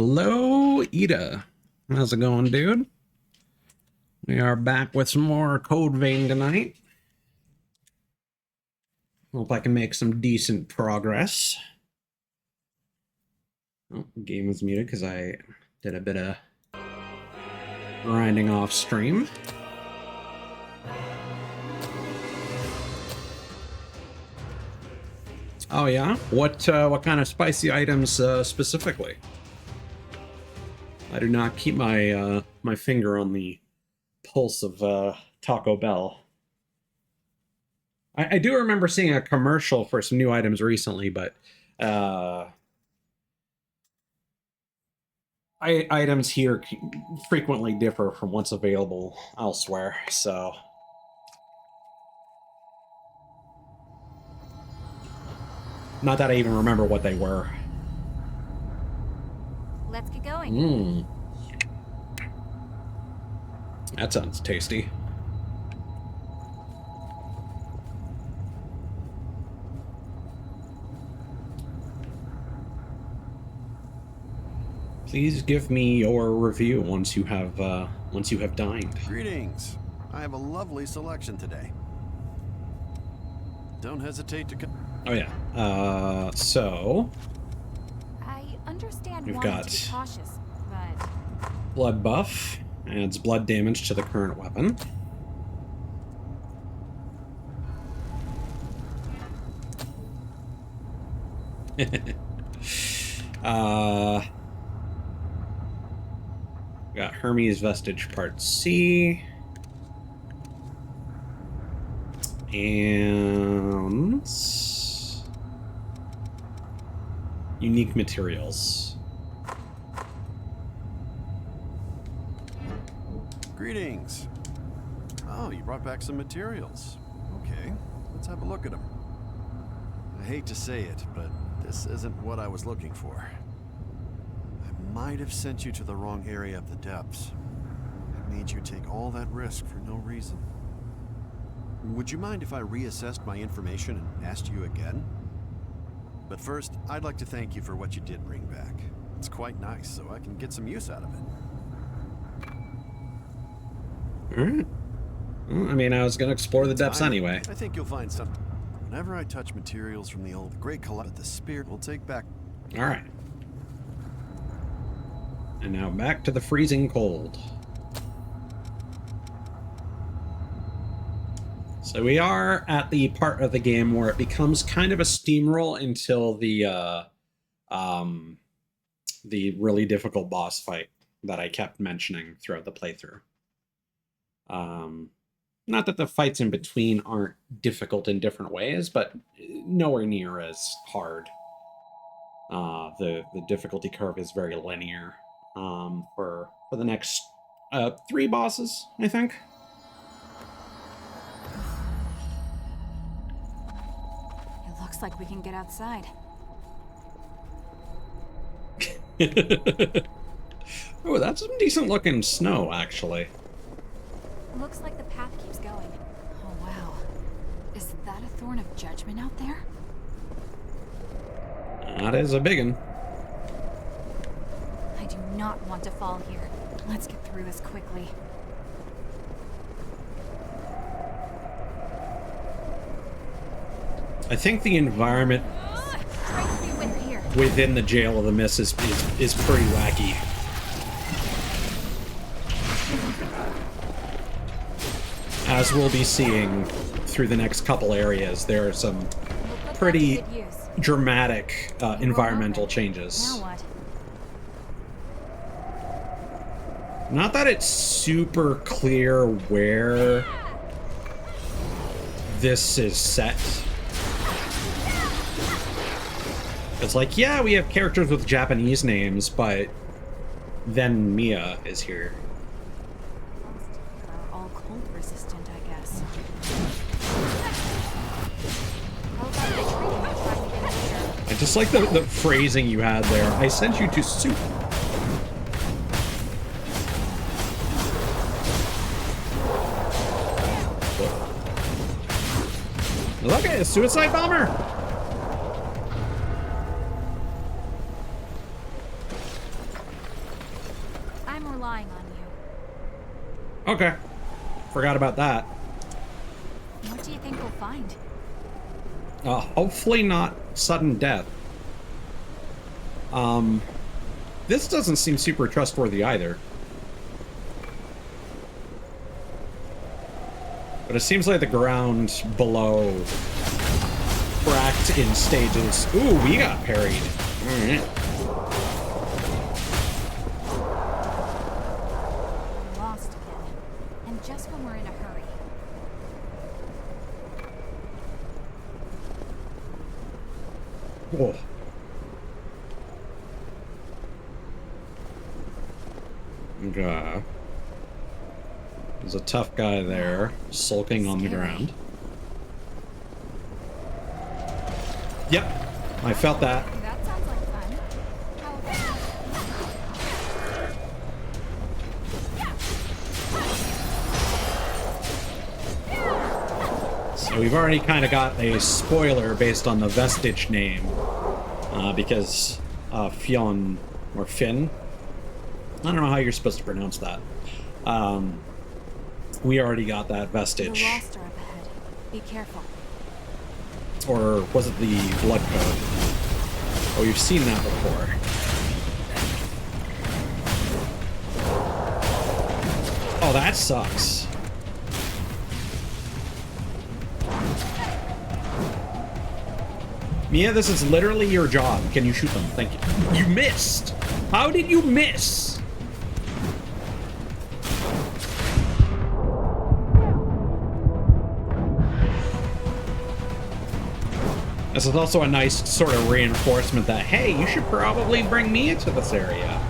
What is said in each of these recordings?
Hello, Ida. How's it going, dude? We are back with some more Code Vein tonight. Hope I can make some decent progress. Oh, the game is muted because I did a bit of grinding off stream. Oh yeah? What kind of spicy items specifically? I do not keep my my finger on the pulse of Taco Bell. I do remember seeing a commercial for some new items recently, but items here frequently differ from what's available elsewhere, so... Not that I even remember what they were. Let's get going. Mmm. That sounds tasty. Please give me your review once you have dined. Greetings. I have a lovely selection today. Don't hesitate to come. Oh yeah. So I understand we've wanting got to be cautious, but blood buff, adds blood damage to the current weapon. Got Hermes Vestige Part C. And unique materials. Greetings. Oh, you brought back some materials. Okay, let's have a look at them. I hate to say it, but this isn't what I was looking for. I might have sent you to the wrong area of the depths. I made you take all that risk for no reason. Would you mind if I reassessed my information and asked you again? But first, I'd like to thank you for what you did bring back. It's quite nice, so I can get some use out of it. Alright. Well, I mean, I was going to explore the depths anyway. I think you'll find something. Whenever I touch materials from the old great collector, the spirit will take back. Alright. And now back to the freezing cold. So we are at the part of the game where it becomes kind of a steamroll until the really difficult boss fight that I kept mentioning throughout the playthrough. Not that the fights in between aren't difficult in different ways, but nowhere near as hard. The difficulty curve is very linear for the next 3 bosses, I think. looks like we can get outside. Oh, that's some decent looking snow, actually. Looks like the path keeps going. Oh, wow. Is that a thorn of judgment out there? That is a biggin. I do not want to fall here. Let's get through this quickly. I think the environment within the Jail of the Mist is pretty wacky. As we'll be seeing through the next couple areas, there are some pretty dramatic environmental changes. Now what? Not that it's super clear where this is set. It's like, yeah, we have characters with Japanese names, but then Mia is here. Are all cold resistant, I guess. I just like the phrasing you had there. I sent you to soup. Look at it, a suicide bomber. Okay. Forgot about that. What do you think we'll find? Hopefully not sudden death. This doesn't seem super trustworthy either. But it seems like the ground below cracked in stages. Ooh, we got parried. All right. We're lost again. And just when we're in a hurry. Whoa. Okay. There's a tough guy there, sulking on the ground. Yep, I felt that. That sounds like fun. How about... So we've already kind of got a spoiler based on the vestige name, because Fionn, or Finn, I don't know how you're supposed to pronounce that. We already got that vestige. The lost are up ahead. Be careful. Or was it the blood code? Oh, you've seen that before. Oh, that sucks. Mia, this is literally your job. Can you shoot them? Thank you. You missed! How did you miss? This is also a nice sort of reinforcement that, hey, you should probably bring me into this area.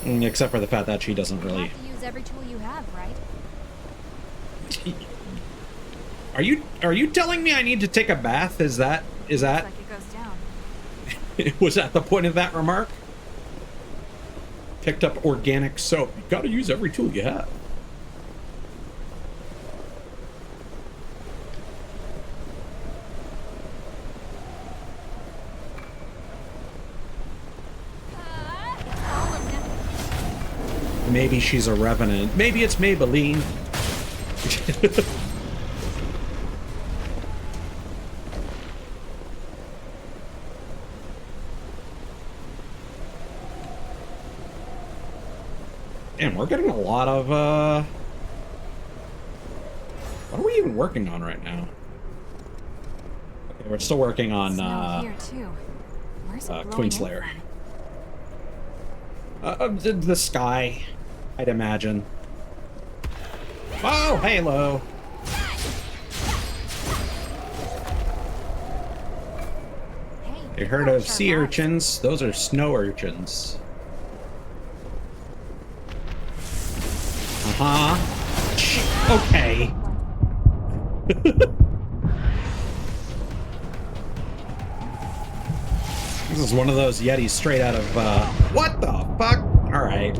Except for the fact that she doesn't really... You have to use every tool you have, right? Are you telling me I need to take a bath? Is that... Looks like it goes down. Was that the point of that remark? Picked up organic soap. You gotta use every tool you have. Maybe she's a revenant. Maybe it's Maybelline. Damn, we're getting a lot of, what are we even working on right now? Okay, we're still working on, Snow here too. Where's it blowing in Queenslayer. from? The sky, I'd imagine. Oh, Halo! Hey, You heard of sea urchins? Those are snow urchins. Uh-huh. Okay. This is one of those Yetis straight out of, what the fuck? Alright.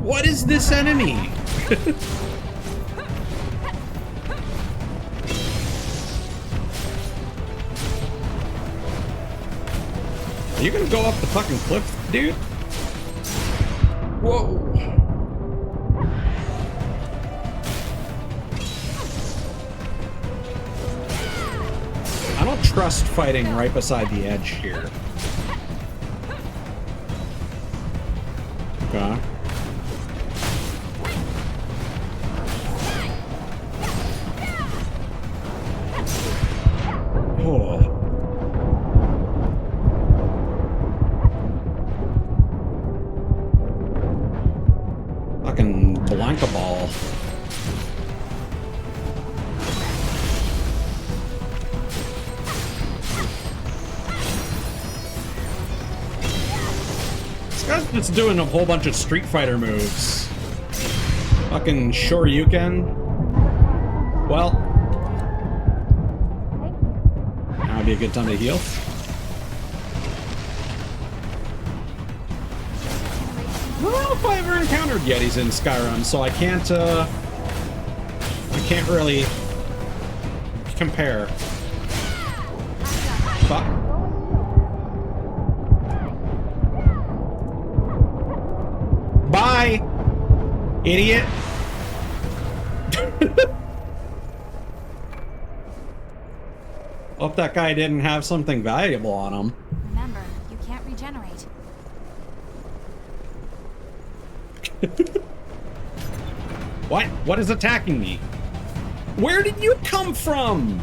What is this enemy? Are you gonna go up the fucking cliff, dude? Whoa. I don't trust fighting right beside the edge here. Okay. Oh. Fucking Blanca ball. This guy's just doing a whole bunch of Street Fighter moves. Fucking Shoryuken. Well, now would be a good time to heal. I don't know if I ever encountered Yetis in Skyrim, so I can't really compare. Fuck. Bye, idiot. Hope that guy didn't have something valuable on him. Remember, you can't regenerate. What? What is attacking me? Where did you come from?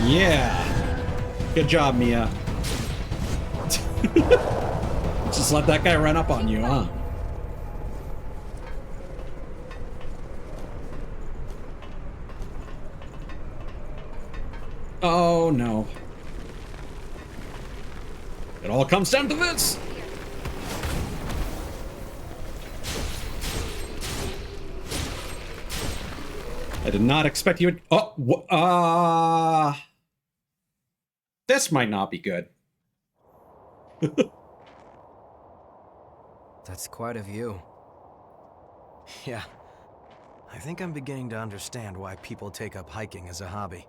Yeah. Good job, Mia. Just let that guy run up on you, huh? Oh, no. It all comes down to this. I did not expect you would... Oh, this might not be good. That's quite a view. Yeah. I think I'm beginning to understand why people take up hiking as a hobby.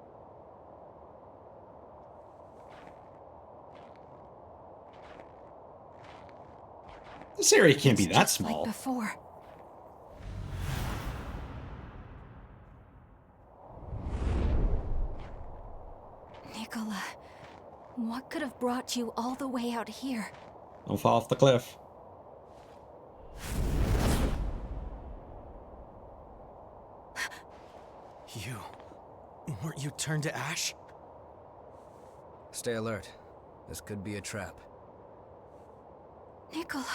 This area can't be It's that just small. like before. Nicola, what could have brought you all the way out here? Don't fall off the cliff. Weren't you turned to ash? Stay alert. This could be a trap. Nicola,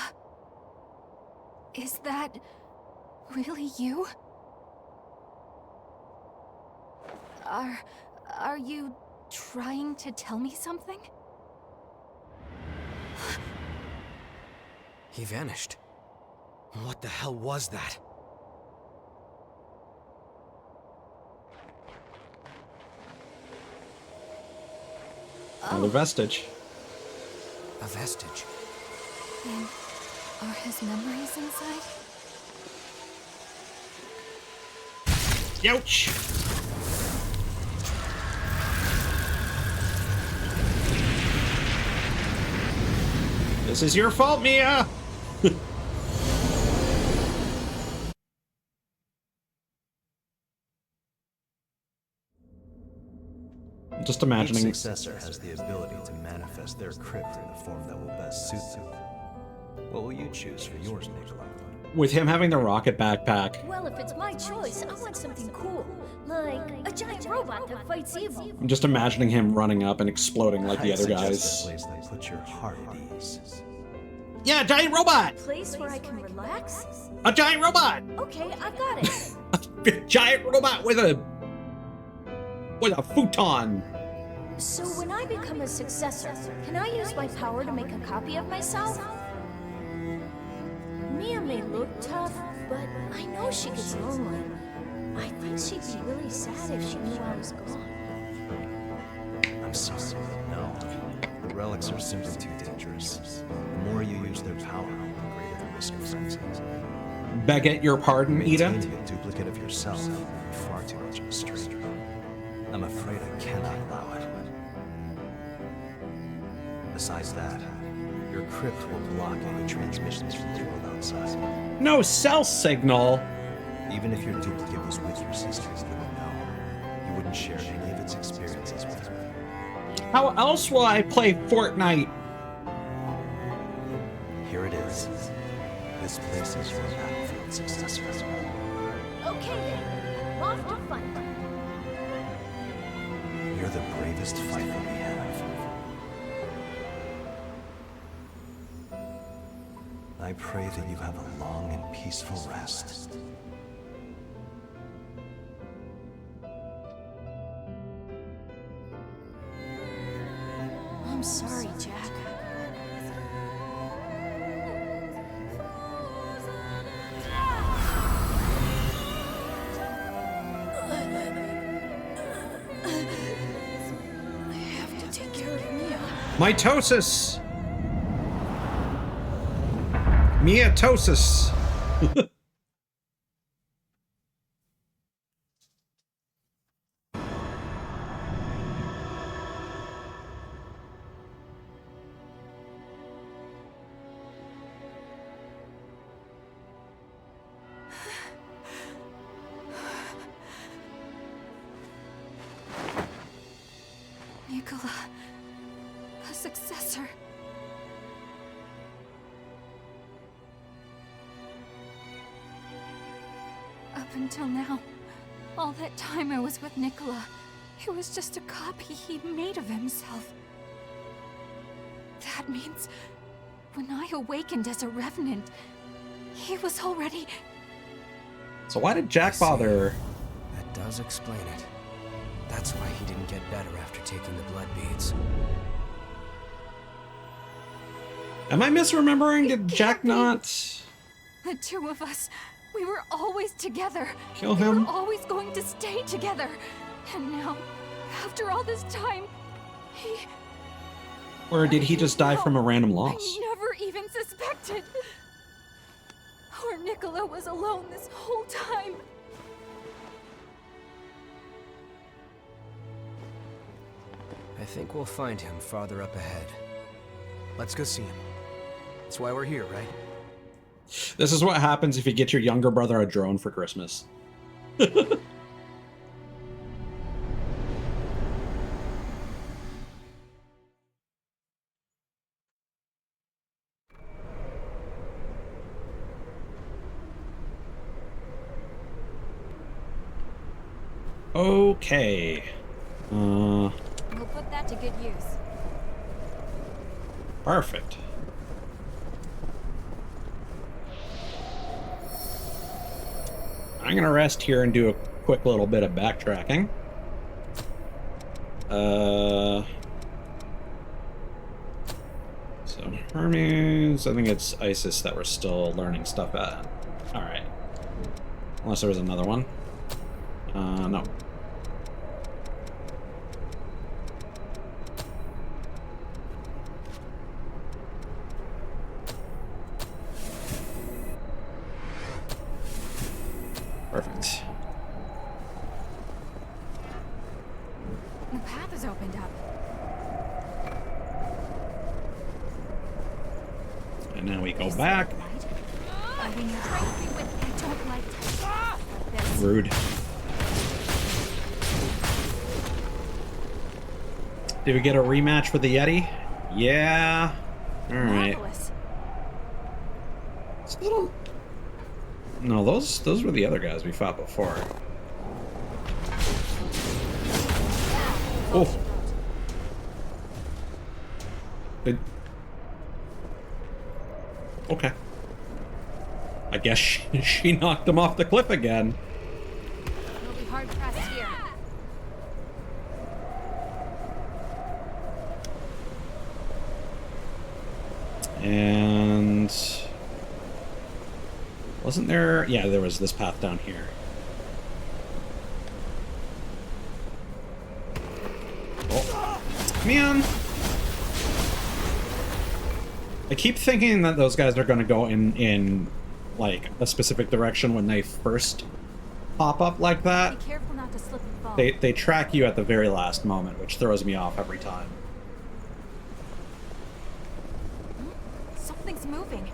is that really you? Are you trying to tell me something? He vanished. What the hell was that? Another vestige. A vestige. And are his memories inside? Ouch! This is your fault, Mia! I'm just imagining... Each successor has the ability to manifest their crypt in the form that will best suit them. What will you choose for yours, Nikolai? With him having the rocket backpack, Well, if it's my choice, I want something cool. Like a giant robot that fights evil. I'm just imagining him running up and exploding like the I'd other suggest guys. a place that puts your heart at ease. Yeah, giant robot! Place where I can relax? A giant robot! Okay, I got it. A giant robot with a futon. So when I become a successor, can I use my power to make a copy of myself? Mia may look tough, but I know she gets lonely. I think she'd be really sad if she knew I was gone. I'm sorry, no. The relics are simply too dangerous. The more you use their power, the greater the risk of losing. Beg your pardon, Ida? Maintaining a duplicate of yourself would be far too much of a strain. I'm afraid I cannot allow it. Besides that, your crypt will block any transmissions from the world outside. No cell signal. Even if your duplicate was with your sister, you wouldn't know. You wouldn't share any of its experiences with her. How else will I play Fortnite? Here it is. This place is your battlefield successor. Okay then, off to fight. You're the bravest fighter we have. I pray that you have a long and peaceful rest. I'm sorry, Jack. I have to take care of Mia. Mitosis! Mitosis. Nicola, a successor. Up until now, all that time I was with Nicola, it was just a copy he made of himself. That means when I awakened as a revenant, he was already... So why did Jack bother? That does explain it. That's why he didn't get better after taking the blood beads. Am I misremembering? Did Jack not The two of us, we were always together. kill We him? were always going to stay together. And now, after all this time, he... Or did he just die from a random loss? I never even suspected. Poor Nicola was alone this whole time. I think we'll find him farther up ahead. Let's go see him. That's why we're here, right? This is what happens if you get your younger brother a drone for Christmas. Okay. We'll put that to good use. Perfect. I'm gonna rest here and do a quick little bit of backtracking. So Hermes, I think it's Isis that we're still learning stuff at. Alright. Unless there was another one. No. Perfect. The path has opened up. And now we go back. I mean, you're trying with I don't like this. Rude. Did we get a rematch with the Yeti? Yeah. Alright. Marvelous. Still... No, those were the other guys we fought before. Oh. Good. Okay. I guess she knocked him off the cliff again. We'll be hard pressed here. And wasn't there? Yeah, there was this path down here. Oh, man. I keep thinking that those guys are going to go in like a specific direction when they first pop up like that. Be careful not to slip and fall. They track you at the very last moment, which throws me off every time. Something's moving.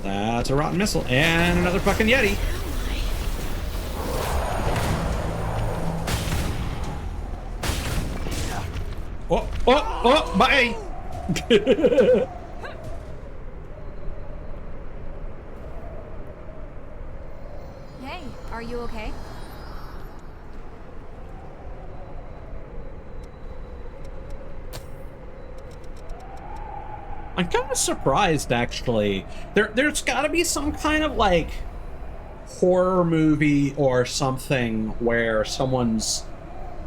That's a rotten missile and another fucking Yeti. Oh, bye. Hey, are you okay? I'm kind of surprised, actually. There's got to be some kind of, like, horror movie or something where someone's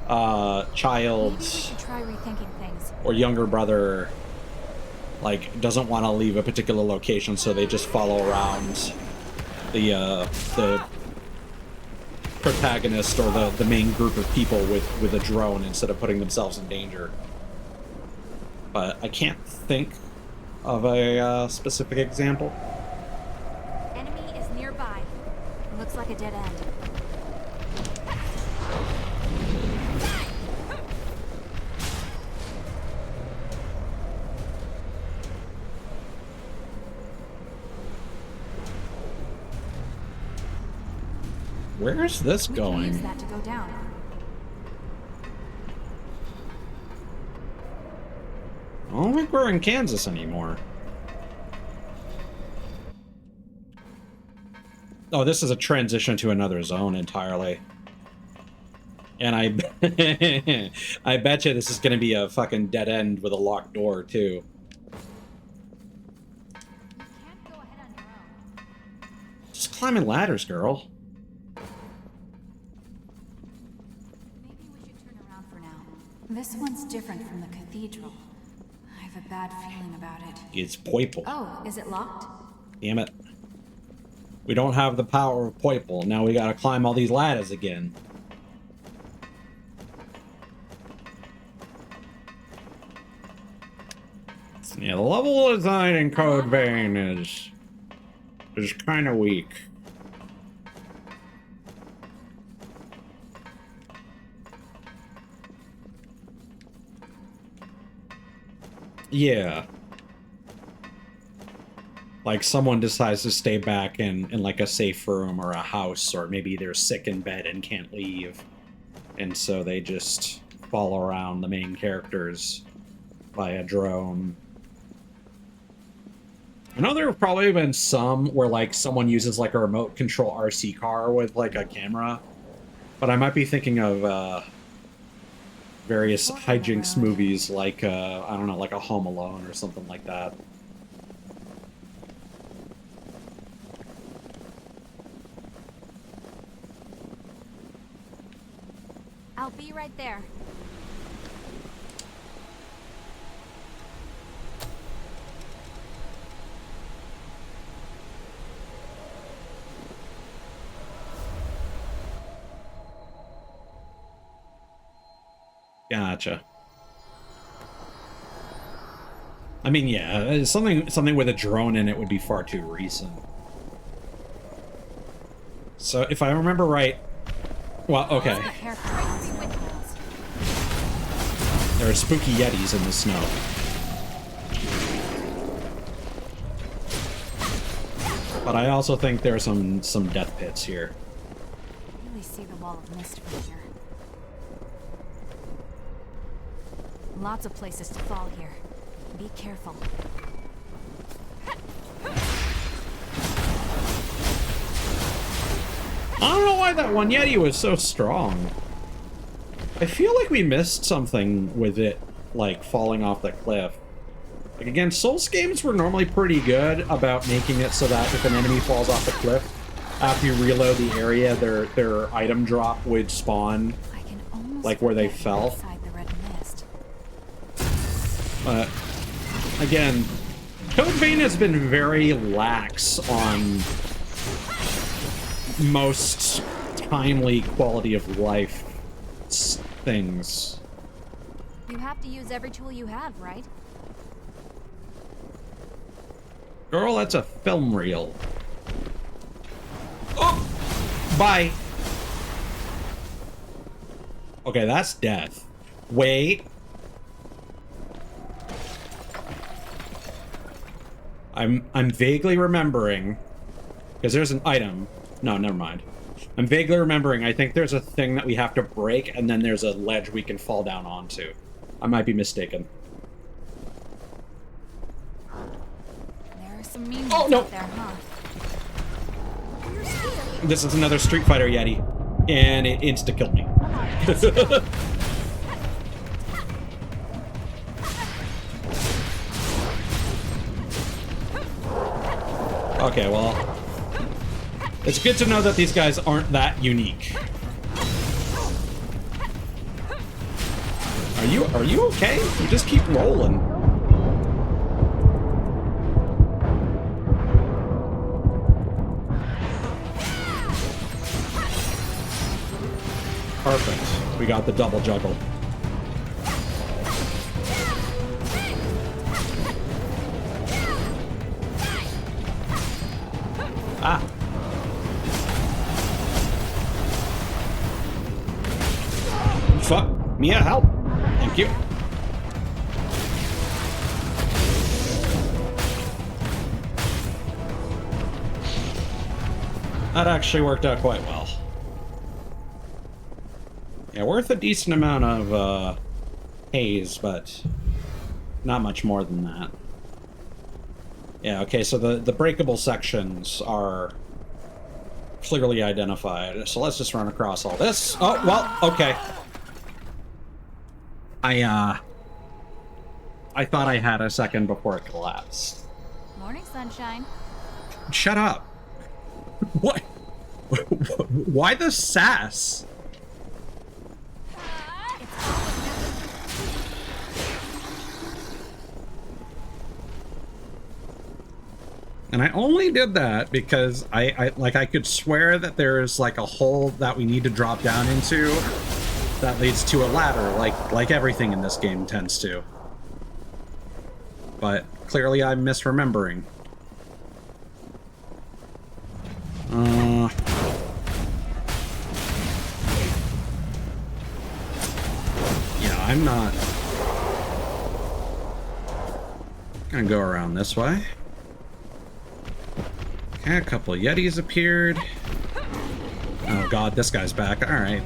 child Maybe we should try rethinking things. or younger brother, like, doesn't want to leave a particular location, so they just follow around the protagonist or the main group of people with a drone instead of putting themselves in danger. But I can't think of a specific example. Enemy is nearby. Looks like a dead end. Where's this We can use going? that to go down. I don't think we're in Kansas anymore. Oh, this is a transition to another zone entirely. And I bet you this is going to be a fucking dead end with a locked door, too. You can't go ahead on your own. Just climbing ladders, girl. Maybe we should turn around for now. This one's different from the cathedral. I have a bad feeling about it. It's Poiple. Oh, is it locked? Damn it. We don't have the power of Poiple. Now we gotta climb all these ladders again. Yeah, the level design in Code Vein is kind of weak. Yeah. Like someone decides to stay back in like a safe room or a house, or maybe they're sick in bed and can't leave. And so they just follow around the main characters by a drone. I know there have probably been some where like someone uses like a remote control RC car with like a camera, but I might be thinking of various hijinks movies like I don't know, like a Home Alone or something like that. I'll be right there. Gotcha. I mean, yeah, something with a drone in it would be far too recent. So if I remember right, well, okay. There are spooky yetis in the snow. But I also think there are some death pits here. Really see the wall of mist from here. Lots of places to fall here. Be careful. I don't know why that one Yeti was so strong. I feel like we missed something with it, like, falling off the cliff. Like, again, Souls games were normally pretty good about making it so that if an enemy falls off the cliff, after you reload the area, their item drop would spawn, I can almost like, where they forget fell. inside the red mist. But, again, Code Vein has been very lax on most timely quality of life things. You have to use every tool you have, right? Girl, that's a film reel. Oh! Bye! Okay, that's death. Wait. I'm vaguely remembering, because there's an item. No, never mind. I'm vaguely remembering, I think there's a thing that we have to break, and then there's a ledge we can fall down onto. I might be mistaken. There are some mean Oh, ones no. out there, huh? This is another Street Fighter Yeti, and it insta-killed me. Okay, well, it's good to know that these guys aren't that unique. Are you okay? You just keep rolling. Perfect. We got the double juggle. Ah. Fuck. Mia, help. Thank you. That actually worked out quite well. Yeah, worth a decent amount of haze, but not much more than that. Yeah, okay, so the breakable sections are clearly identified. So let's just run across all this. Oh, well, okay. I thought I had a second before it collapsed. Morning, sunshine. Shut up. What? Why the sass? And I only did that because I could swear that there's like a hole that we need to drop down into that leads to a ladder, like everything in this game tends to. But clearly I'm misremembering. Yeah, I'm not gonna go around this way. Okay, a couple of Yetis appeared. Oh god, this guy's back. Alright.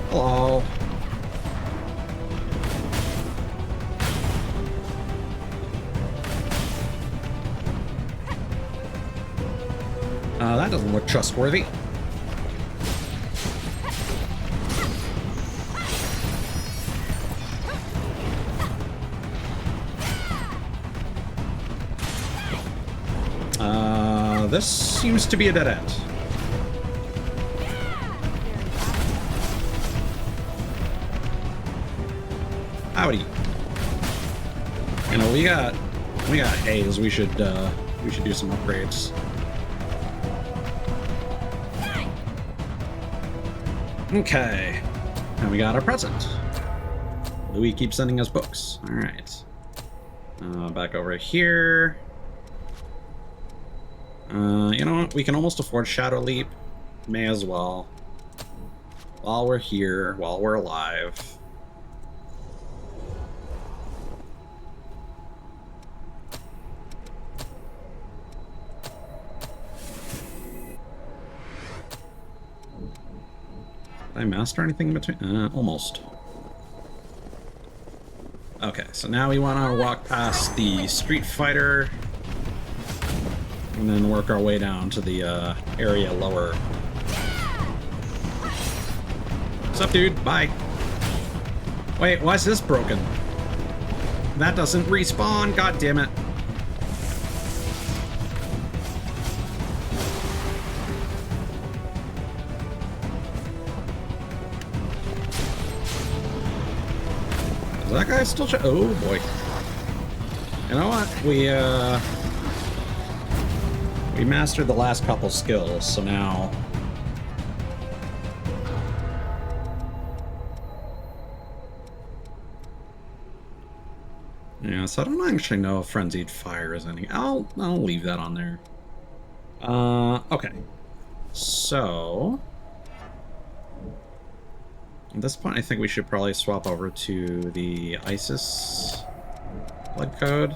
Hello. That doesn't look trustworthy. This seems to be a dead end. Howdy. You know, we got haze. We should do some upgrades. Okay. And we got our present. Louis keeps sending us books. All right. Back over here. You know what? We can almost afford Shadow Leap. May as well. While we're here, while we're alive. Did I master anything in between? Almost. Okay, so now we want to walk past the Street Fighter and then work our way down to the area lower. What's up, dude? Bye. Wait, why is this broken? That doesn't respawn. God damn it. Is that guy still oh boy. You know what? We mastered the last couple skills, so now yeah, so I don't actually know if Frenzied Fire is any. I'll leave that on there. Okay. So at this point I think we should probably swap over to the ISIS blood code.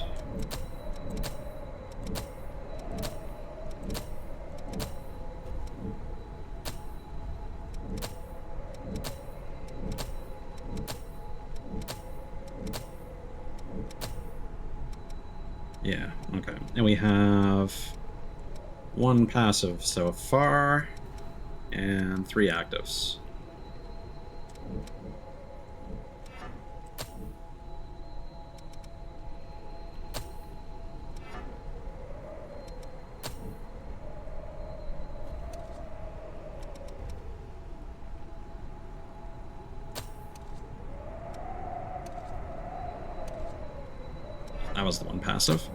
Yeah, okay. And we have one passive so far, and 3 actives. That was the one passive.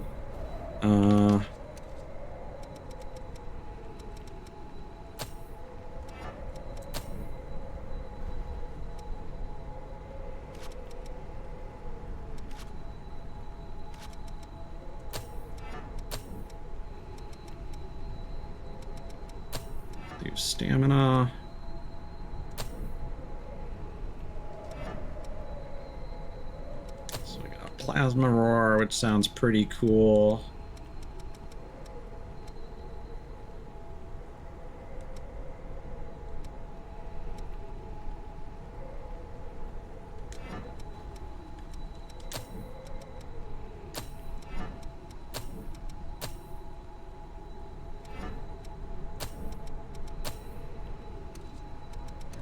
Use stamina. So we got plasma roar, which sounds pretty cool.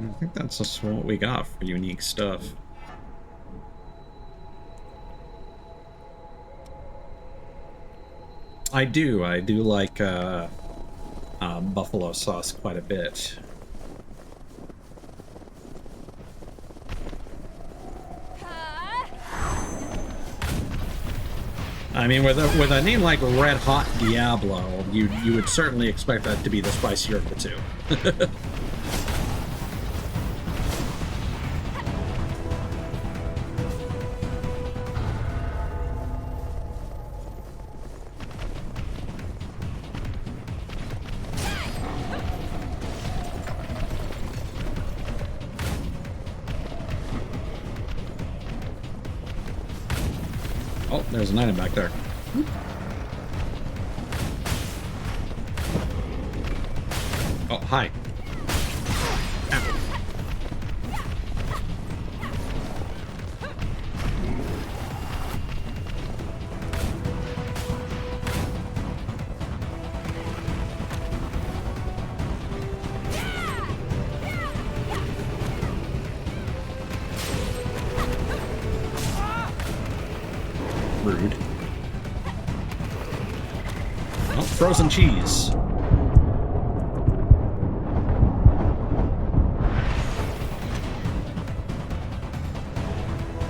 I think that's just what we got for unique stuff. I do like buffalo sauce quite a bit. I mean, with a name like Red Hot Diablo, you would certainly expect that to be the spicier of the two. Oh, there's an item back there. Oh, hi. Ow. Rude. Oh, frozen cheese.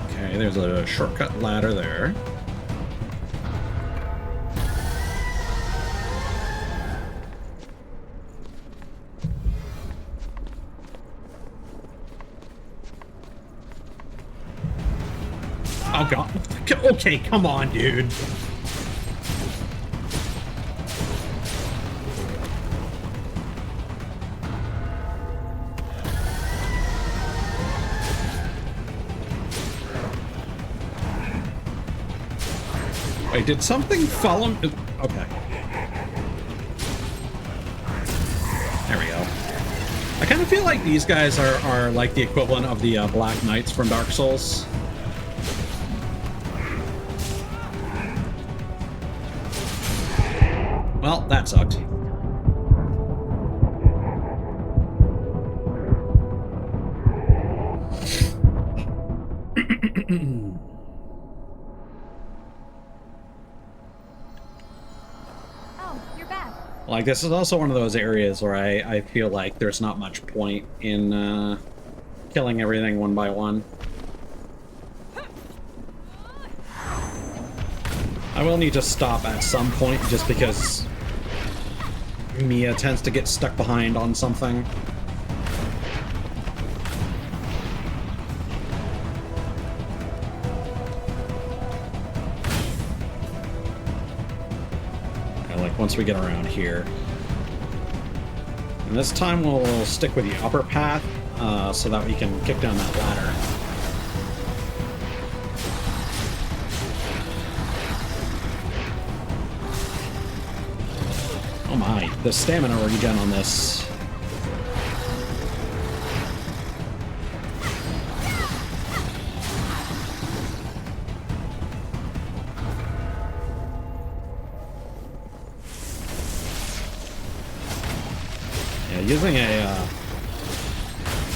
Okay, there's a shortcut ladder there. Oh god. Okay, come on, dude. Wait, did something follow me? Okay. There we go. I kind of feel like these guys are like the equivalent of the Black Knights from Dark Souls. Well, that sucked. Oh, you're back. Like, this is also one of those areas where I feel like there's not much point in killing everything one by one. I will need to stop at some point just because Mia tends to get stuck behind on something. Like once we get around here. And this time we'll stick with the upper path so that we can kick down that ladder. Oh my, the stamina regen on this. Yeah, using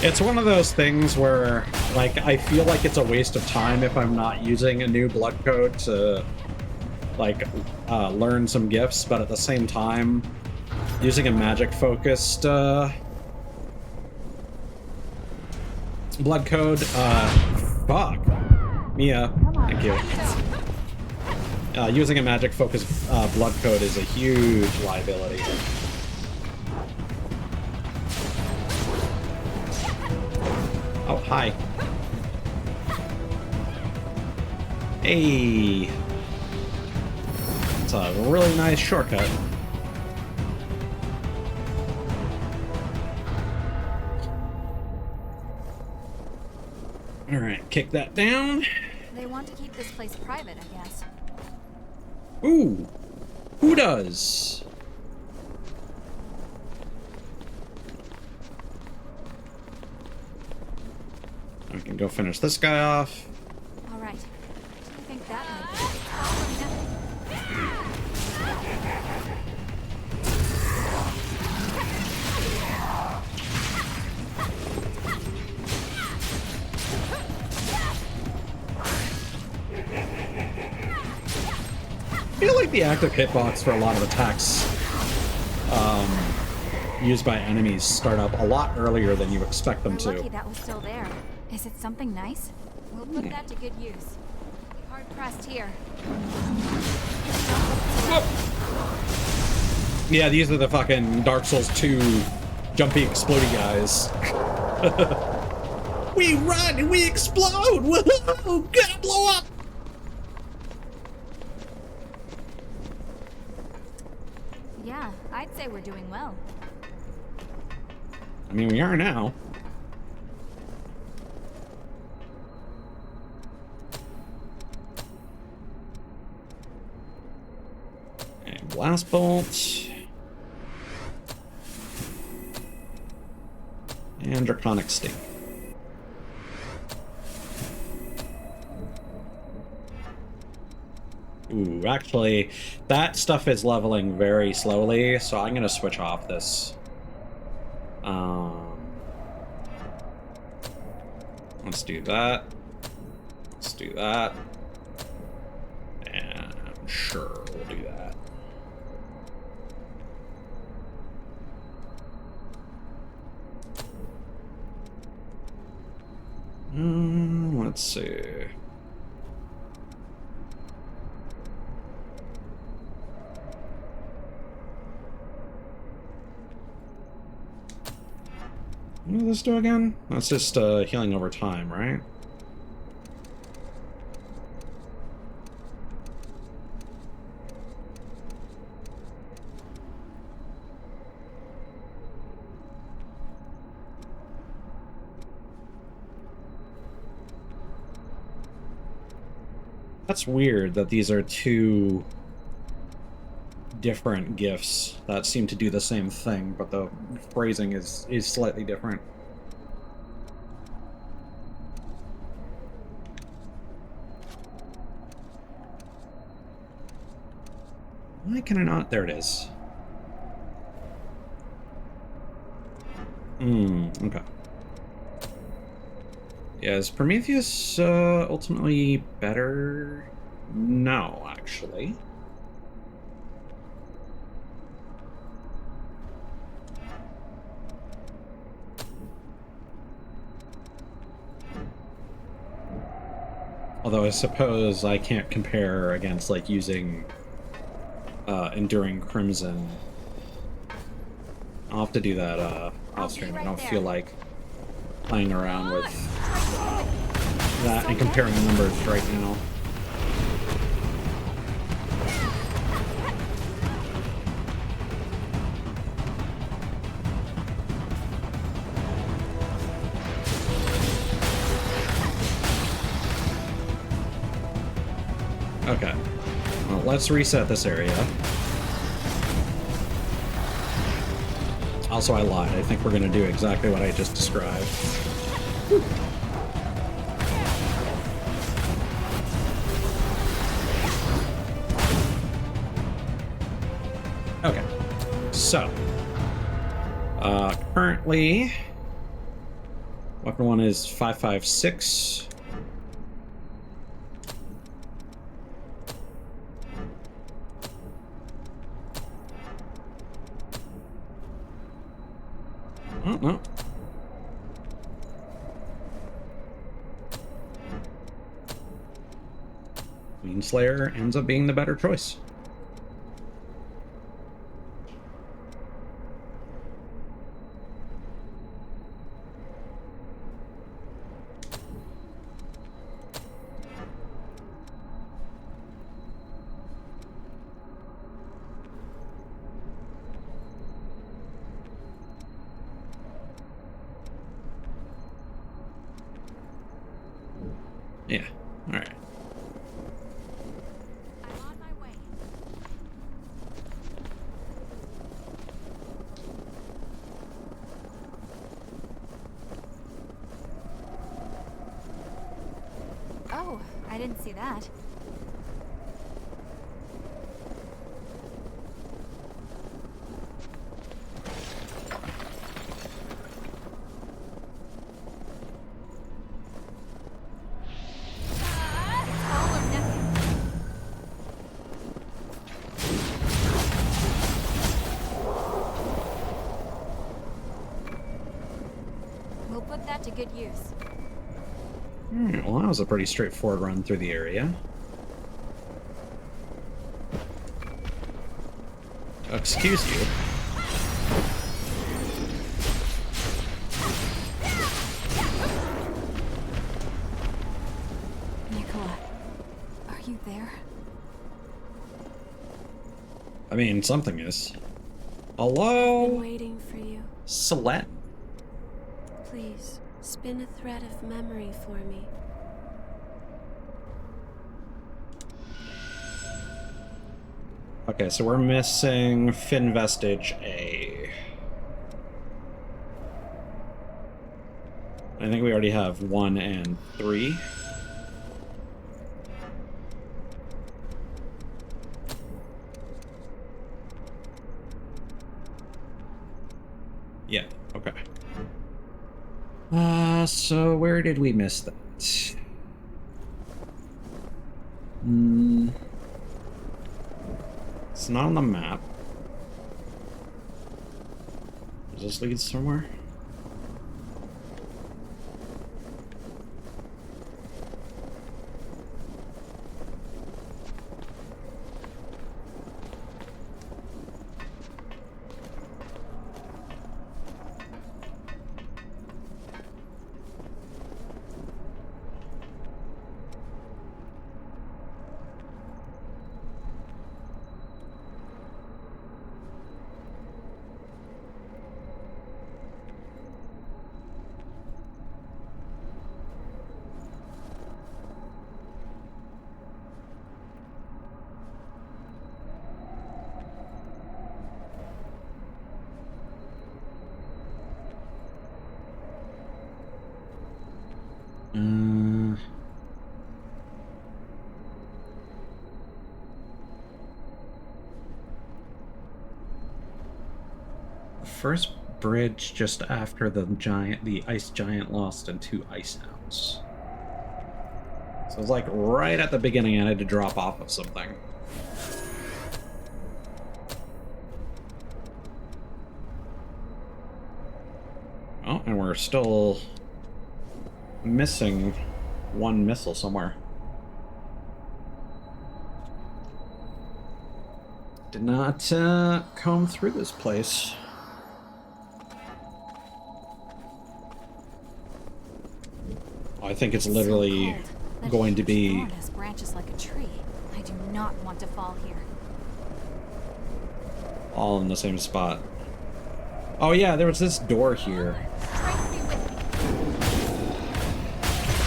it's one of those things where, like, I feel like it's a waste of time if I'm not using a new blood code to like learn some gifts, but at the same time using a magic focused blood code fuck Mia, thank you. Using a magic focused blood code is a huge liability. Oh, hi. Hey. It's a really nice shortcut. Alright, kick that down. They want to keep this place private, I guess. Ooh. Who does? I can go finish this guy off. All right. Do you think that might be a problem now? I feel like the active hitbox for a lot of attacks used by enemies start up a lot earlier than you expect them We're lucky to. that was still there. Is it something nice? We'll put that to good use. Hard pressed here. Yeah, these are the fucking Dark Souls 2 jumpy explodey guys. We run and we explode! Woohoo! Gotta blow up! Yeah, I'd say we're doing well. I mean, we are now. And blast bolt. And draconic sting. Ooh, actually, that stuff is leveling very slowly, so I'm gonna switch off this. Let's do that. Let's do that. And sure, we'll do that. Let's see. What does this do again? That's just healing over time, right? That's weird that these are two different gifts that seem to do the same thing, but the phrasing is slightly different. Why can I not? There it is. Okay. Yeah, is Prometheus ultimately better? No, actually. Although I suppose I can't compare against, like, using Enduring Crimson. I'll have to do that off stream. I don't feel like playing around with that and comparing the numbers right now. Okay. Well, let's reset this area. Also, I lied. I think we're going to do exactly what I just described. Okay. So. Currently, weapon 1 is 556. Oh, no. Queenslayer ends up being the better choice. Yeah. All right. I'm on my way. Oh, I didn't see that. All or nothing. We'll put that to good use. Alright, well, that was a pretty straightforward run through the area. Excuse you. Nicola, are you there? I mean, something is. Been Hello? waiting for you. Celeste? Please, spin a thread of memory for me. Okay, so we're missing Fin Vestige A. I think we already have 1 and 3. Yeah, okay. So where did we miss that? It's not on the map. Does this lead somewhere? First bridge just after the ice giant lost and 2 ice hounds. So it's like right at the beginning I had to drop off of something. Oh, and we're still missing 1 missile somewhere. Did not comb through this place. I think it's literally going to be... Thorn has branches like a tree. I do not want to fall here. all in the same spot. Oh yeah, there was this door here.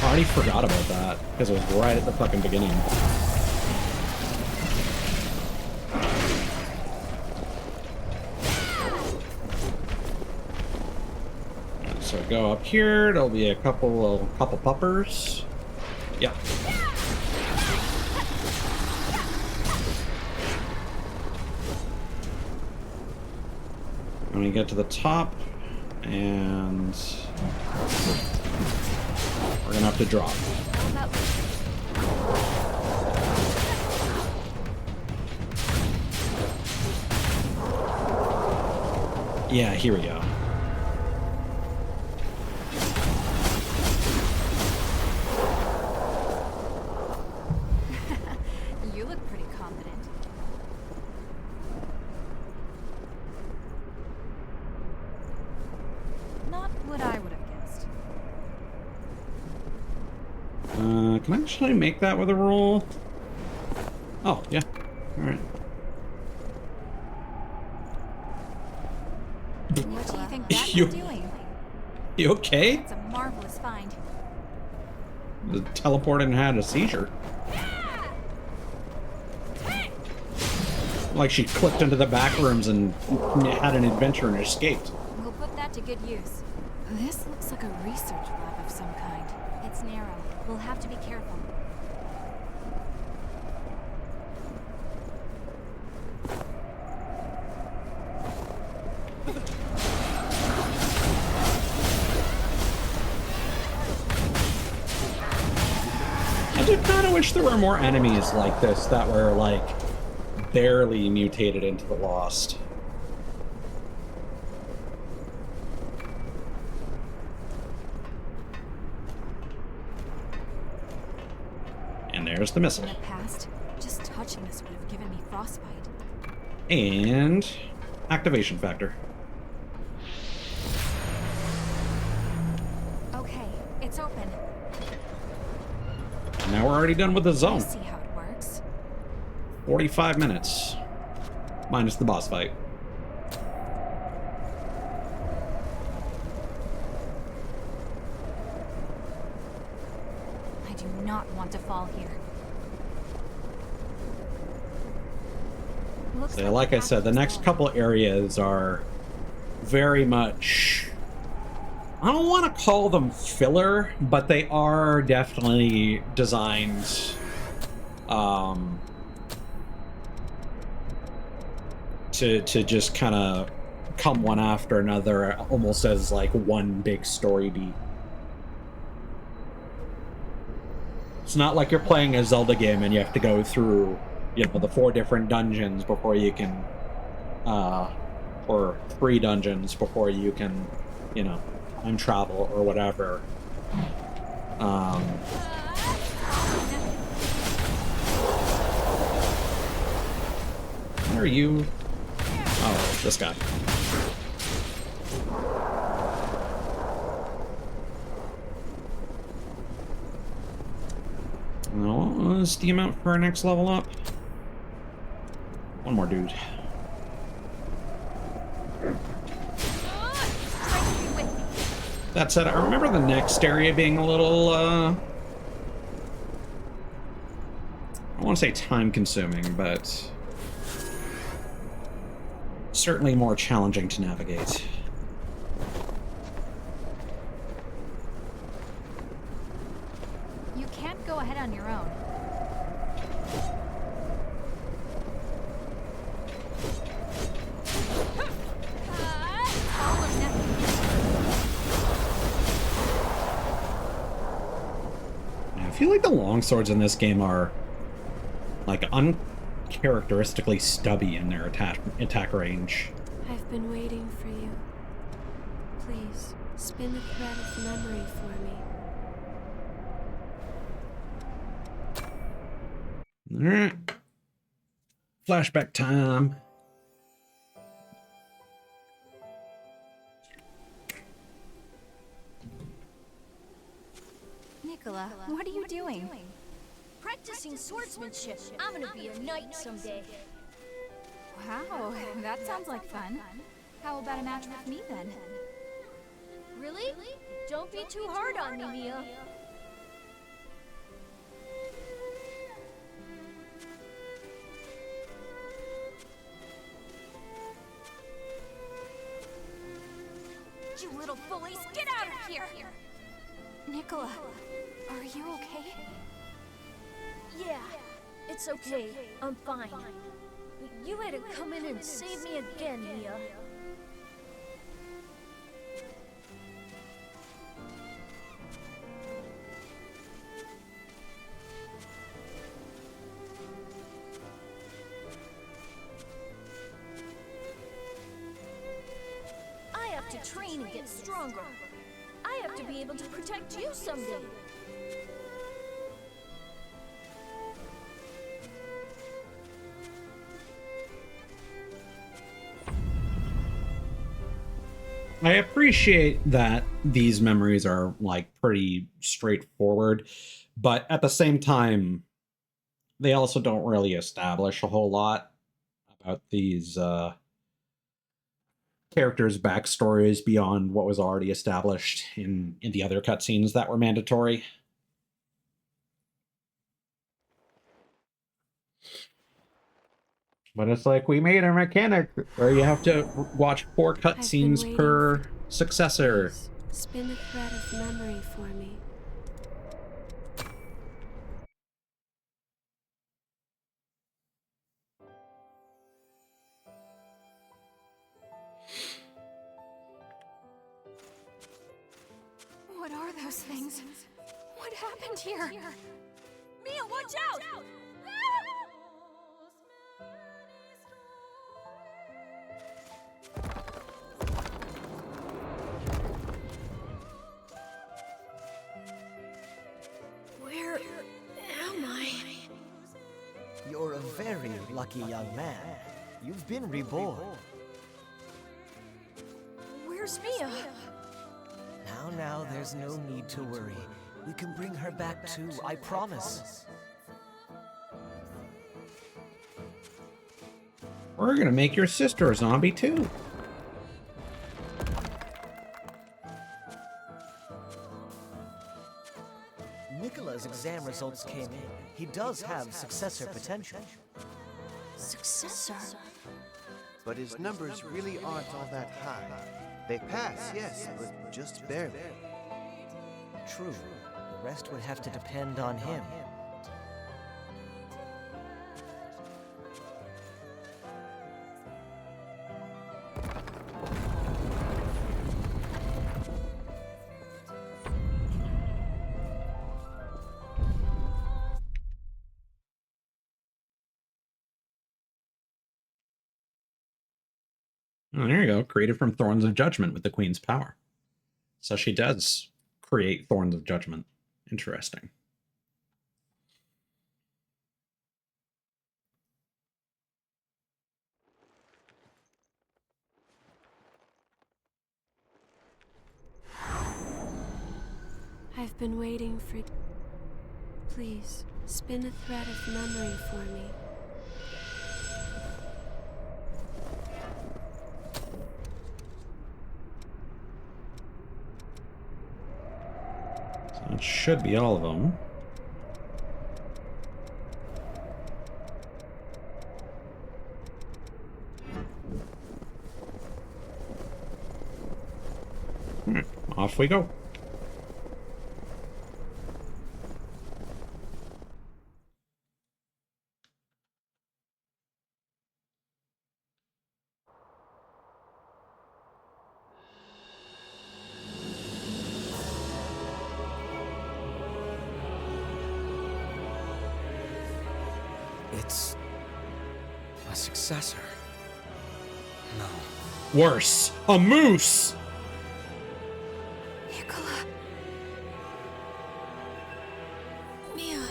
I already forgot about that, because it was right at the fucking beginning. So go up here, there'll be a couple puppers. Yeah. When we get to the top, and we're gonna have to drop. Yeah, here we go. You look pretty confident. Not what I would have guessed. Can I actually make that with a roll? Oh, yeah. Alright. What do you think that You- was doing? You okay? It's a marvelous find. teleported and had a seizure. Like she clipped into the back rooms and had an adventure and escaped. We'll put that to good use. This looks like a research lab of some kind. It's narrow. We'll have to be careful. I do kind of wish there were more enemies like this that were, like, barely mutated into the Lost. And there's the missile. In the past, just touching this would have given me frostbite. And activation factor. Okay, it's open. Now we're already done with the I zone. see how it works. 45 minutes. Minus the boss fight. I do not want to fall here. Looks So like I said, the next couple areas are very much... I don't want to call them filler, but they are definitely designed to just kind of come one after another, almost as like one big story beat. It's not like you're playing a Zelda game and you have to go through, you know, the 4 different dungeons before you can, or 3 dungeons before you can, you know, time travel or whatever. Where are you? Oh, this guy. What was the amount for our next level up? One more dude. That said, I remember the next area being a little, I want to say time-consuming, but certainly more challenging to navigate. You can't go ahead on your own. I feel like the longswords in this game are, like, uncharacteristically stubby in their attack range. I've been waiting for you. Please, spin a thread of memory for me. Alright. Flashback time. Nicola, what are you doing? Practicing swordsmanship. I'm gonna be a knight someday. Wow, that sounds like fun. How about a match with me then? Really? Don't be too hard on me, Mia. You little bullies, get out of here! Nicola, are you okay? Yeah, it's okay. I'm fine. But you had to come in and save me again, Mia. I have to train and get stronger. I have to be able to protect you someday. I appreciate that these memories are, like, pretty straightforward, but at the same time, they also don't really establish a whole lot about these characters' backstories beyond what was already established in the other cutscenes that were mandatory. But it's like we made a mechanic where you have to watch 4 I've been cutscenes waiting per for- successor. Please, spin a thread of memory for me. What are those things? What happened here? Mia, watch out! Where am I? You're a very lucky young man. You've been reborn. Where's Mia? Now, there's no need to worry. We can bring her back too, I promise. We're gonna make your sister a zombie too. Nicola's exam results came in. He does have successor potential. Successor? But his numbers really aren't all that high. They pass, yes, but just barely. True. The rest would have to depend on him. Oh, there you go. Created from Thorns of Judgment with the Queen's power. So she does create Thorns of Judgment. Interesting. I've been waiting for... Please, spin a thread of memory for me. So it should be all of them. Off we go. It's a successor. No. Worse, a moose! Nicola. Mia.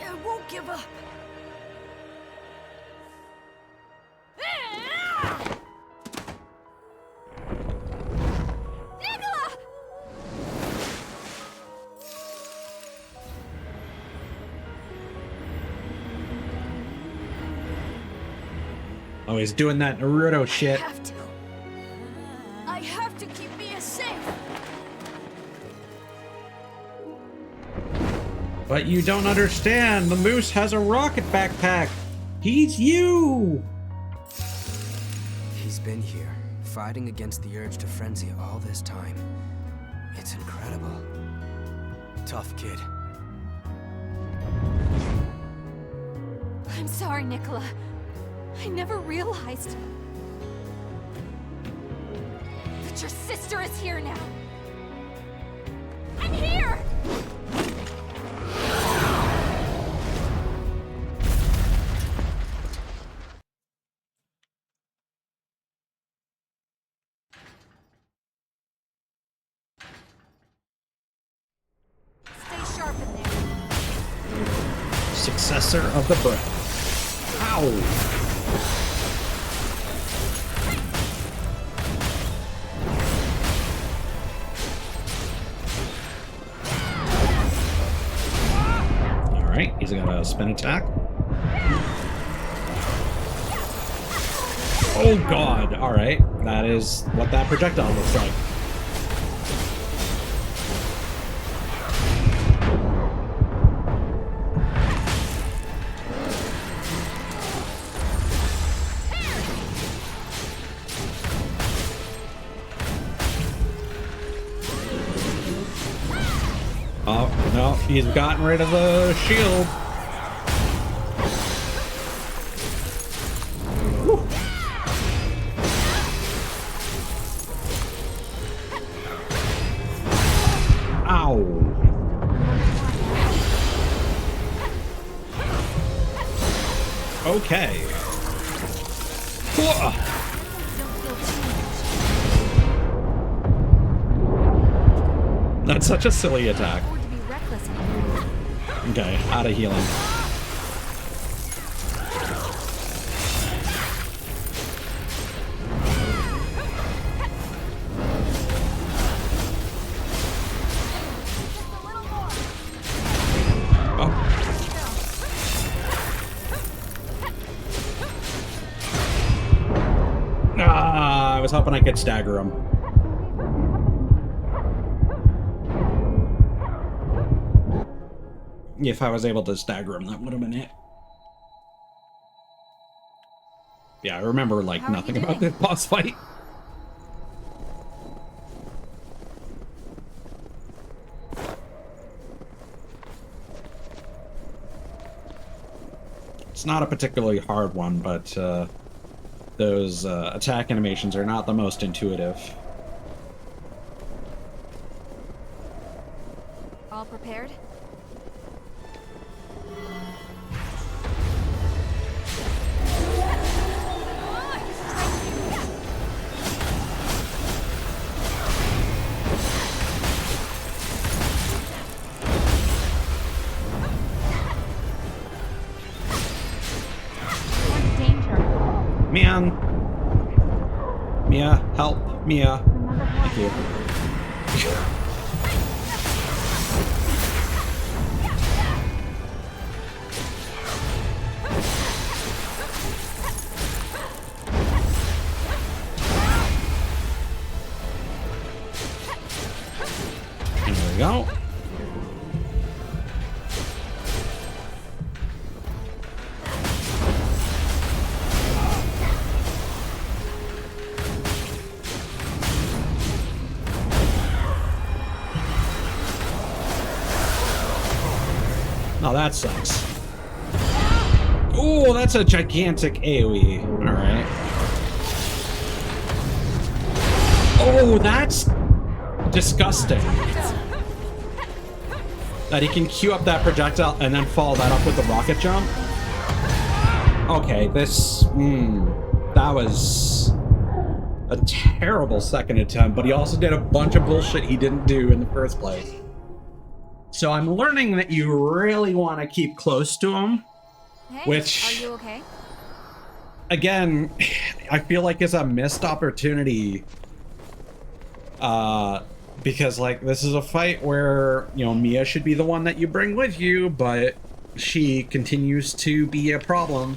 I won't give up. Nicola! Oh, he's doing that Naruto shit. I have to keep Mia safe. But you don't understand. The moose has a rocket backpack. He's you. He's been here, fighting against the urge to frenzy all this time. It's incredible. Tough kid. I'm sorry, Nicola. I never realized that your sister is here now. I'm here! Stay sharp in there. Successor of the breath. Ow! Alright, he's got a spin attack. Oh god, alright. That is what that projectile looks like. Oh, no, he's gotten rid of the shield. Whew. Ow. Okay. Whoa. That's such a silly attack. Okay, out of healing. Oh. Ah, I was hoping I could stagger him. If I was able to stagger him, that would have been it. Yeah, I remember, like, nothing about this boss fight. It's not a particularly hard one, but those attack animations are not the most intuitive. All prepared? Man. Mia, help. Mia. Thank you. There we go. Oh, that sucks. Oh, that's a gigantic AoE. Alright. Oh, that's disgusting. That he can queue up that projectile and then follow that up with the rocket jump. Okay, this... that was a terrible second attempt, but he also did a bunch of bullshit he didn't do in the first place. So I'm learning that you really want to keep close to him, Hey, which, are you okay? Again, I feel like is a missed opportunity. Because like this is a fight where, you know, Mia should be the one that you bring with you, but she continues to be a problem.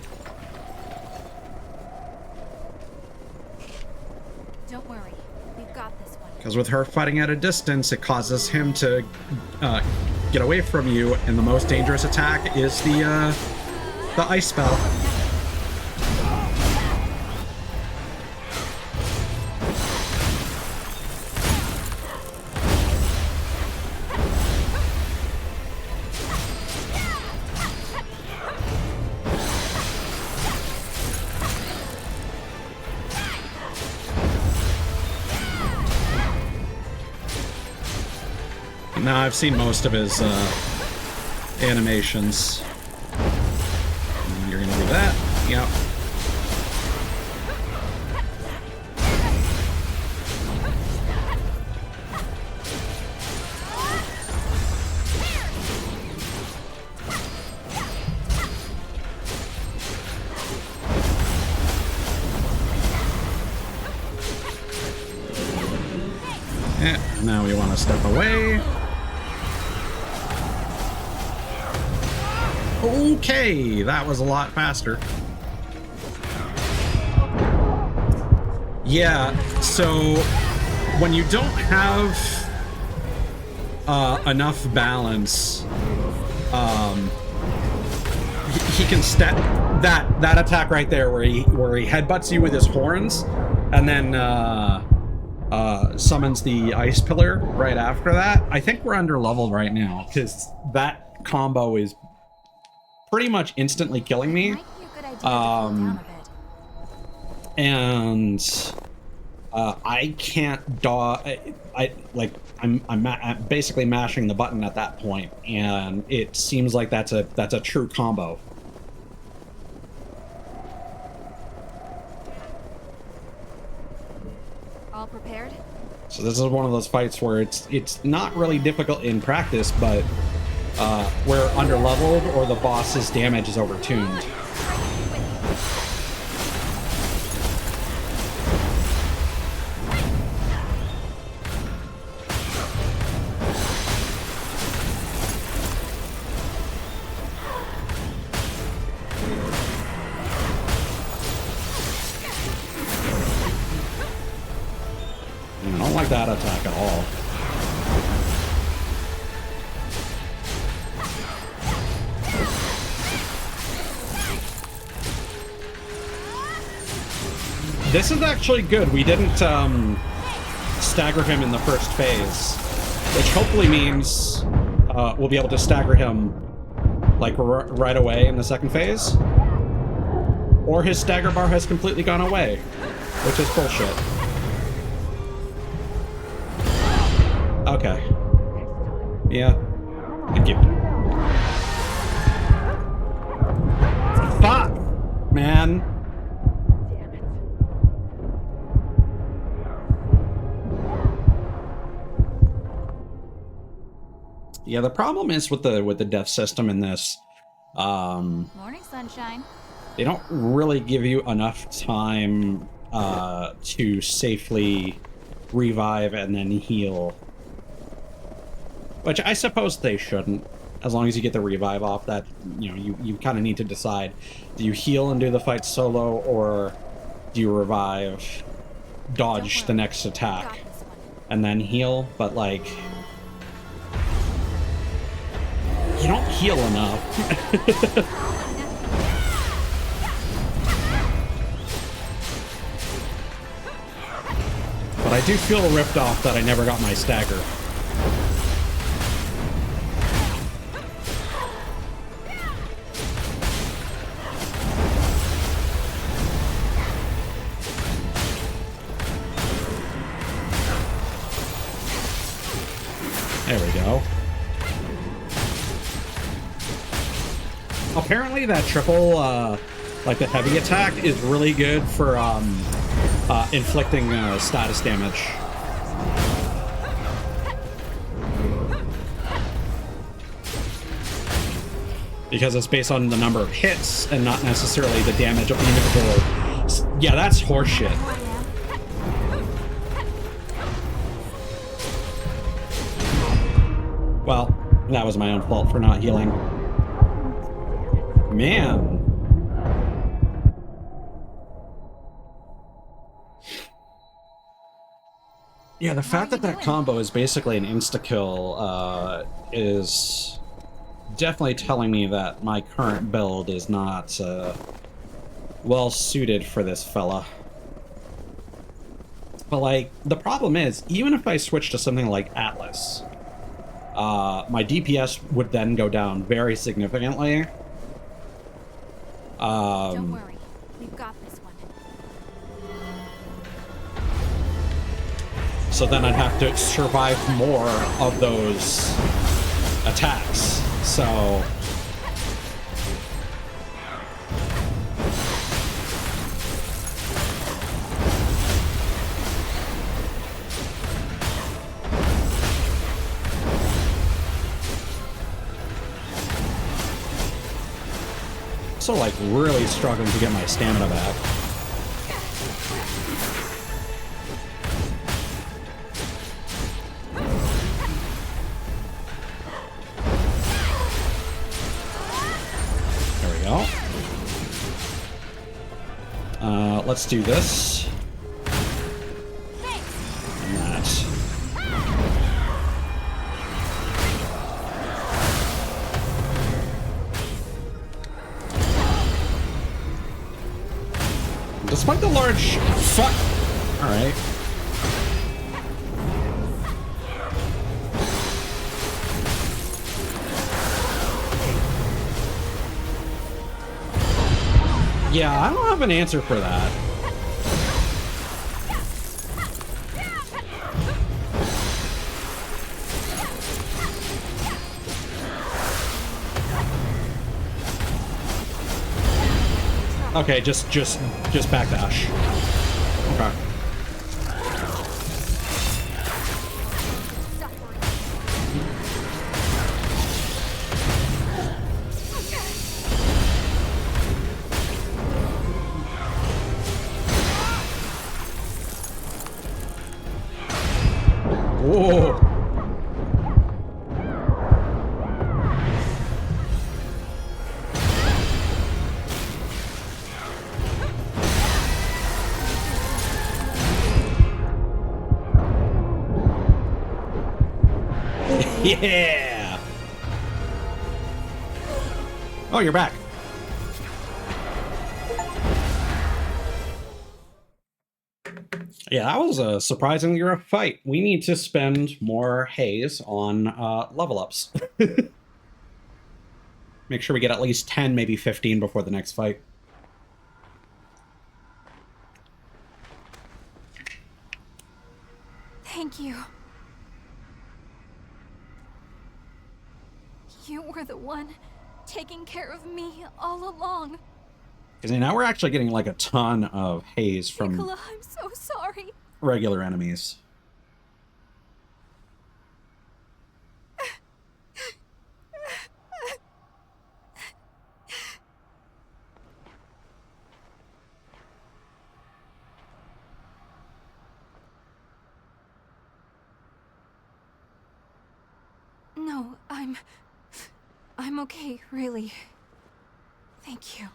Don't worry, we've got this one. Because with her fighting at a distance, it causes him to get away from you, and the most dangerous attack is the ice spell. Now I've seen most of his animations. And you're gonna do that. Yep. Yeah, now we want to step away. Okay, that was a lot faster. Yeah, so when you don't have enough balance, he can step that attack right there where he headbutts you with his horns, and then summons the ice pillar right after that. I think we're under leveled right now because that combo is pretty much instantly killing me. And I can't dodge. I'm basically mashing the button at that point, and it seems like that's a true combo. All prepared? So this is one of those fights where it's not really difficult in practice, but we're under leveled or the boss's damage is overtuned. I don't like that attack at all. This is actually good. We didn't stagger him in the first phase, which hopefully means we'll be able to stagger him like right away in the second phase. Or his stagger bar has completely gone away, which is bullshit. Okay. Yeah. Thank you. Fuck! Man. Yeah, the problem is with the death system in this. Morning, sunshine. They don't really give you enough time to safely revive and then heal. Which I suppose they shouldn't, as long as you get the revive off. That, you know, you kind of need to decide: do you heal and do the fight solo, or do you revive, dodge the next attack, and then heal? But like, you don't heal enough. But I do feel ripped off that I never got my stagger. There we go. Apparently that triple, like the heavy attack, is really good for inflicting status damage. Because it's based on the number of hits and not necessarily the damage of the individual. Yeah, that's horseshit. Well, that was my own fault for not healing. Man. Yeah, the fact that that combo is basically an insta-kill is definitely telling me that my current build is not well suited for this fella. But like, the problem is, even if I switch to something like Atlas, my DPS would then go down very significantly. Don't worry, we've got this one. So then I'd have to survive more of those attacks. So like really struggling to get my stamina back. There we go. Let's do this. Despite the large fuck. All right. Yeah, I don't have an answer for that. Okay, just backdash. Okay. Whoa. Yeah. Oh, you're back. Yeah, that was a surprisingly rough fight. We need to spend more haze on level ups. Make sure we get at least 10, maybe 15 before the next fight. Thank you. You were the one taking care of me all along. Because now we're actually getting like a ton of haze from Nicola, I'm so sorry. regular enemies. No, I'm okay, really. Thank you.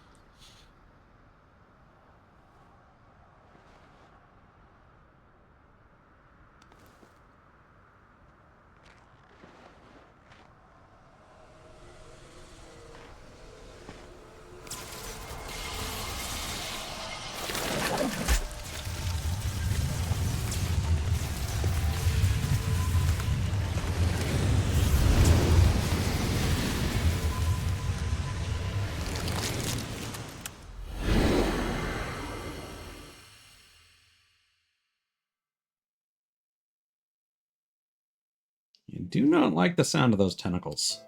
You do not like the sound of those tentacles.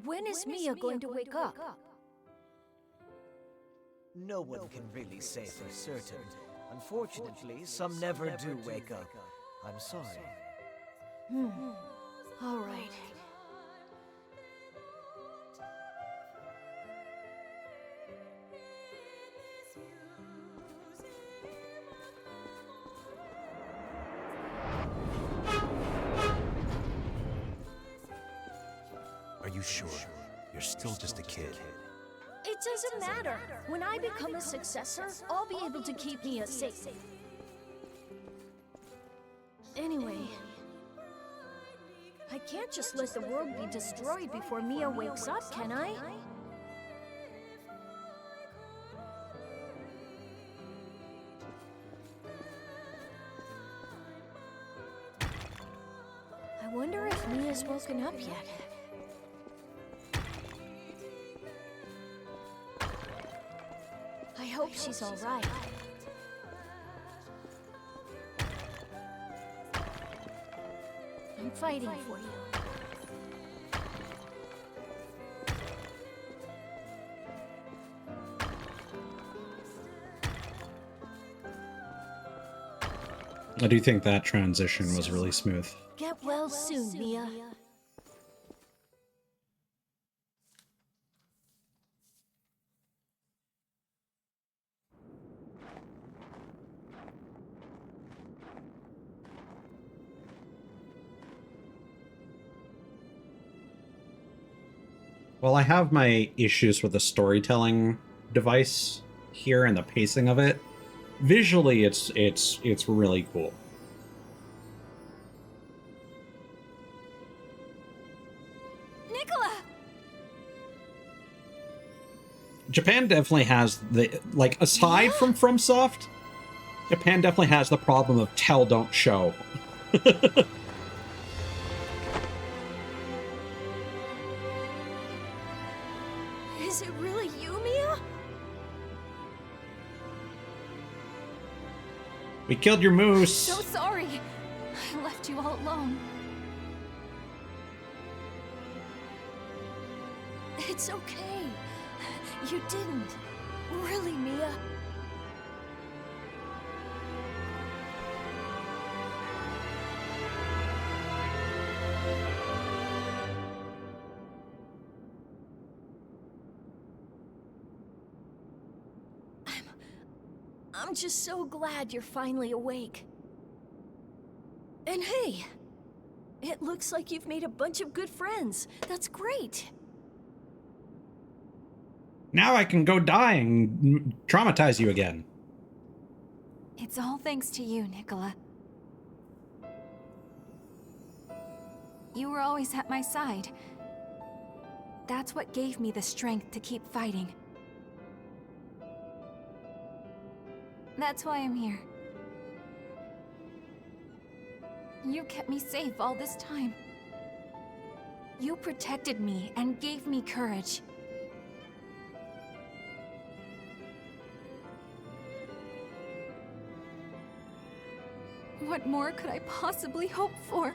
When is Mia going to wake up? No one can really say for certain. Unfortunately, some never do wake up. I'm sorry. All right. Are you sure? You're still just a kid. It doesn't matter. When I become a successor, I'll be able to keep Mia safe. Anyway, I can't just let the world be destroyed before Mia wakes up, can I? I wonder if Mia's woken up yet. I hope she's all right. I'm fighting for you. I do think that transition was really smooth. Get well soon, Mia. Well, I have my issues with the storytelling device here and the pacing of it. Visually, it's really cool. Nicola! Japan definitely has the, like, aside from FromSoft, Japan definitely has the problem of tell, don't show. Is it really you, Mia? We killed your moose. So sorry. I left you all alone. It's okay. You didn't. Really, Mia. I'm just so glad you're finally awake. And hey, it looks like you've made a bunch of good friends. That's great. Now I can go die and traumatize you again. It's all thanks to you, Nicola. You were always at my side. That's what gave me the strength to keep fighting. That's why I'm here. You kept me safe all this time. You protected me and gave me courage. What more could I possibly hope for?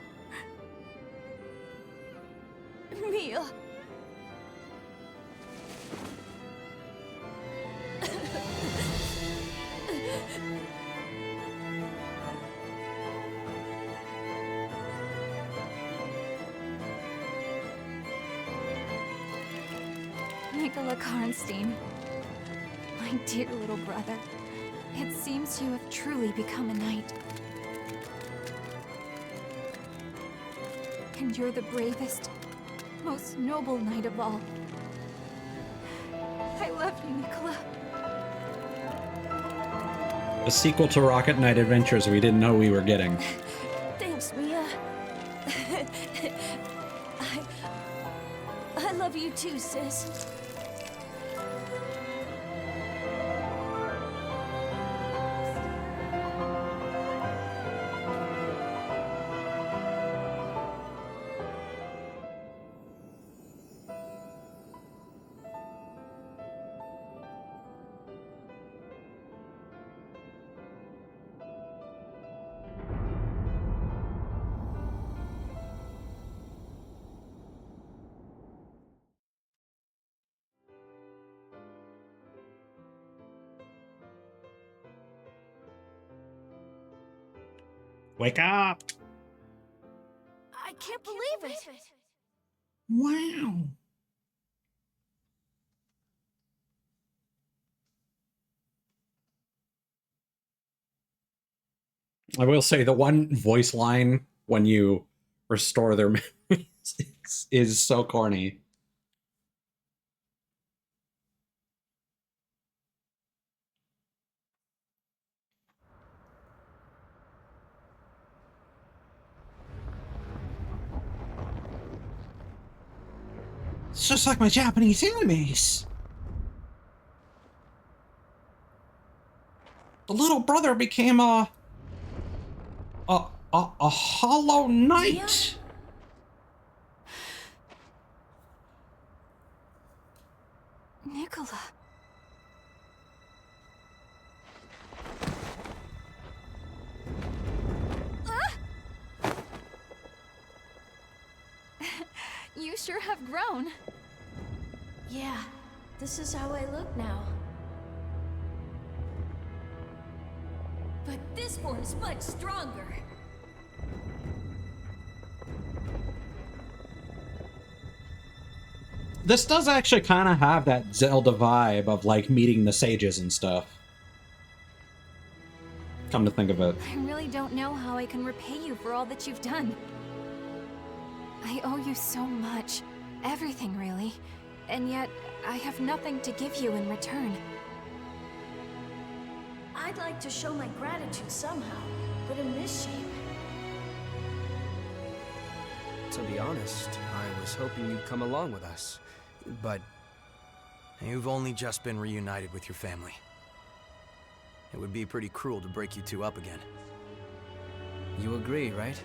Mia. Nicola Karnstein, my dear little brother. It seems you have truly become a knight. And you're the bravest, most noble knight of all. I love you, Nicola. A sequel to Rocket Knight Adventures we didn't know we were getting. Thanks, Mia. I love you too, sis. Wake up! I can't believe it. Wow. I will say the one voice line when you restore their memories is so corny. It's just like my Japanese animes. The little brother became a hollow knight. Nicola. You sure have grown. Yeah, this is how I look now. But this one's much stronger. This does actually kind of have that Zelda vibe of like meeting the sages and stuff. Come to think of it. I really don't know how I can repay you for all that you've done. I owe you so much. Everything, really. And yet, I have nothing to give you in return. I'd like to show my gratitude somehow, but in this shape. To be honest, I was hoping you'd come along with us. But You've only just been reunited with your family. It would be pretty cruel to break you two up again. You agree, right?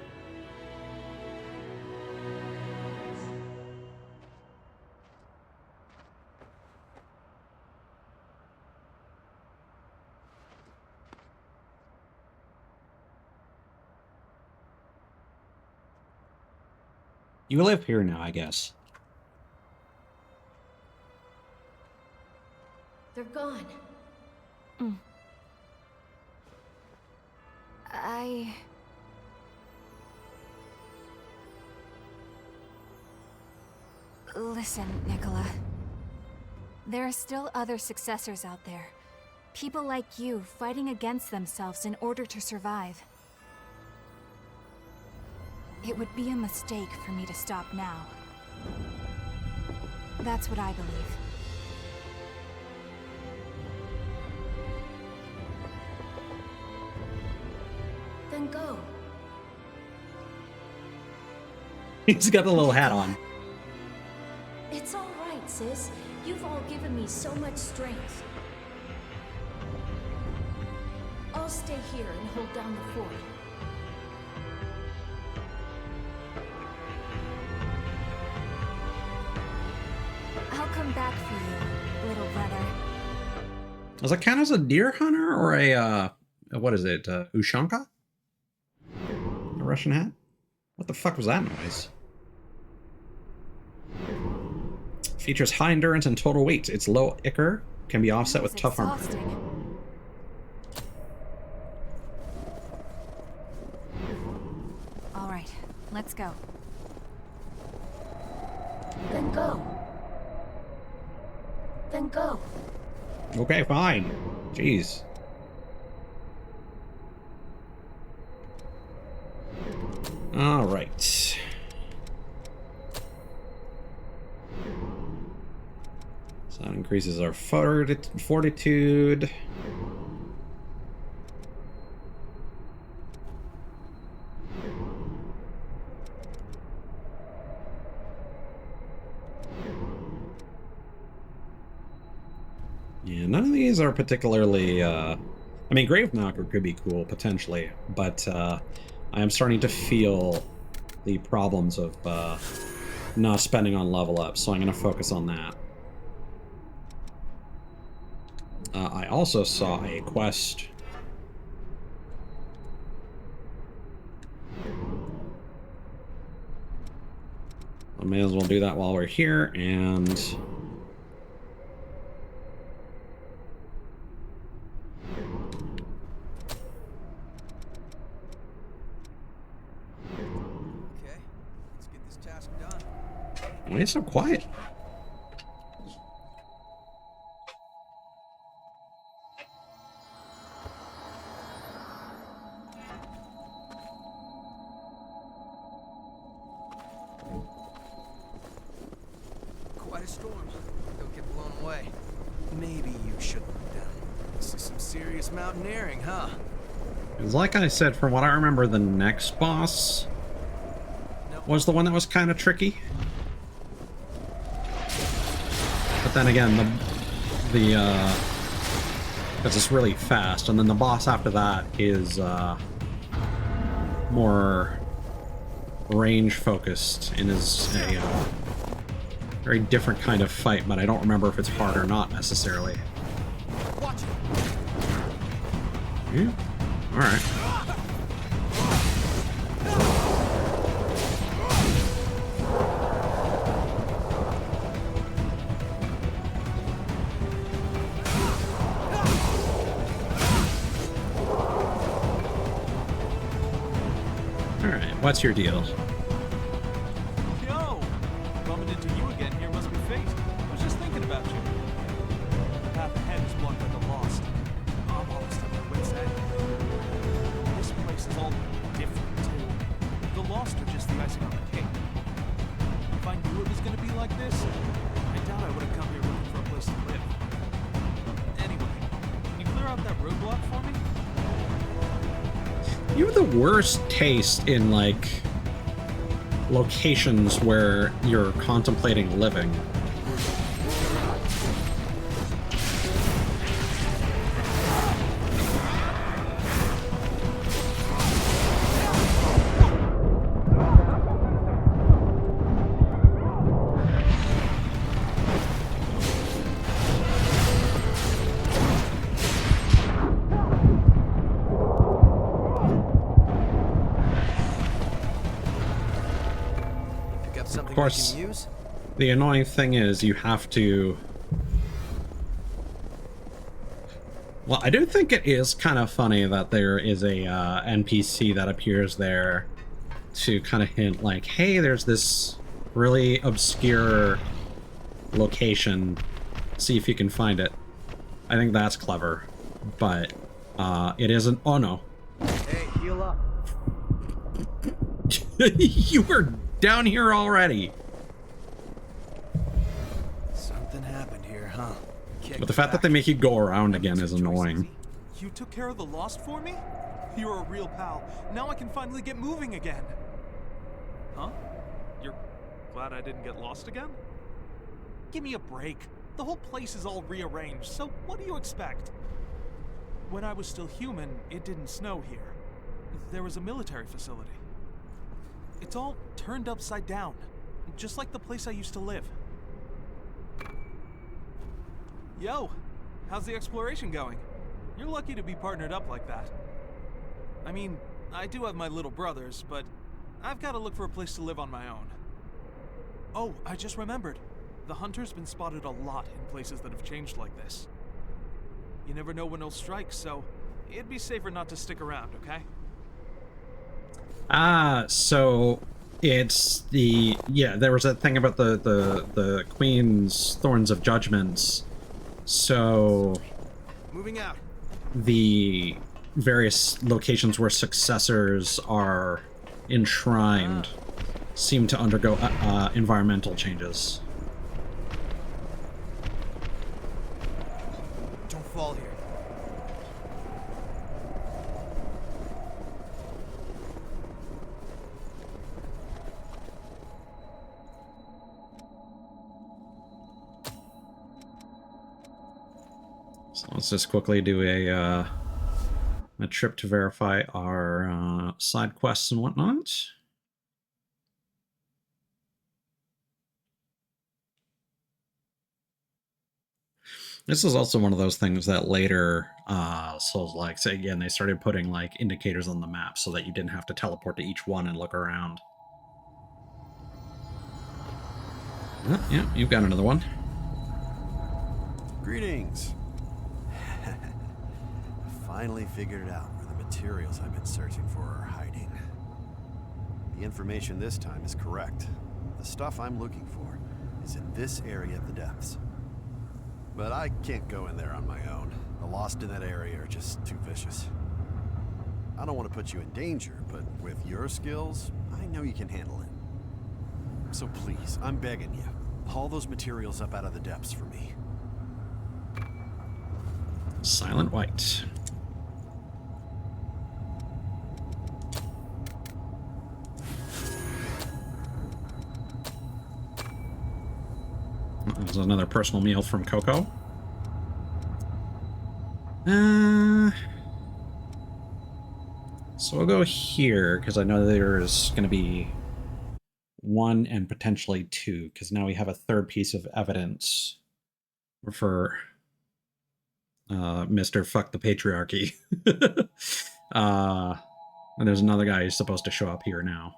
You live here now, I guess. They're gone. Listen, Nicola. There are still other successors out there. People like you fighting against themselves in order to survive. It would be a mistake for me to stop now. That's what I believe. Then go. He's got the little hat on. It's all right, sis. You've all given me so much strength. I'll stay here and hold down the fort. I'll come back for you, little brother. Does it count as a deer hunter or a, what is it, Ushanka? A Russian hat? What the fuck was that noise? Features high endurance and total weight. Its low ichor can be offset with tough armor. All right, let's go. Then go. Then go. Okay, fine. Jeez. All right. So that increases our fortitude. Yeah, none of these are particularly, I mean, Grave Knocker could be cool, potentially, but I am starting to feel the problems of not spending on level up, so I'm going to focus on that. I also saw a quest. I may as well do that while we're here, and... Okay, let's get this task done. Why is it so quiet? Quite a storm. Don't get blown away. Maybe you shouldn't have done. This is some serious mountaineering, huh? Because like I said, from what I remember, the next boss was the one that was kind of tricky. But then again, because it's really fast, and then the boss after that is more range focused and is a very different kind of fight, but I don't remember if it's hard or not necessarily. Watch it. Yeah. All right. All right. What's your deal? Yo! Bumping into you again here must be fate. I was just thinking about you. The path ahead is blocked by the Lost. I'm almost at my wit's end. This place is all different, too. The Lost are just the icing on the cake. If I knew it was gonna be like this, I doubt I would have come here looking for a place to live. Anyway, can you clear out that roadblock for me? You have the worst taste in, like, locations where you're contemplating living. something Of course, we can use? the annoying thing is you have to... Well, I do think it is kind of funny that there is a NPC that appears there to kind of hint like, hey, there's this really obscure location. See if you can find it. I think that's clever, but it isn't. Oh no. Hey, heal up. You were down here already. Something happened here, huh? But the fact that they make you go around again is annoying. You took care of the Lost for me? You're a real pal. Now I can finally get moving again. Huh? You're glad I didn't get lost again? Give me a break. The whole place is all rearranged, so what do you expect? When I was still human, it didn't snow here. There was a military facility. It's all turned upside down, just like the place I used to live. Yo, how's the exploration going? You're lucky to be partnered up like that. I mean, I do have my little brothers, but I've got to look for a place to live on my own. Oh, I just remembered. The Hunter's been spotted a lot in places that have changed like this. You never know when he'll strike, so it'd be safer not to stick around, okay? So it's the... Yeah, there was that thing about the Queen's Thorns of Judgments. So... Moving out. The various locations where successors are enshrined seem to undergo environmental changes. Don't fall here. So let's just quickly do a trip to verify our side quests and whatnot. This is also one of those things that later Souls-like, say again, they started putting like indicators on the map so that you didn't have to teleport to each one and look around. Oh, yeah, you've got another one. Greetings. I finally figured out where the materials I've been searching for are hiding. The information this time is correct. The stuff I'm looking for is in this area of the depths. But I can't go in there on my own. The Lost in that area are just too vicious. I don't want to put you in danger, but with your skills, I know you can handle it. So please, I'm begging you, haul those materials up out of the depths for me. Silent White. There's another personal meal from Coco. So we'll go here, because I know there's going to be one and potentially two, because now we have a third piece of evidence for Mr. Fuck the Patriarchy. And there's another guy who's supposed to show up here now.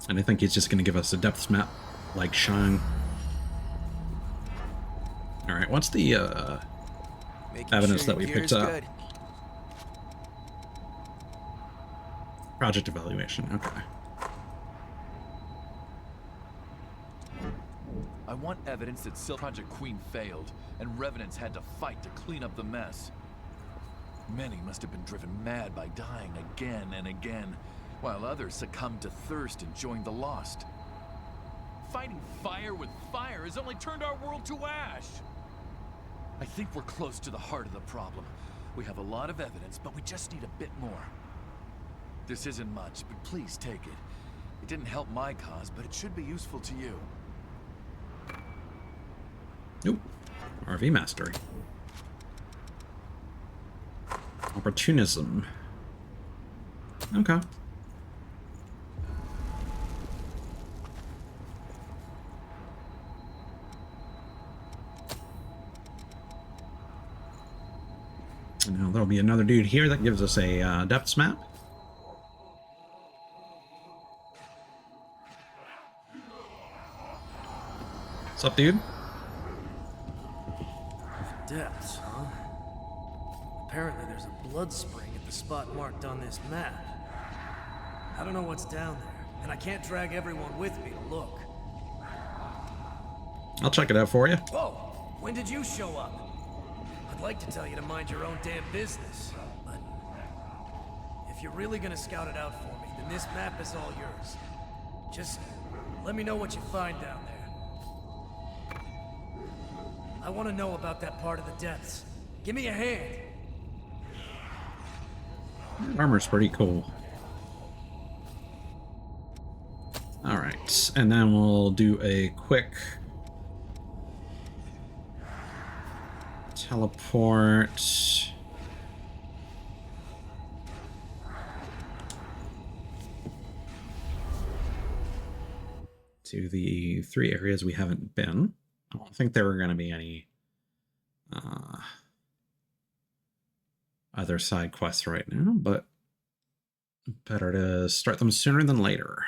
And I think he's just going to give us a depths map, like Shang. Alright, what's the evidence that we picked up? Good. Project evaluation, okay. I want evidence that Project Queen failed, and Revenants had to fight to clean up the mess. Many must have been driven mad by dying again and again, while others succumbed to thirst and joined the Lost. Fighting fire with fire has only turned our world to ash! I think we're close to the heart of the problem. We have a lot of evidence, but we just need a bit more. This isn't much, but please take it. It didn't help my cause, but it should be useful to you. Nope. RV Mastery. Opportunism. Okay. Now there'll be another dude here that gives us a depths map. What's up, dude? Depths, huh? Apparently there's a blood spring at the spot marked on this map. I don't know what's down there, and I can't drag everyone with me to look. I'll check it out for you. Whoa! When did you show up? I'd like to tell you to mind your own damn business, but if you're really gonna scout it out for me, then this map is all yours. Just let me know what you find down there. I want to know about that part of the depths. Give me a hand. Armor's pretty cool. Alright, and then we'll do a quick teleport. To the 3 areas we haven't been. I don't think there are going to be any other side quests right now, but better to start them sooner than later.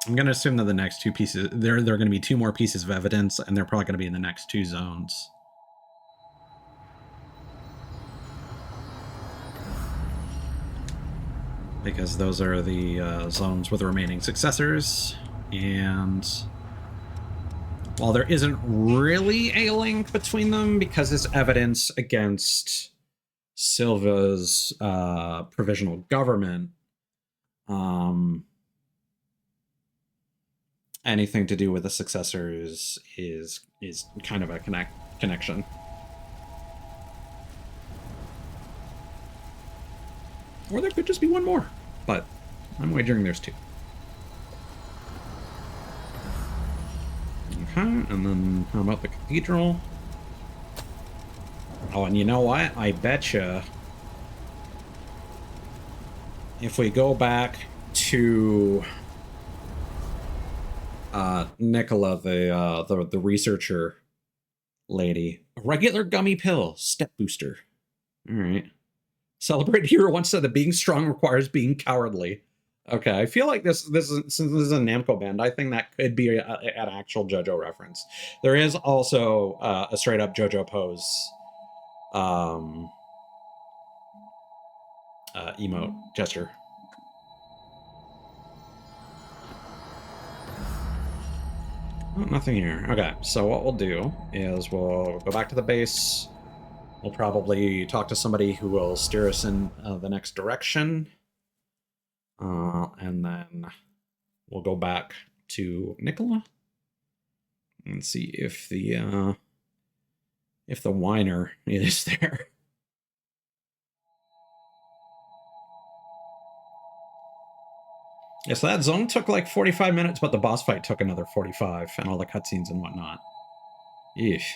I'm going to assume that the next 2 pieces, there are going to be 2 more pieces of evidence, and they're probably going to be in the next 2 zones. Because those are the zones with the remaining successors, and while there isn't really a link between them because it's evidence against Silva's provisional government, anything to do with the successors is kind of a connection. Or there could just be 1 more, but I'm wagering there's 2. Okay, and then how about the cathedral? Oh, and you know what? I betcha if we go back to Nicola, the researcher lady, a regular gummy pill, step booster. All right. Celebrate hero once said that being strong requires being cowardly. Okay, I feel like this is, since this is a Namco band, I think that could be an actual JoJo reference. There is also a straight up JoJo pose emote gesture. Oh, nothing here. Okay, so what we'll do is we'll go back to the base. We'll probably talk to somebody who will steer us in the next direction. And then we'll go back to Nicola and see if the whiner is there. Yeah, so that zone took like 45 minutes, but the boss fight took another 45, and all the cutscenes and whatnot. Eesh.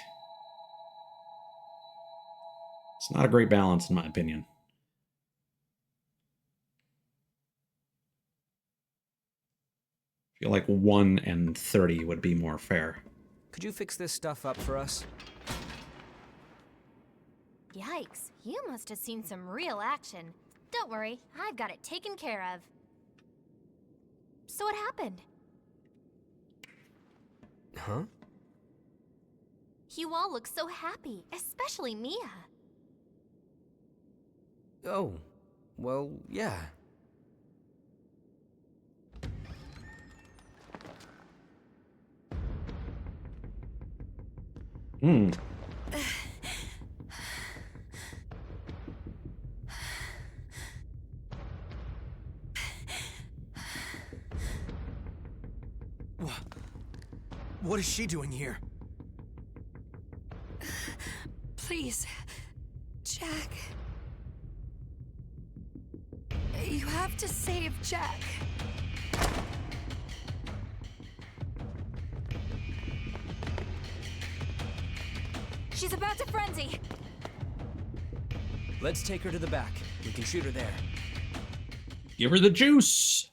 It's not a great balance, in my opinion. I feel like 1 and 30 would be more fair. Could you fix this stuff up for us? Yikes, you must have seen some real action. Don't worry, I've got it taken care of. So what happened? Huh? You all look so happy, especially Mia. Oh, well, yeah. Hmm. What is she doing here? Please, Jack. You have to save Jack. She's about to frenzy. Let's take her to the back. We can shoot her there. Give her the juice.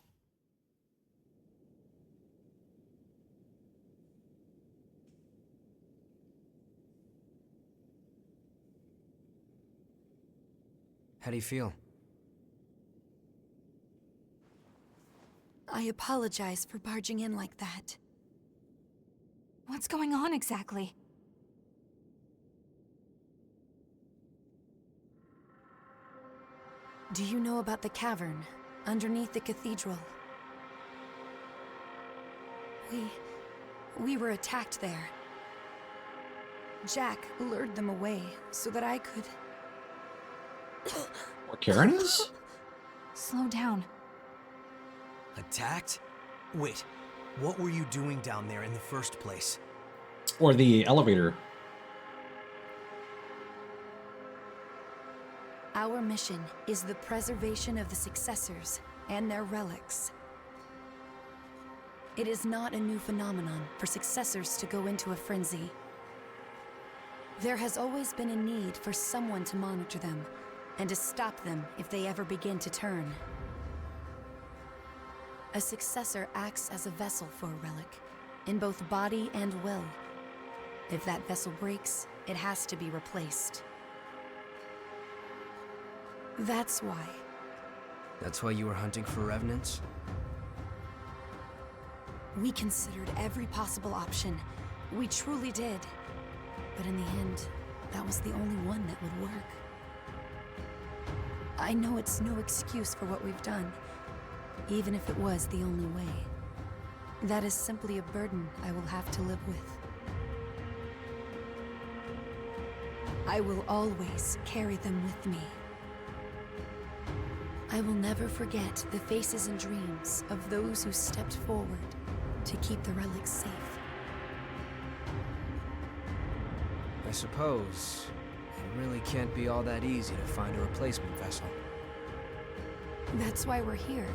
How do you feel? I apologize for barging in like that. What's going on exactly? Do you know about the cavern underneath the cathedral? We were attacked there. Jack lured them away so that I could... Or Karen is? Slow down. Attacked? Wait, what were you doing down there in the first place? Or the elevator. Our mission is the preservation of the successors and their relics. It is not a new phenomenon for successors to go into a frenzy. There has always been a need for someone to monitor them and to stop them if they ever begin to turn. A successor acts as a vessel for a relic, in both body and will. If that vessel breaks, it has to be replaced. That's why. That's why you were hunting for revenants? We considered every possible option. We truly did. But in the end, that was the only one that would work. I know it's no excuse for what we've done, even if it was the only way. That is simply a burden I will have to live with. I will always carry them with me. I will never forget the faces and dreams of those who stepped forward to keep the relics safe. I suppose it really can't be all that easy to find a replacement vessel. That's why we're here,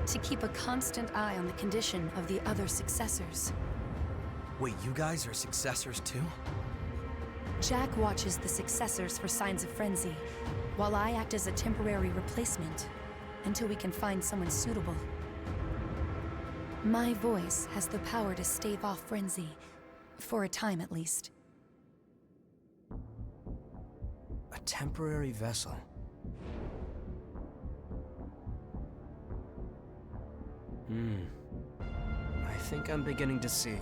to keep a constant eye on the condition of the other successors. Wait, you guys are successors too? Jack watches the successors for signs of frenzy, while I act as a temporary replacement until we can find someone suitable. My voice has the power to stave off frenzy, for a time at least. A temporary vessel. I think I'm beginning to see.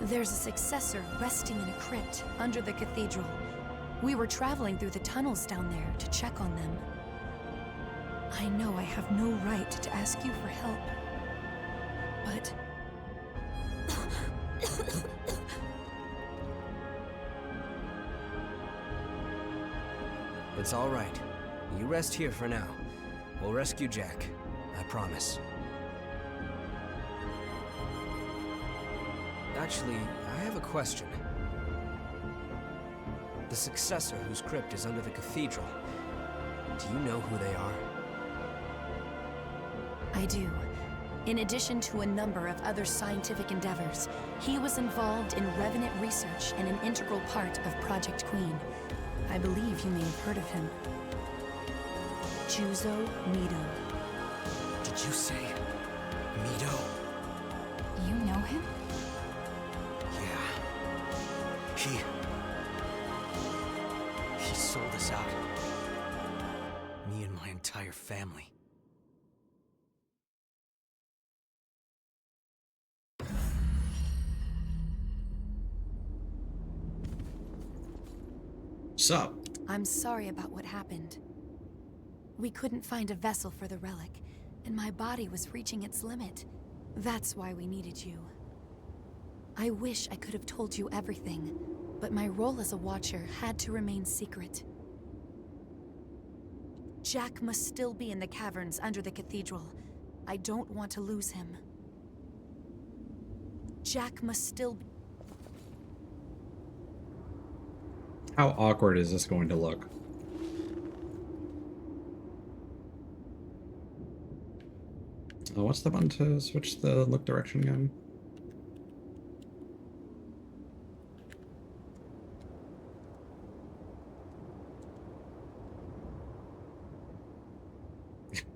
There's a successor resting in a crypt under the cathedral. We were traveling through the tunnels down there to check on them. I know I have no right to ask you for help, but... It's all right. You rest here for now. We'll rescue Jack. I promise. Actually, I have a question. The successor whose crypt is under the cathedral, do you know who they are? I do. In addition to a number of other scientific endeavors, he was involved in revenant research and an integral part of Project Queen. I believe you may have heard of him. Juzo Mido. Did you say Mido? You know him? Yeah. He sold us out. Me and my entire family. Sup? I'm sorry about what happened. We couldn't find a vessel for the relic, and my body was reaching its limit. That's why we needed you. I wish I could have told you everything, but my role as a Watcher had to remain secret. Jack must still be in the caverns under the cathedral. I don't want to lose him. Jack must still be... How awkward is this going to look? Oh, what's the button to switch the look direction again?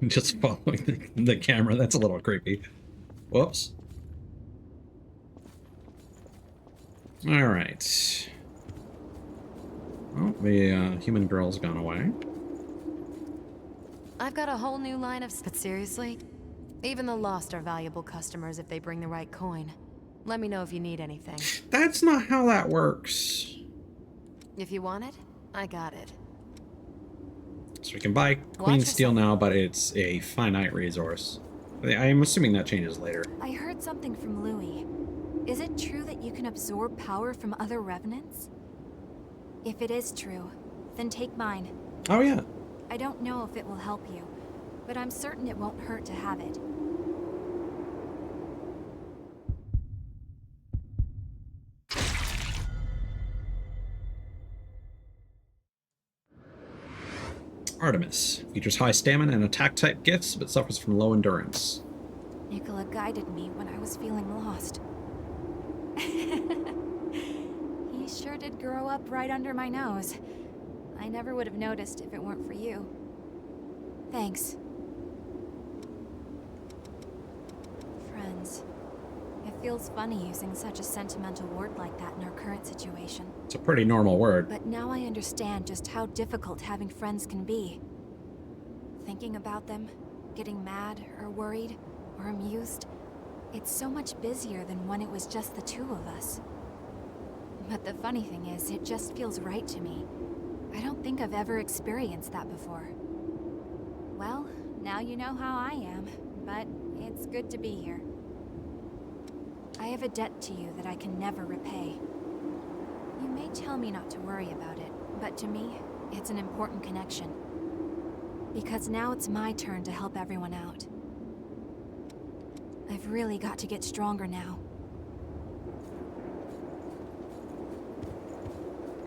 Just following the camera, that's a little creepy. Whoops. All right. Oh, the human girl's gone away. I've got a whole new line of... But seriously? Even the Lost are valuable customers if they bring the right coin. Let me know if you need anything. That's not how that works. If you want it, I got it. So we can buy Queen Steel now, but it's a finite resource. I'm assuming that changes later. I heard something from Louis. Is it true that you can absorb power from other revenants? If it is true, then take mine. Oh yeah. I don't know if it will help you, but I'm certain it won't hurt to have it. Artemis. Features high stamina and attack type gifts, but suffers from low endurance. Nicola guided me when I was feeling lost. He sure did grow up right under my nose. I never would have noticed if it weren't for you. Thanks. Friends. It feels funny using such a sentimental word like that in our current situation. It's a pretty normal word. But now I understand just how difficult having friends can be. Thinking about them, getting mad or worried or amused, it's so much busier than when it was just the two of us. But the funny thing is, it just feels right to me. I don't think I've ever experienced that before. Well, now you know how I am, but it's good to be here. I have a debt to you that I can never repay. You may tell me not to worry about it, but to me, it's an important connection. Because now it's my turn to help everyone out. I've really got to get stronger now.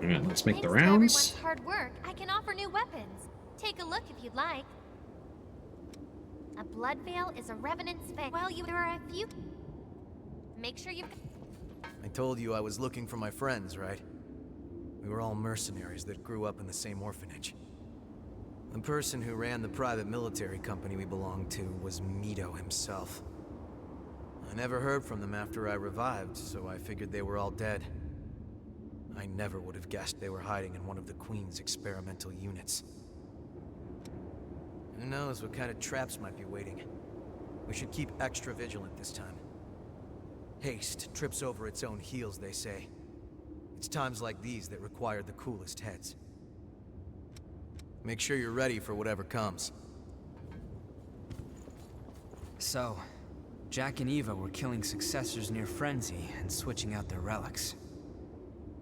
Yeah, let's make the Thanks to rounds. everyone's hard work, I can offer new weapons. Take a look if you'd like. A blood veil is a revenant's veil. Well, there are a few. Make sure you. I told you I was looking for my friends, right? We were all mercenaries that grew up in the same orphanage. The person who ran the private military company we belonged to was Mito himself. I never heard from them after I revived, so I figured they were all dead. I never would have guessed they were hiding in one of the Queen's experimental units. Who knows what kind of traps might be waiting? We should keep extra vigilant this time. Haste trips over its own heels, they say. It's times like these that require the coolest heads. Make sure you're ready for whatever comes. So, Jack and Eva were killing successors near Frenzy and switching out their relics.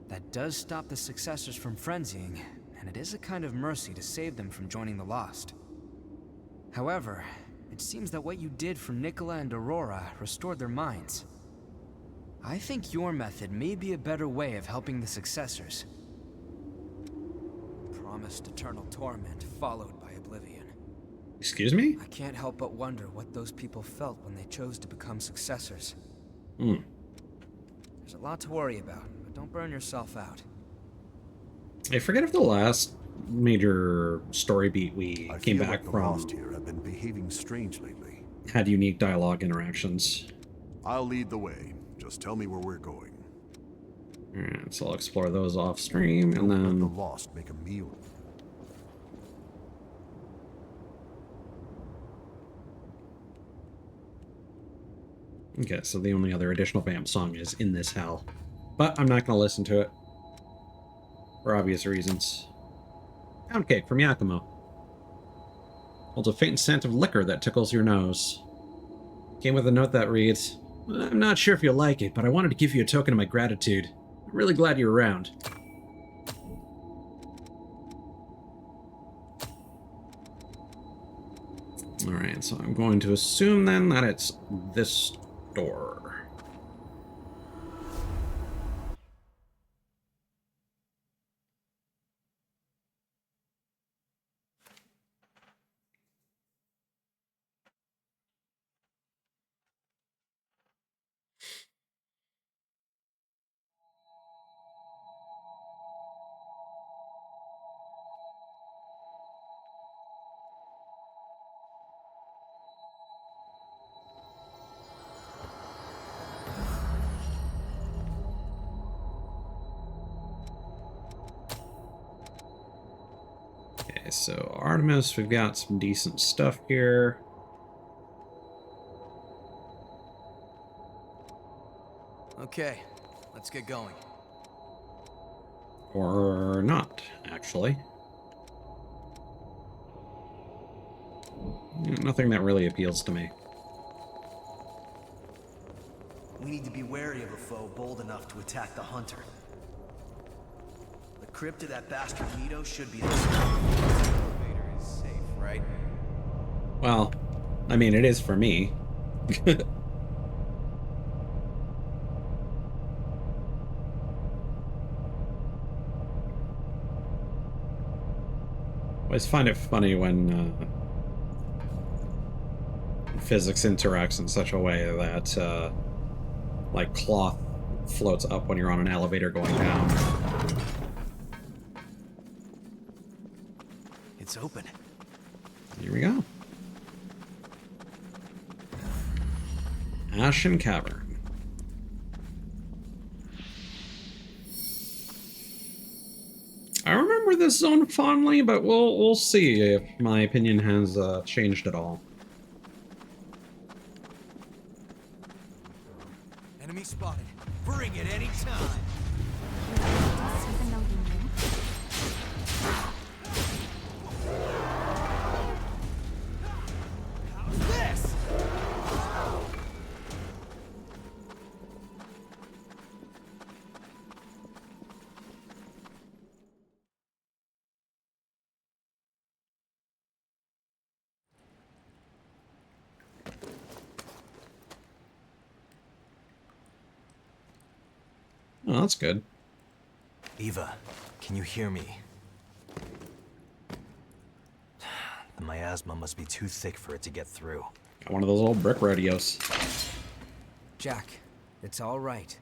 That does stop the successors from frenzying, and it is a kind of mercy to save them from joining the Lost. However, it seems that what you did for Nicola and Aurora restored their minds. I think your method may be a better way of helping the successors. Promised eternal torment followed by oblivion. Excuse me? I can't help but wonder what those people felt when they chose to become successors. Hmm. There's a lot to worry about, but don't burn yourself out. I forget if the last major story beat we came back like the from Lost here have been behaving strange lately. had unique dialogue interactions. I'll lead the way. Just tell me where we're going. Alright, so I'll explore those off stream and Don't let then the Lost make a meal. okay, so the only other additional Vamp song is In This Hell. But I'm not going to listen to it. For obvious reasons. Pound cake from Yakimo. Holds a faint scent of liquor that tickles your nose. Came with a note that reads, I'm not sure if you'll like it, but I wanted to give you a token of my gratitude. I'm really glad you're around. Alright, so I'm going to assume then that it's this door. so Artemis, we've got some decent stuff here. Okay, let's get going. Or not, actually. Nothing that really appeals to me. We need to be wary of a foe bold enough to attack the hunter. The crypt of that bastard Mito should be this. Elevator is safe, right? Well, I mean, it is for me. I always find it funny when physics interacts in such a way that, like, cloth floats up when you're on an elevator going down. It's open. Here we go. Ashen Cavern. I remember this zone fondly, but we'll see if my opinion has changed at all. Enemy spotted. Bring it any time. Even though you knew. This! Oh, that's good. Eva, can you hear me? The miasma must be too thick for it to get through. Got one of those old brick radios. Jack, it's all right.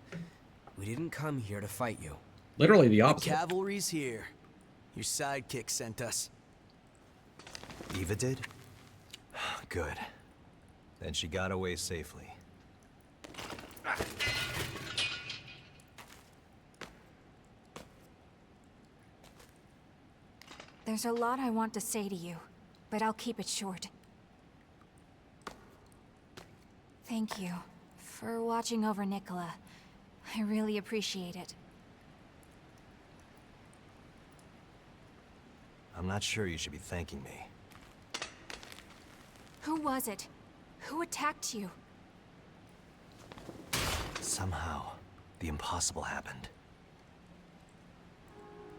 We didn't come here to fight you. Literally the The opposite. cavalry's here. Your sidekick sent us. Eva did? Good. Then she got away safely. There's a lot I want to say to you, but I'll keep it short. Thank you for watching over Nicola. I really appreciate it. I'm not sure you should be thanking me. Who was it? Who attacked you? Somehow, the impossible happened.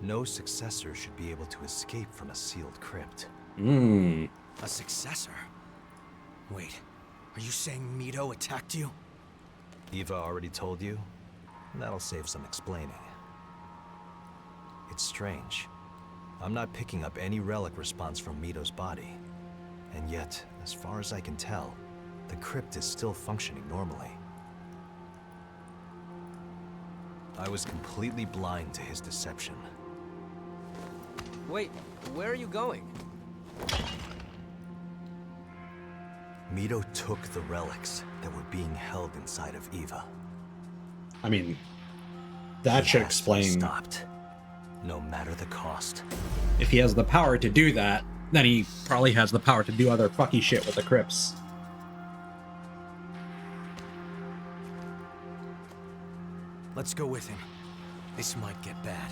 No successor should be able to escape from a sealed crypt. Mmm. A successor? Wait, are you saying Mito attacked you? Eva already told you? That'll save some explaining. It's strange. I'm not picking up any relic response from Mito's body. And yet, as far as I can tell, the crypt is still functioning normally. I was completely blind to his deception. Wait, where are you going? Mito took the relics that were being held inside of Eva. I mean, that should explain. Stopped, no matter the cost. If he has the power to do that, then he probably has the power to do other fucky shit with the crypts. Let's go with him. This might get bad.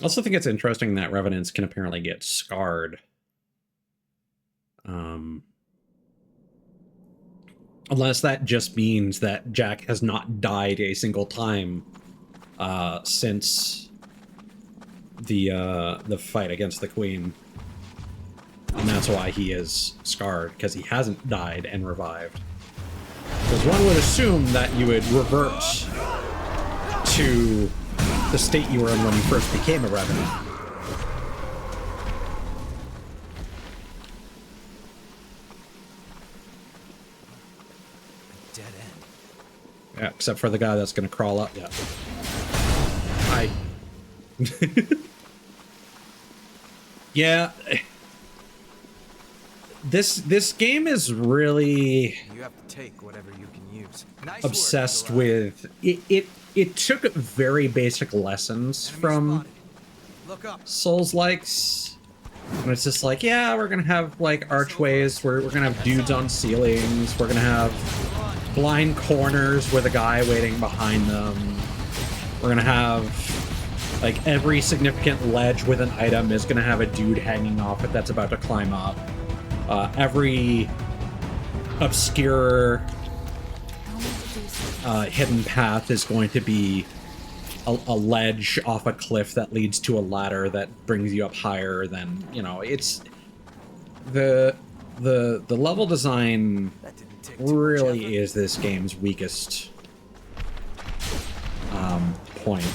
I also think it's interesting that Revenants can apparently get scarred. Unless that just means that Jack has not died a single time since the fight against the Queen. And that's why he is scarred, because he hasn't died and revived. Because one would assume that you would revert to the state you were in when you first became a Revenant. Dead end. Yeah, except for the guy that's going to crawl up. Yeah. Hi. Yeah. This game is really You have to take whatever you can use. obsessed with it took very basic lessons from Look up. Souls-likes And it's just like, yeah, we're gonna have like archways, we're gonna have dudes on ceilings, we're gonna have blind corners with a guy waiting behind them. We're gonna have like every significant ledge with an item is gonna have a dude hanging off it that's about to climb up. Every obscure hidden path is going to be a ledge off a cliff that leads to a ladder that brings you up higher than, you know, it's the level design really is this game's weakest point.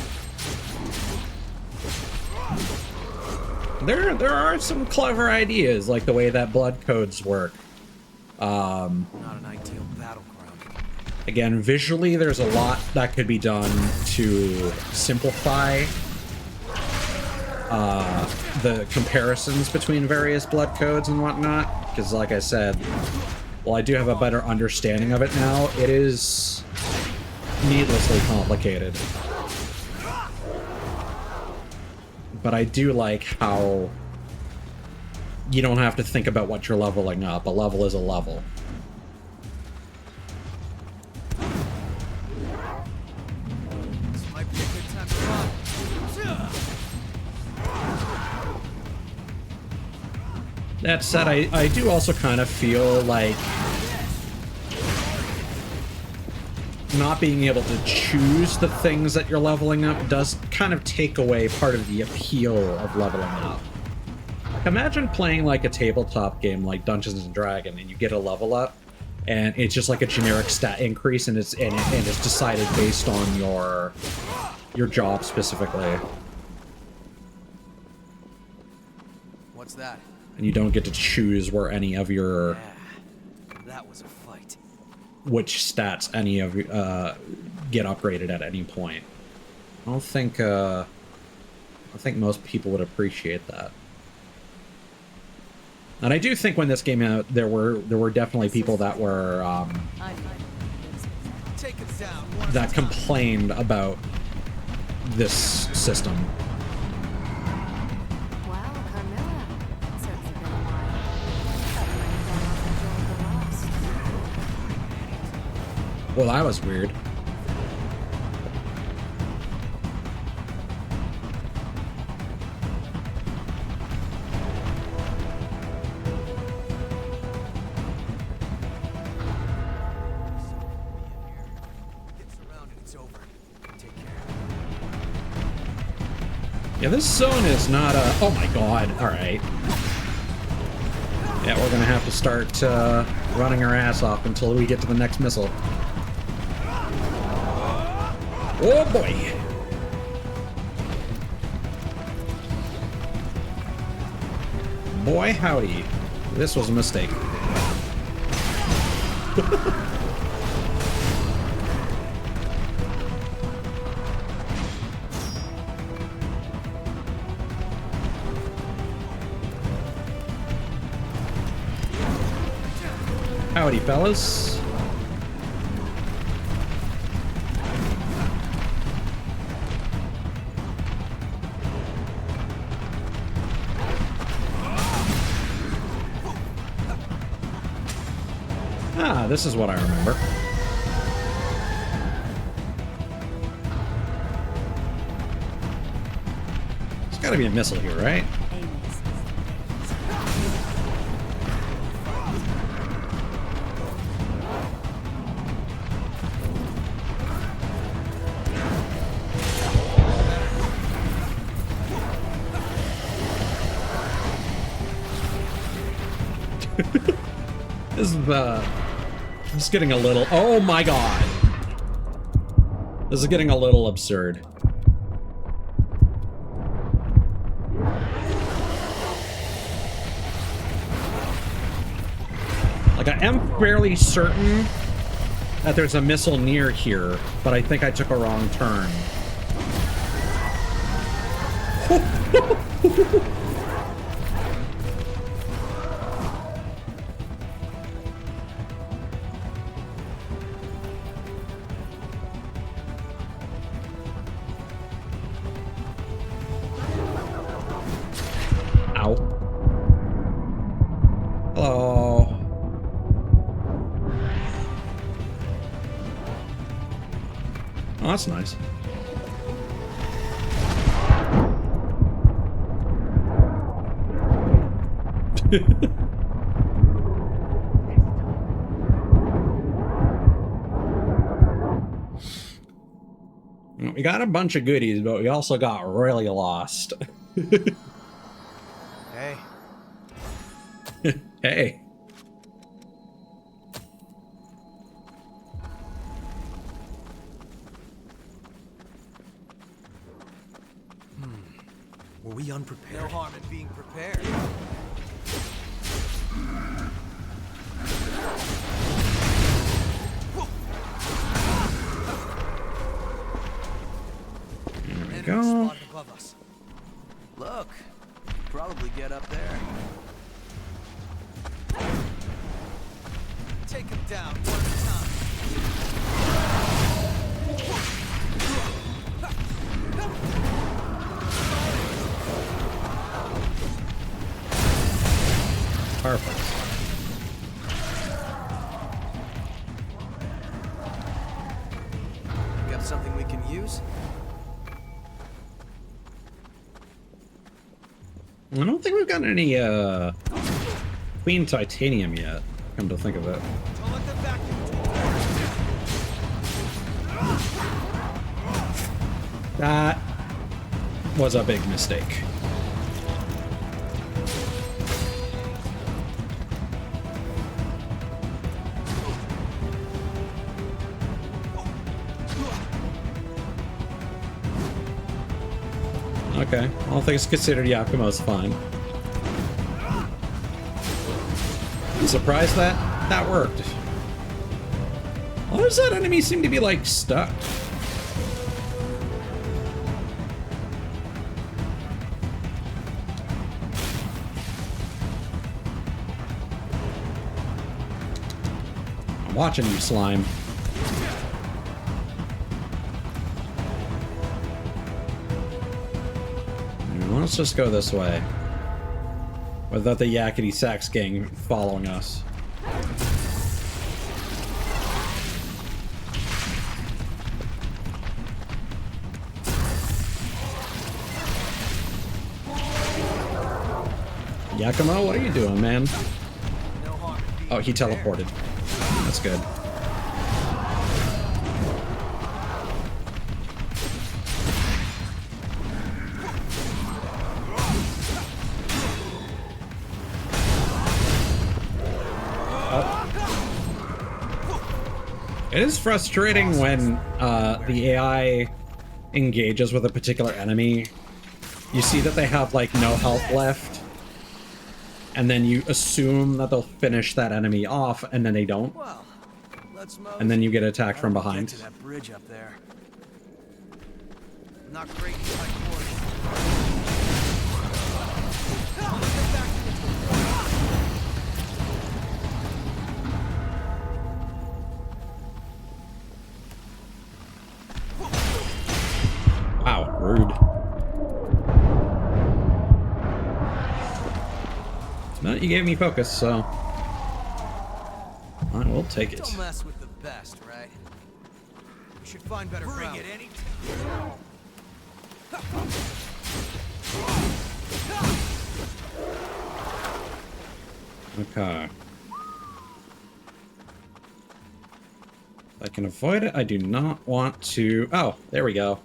There are some clever ideas, like the way that blood codes work. Not an ideal battleground. Again, visually, there's a lot that could be done to simplify the comparisons between various blood codes and whatnot. Because, like I said, while I do have a better understanding of it now, it is needlessly complicated. But I do like how you don't have to think about what you're leveling up. A level is a level. That said, I do also kind of feel like not being able to choose the things that you're leveling up does kind of take away part of the appeal of leveling up. Imagine playing like a tabletop game like Dungeons and Dragons and you get a level up and it's just like a generic stat increase and it's decided based on your job specifically. What's that? And you don't get to choose where any of your That was a fight. which stats any of get upgraded at any point. I think most people would appreciate that. And I do think when this came out, there were definitely people that were that complained about this system. Well, that was weird. Yeah, this zone is not a... Oh my god, alright. Yeah, we're gonna have to start running our ass off until we get to the next missile. Oh boy! Boy howdy, this was a mistake. Howdy, fellas. Ah, this is what I remember. There's gotta be a missile here, right? This is getting a little... Oh my god! This is getting a little absurd. Like, I am fairly certain that there's a missile near here, but I think I took a wrong turn. Ow. Oh, that's nice. We got a bunch of goodies, but we also got really lost. Hey. Hey. Were we unprepared? No harm in being prepared. There we go. Above us. Look, probably get up there. Take him down one at a time. Perfect. Got something we can use? I don't think we've got any Queen Titanium yet, come to think of it. That was a big mistake. Okay, all things considered, Yakumo's fine. I'm surprised that worked. Why does that enemy seem to be, like, stuck? I'm watching you, slime. Let's just go this way. Without the Yakety Sax gang following us. Yakumo, what are you doing, man? Oh, he teleported. That's good. It is frustrating when the AI engages with a particular enemy. You see that they have like no health left, and then you assume that they'll finish that enemy off, and then they don't. And then you get attacked from behind. Get to that bridge up there. Not great. Wow, rude. No, you gave me focus, so I will take it. Don't mess with the best, right? We should find better ground. Bring it any. Okay. If I can avoid it, I do not want to... Oh, there we go.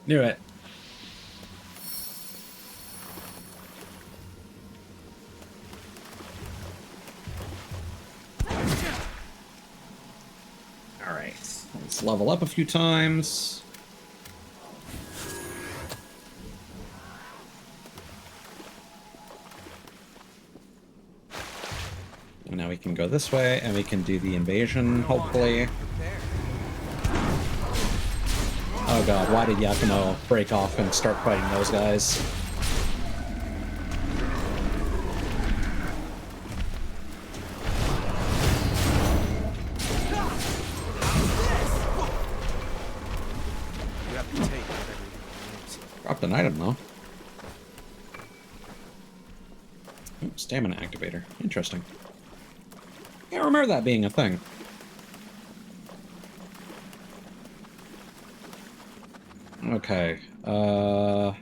Knew it. Alright, let's level up a few times. And now we can go this way, and we can do the invasion, hopefully. Oh god, why did Yakumo break off and start fighting those guys? Dropped an item, though. Ooh, stamina activator. Interesting. Can't remember that being a thing. Okay. So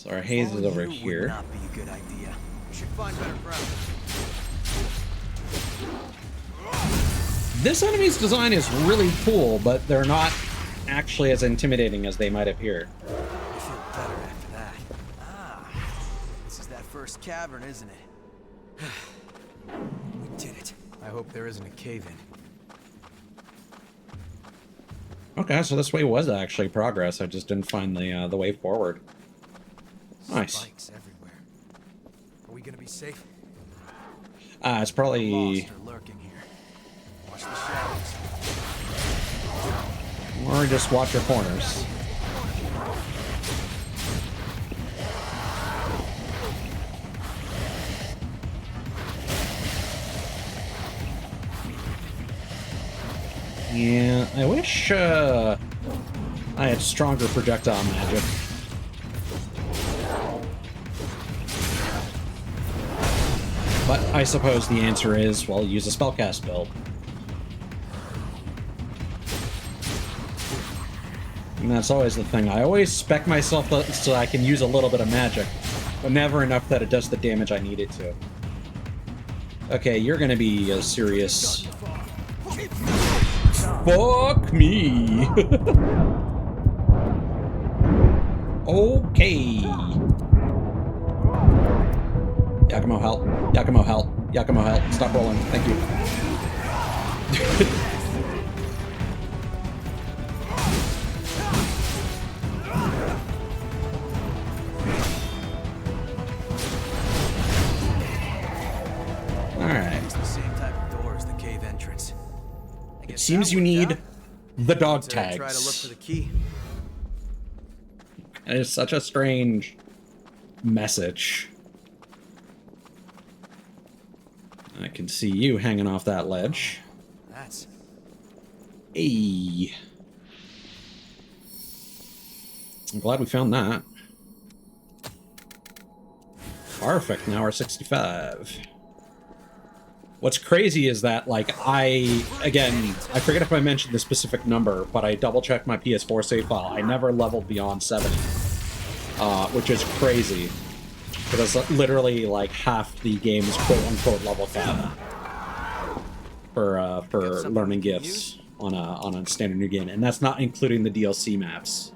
our haze is over here. Would not be a good idea. We should find better ground. This enemy's design is really cool, but they're not actually as intimidating as they might appear. I feel better after that. This is that first cavern, isn't it? We did it. I hope there isn't a cave-in. Okay, so this way was actually progress. I just didn't find the way forward. Nice. Spikes everywhere. Are we gonna be safe? It's probably... Lost or lurking here. Watch the shadows. Or just watch your corners. Yeah, I wish I had stronger projectile magic. But I suppose the answer is, well, use a spellcast build. And that's always the thing. I always spec myself so I can use a little bit of magic, but never enough that it does the damage I need it to. Okay, you're gonna be a serious... Fuck me! Okay. Yakumo, help. Yakumo, help. Yakumo, help. Stop rolling. Thank you. Alright. It's the same type of door as the cave entrance. It seems you need the dog tags. Try to look for the key. It is such a strange message. I can see you hanging off that ledge. That's... Hey. I'm glad we found that. Perfect, now we're 65. What's crazy is that, like, again, I forget if I mentioned the specific number, but I double-checked my PS4 save file. I never leveled beyond 70, which is crazy. Because literally, like, half the game's quote-unquote level cap for learning gifts on a standard new game, and that's not including the DLC maps.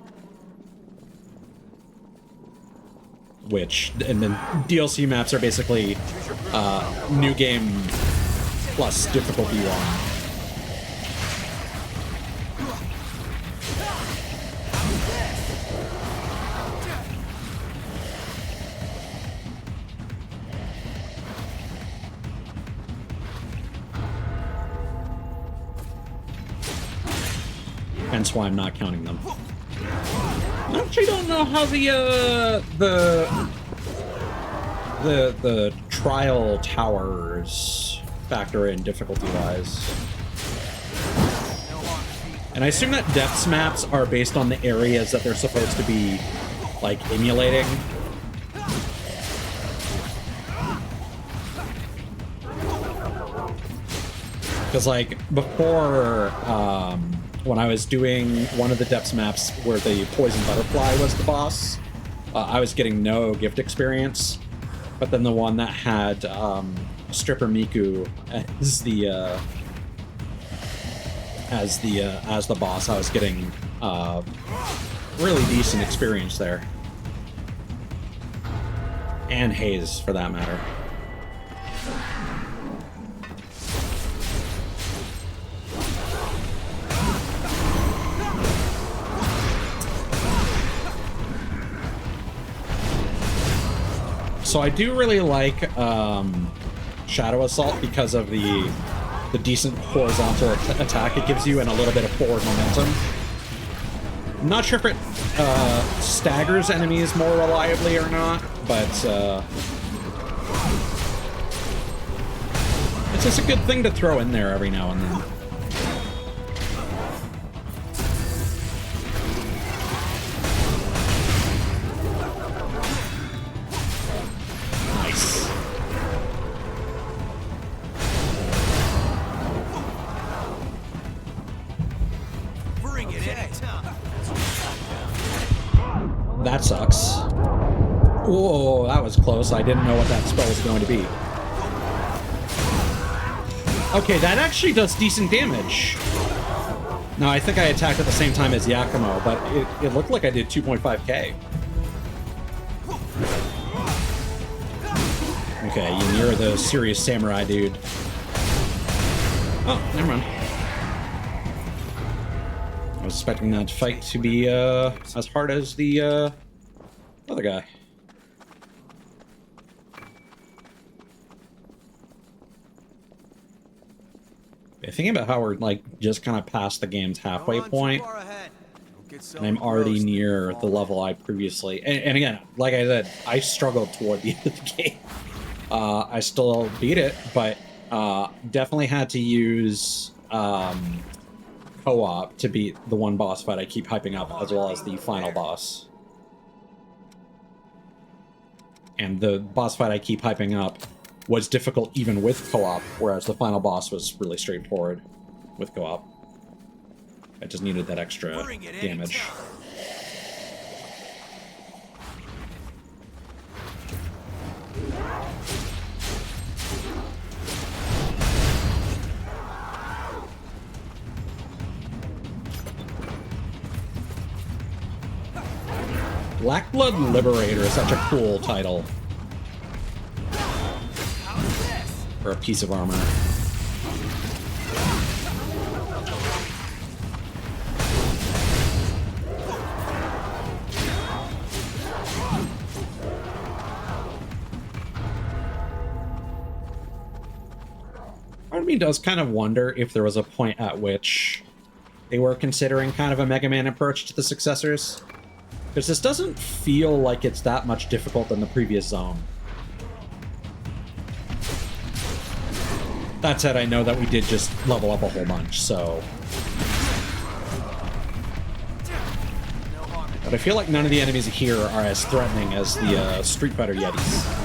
And then DLC maps are basically new game plus difficulty 1. Hence why I'm not counting them. I actually don't know how the trial towers factor in difficulty-wise. And I assume that depths maps are based on the areas that they're supposed to be, like, emulating. Because, like, before, when I was doing one of the depths maps where the poison butterfly was the boss, I was getting no gift experience. But then the one that had Stripper Miku as the boss, I was getting really decent experience there. And Haze, for that matter. So I do really like Shadow Assault because of the decent horizontal attack it gives you and a little bit of forward momentum. I'm not sure if it staggers enemies more reliably or not, but it's just a good thing to throw in there every now and then. Bring it anytime. That sucks. Whoa, that was close. I didn't know what that spell was going to be. Okay, that actually does decent damage. Now, I think I attacked at the same time as Yakumo, but it looked like I did 2.5k. Okay, you're the serious samurai dude. Oh, never mind. I was expecting that fight to be as hard as the other guy. Thinking about how we're like just kind of past the game's halfway point, and I'm already near the level I previously. And again, like I said, I struggled toward the end of the game. I still beat it, but definitely had to use co-op to beat the one boss fight I keep hyping up, as well as the final boss. And the boss fight I keep hyping up was difficult even with co-op, whereas the final boss was really straightforward with co-op. I just needed that extra damage. Blackblood Liberator is such a cool title for a piece of armor. Part of me does kind of wonder if there was a point at which they were considering kind of a Mega Man approach to the successors. Because this doesn't feel like it's that much difficult than the previous zone. That said, I know that we did just level up a whole bunch, so... But I feel like none of the enemies here are as threatening as the Street Fighter Yetis.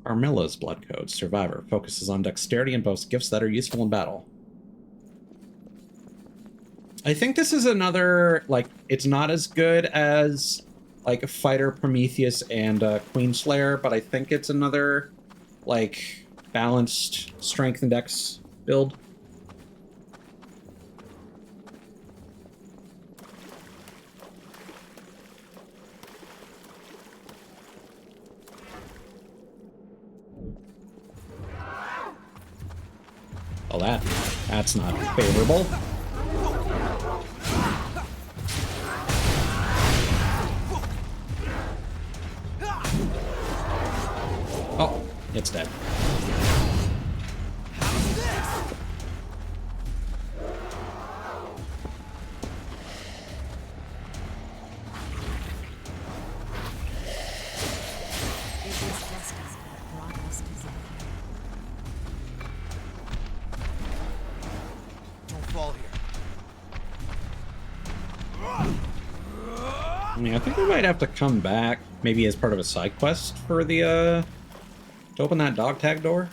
Carmella's blood code, Survivor, focuses on dexterity and boasts gifts that are useful in battle. I think this is another, like, it's not as good as, like, Fighter, Prometheus, and Queen Slayer, but I think it's another, like, balanced strength and dex build. Oh, that's not favorable. Oh, it's dead. I mean, I think we might have to come back, maybe as part of a side quest for the, to open that dog tag door.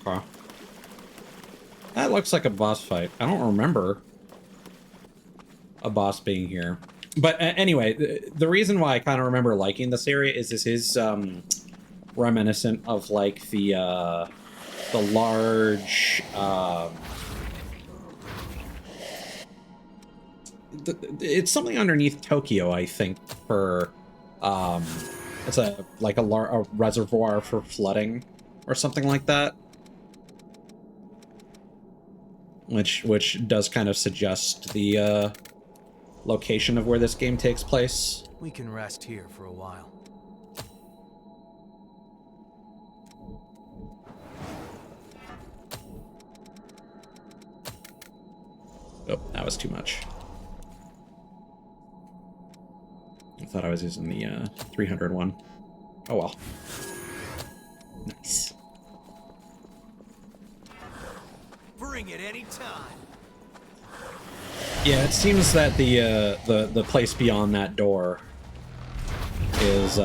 Okay. That looks like a boss fight. I don't remember a boss being here. But anyway, the reason why I kind of remember liking this area is this is, reminiscent of, like, the large, it's something underneath Tokyo, I think, for, it's a reservoir for flooding or something like that. Which does kind of suggest the, location of where this game takes place. We can rest here for a while. Oh, that was too much. I thought I was using the 300 one. Oh well. Nice. Bring it anytime. Yeah, it seems that the place beyond that door is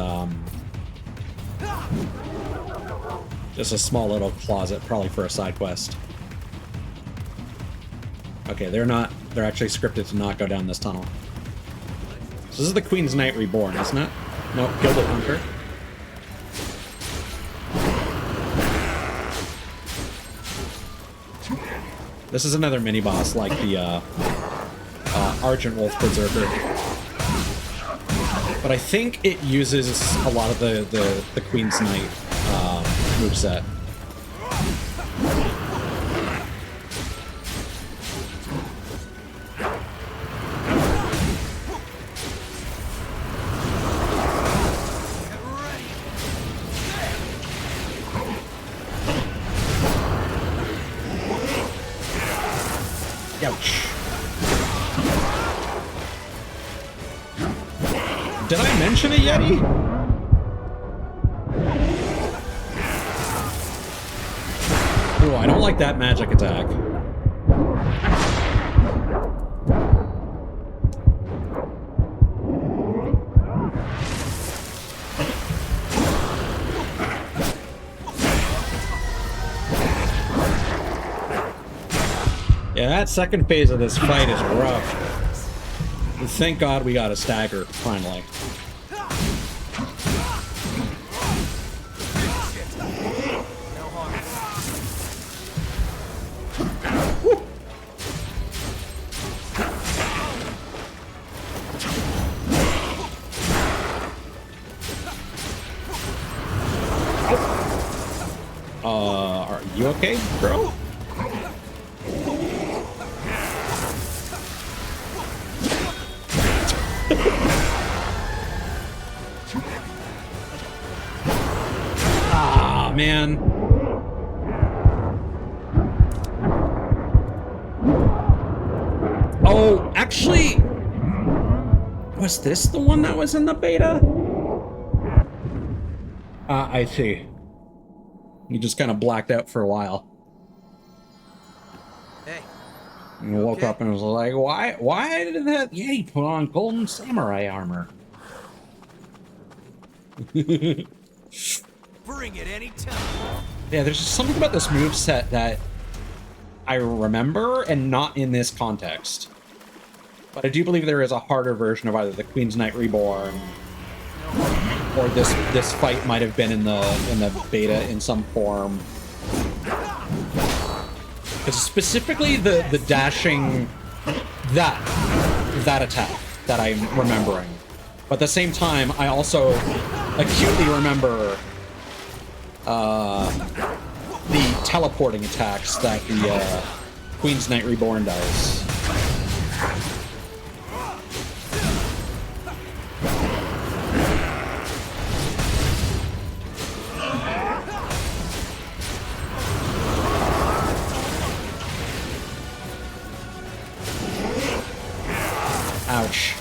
just a small little closet, probably for a side quest. Okay, they're actually scripted to not go down this tunnel. This is the Queen's Knight Reborn, isn't it? Nope, Gilded Hunter. This is another mini-boss like the Argent Wolf Berserker. But I think it uses a lot of the Queen's Knight moveset. Ouch. Did I mention a Yeti? Ooh, I don't like that magic attack. Yeah, that second phase of this fight is rough. And thank God we got a stagger, finally. Are you okay, bro? Ah, man. Oh, actually, was this the one that was in the beta? I see. You just kind of blacked out for a while. Hey. And woke up and was like, why did that Yeti put on golden samurai armor? Bring it anytime. Yeah, there's just something about this moveset that I remember and not in this context. But I do believe there is a harder version of either the Queen's Knight Reborn or this fight might have been in the beta in some form. It's specifically the dashing that attack that I'm remembering. But at the same time, I also acutely remember the teleporting attacks that the Queen's Knight Reborn does. Ouch.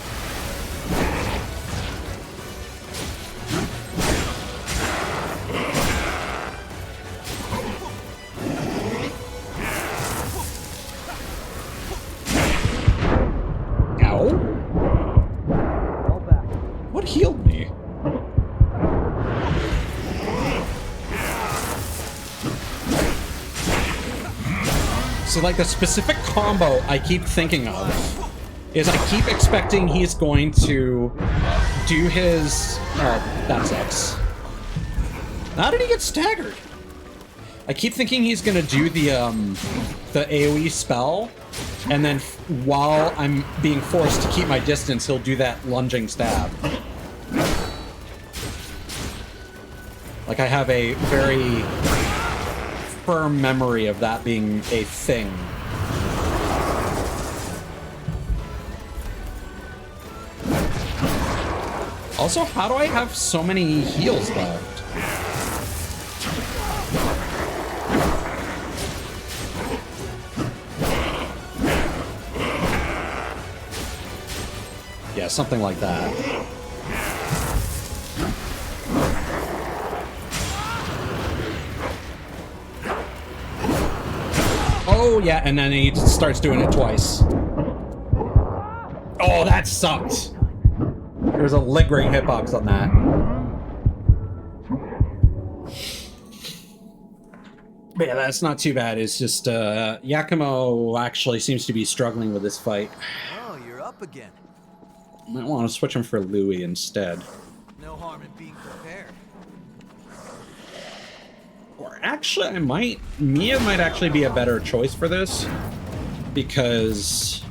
Ow. What healed me? So, like, the specific combo I keep thinking of is I keep expecting he's going to do his... Oh, that sucks. How did he get staggered? I keep thinking he's going to do the AoE spell, and then while I'm being forced to keep my distance, he'll do that lunging stab. Like, I have a very firm memory of that being a thing. Also, how do I have so many heals left? Yeah, something like that. Oh, yeah, and then he starts doing it twice. Oh, that sucked. There's a leg-break hitbox on that. But yeah, that's not too bad. It's just, Yakumo actually seems to be struggling with this fight. Oh, you're up again. Might want to switch him for Louis instead. No harm in being prepared. Or actually, Mia might actually be a better choice for this. Because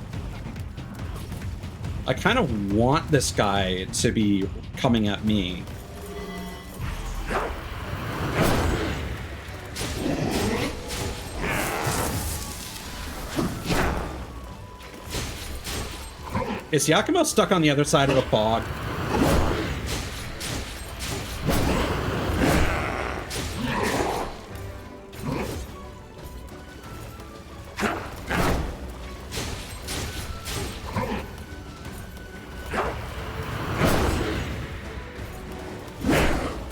I kind of want this guy to be coming at me. Is Yakumo stuck on the other side of the fog?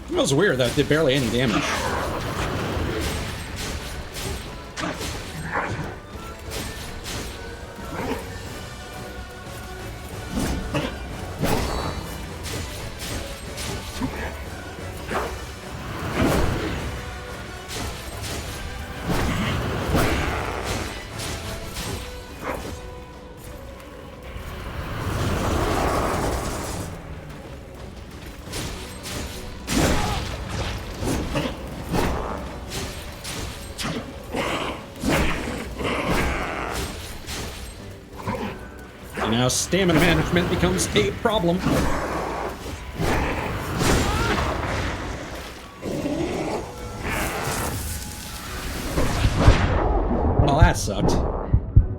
It was weird that it did barely any damage. Now stamina management becomes a problem. Oh, that sucked.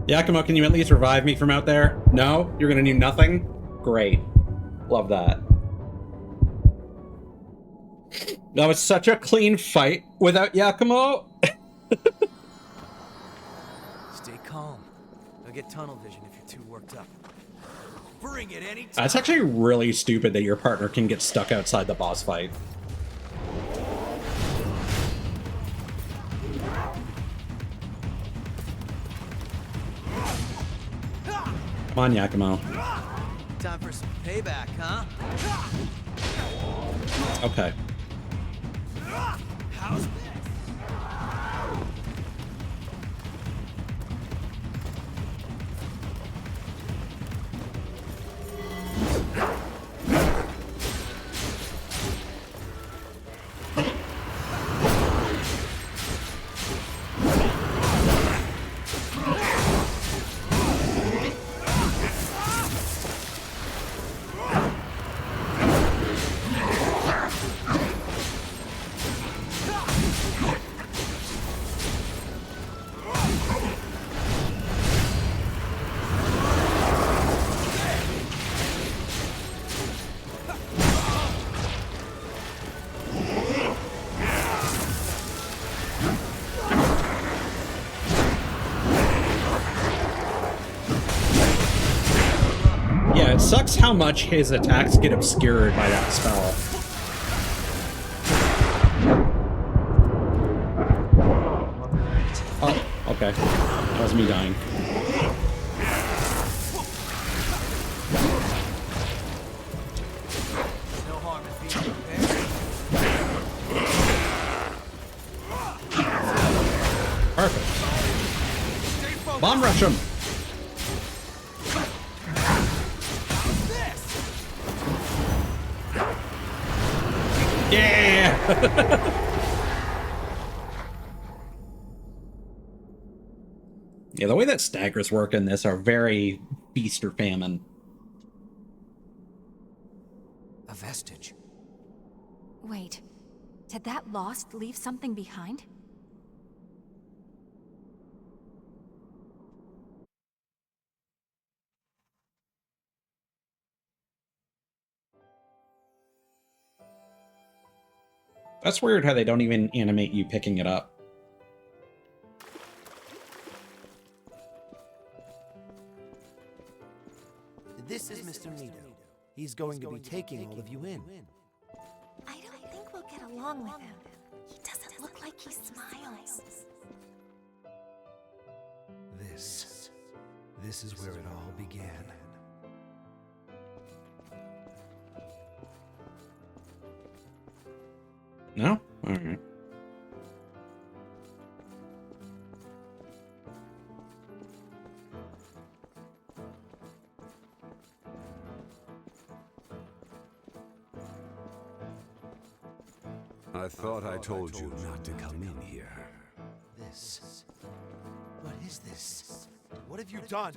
Yakumo, can you at least revive me from out there? No? You're gonna do nothing? Great. Love that. That was such a clean fight without Yakumo. Stay calm. I'll get tunnel vision if you're too worked up. Bring it anytime. That's actually really stupid that your partner can get stuck outside the boss fight. Come on, Yakumo. Time for some payback, huh? Okay. How's this? Yeah, it sucks how much his attacks get obscured by that spell. Oh, okay. That was me dying. No harm in being prepared. Perfect. Bomb rush him. Yeah! Yeah, the way that staggers work in this are very feast or famine. A vestige. Wait, did that lost leave something behind? That's weird how they don't even animate you picking it up. This is Mr. Mito. He's going to be taking all of you in. I don't think we'll get along with him. He doesn't look like he smiles. This is where it all began. No? Alright. I thought I told you not to come in here. This. What is this? What have you done?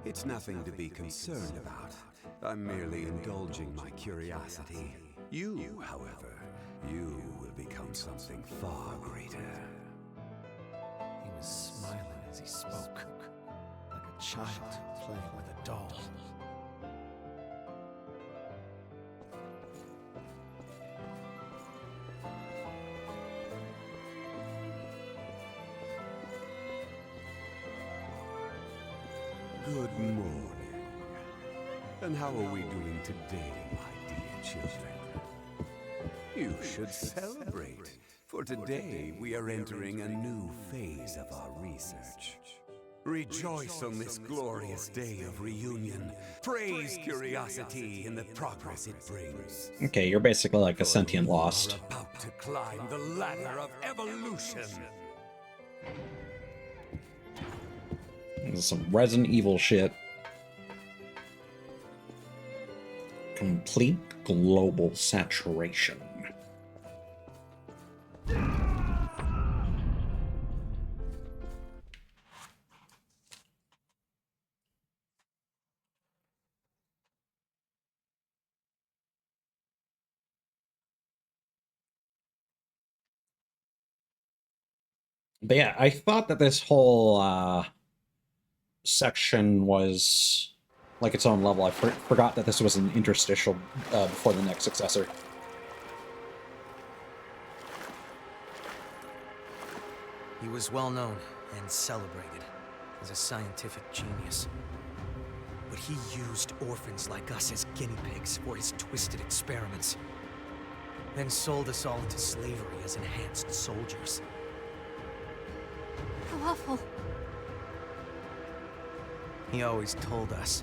It's nothing to be concerned about. I'm merely indulging my curiosity. You, however, you will become something far greater. He was smiling as he spoke, like a child playing with a doll. Good morning. And how are we doing today, my dear children? You should celebrate, for today we are entering a new phase of our research. Rejoice on this glorious day of reunion. Praise curiosity in the progress it brings. Okay, you're basically like a sentient lost. We're about to climb the ladder of evolution. This is some Resident Evil shit. Complete global saturation. But yeah, I thought that this whole section was like its own level. I forgot that this was an interstitial before the next successor. He was well known and celebrated as a scientific genius. But he used orphans like us as guinea pigs for his twisted experiments. Then sold us all into slavery as enhanced soldiers. How awful. He always told us,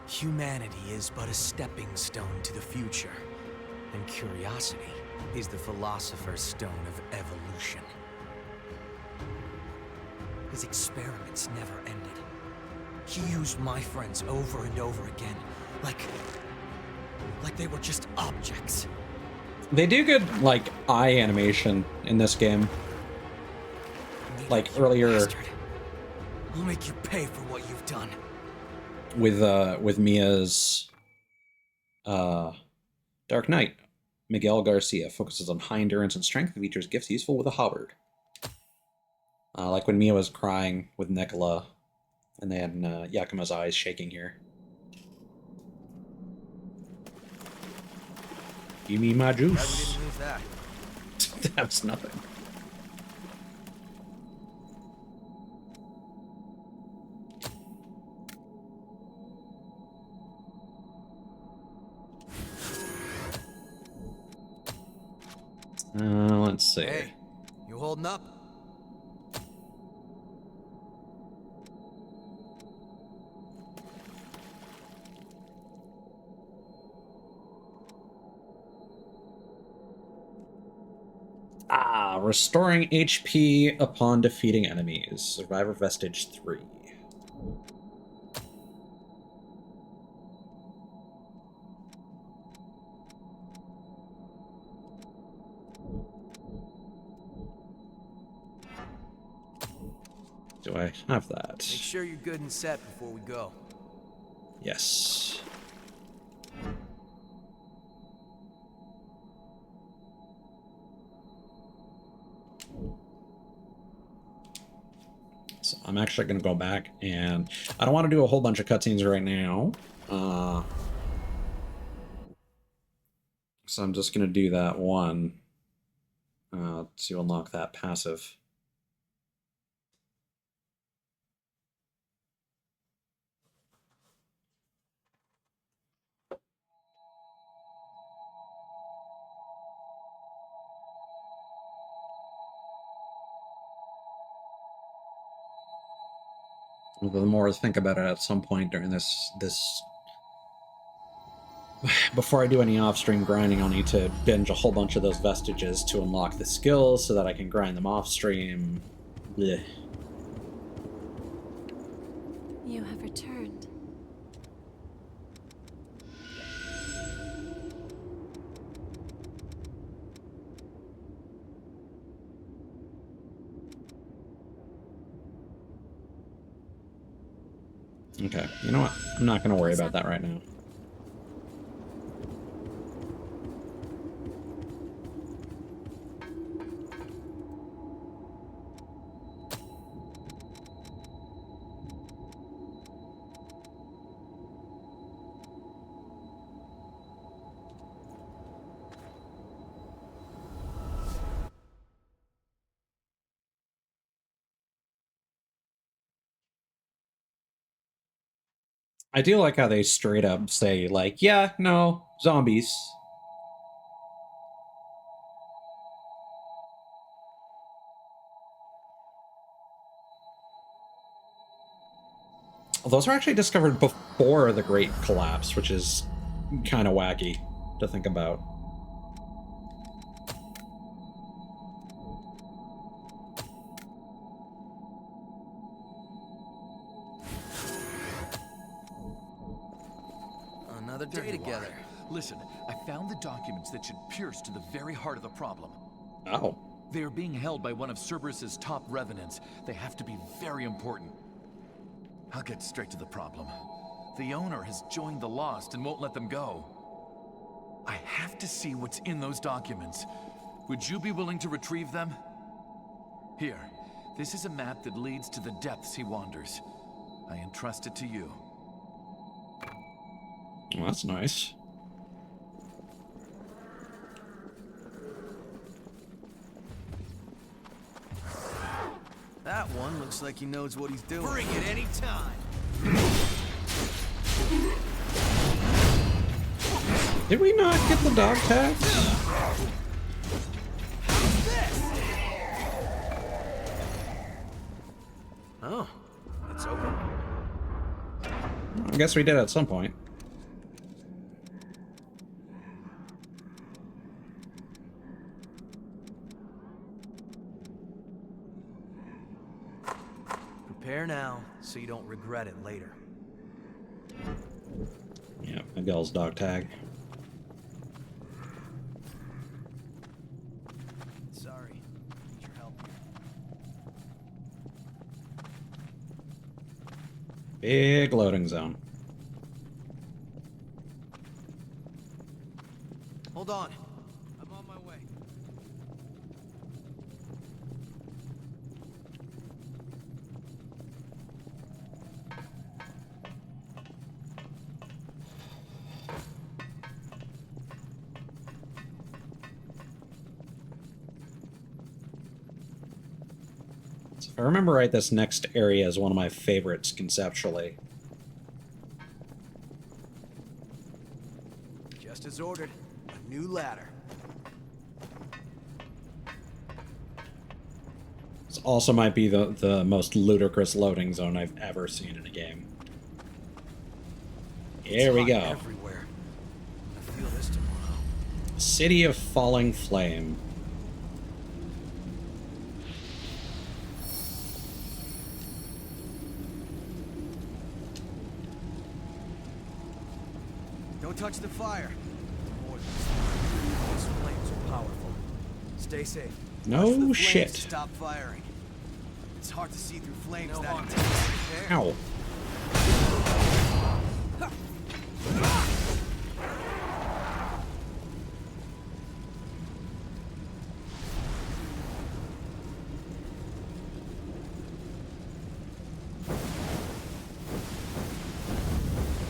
humanity is but a stepping stone to the future, and curiosity is the philosopher's stone of evolution. His experiments never ended. He used my friends over and over again, like they were just objects. They do good, like, eye animation in this game. Like, earlier... Bastard. I'll make you pay for what you've done. With Mia's Dark Knight, Miguel Garcia focuses on high endurance and strength and features gifts useful with a halberd. Like when Mia was crying with Nicola, and then Yakuma's eyes shaking here. Give me my juice. Glad we didn't lose that. That was nothing. Let's see. Hey, you holding up? Restoring HP upon defeating enemies. Survivor Vestige 3. Do I have that? Make sure you're good and set before we go. Yes. So I'm actually going to go back, and I don't want to do a whole bunch of cutscenes right now. So I'm just going to do that one to unlock that passive. The more I think about it, at some point during this before I do any off-stream grinding, I'll need to binge a whole bunch of those vestiges to unlock the skills so that I can grind them off-stream. Blech. You have returned. Okay, you know what? I'm not going to worry about that right now. I do like how they straight up say, like, yeah, no, zombies. Those were actually discovered before the Great Collapse, which is kind of wacky to think about. Another day together. Listen, I found the documents that should pierce to the very heart of the problem. Oh. They are being held by one of Cerberus's top revenants. They have to be very important. I'll get straight to the problem. The owner has joined the Lost and won't let them go. I have to see what's in those documents. Would you be willing to retrieve them? Here, this is a map that leads to the depths he wanders. I entrust it to you. Well, that's nice. That one looks like he knows what he's doing. Bring it any time. Did we not get the dog tags? Oh, it's open. I guess we did at some point. Prepare now, so you don't regret it later. Yeah, Miguel's dog tag. Sorry, need your help here. Big loading zone. Hold on. I'm on my way. So if I remember right, this next area is one of my favorites conceptually. Just as ordered. A new ladder. This also might be the most ludicrous loading zone I've ever seen in a game. Here we go. Everywhere. I feel this tomorrow. City of Falling Flame. Don't touch the fire. More than those flames are powerful. Stay safe. No Watch the flames shit. Stop firing. It's hard to see through flames No that harm. intense. Ow.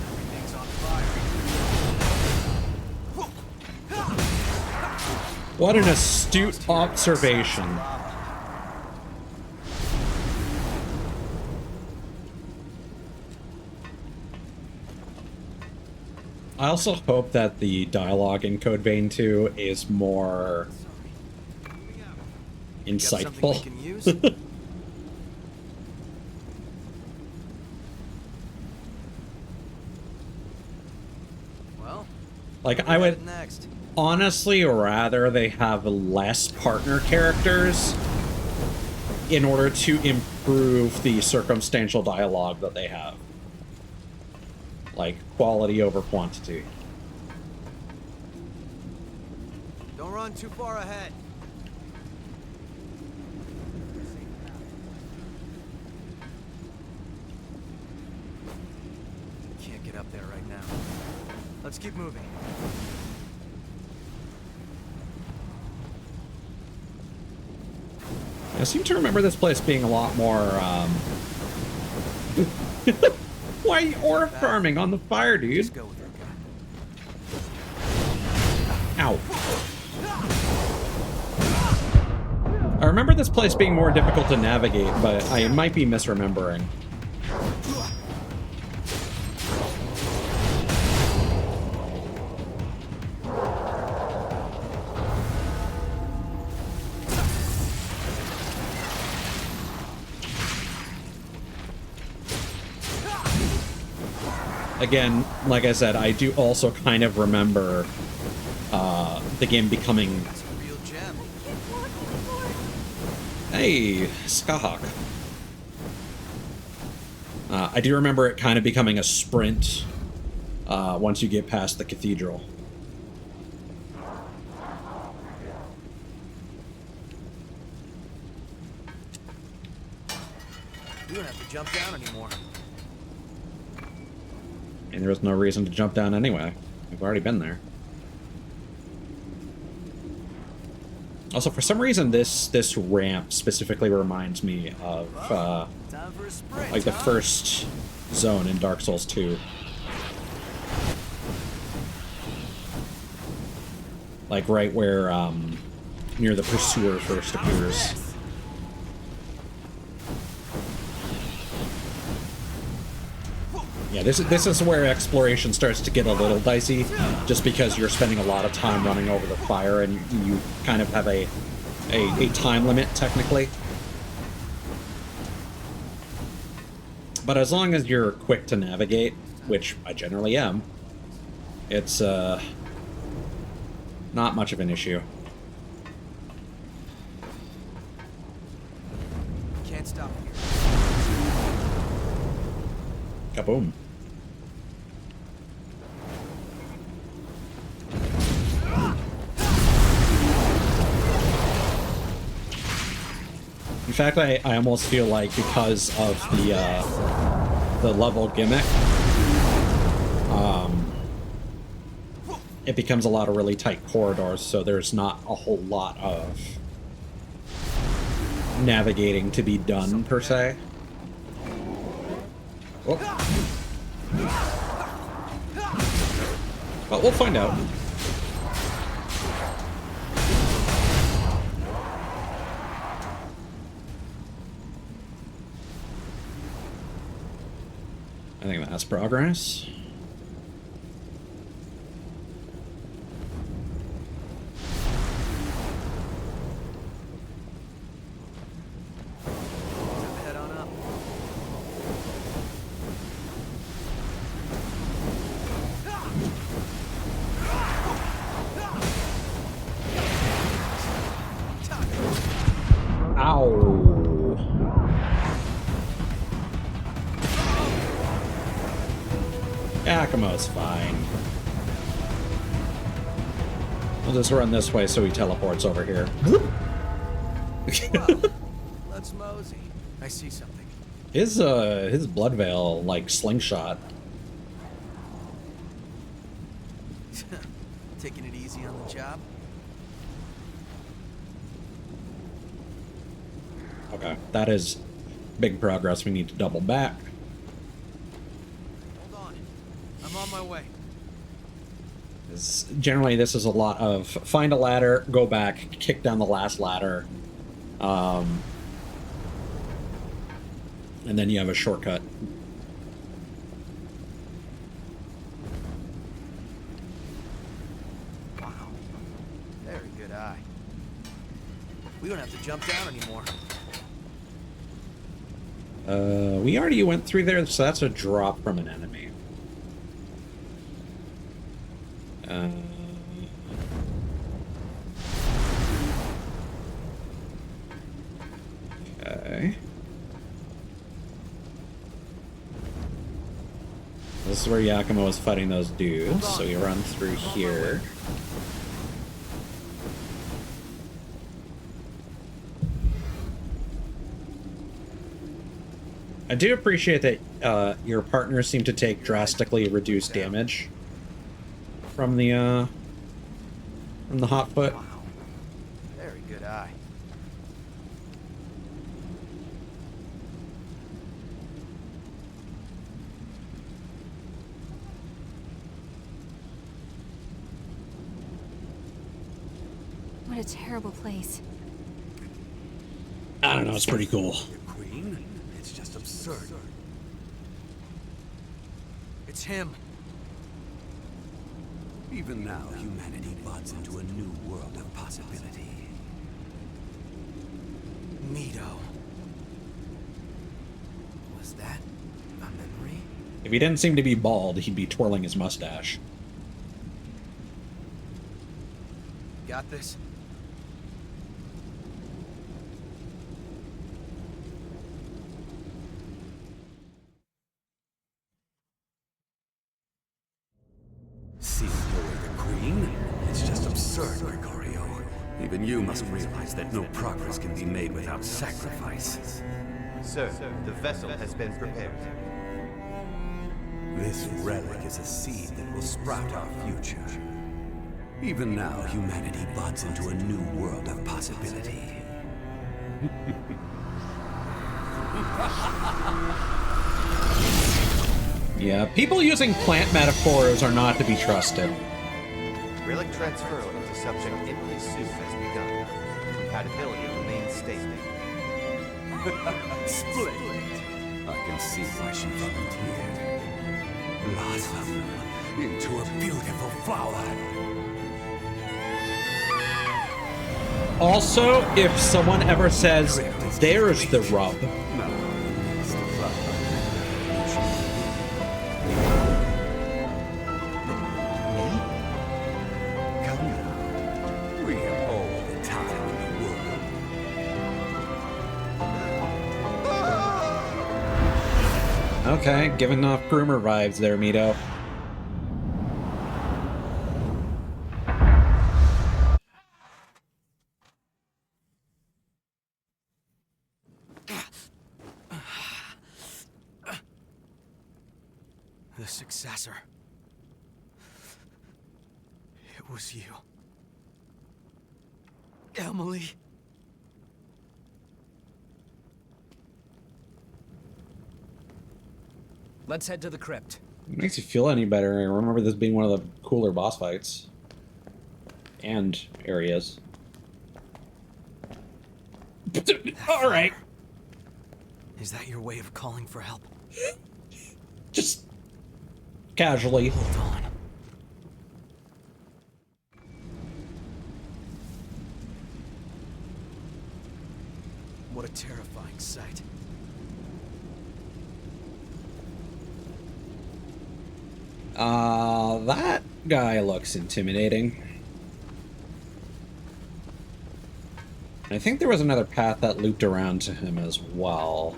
Everything's on fire. What an astute observation. I also hope that the dialogue in Code Vein 2 is more insightful. Well, like, I would next. honestly rather they have less partner characters in order to improve the circumstantial dialogue that they have. Like, quality over quantity. Don't run too far ahead. Can't get up there right now. Let's keep moving. I seem to remember this place being a lot more, why ore farming on the fire, dude? Just go with your gut. Ow. I remember this place being more difficult to navigate, but I might be misremembering. Again, like I said, I do also kind of remember the game becoming... That's a real gem. Hey, Skahawk. I do remember it kind of becoming a sprint once you get past the cathedral. We don't have to jump down anymore. And there was no reason to jump down anyway. We've already been there. Also, for some reason, this ramp specifically reminds me of like the first zone in Dark Souls 2. Like right where near the Pursuer first appears. Yeah, this is where exploration starts to get a little dicey, just because you're spending a lot of time running over the fire, and you kind of have a time limit, technically. But as long as you're quick to navigate, which I generally am, it's not much of an issue. Can't stop here. Kaboom. In fact, I almost feel like because of the level gimmick, it becomes a lot of really tight corridors, so there's not a whole lot of navigating to be done, per se. Whoop. Well, we'll find out. I think that's progress. Head on up. Ow. Yakumo's fine. We'll just run this way so he teleports over here. Well, let's mosey. I see something. His blood veil, like, slingshot. Taking it easy on the job? Okay, that is big progress. We need to double back. Hold on. I'm on my way. Generally, this is a lot of find a ladder, go back, kick down the last ladder, and then you have a shortcut. Wow. Very good eye. We don't have to jump down anymore. We already went through there, so that's a drop from an enemy. Okay. This is where Yakumo was fighting those dudes, so we run through here. I do appreciate that your partners seem to take drastically reduced damage from the hot foot. Wow. Very good eye. What a terrible place. I don't know, it's pretty cool. Queen? It's just absurd. It's him. Even now, humanity buds into a new world of possibility. Mito. Was that a memory? If he didn't seem to be bald, he'd be twirling his mustache. Got this? Seeing away the Queen? It's just absurd, Gregorio. Even you must realize that no progress can be made without sacrifice. Sir, the vessel has been prepared. This relic is a seed that will sprout our future. Even now, humanity buds into a new world of possibility. Yeah, people using plant metaphors are not to be trusted. Relic transfer of the subject in suit has begun. Compatibility remains stable. Splendid. I can see why she volunteered. Blossom into a beautiful flower. Also, if someone ever says, there's the rub, okay, giving off groomer vibes there, Mito. The successor. It was you. Emily. Let's head to the crypt. It makes you feel any better. I remember this being one of the cooler boss fights. And areas. Alright. Is that your way of calling for help? Just casually. Hold on. What a terrifying sight. That guy looks intimidating. I think there was another path that looped around to him as well.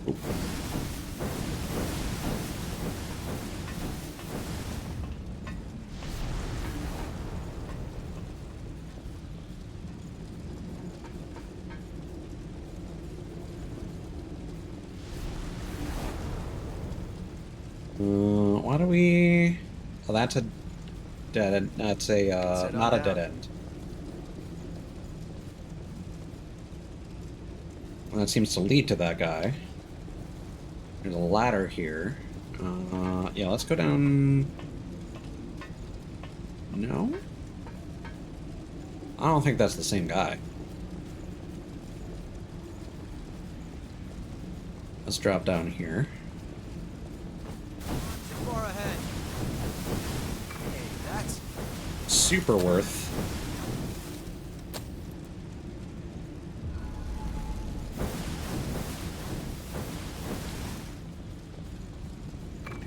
Oop. Why do we... Oh, that's a dead end. That's a, not a dead end. Well, that seems to lead to that guy. There's a ladder here. Yeah, let's go down... No? I don't think that's the same guy. Let's drop down here. Far ahead. Hey, that's Super worth.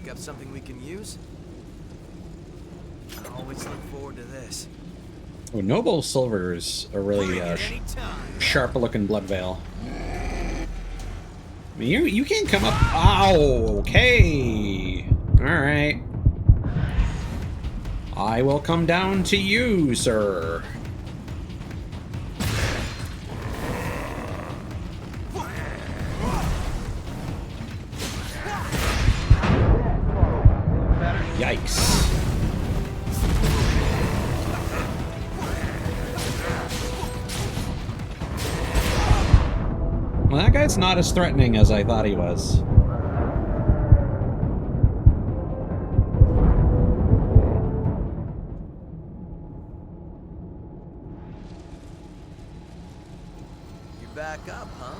Pick up something we can use? I always look forward to this. Oh, Noble Silver's a really sharp-looking blood veil. I mean, you can't come up. Ow, okay. All right. I will come down to you, sir. Yikes. Well, that guy's not as threatening as I thought he was. You back up, huh?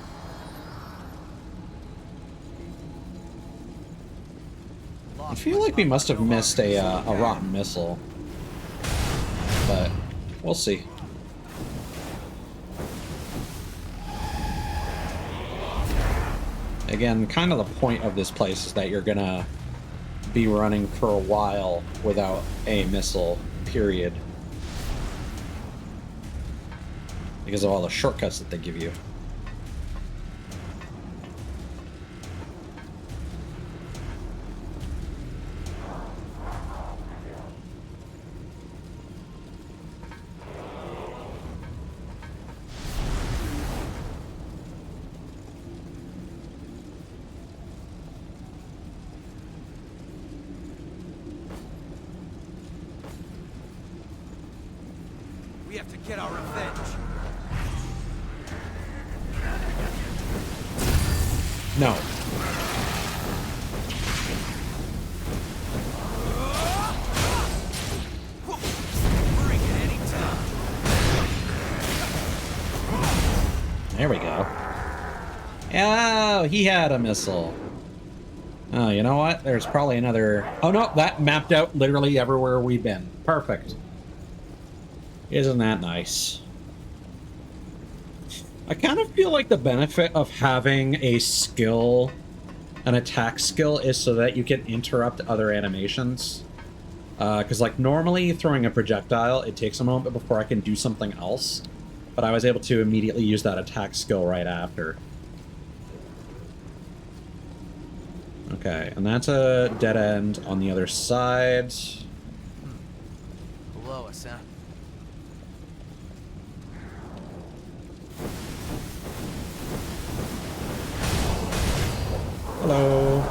I feel like we must have missed a rotten missile, but we'll see. Again, kind of the point of this place is that you're gonna be running for a while without a missile, period. Because of all the shortcuts that they give you. We have to get our revenge. No. Bring it anytime. There we go. Oh, he had a missile. Oh, you know what? There's probably another... Oh, no, that mapped out literally everywhere we've been. Perfect. Isn't that nice? I kind of feel like the benefit of having a skill, an attack skill, is so that you can interrupt other animations. Because, like, normally throwing a projectile, it takes a moment before I can do something else. But I was able to immediately use that attack skill right after. Okay, and that's a dead end on the other side. Below us, huh? Hello.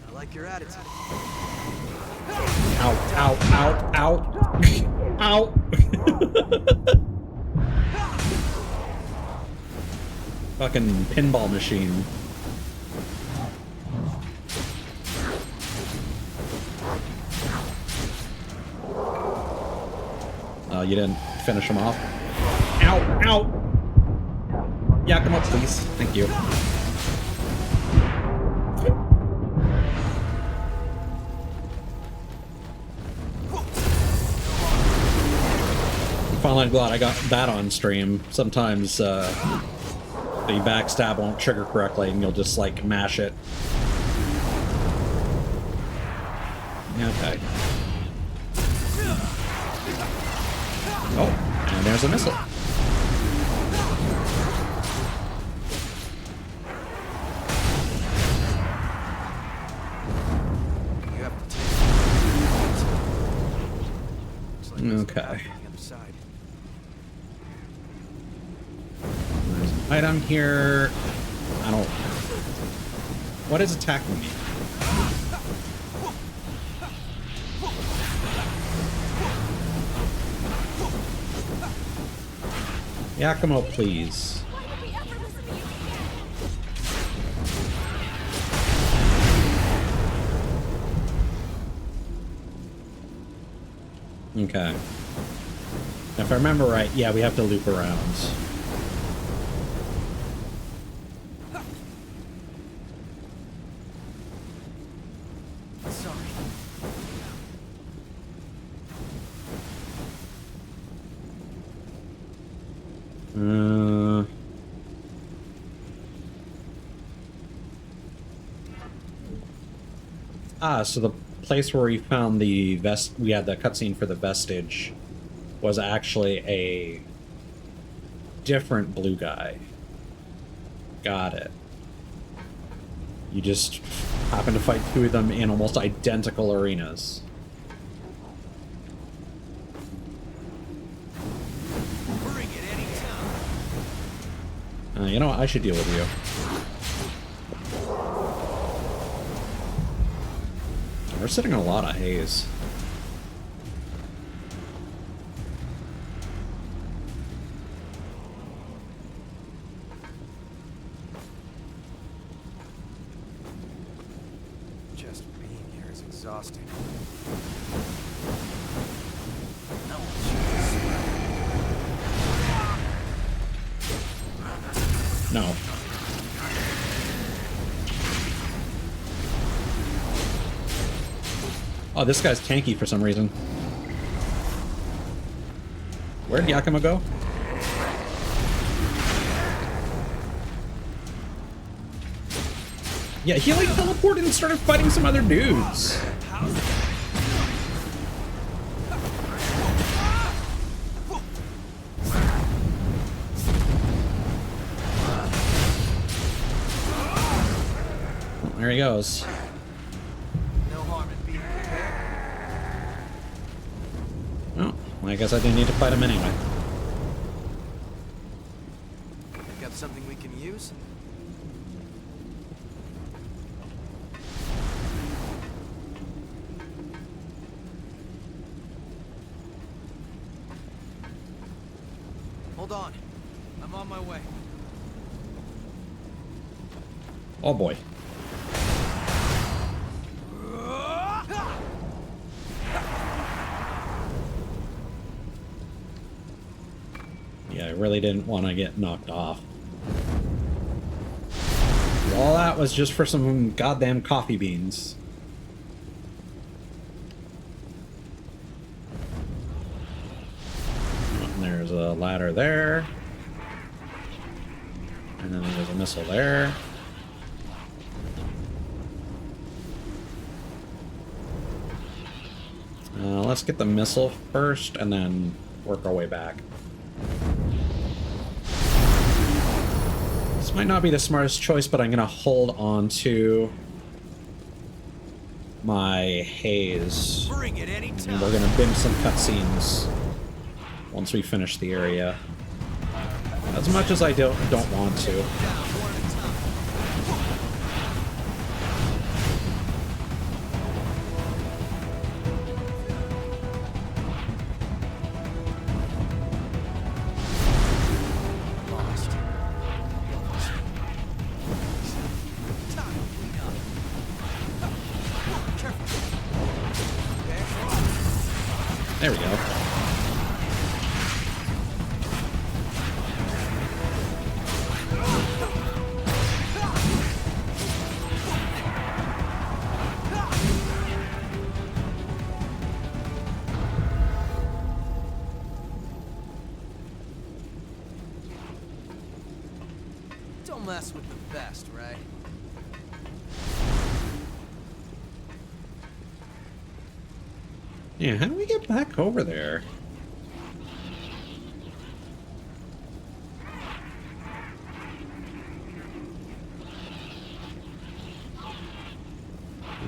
I like your attitude. Ow, ow, ow, ow. Ow. Fucking pinball machine. Oh, you didn't finish him off. Ow, ow. Yeah, come up, please. Thank you. Finally glad I got that on stream. Sometimes the backstab won't trigger correctly and you'll just like mash it. Okay. Oh, and there's a missile. Okay. There's an item here. I don't... What is attacking me? Yakumo, please. Okay. If I remember right, yeah, we have to loop around. Sorry. Ah, so the place where we found the we had the cutscene for the vestige was actually a different blue guy. Got it. You just happen to fight two of them in almost identical arenas. Bring it anytime. You know what? I should deal with you. We're sitting on a lot of haze. Just being here is exhausting. No. Oh, this guy's tanky for some reason. Where'd Yakima go? Yeah, he like teleported and started fighting some other dudes. Well, there he goes. Oh, well, I guess I didn't need to fight him anyway. Got something we can use? Hold on. I'm on my way. Oh boy. Yeah, I really didn't want to get knocked off. All that was just for some goddamn coffee beans. And there's a ladder there. And then there's a missile there. Let's get the missile first and then work our way back. This might not be the smartest choice, but I'm gonna hold on to my haze. Bring it anytime. And we're gonna binge some cutscenes once we finish the area. As much as I don't want to. There we go. Don't mess with the best, right? Yeah, how do we get back over there?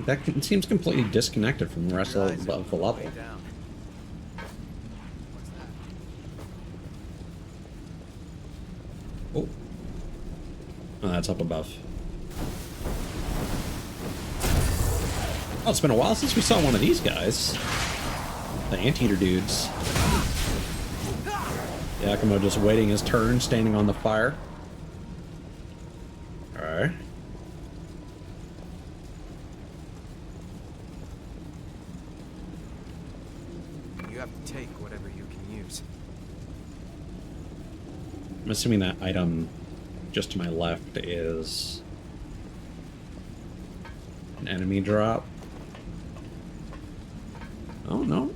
That seems completely disconnected from the rest of the level. Oh. Oh, that's up above. Oh, it's been a while since we saw one of these guys. The anteater dudes. Yakimo just waiting his turn, standing on the fire. Alright. You have to take whatever you can use. I'm assuming that item just to my left is an enemy drop. Oh, no.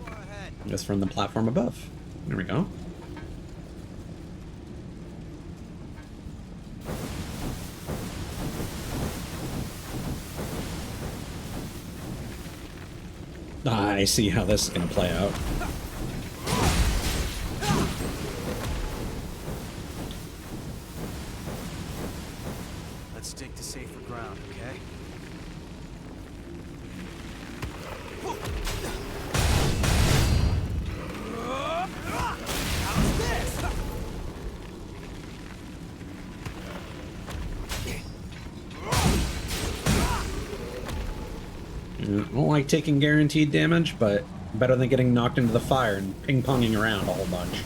I guess from the platform above. There we go. I see how this is gonna play out. Let's stick to safer ground, okay? How's this? I don't like taking guaranteed damage, but better than getting knocked into the fire and ping-ponging around a whole bunch.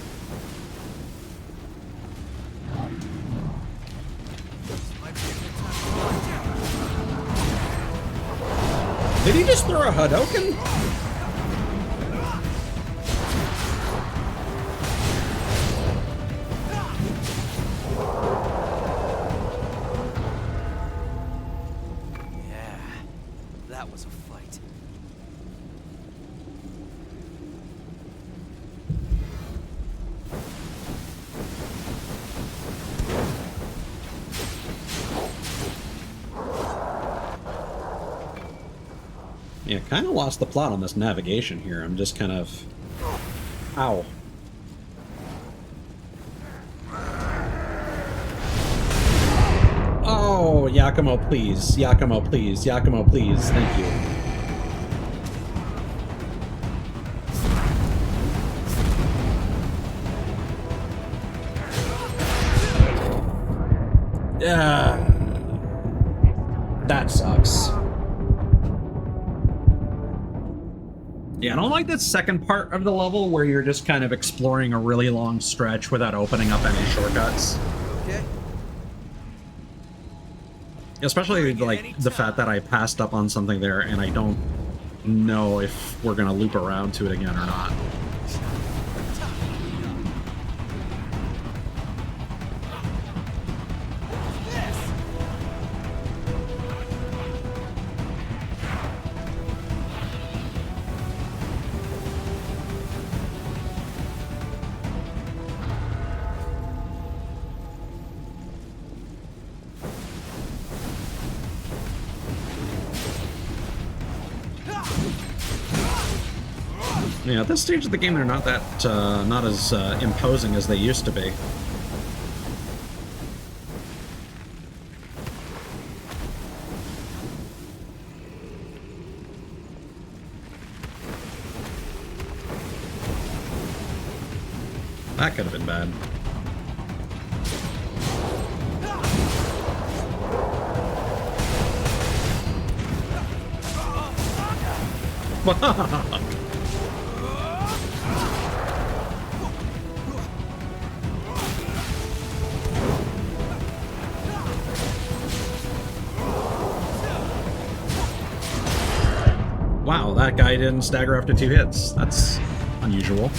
Did he just throw a Hadouken? Yeah, that was a fight. Yeah, kind of lost the plot on this navigation here. I'm just kind of... Ow. Oh, Yakumo, please. Yakumo, please. Yakumo, please. Thank you. Yeah. That sucks. Yeah, I don't like that second part of the level where you're just kind of exploring a really long stretch without opening up any shortcuts. Okay. Especially, like, the fact that I passed up on something there and I don't know if we're gonna loop around to it again or not. Yeah, at this stage of the game, they're not that, not as imposing as they used to be. That could have been bad. Wow, that guy didn't stagger after 2 hits. That's unusual.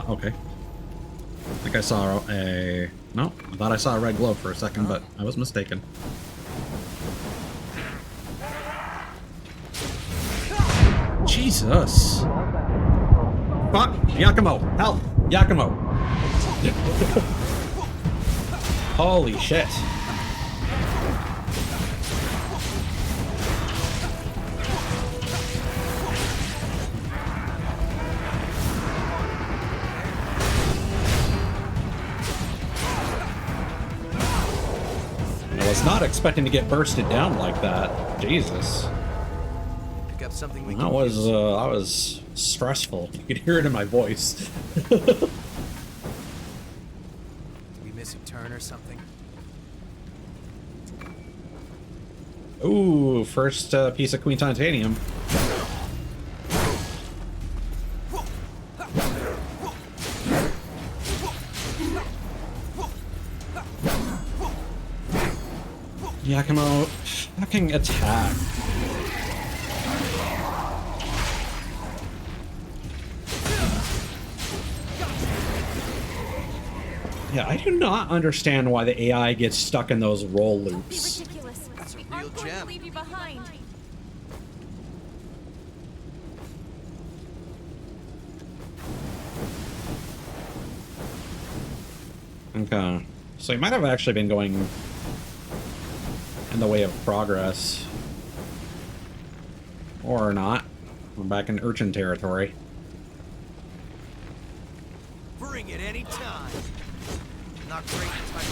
Okay. I think I saw a... No, I thought I saw a red glow for a second, but I was mistaken. Jesus! Fuck! Yakumo! Help! Yakumo! Holy shit. I was not expecting to get bursted down like that. Jesus. Pick up something we That was stressful. You could hear it in my voice. Did we miss a turn or something? Ooh, first piece of Queen Titanium. Yakumo, fucking attack. Yeah, I do not understand why the AI gets stuck in those roll loops. Ridiculous. We aren't going to leave you behind. Okay. So he might have actually been going in the way of progress. Or not. We're back in urchin territory. Bring it any time. Not great type.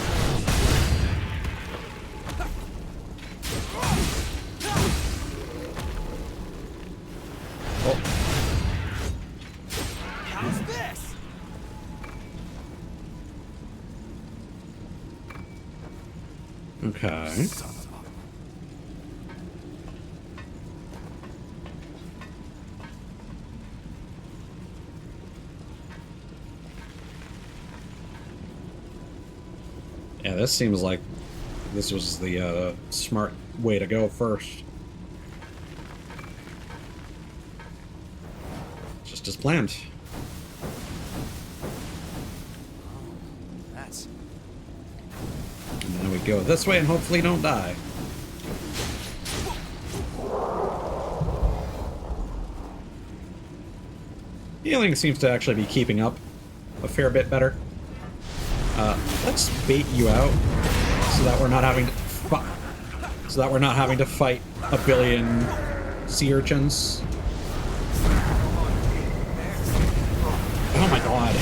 Oh. How's this? Okay. Yeah, this seems like this was the smart way to go first. Just as planned. That's... And then we go this way and hopefully don't die. Healing seems to actually be keeping up a fair bit better. Let's bait you out so that we're not having to fight a billion sea urchins. Oh my god.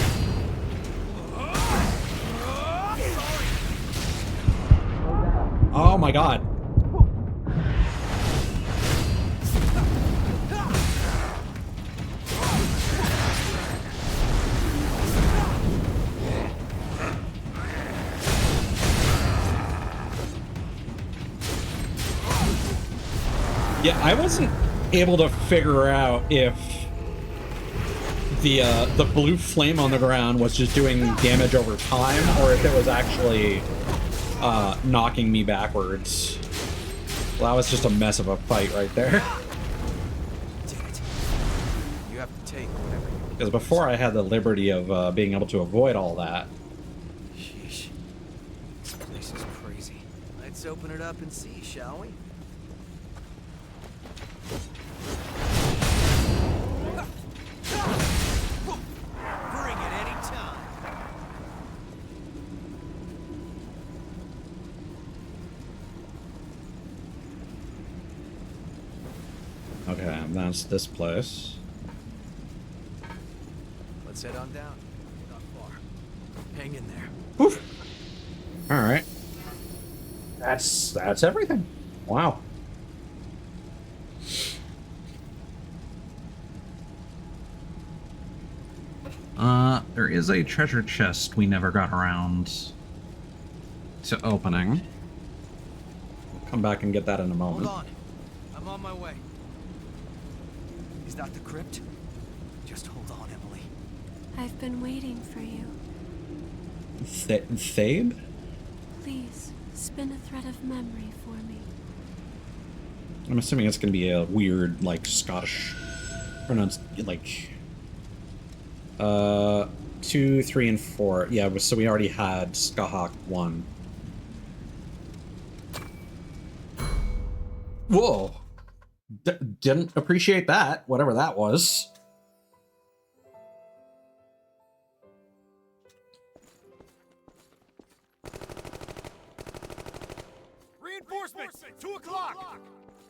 Oh my god. Yeah, I wasn't able to figure out if the blue flame on the ground was just doing damage over time, or if it was actually knocking me backwards. Well, that was just a mess of a fight right there. You have to take whatever you... Because before I had the liberty of being able to avoid all that. Sheesh. This place is crazy. Let's open it up and see, shall we? Bring it any time. Okay, that's this place. Let's head on down. Not far. Hang in there. Woof. All right. That's everything. Wow. There is a treasure chest we never got around to opening. We'll come back and get that in a moment. Hold on. I'm on my way. Is that the crypt? Just hold on, Emily. I've been waiting for you. Thabe? Please, spin a thread of memory for me. I'm assuming it's going to be a weird, like, Scottish like... 2, 3, and 4. Yeah, so we already had Skahak 1. Whoa! Didn't appreciate that, whatever that was. Reinforcements! 2 o'clock!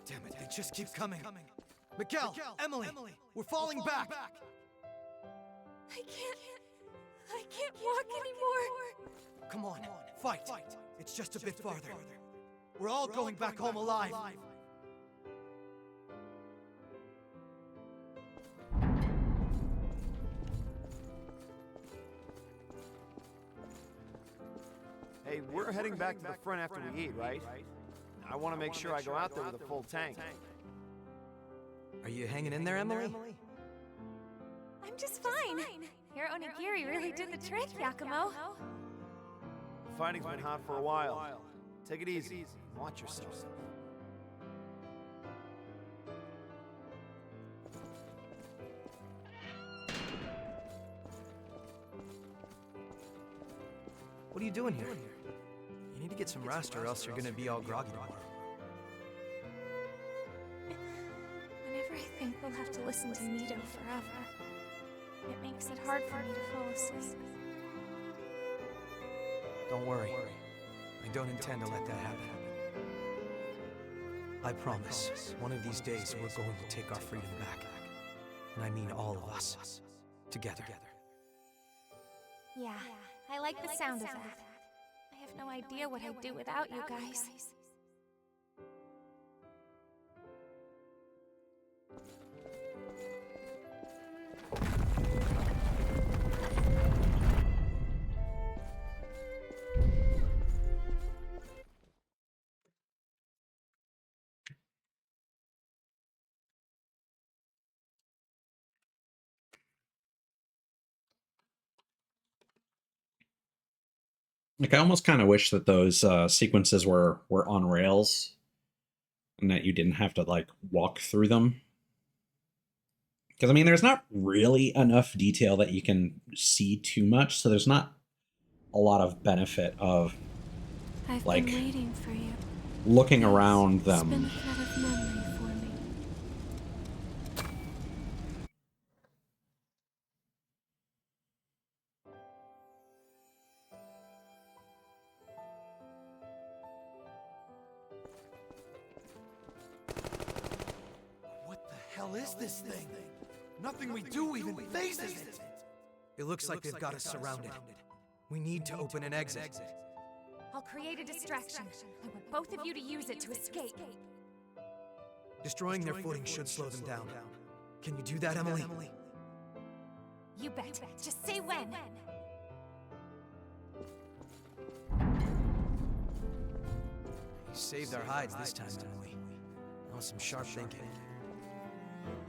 Damn it, they just keep coming. Miguel, Emily, we're falling back. I can't walk anymore. Come on, fight. It's just a bit farther. We're all going back home alive. Hey, we're heading back to the front after we eat, right? I want to make sure I go out there with a full tank. Are you hanging in there, Emily? I'm just fine. Your onigiri really did the trick, Yakumo. The fighting's been hot for a while. Take it easy. Watch yourself. What are you doing here? You need to get some rest or else you're gonna be all groggy tomorrow. Whenever I think we'll have to listen to Mito forever, it makes it hard for me to fall asleep. Don't worry. I don't intend to let that happen. I promise, one of these days we're going to take our freedom back. And I mean all of us. Together. Yeah, I like the sound of that. I have no idea what I'd do without you guys. Like, I almost kind of wish that those sequences were on rails and that you didn't have to, like, walk through them. Because, I mean, there's not really enough detail that you can see too much, so there's not a lot of benefit of, I've like, been waiting for you. looking Please, around spin them. a thread of memory for me. What the hell is this thing? Nothing we do even phases it. It looks like they've got us surrounded. We need to open an exit. I'll create a distraction. I want both of you to use it to escape. Destroying their footing should slow them down. Can you do that, Emily? You bet. Just say when. You saved our hides this time, Emily. That was some sharp thinking.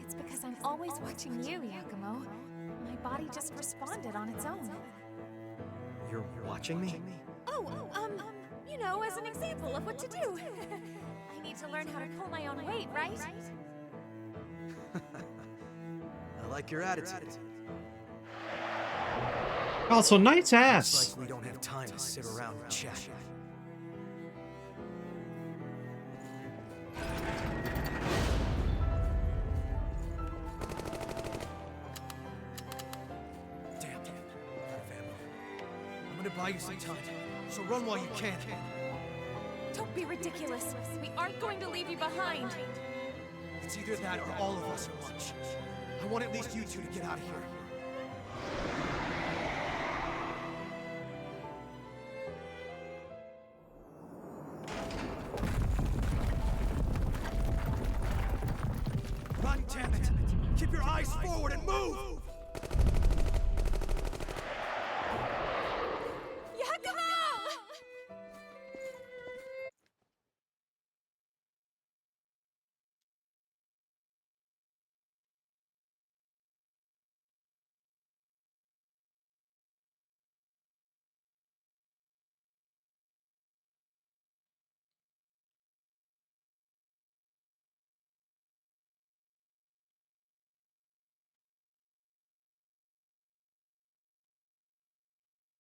It's because I'm always watching you, Yakumo. My body just responded on its own. You're watching me? Oh, you know, as an example of what to do. I need to learn how to pull my own weight, right? I like your attitude. Also, nice ass. Looks like we don't have time to sit around and chat. Damn. Out of ammo. I'm gonna buy you some time, so run while you can. Don't be ridiculous. We aren't going to leave you behind. It's either that or all of us at lunch. I want at least you two to get out of here. Run, damn it! Keep your eyes forward and move!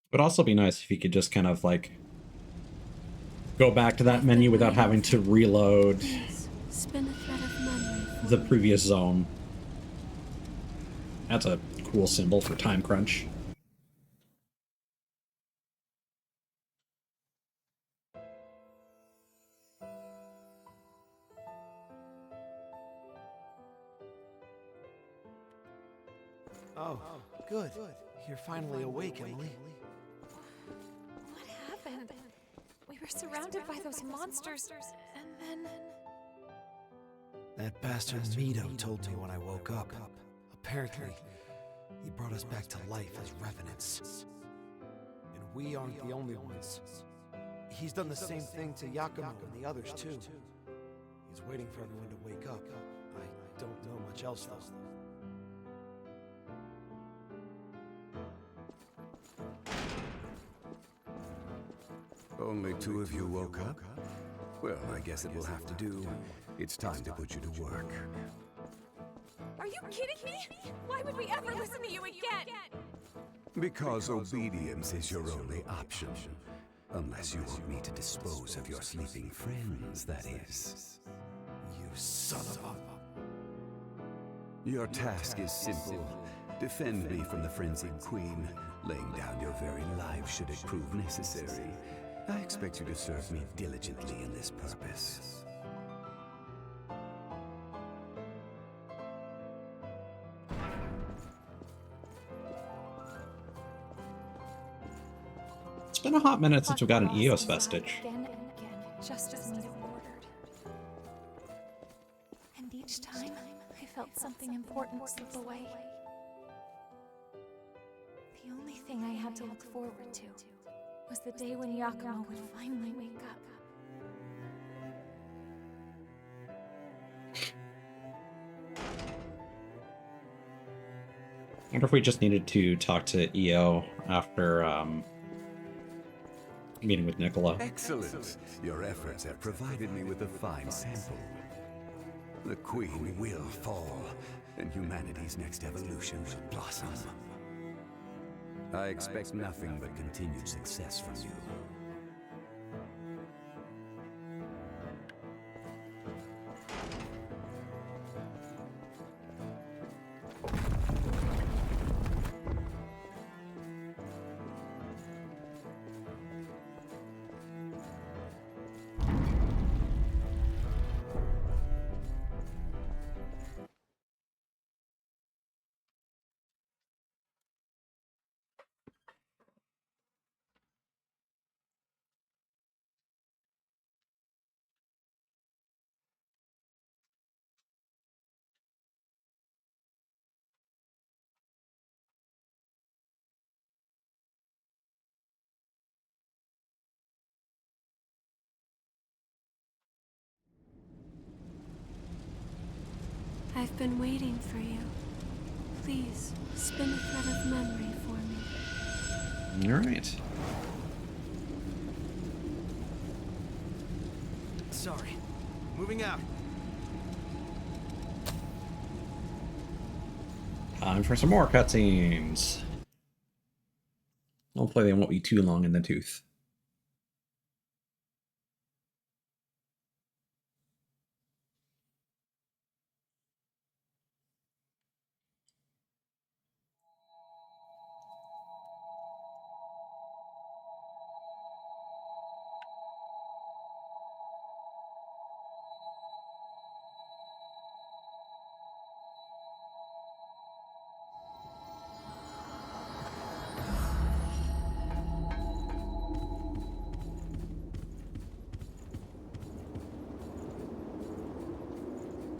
It would also be nice if you could just kind of, like, go back to that menu without having to reload Spin a thread of memory for the me. previous zone. That's a cool symbol for time crunch. Oh, good. You're finally awake, Emily. What happened? We were surrounded by those monsters, and then... That bastard Mito told me when I woke up. Apparently, he brought us back to life as revenants. And we aren't the only ones. He's done the same thing to Yakumo and the others too. He's waiting for everyone to wake up. I don't know much else though. Only two of you woke up? Well, I guess it will have to do. It's time to put you to work. Are you kidding me? Why would we ever listen to you again? Because obedience is your only option. Unless you want me to dispose of your sleeping friends, that is. You son of a... Your task is simple. Defend me from the frenzied queen, laying down your very life should it prove necessary. I expect you to serve me diligently in this purpose. It's been a hot minute since we got an EOS vestige. Again and again, just as Mita ordered. And each time, I felt something important slip away. The only thing I had to look forward to was the day when Yakumo would finally wake up. I wonder if we just needed to talk to EO after meeting with Nicola. Excellent. Your efforts have provided me with a fine sample. The Queen will fall, and humanity's next evolution will blossom. I expect nothing but continued success from you. I've been waiting for you. Please, spin a thread of memory for me. All right. Sorry. Moving out. Time for some more cutscenes. Hopefully they won't be too long in the tooth.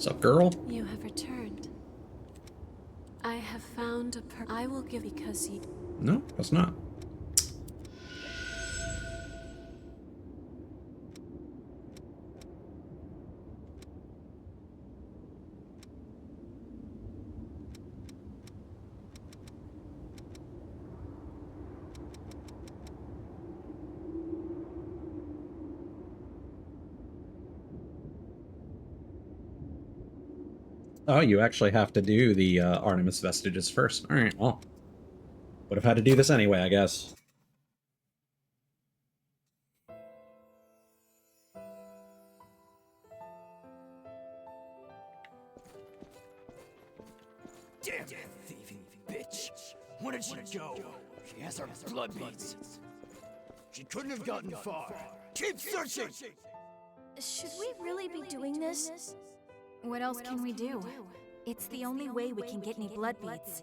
What's up, girl? You have returned. I have found I will give because you... No, that's not. Oh, you actually have to do the Artemis vestiges first. All right, well, would have had to do this anyway, I guess. Damn thieving bitch! Where did she go? She has our blood beads. She couldn't have gotten far. Keep searching! Should we really be doing this? What else can we do? It's the only way we can get any blood beads.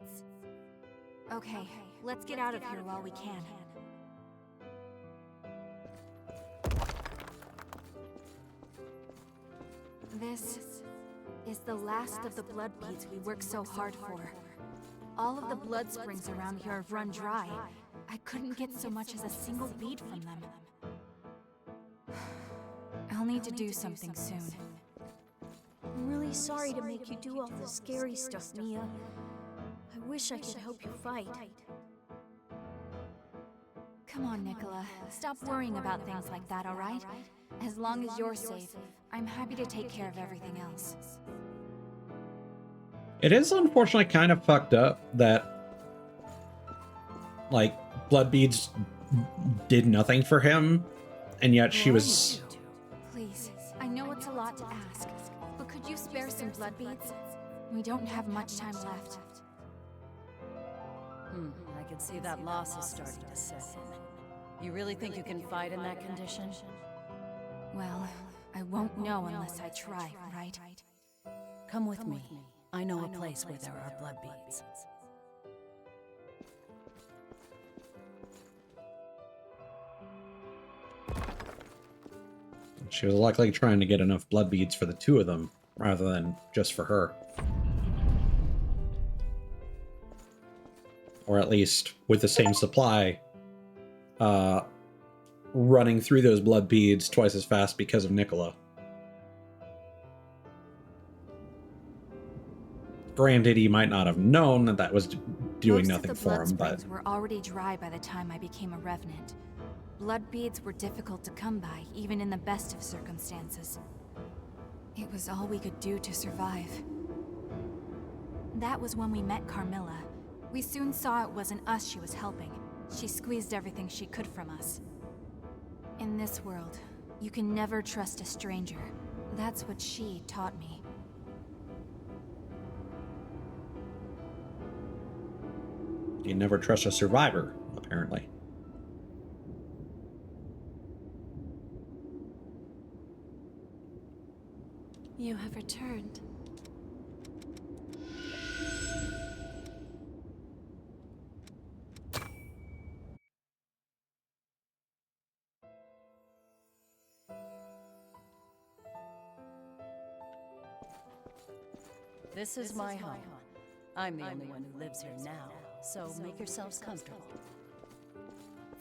Okay, let's get out of here while we can. This is the last of the blood beads we worked so hard for. All of the blood springs around here have run dry. I couldn't get so much as a single bead from them. I'll need to do something soon. I'm really sorry to make you do all the scary stuff, Mia. I wish I could help you fight. Come on, Nicola. Stop worrying about things like that, alright? As long as you're safe, I'm happy to take care of everything else. It is unfortunately kind of fucked up that, like, blood beads did nothing for him, and yet she was... Please, I know it's a lot to ask, but could you spare some blood beads? We don't have much time left. I can see that loss is starting to set in. You really think you can fight in that condition? Well, I won't know unless I try, right? Come with me. I know a place where there are blood beads. She was likely trying to get enough blood beads for the two of them, rather than just for her. Or at least, with the same supply, running through those blood beads twice as fast because of Nicola. Granted, he might not have known that that was doing nothing for him, but... Most of the blood springs were already dry by the time I became a revenant. Blood beads were difficult to come by, even in the best of circumstances. It was all we could do to survive. That was when we met Carmilla. We soon saw it wasn't us she was helping. She squeezed everything she could from us. In this world, you can never trust a stranger. That's what she taught me. You never trust a survivor, apparently. You have returned. This is my home. I'm the only one who lives here now, so make yourselves comfortable.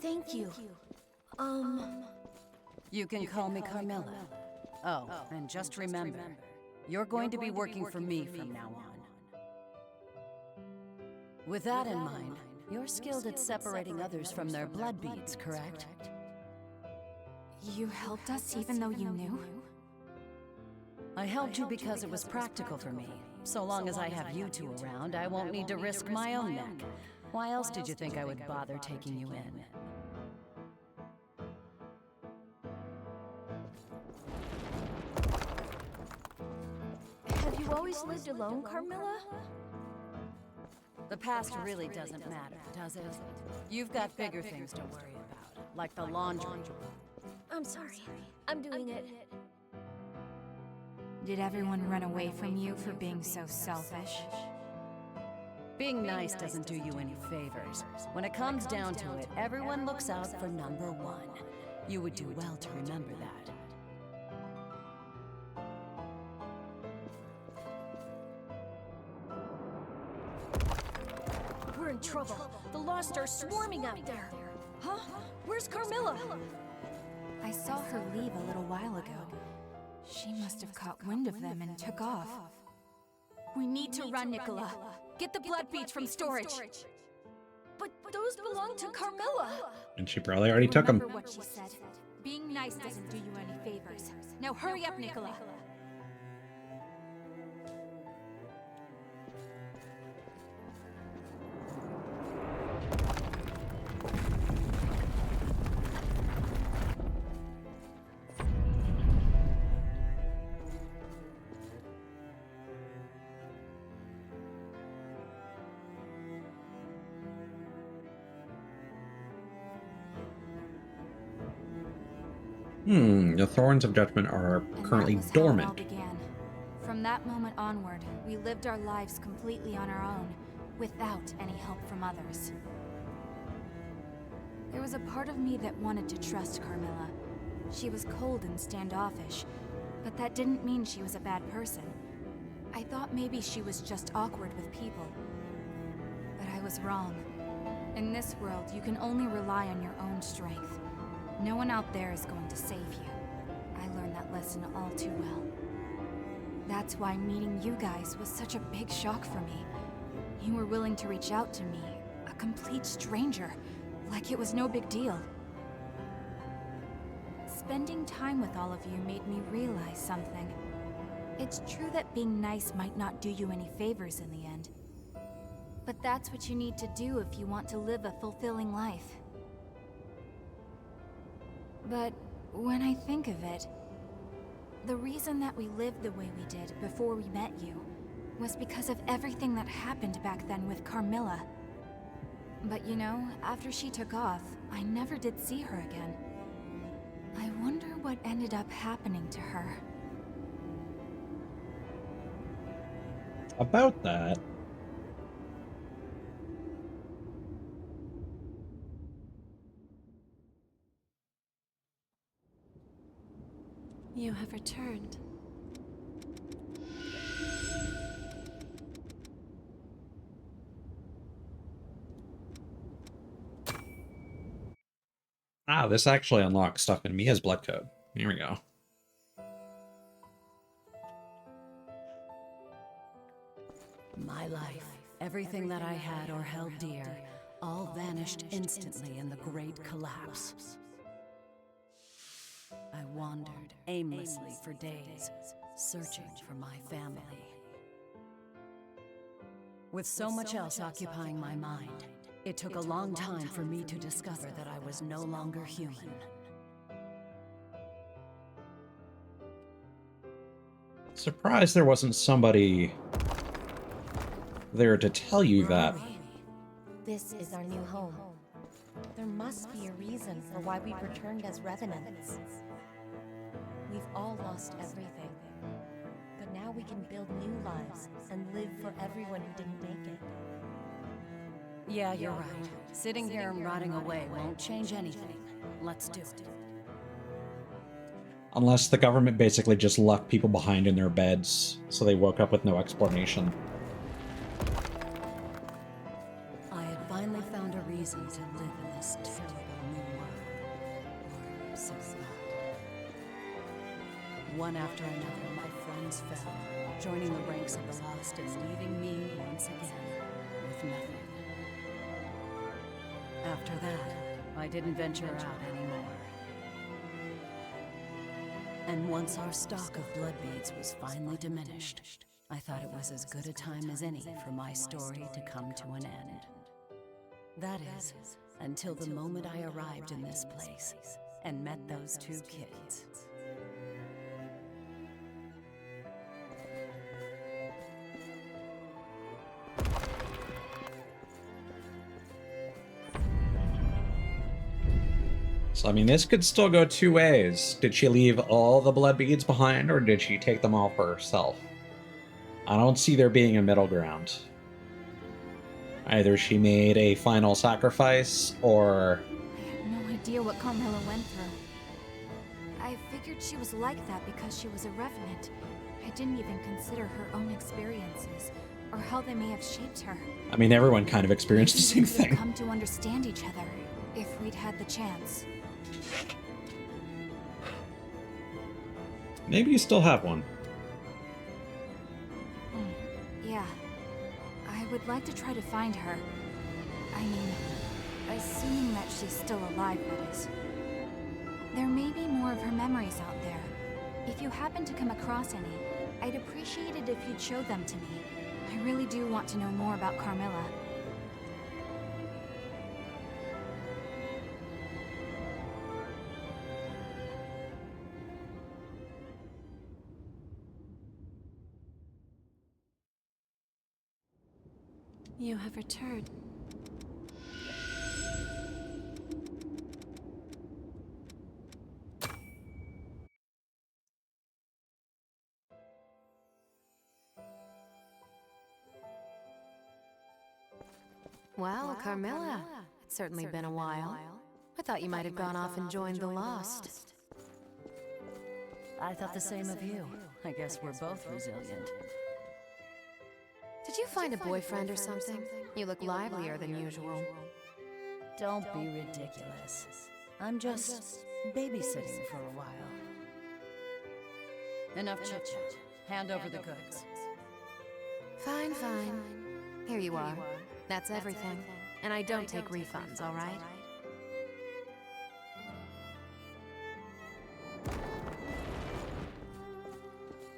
Thank you. You can call me Carmilla. Oh, and just remember, you're going to be working for me from now on. With that in mind, you're skilled at separating others from their blood beads, correct? You helped us even though you knew? I helped you because it was practical for me. So long as I have you two around, I won't need to risk my own neck. Why else did you think I would bother taking you in? Have you always lived alone, Carmilla? The past really doesn't matter, does it? You've got bigger things to worry about, like the laundry. I'm sorry. I'm doing it. Did everyone run away from you for being so selfish? Being nice doesn't do you any favors. When it comes down to it, everyone looks out for number one. You would do well to remember that. We're in trouble. The Lost are swarming out there. Huh? Where's Carmilla? I saw her leave a little while ago. She must have caught wind of them and took off. We need to run, Nicola. Get the blood beads from storage. But those belong to Carmilla. And she probably already took them. Remember what she said. Being nice doesn't do you any favors. Now hurry up, Nicola. The Thorns of Judgment are currently And that was dormant. how it all began. From that moment onward, we lived our lives completely on our own, without any help from others. There was a part of me that wanted to trust Carmilla. She was cold and standoffish, but that didn't mean she was a bad person. I thought maybe she was just awkward with people. But I was wrong. In this world, you can only rely on your own strength. No one out there is going to save you. I learned that lesson all too well. That's why meeting you guys was such a big shock for me. You were willing to reach out to me, a complete stranger, like it was no big deal. Spending time with all of you made me realize something. It's true that being nice might not do you any favors in the end. But that's what you need to do if you want to live a fulfilling life. But when I think of it, the reason that we lived the way we did before we met you was because of everything that happened back then with Carmilla. But you know, after she took off, I never did see her again. I wonder what ended up happening to her. About that, You have returned. this actually unlocks stuff in Mia's blood code. Here we go. My life, everything that I had or held dear, all vanished instantly in the great collapse. I wandered aimlessly for days, searching for my family. With so much else occupying my mind, it took a long time for me to discover that I was no longer human. Surprised there wasn't somebody there to tell you that. This is our new home. There must be a reason for why we've returned as revenants. We've all lost everything. But now we can build new lives and live for everyone who didn't make it. Yeah, you're right. Sitting here and rotting away won't change anything. Let's do it. Unless the government basically just left people behind in their beds, so they woke up with no explanation. I had finally found a reason to live in this terrible new world. Or so thought. One after another, my friends fell, joining the ranks of the lost and leaving me once again with nothing. After that, I didn't venture out anymore. And once our stock of blood beads was finally diminished, I thought it was as good a time as any for my story to come to an end. That is, until the moment I arrived in this place and met those two kids. So, I mean, this could still go two ways. Did she leave all the blood beads behind, or did she take them all for herself? I don't see there being a middle ground. Either she made a final sacrifice, or... I have no idea what Carmilla went through. I figured she was like that because she was a revenant. I didn't even consider her own experiences, or how they may have shaped her. I mean, everyone kind of experienced the same We could have thing. come to understand each other, if we'd had the chance. Maybe you still have one. Yeah. I would like to try to find her. I mean, assuming that she's still alive, that is. There may be more of her memories out there. If you happen to come across any, I'd appreciate it if you'd show them to me. I really do want to know more about Carmilla. You have returned. Well, Carmilla, it's certainly been a while. I thought you might have gone off and joined the Lost. I thought the same of you. I guess we're both resilient. Did you find a boyfriend or something? You look livelier than usual. Don't be ridiculous. I'm just babysitting for a while. Enough chit-chat. Hand over the goods. Fine, fine. Here you are. That's everything. And I don't take refunds, all right?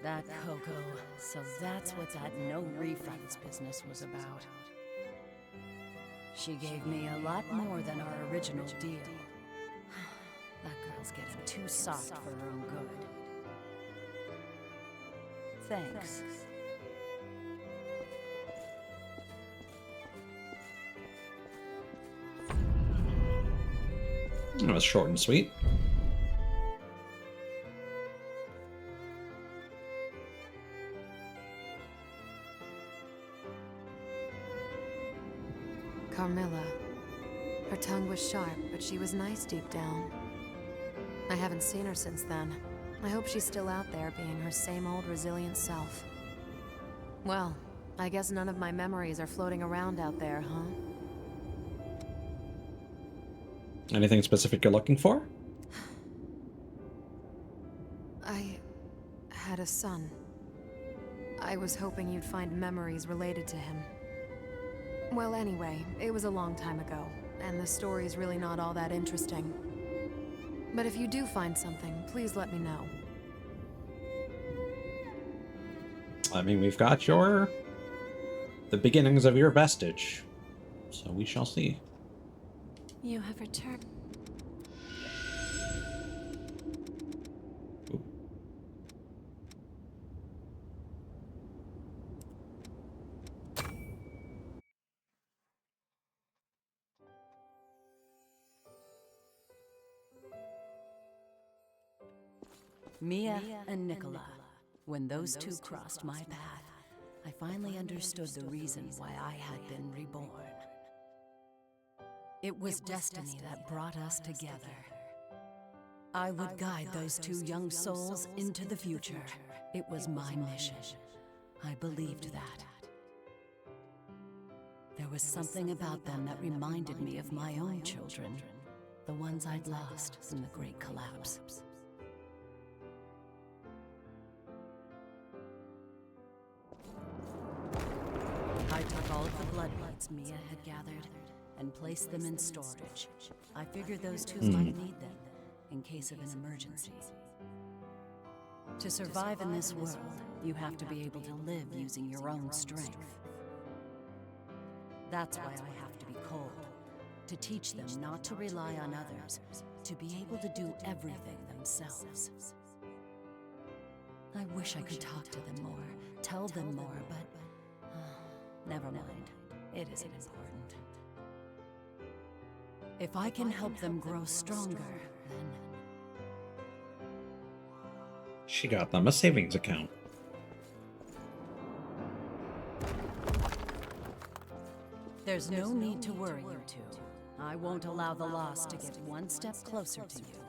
That Coco. So that's what that no refunds business was about. She gave me a lot more than our original deal. That girl's getting too soft for her own good. Thanks. That was short and sweet. Carmilla. Her tongue was sharp, but she was nice deep down. I haven't seen her since then. I hope she's still out there being her same old resilient self. Well, I guess none of my memories are floating around out there, huh? Anything specific you're looking for? I had a son. I was hoping you'd find memories related to him. Well, anyway, it was a long time ago, and the story's really not all that interesting. But if you do find something, please let me know. I mean, we've got the beginnings of your vestige, so we shall see. You have returned. Mia and Nicola. When those two crossed my path, I finally understood the reason why I had been reborn. It was destiny that brought us together. I would guide those two young souls into the future. It was my mission. I believed that. There was something about them that reminded me of my own children, the ones I'd lost in the Great Collapse. I took all of the blood beads Mia had gathered and placed them in storage. I figured those two might need them in case of an emergency. To survive in this world, you have to be able to live using your own strength. That's why I have to be cold, to teach them not to rely on others, to be able to do everything themselves. I wish I could talk to them more, tell them more, but never mind. It isn't important. If I can help them grow stronger, then... She got them a savings account. There's no need to worry, you two. I won't allow the lost to get one step closer to you.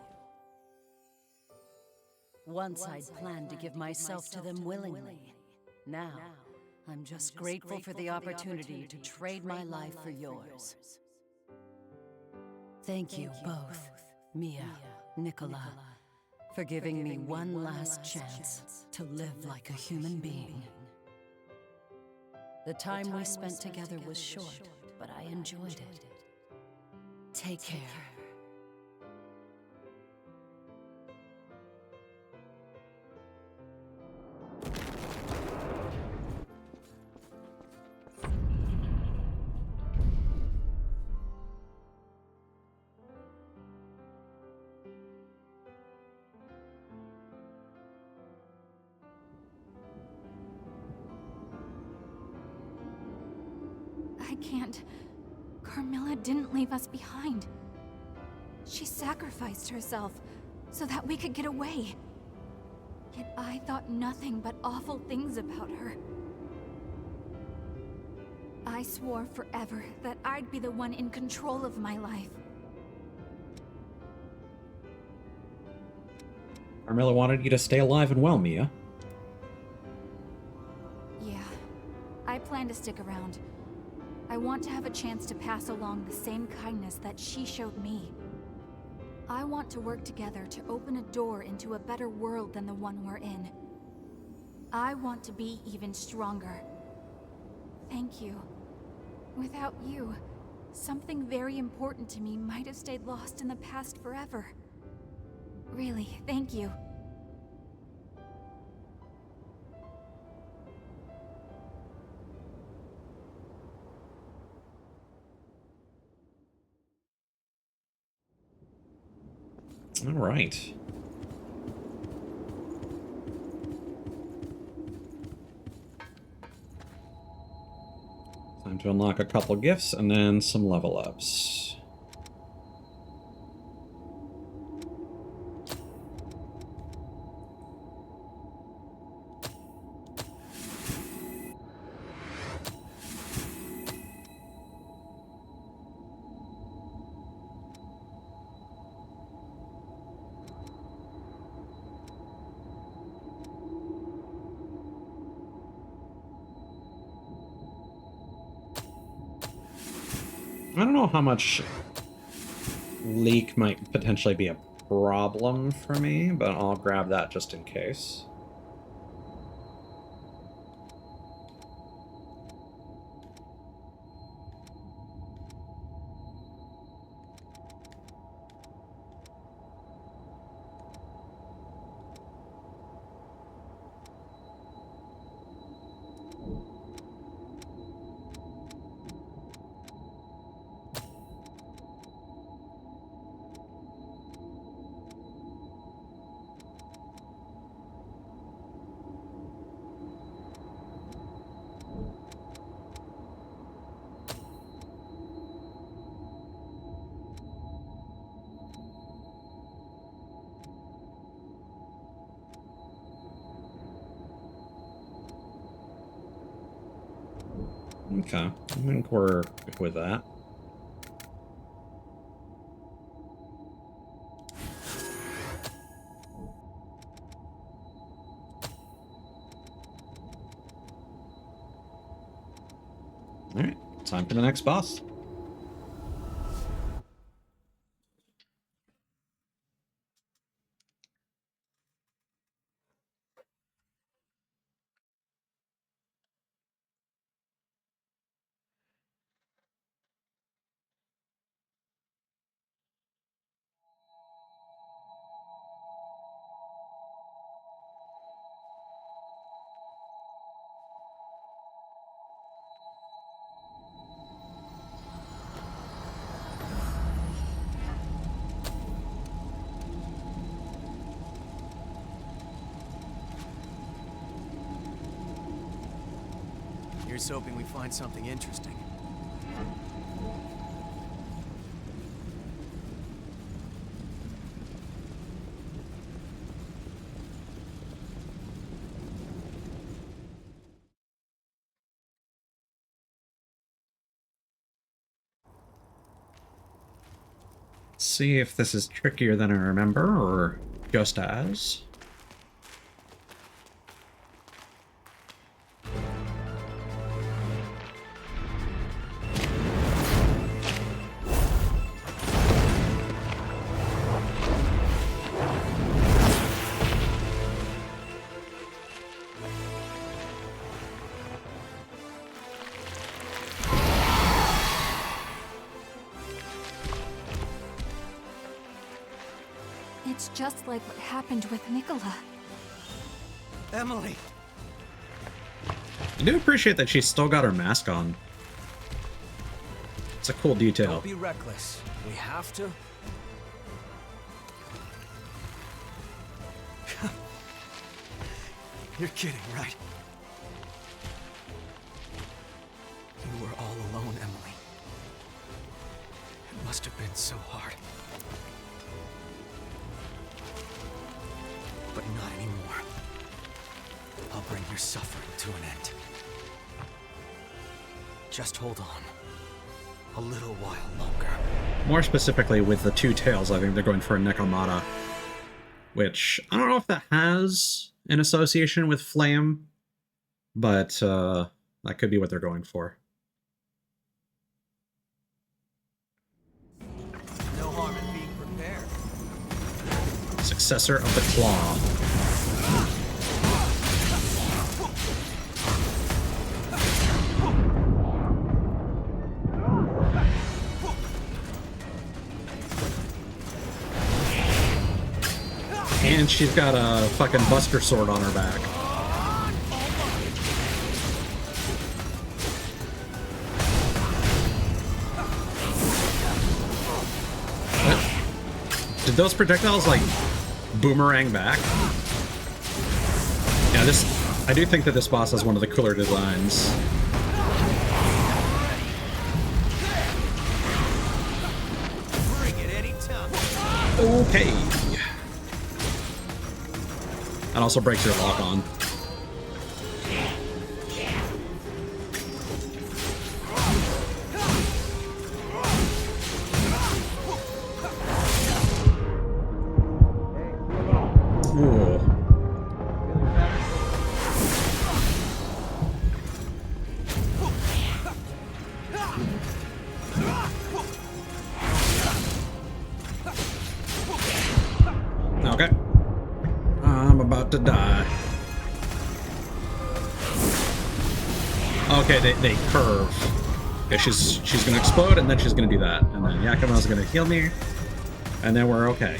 Once I'd planned to give myself to them willingly. Now, I'm just grateful for the opportunity to trade my life for yours. Thank you both, Mia, Nicola, for giving me one last chance to live like a human being. The time we spent together was short, but I enjoyed it. Take care. I can't. Carmilla didn't leave us behind. She sacrificed herself so that we could get away. Yet I thought nothing but awful things about her. I swore forever that I'd be the one in control of my life. Carmilla wanted you to stay alive and well, Mia. Yeah, I plan to stick around. I want to have a chance to pass along the same kindness that she showed me. I want to work together to open a door into a better world than the one we're in. I want to be even stronger. Thank you. Without you, something very important to me might have stayed lost in the past forever. Really, thank you. All right. Time to unlock a couple gifts and then some level ups. I don't know how much leak might potentially be a problem for me, but I'll grab that just in case. Okay, I think we're good with that. Alright, time for the next boss. Here's hoping we find something interesting. See if this is trickier than I remember, or just as. It's just like what happened with Nicola. Emily! I do appreciate that she's still got her mask on. It's a cool detail. Don't be reckless. We have to. You're kidding, right? You were all alone, Emily. It must have been so hard. But not anymore. I'll bring your suffering to an end. Just hold on. A little while longer. More specifically with the two tails, I think they're going for a Necromata. Which, I don't know if that has an association with flame, but that could be what they're going for. No harm in being prepared. Successor of the Claw. And she's got a fucking Buster Sword on her back. What? Did those projectiles, like, boomerang back? Yeah, I do think that this boss has one of the cooler designs. Bring it anytime. Okay. That also breaks your lock on. Whoa. about to die. Okay, they curve. Okay, she's gonna explode, and then she's gonna do that. And then Yakima's gonna heal me. And then we're okay.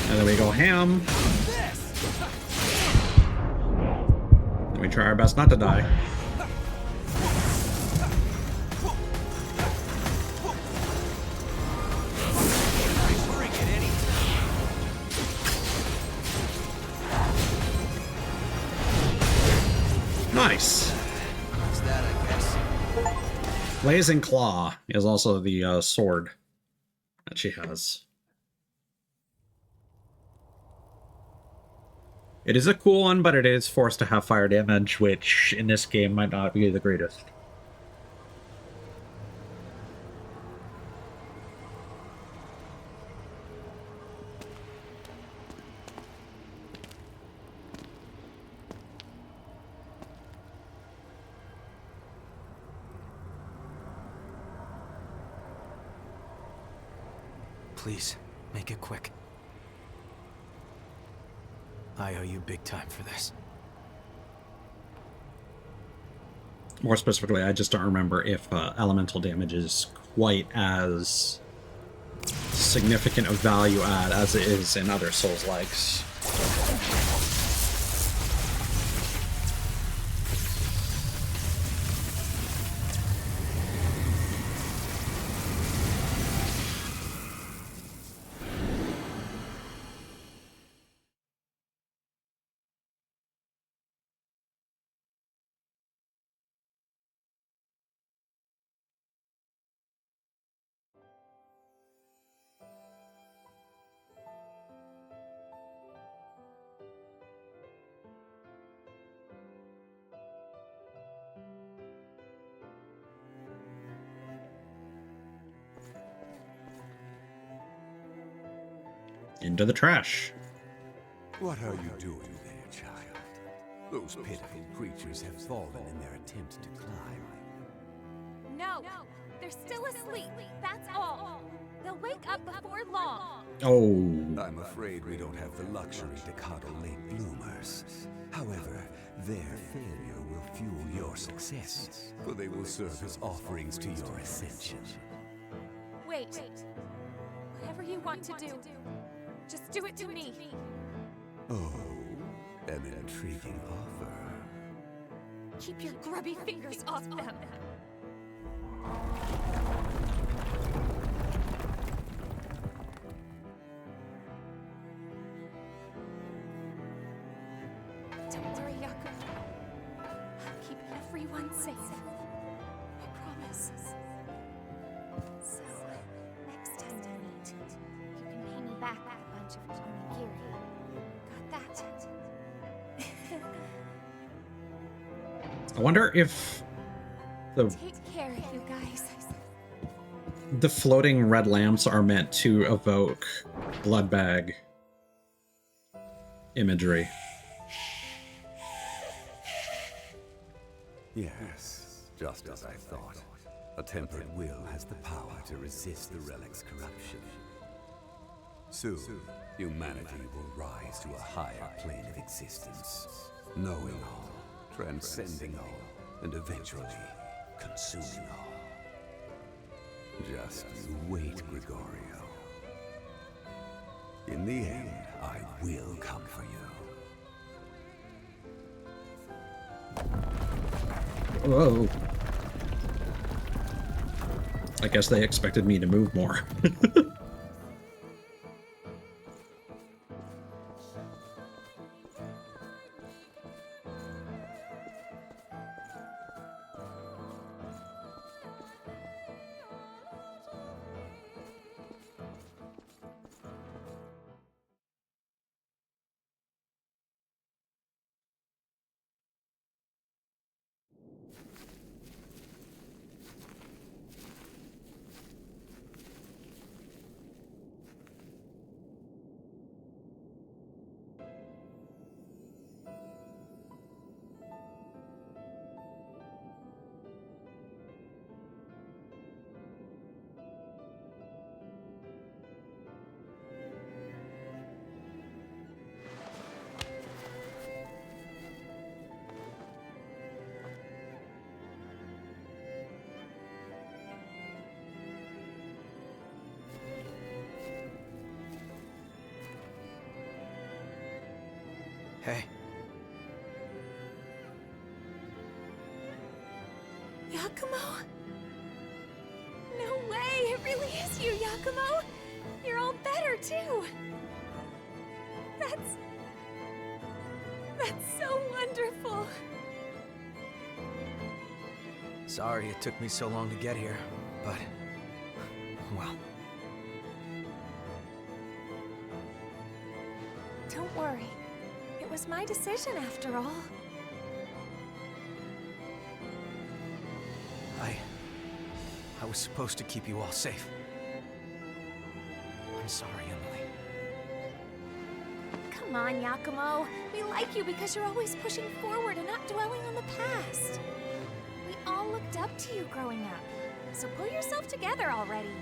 And then we go ham. And we try our best not to die. Nice. That, I guess. Blazing Claw is also the sword that she has. It is a cool one, but it is forced to have fire damage, which in this game might not be the greatest. Please, make it quick. I owe you big time for this. More specifically, I just don't remember if elemental damage is quite as significant of value add as it is in other Souls-likes. Into the trash. What are you doing there, child? Those pitiful creatures have fallen in their attempt to climb. No, they're still asleep. That's all. They'll wake up before long. Oh. I'm afraid we don't have the luxury to coddle late bloomers. However, their failure will fuel your success, for they will serve as offerings to your ascension. Wait. Whatever you want to do, just do it to me. Oh, an intriguing offer. Keep your grubby fingers off them. Don't worry, Yaku. I'll keep everyone safe. I promise. So, next time we meet, you can pay me back with a bunch of onigiri. Got that? I wonder if Take care, you guys. the floating red lamps are meant to evoke blood bag imagery. Yes, just as I thought. A tempered will has the power to resist the relic's corruption. Soon, humanity will rise to a higher plane of existence, knowing all, transcending all, and eventually consuming all. Just you wait, Gregorio. In the end, I will come for you. Whoa. I guess they expected me to move more. Hey. Yakumo? No way! It really is you, Yakumo! You're all better, too! That's so wonderful! Sorry it took me so long to get here, but... well... Don't worry. It was my decision, after all. I was supposed to keep you all safe. I'm sorry, Emily. Come on, Yakumo. We like you because you're always pushing forward and not dwelling on the past. We all looked up to you growing up. So pull yourself together already.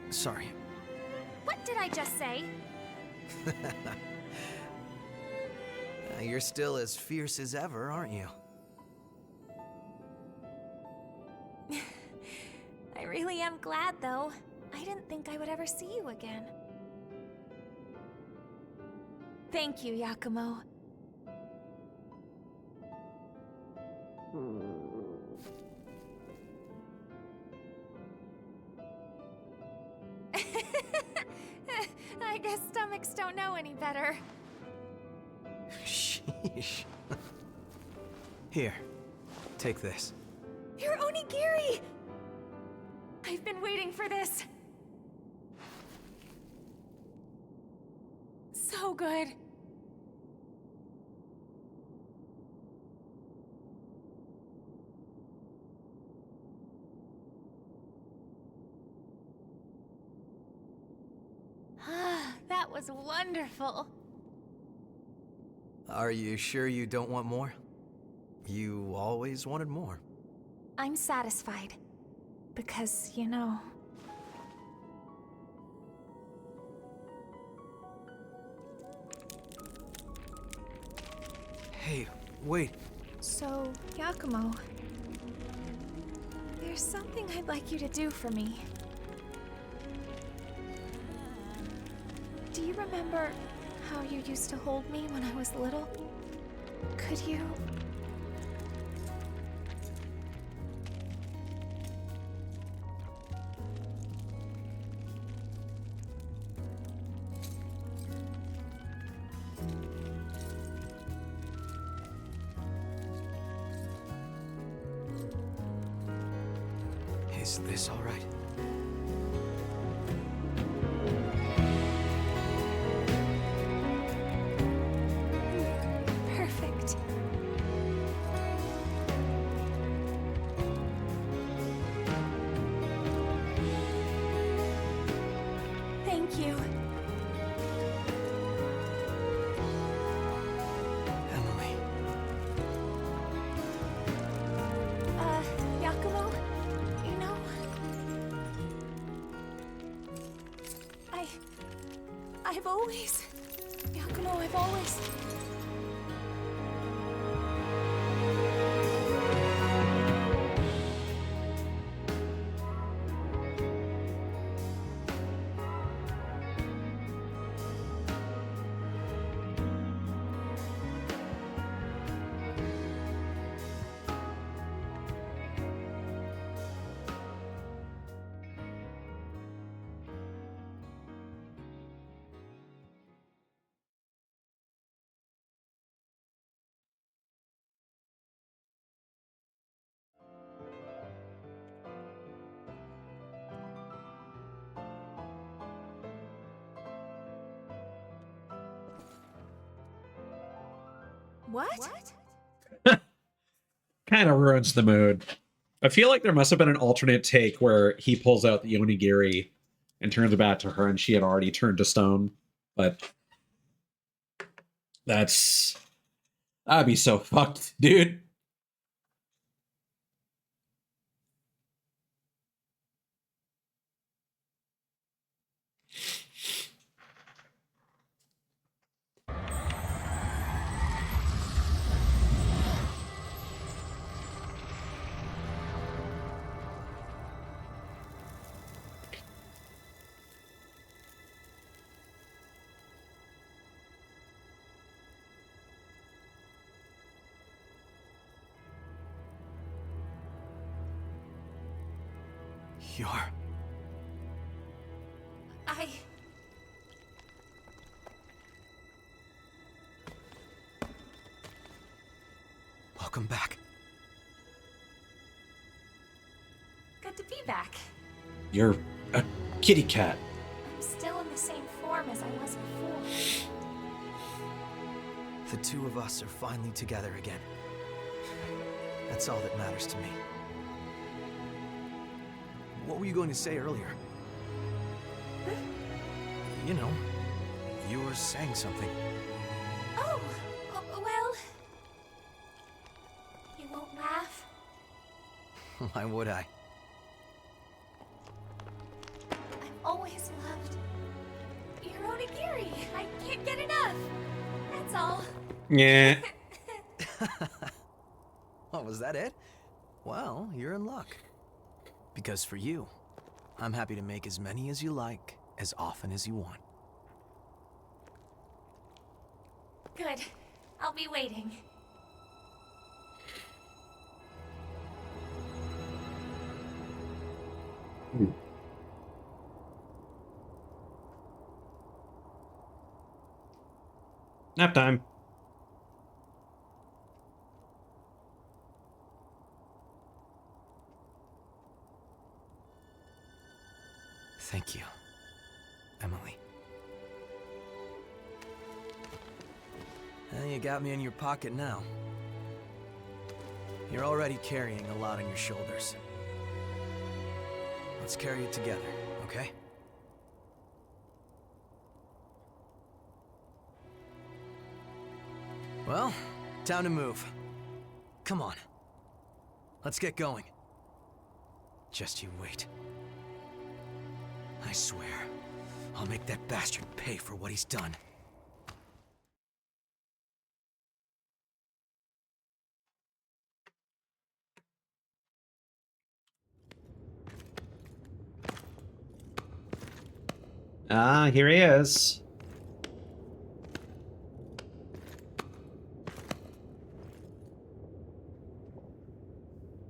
Sorry. What did I just say? You're still as fierce as ever, aren't you? I really am glad, though. I didn't think I would ever see you again. Thank you, Yakumo. I guess stomachs don't know any better. Sheesh. Here, take this. Your onigiri! I've been waiting for this. So good. That was wonderful. Are you sure you don't want more? You always wanted more. I'm satisfied. Because, you know... Hey, wait. So, Yakumo... there's something I'd like you to do for me. Do you remember how you used to hold me when I was little? Could you... Is this all right? Perfect. Thank you. Emily. Yakumo, you know... I've always... Yakumo, I've always... What? Kind of ruins the mood. I feel like there must have been an alternate take where he pulls out the onigiri and turns it back to her and she had already turned to stone. But that'd be so fucked, dude. You're... Welcome back. Good to be back. You're a kitty cat. I'm still in the same form as I was before. The two of us are finally together again. That's all that matters to me. What were you going to say earlier? Huh? You know, you were saying something. Oh, well... You won't laugh? Why would I? I've always loved your onigiri. I can't get enough. That's all. Yeah. Oh, was that it? Well, you're in luck. Because for you, I'm happy to make as many as you like, as often as you want. Good. I'll be waiting. Nap time. Thank you, Emily. You got me in your pocket now. You're already carrying a lot on your shoulders. Let's carry it together, okay? Well, time to move. Come on. Let's get going. Just you wait. I swear, I'll make that bastard pay for what he's done. Ah, here he is.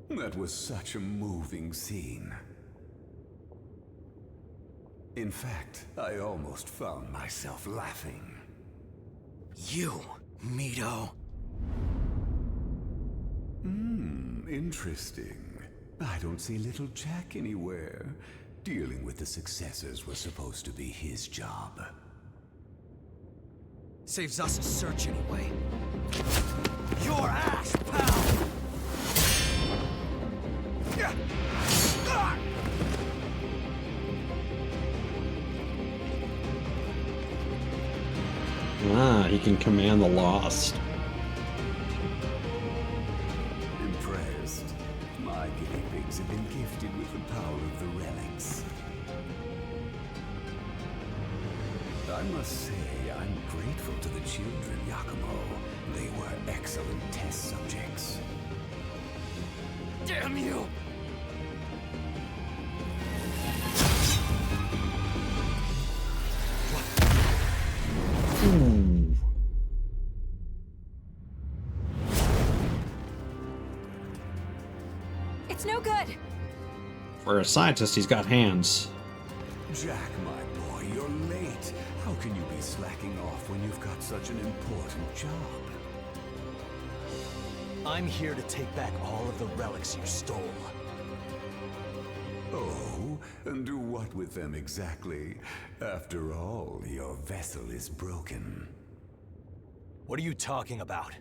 That was such a moving scene. In fact, I almost found myself laughing. You, Mito. Interesting. I don't see little Jack anywhere. Dealing with the successors was supposed to be his job. Saves us a search anyway. Your ass, pal! Ah, he can command the Lost. Impressed. My guinea pigs have been gifted with the power of the relics. I must say, I'm grateful to the children, Yakumo. They were excellent test subjects. Damn you! It's no good. For a scientist, he's got hands. Jack, my boy, you're late. How can you be slacking off when you've got such an important job? I'm here to take back all of the relics you stole. Oh, and do what with them exactly? After all, your vessel is broken. What are you talking about?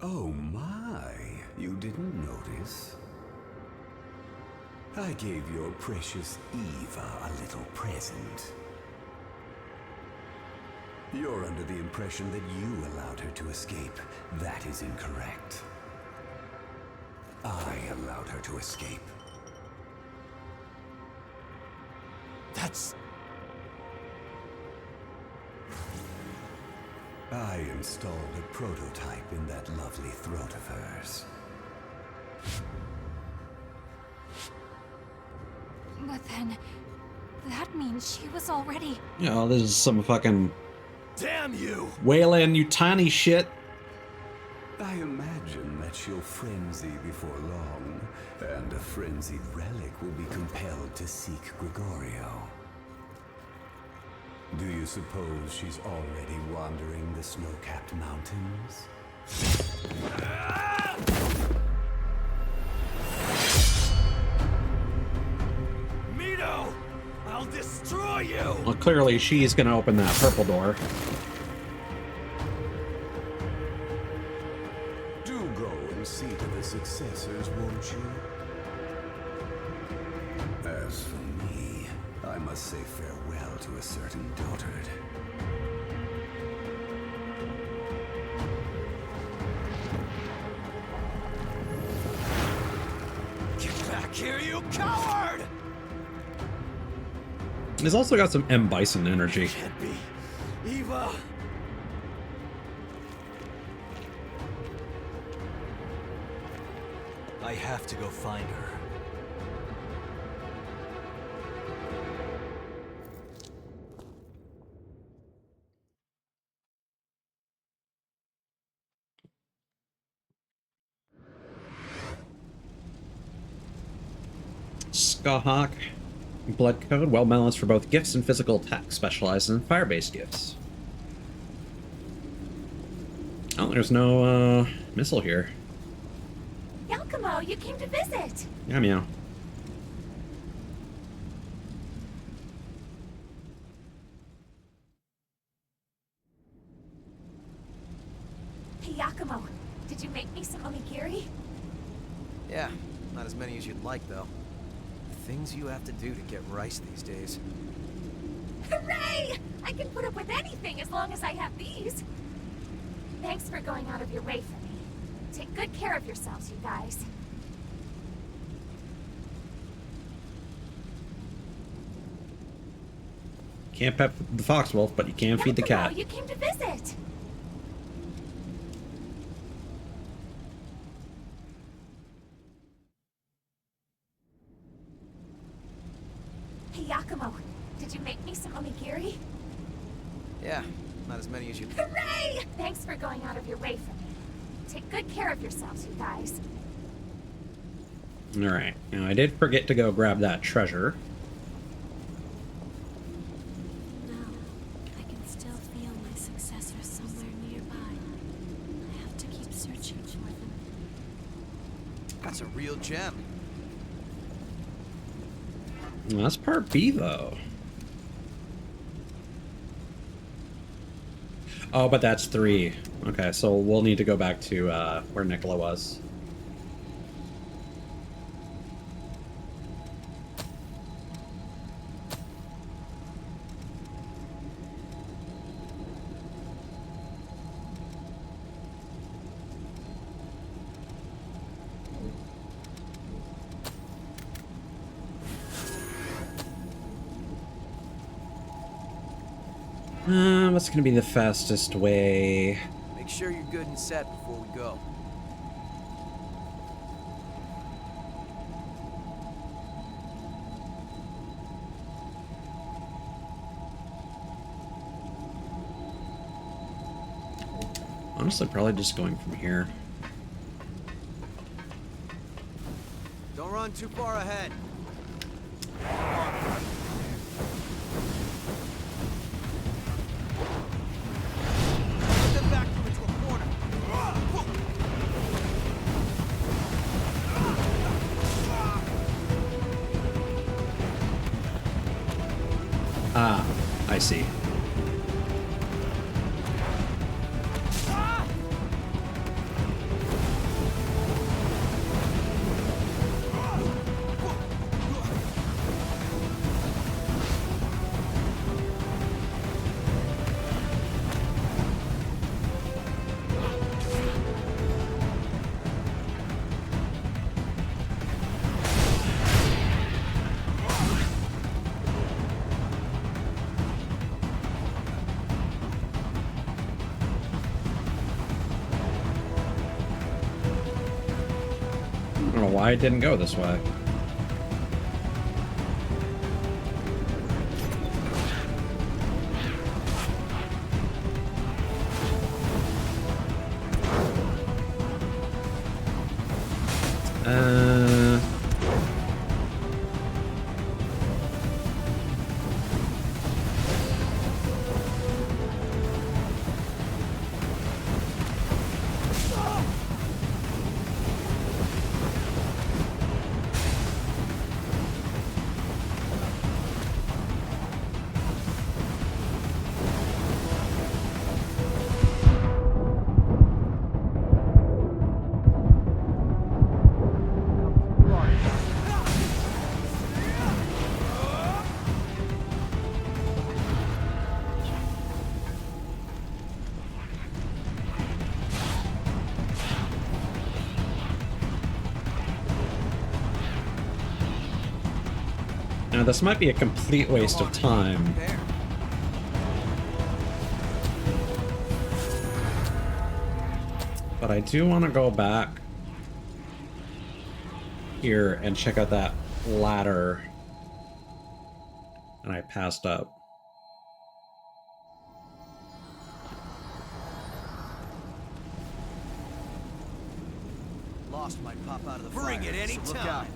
Oh my, you didn't notice? I gave your precious Eva a little present. You're under the impression that you allowed her to escape. That is incorrect. I allowed her to escape. That's... I installed a prototype in that lovely throat of hers. But then, that means she was already... Oh, this is some fucking... Damn you! Wayland, you tiny shit. I imagine that she'll frenzy before long, and a frenzied relic will be compelled to seek Gregorio. Do you suppose she's already wandering the snow-capped mountains? Mito! I'll destroy you! Well, clearly she's gonna open that purple door. Do go and see to the successors, won't you? As for me, I must say farewell to a certain dotard. Get back here, you coward! He's also got some M. Bison energy. Can't be. Eva! I have to go find her. Skahawk. Blood code, well balanced for both gifts and physical attack, specializes in fire-based gifts. Oh, there's no missile here. Yakumo, you came to visit. Yeah, meow. Hey, Yakumo, did you make me some onigiri? Yeah, not as many as you'd like, though. The things you have to do to get rice these days. Hooray! I can put up with anything as long as I have these. Thanks for going out of your way for me. Take good care of yourselves, you guys. Can't pet the foxwolf, but you can feed the cat. Yakumo, you came to visit. Hey, Yakumo, did you make me some onigiri? Yeah, not as many as you'd... Hooray! Thanks for going out of your way for me. Take good care of yourselves, you guys. Alright, now I did forget to go grab that treasure. No, I can still feel my successors somewhere nearby. I have to keep searching for them. That's a real gem. Well, that's part B, though. Oh, but that's 3. Okay, so we'll need to go back to where Nicola was. What's gonna be the fastest way? Make sure you're good and set before we go. Honestly, probably just going from here. Don't run too far ahead. Put them back into a corner. Ah, I see. I don't know why it didn't go this way. this might be a complete waste of time. But I do want to go back here and check out that ladder. And I passed up. Lost might pop out of the Bring fire, it any so look time. out.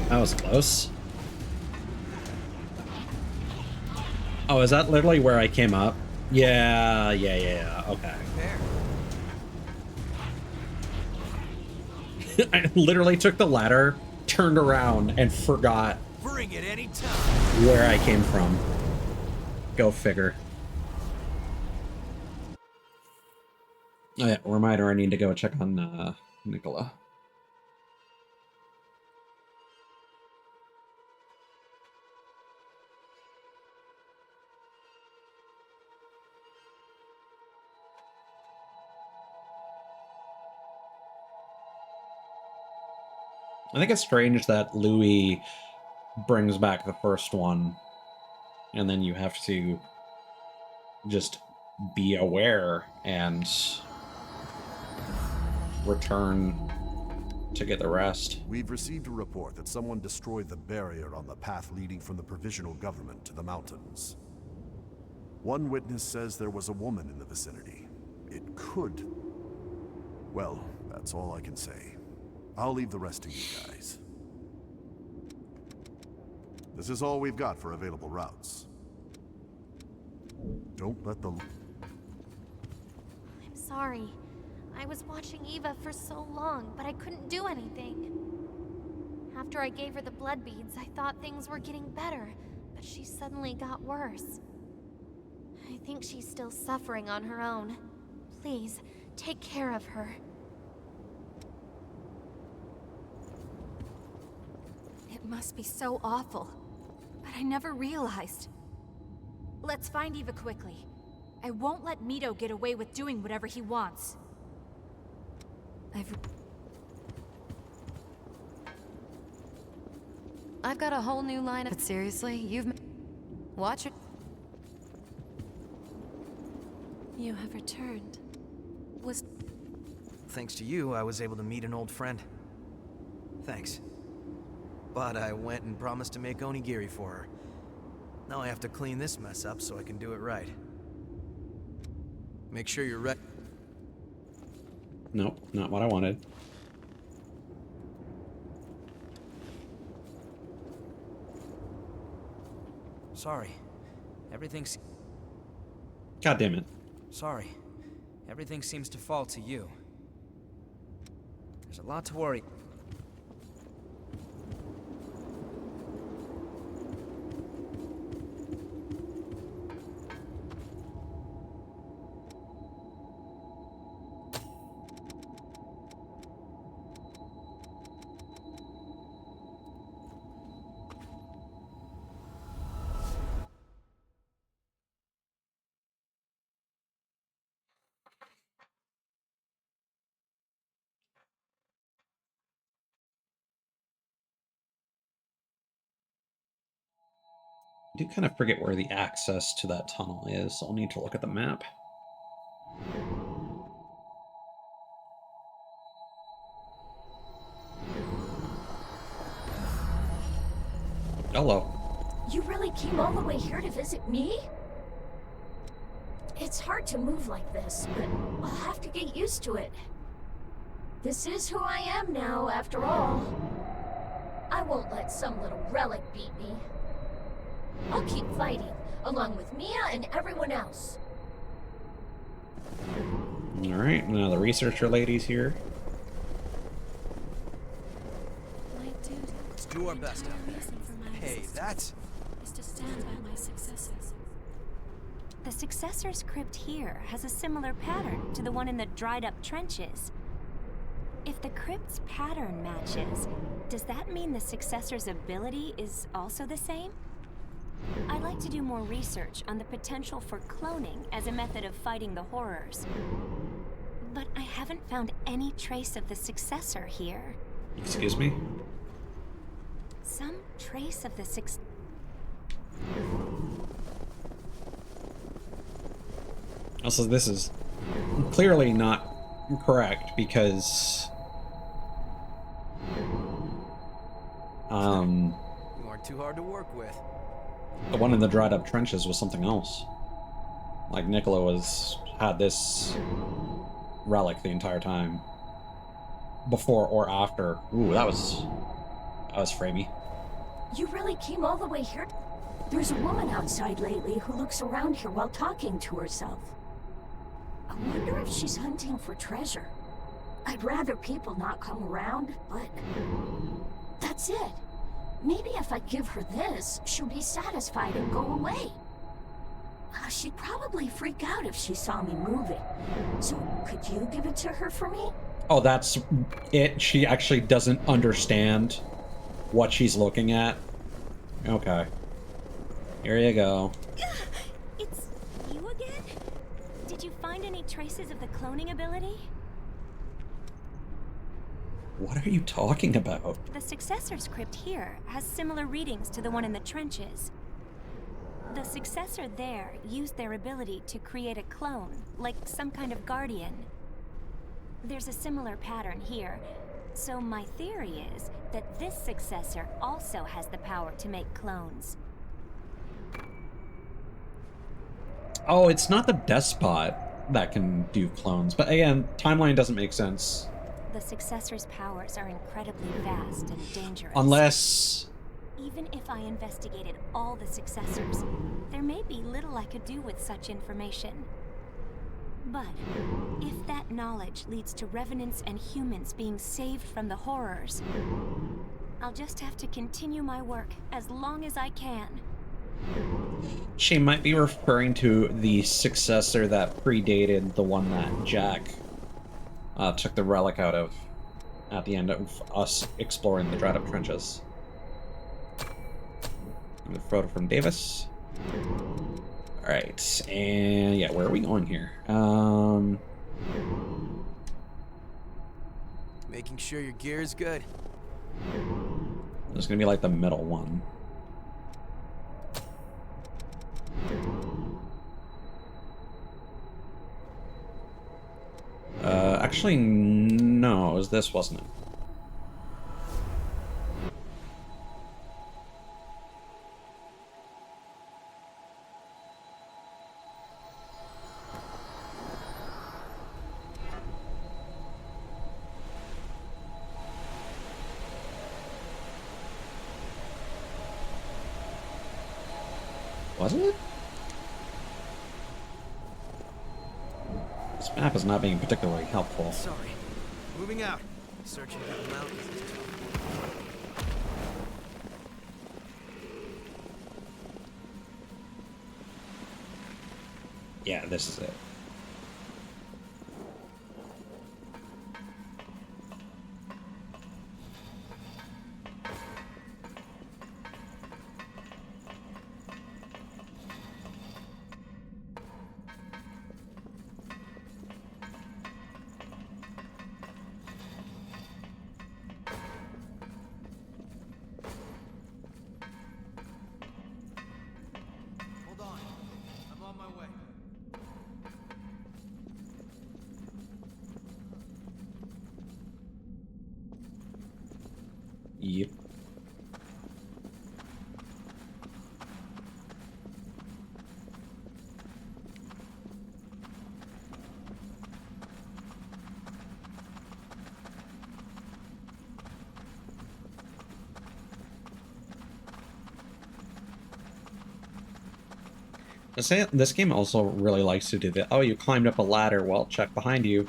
That was close. Oh, is that literally where I came up? Yeah, okay. I literally took the ladder, turned around, and forgot Bring it any time. where I came from. Go figure. Oh yeah, reminder, I need to go check on Nicola. I think it's strange that Louis brings back the first one, and then you have to just be aware and return to get the rest. We've received a report that someone destroyed the barrier on the path leading from the provisional government to the mountains. One witness says there was a woman in the vicinity. It could... Well, that's all I can say. I'll leave the rest to you guys. This is all we've got for available routes. Don't let the... I'm sorry. I was watching Eva for so long, but I couldn't do anything. After I gave her the blood beads, I thought things were getting better, but she suddenly got worse. I think she's still suffering on her own. Please, take care of her. It must be so awful, but I never realized. Let's find Eva quickly. I won't let Mito get away with doing whatever he wants. I've got a whole new line of... But seriously, you've... Watch it. You have returned. Was... Thanks to you, I was able to meet an old friend. Thanks. But I went and promised to make onigiri for her. Now I have to clean this mess up so I can do it right. Make sure you're ready. Nope, not what I wanted. Sorry. Everything's... God damn it. Sorry. Everything seems to fall to you. There's a lot to worry... I do kind of forget where the access to that tunnel is, so I'll need to look at the map. Hello. You really came all the way here to visit me? It's hard to move like this, but I'll have to get used to it. This is who I am now, after all. I won't let some little relic beat me. I'll keep fighting, along with Mia and everyone else. Alright, now the researcher lady's here. My duty. Let's do our best out there. Reason for my Hey, existence that's... is to stand by my successors. The successor's crypt here has a similar pattern to the one in the dried-up trenches. If the crypt's pattern matches, does that mean the successor's ability is also the same? I'd like to do more research on the potential for cloning as a method of fighting the horrors. But I haven't found any trace of the successor here. Excuse me? Some trace of the Also, this is clearly not correct because You aren't too hard to work with. the one in the dried up trenches was something else. Like Nicola had this relic the entire time. Before or after. Ooh, that was framey. You really came all the way here? There's a woman outside lately who looks around here while talking to herself. I wonder if she's hunting for treasure. I'd rather people not come around, but that's it. Maybe if I give her this, she'll be satisfied and go away. She'd probably freak out if she saw me moving. So could you give it to her for me? Oh, that's it? She actually doesn't understand what she's looking at? Okay. Here you go. It's you again? Did you find any traces of the cloning ability? What are you talking about? The successor's crypt here has similar readings to the one in the trenches. The successor there used their ability to create a clone, like some kind of guardian. There's a similar pattern here, so my theory is that this successor also has the power to make clones. Oh, it's not the despot that can do clones, but again, timeline doesn't make sense. The successor's powers are incredibly vast and dangerous. Unless... Even if I investigated all the successors, there may be little I could do with such information. But if that knowledge leads to revenants and humans being saved from the horrors, I'll just have to continue my work as long as I can. She might be referring to the successor that predated the one that Jack took the relic out of at the end of us exploring the dried up trenches. The photo from Davis. Alright, and yeah, where are we going here? Making sure your gear is good. There's gonna be like the middle one. Actually, no, it was this, wasn't it? Wasn't it? This map is not being particularly helpful. Sorry. Moving out. Searching through the mountains is tough. Yeah, this is it. Hold on. I'm on my way. Yep. This game also really likes to do the, oh, you climbed up a ladder, well, check behind you.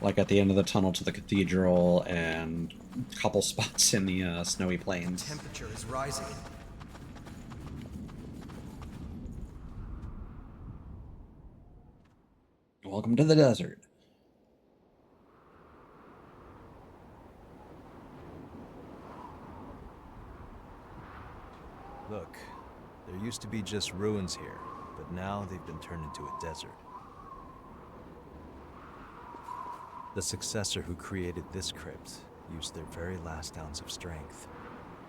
Like at the end of the tunnel to the cathedral, and a couple spots in the snowy plains. Temperature is rising. Welcome to the desert. Look, there used to be just ruins here, but now they've been turned into a desert. The successor who created this crypt used their very last ounce of strength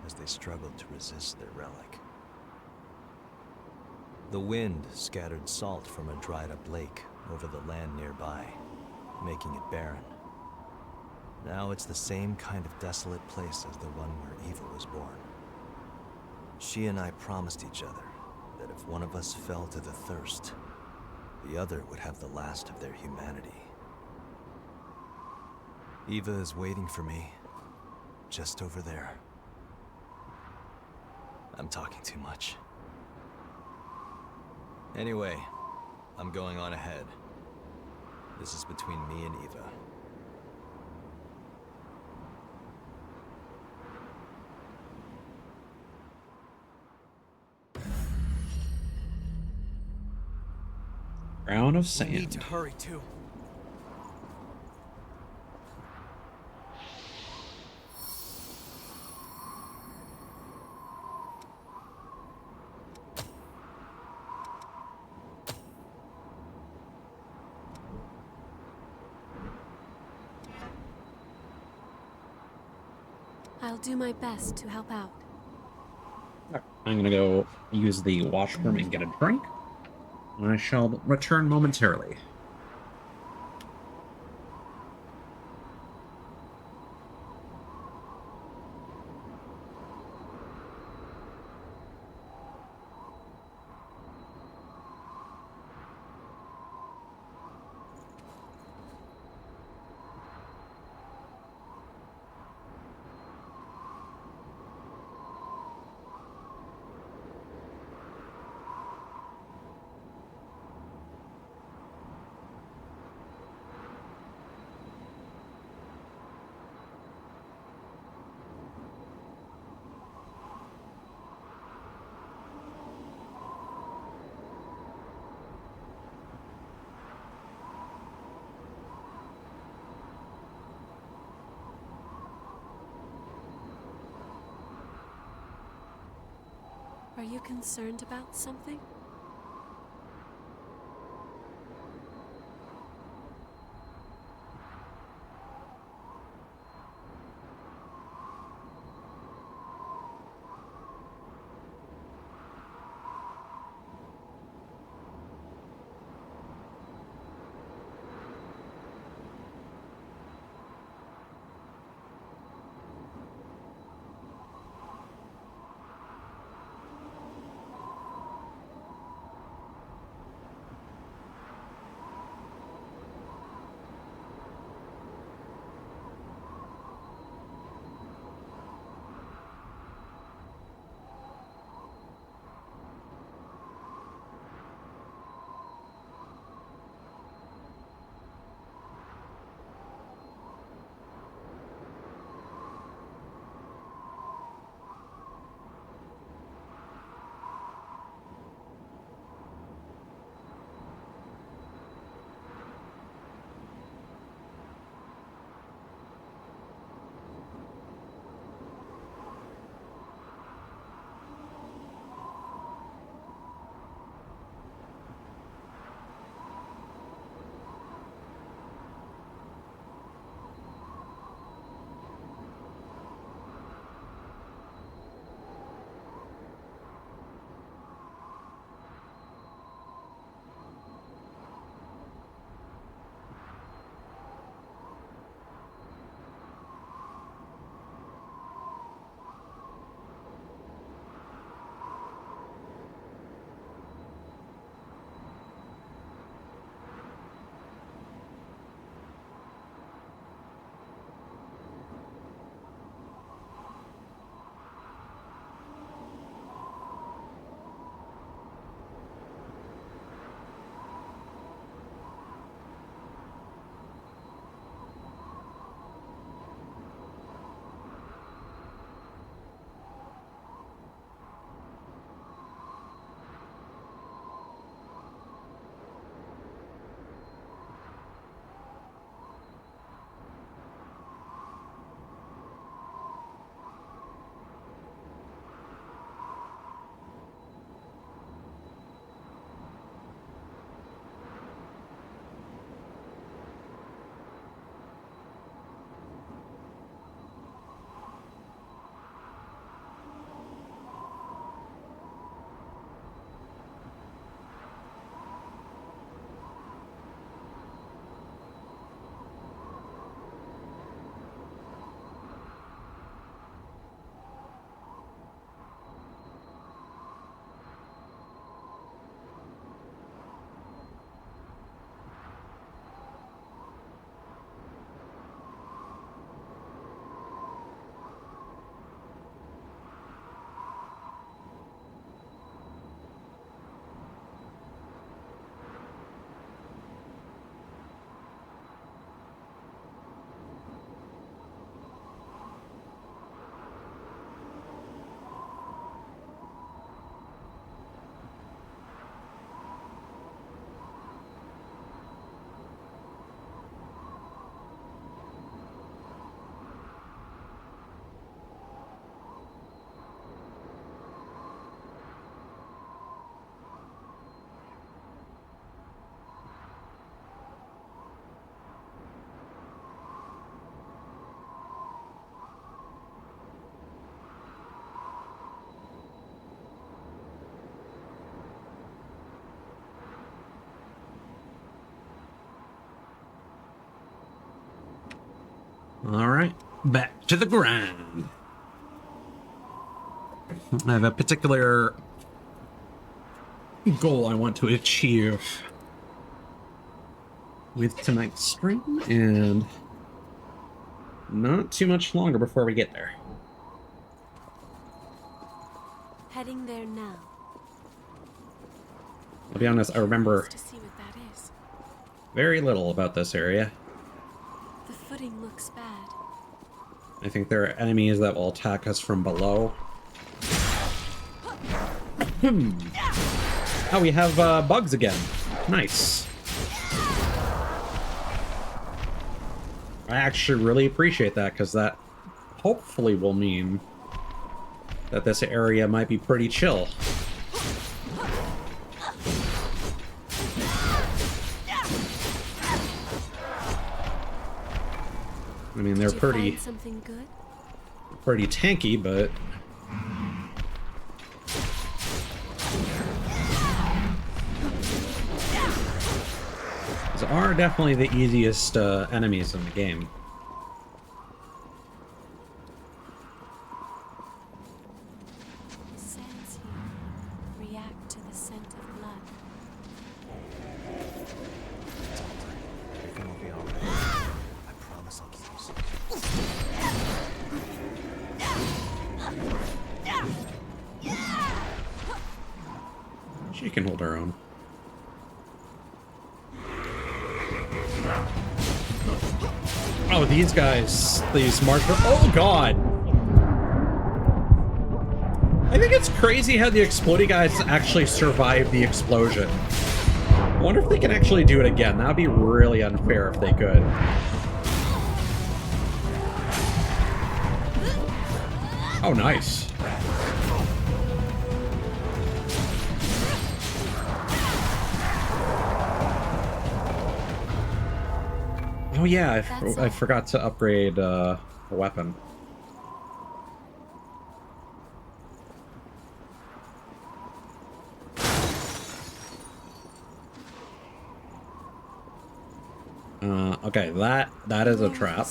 as they struggled to resist their relic. The wind scattered salt from a dried-up lake over the land nearby, making it barren. Now it's the same kind of desolate place as the one where Eva was born. She and I promised each other that if one of us fell to the thirst, the other would have the last of their humanity. Eva is waiting for me, just over there. I'm talking too much. Anyway, I'm going on ahead. This is between me and Eva. Crown of sand. We need to hurry too. I'll do my best to help out. I'm gonna go use the washroom and get a drink. I shall return momentarily. Are you concerned about something? All right, back to the grind. I have a particular goal I want to achieve with tonight's stream, and not too much longer before we get there. Heading there now. I'll be honest, I remember To see what that is. very little about this area. The footing looks bad. I think there are enemies that will attack us from below. Oh, we have bugs again. Nice. I actually really appreciate that, because that hopefully will mean that this area might be pretty chill. I mean, they're pretty something good? pretty tanky, but these are definitely the easiest enemies in the game. Sands here react to the scent of blood. Everything will be all right. I promise I'll keep you safe. She can hold her own. Oh, these guys, these marshmallows. Oh, God. I think it's crazy how the exploding guys actually survived the explosion. I wonder if they can actually do it again. That would be really unfair if they could. Oh, nice. Oh yeah, I forgot to upgrade a weapon. Okay, that is a trap.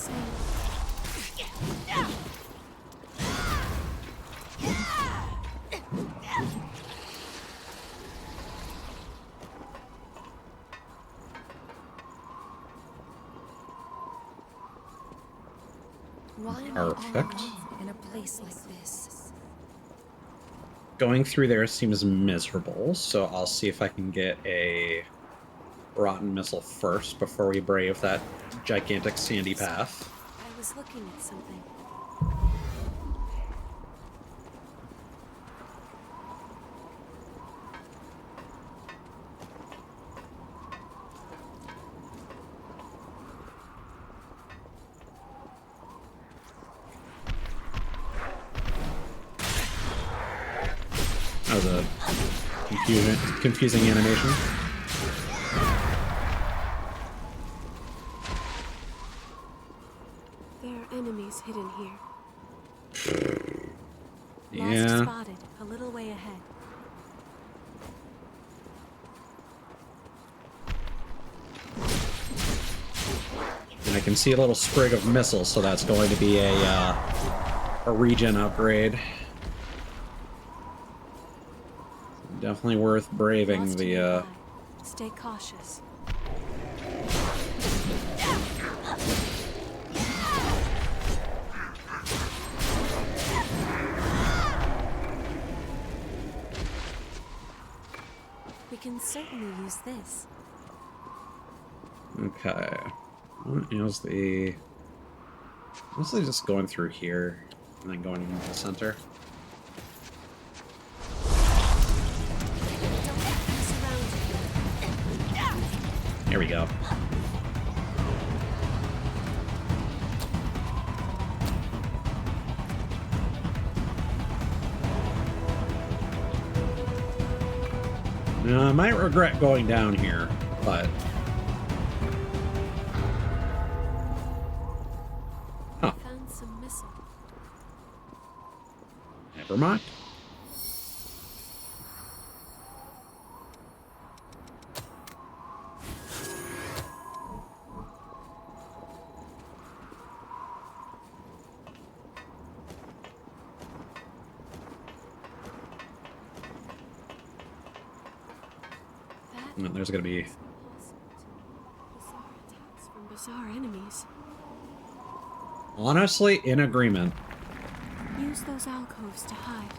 Why am Perfect. I all alone in a place like this? Going through there seems miserable, so I'll see if I can get a rotten missile first before we brave that gigantic sandy path. I was looking at something. That was a confusing animation. There are enemies hidden here. Yeah. Last spotted, a little way ahead. And I can see a little sprig of missiles, so that's going to be a regen upgrade. Definitely worth braving the Stay cautious. We can certainly use this. Okay. What is the... Mostly just going through here and then going into the center. There we go. Now, I might regret going down here, but... Huh. Found some missile. Never mind. And there's gonna be... Bizarre attacks from bizarre enemies. Honestly, in agreement. Use those alcoves to hide.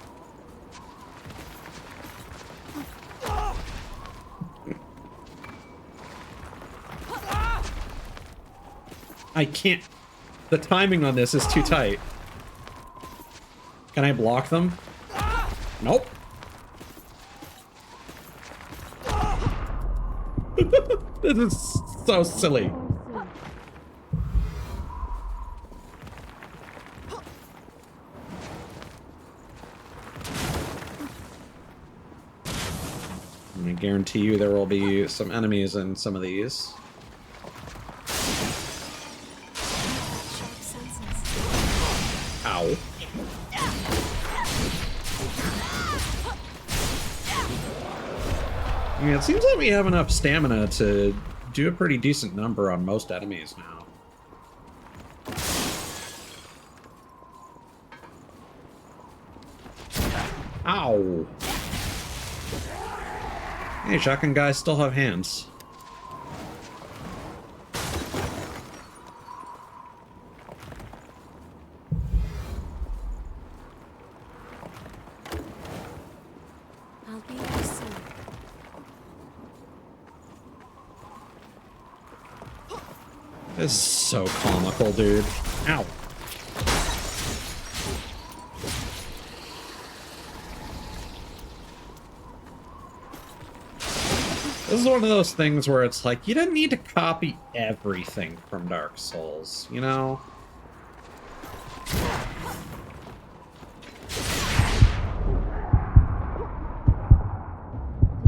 I can't... The timing on this is too tight. Can I block them? Nope. This is so silly. I guarantee you there will be some enemies in some of these. Ow. I mean, it seems like we have enough stamina to do a pretty decent number on most enemies now. Ow! Hey, shotgun guys still have hands. I'll be there soon. This is so comical, dude. Ow. This is one of those things where it's like, you didn't need to copy everything from Dark Souls, you know? Did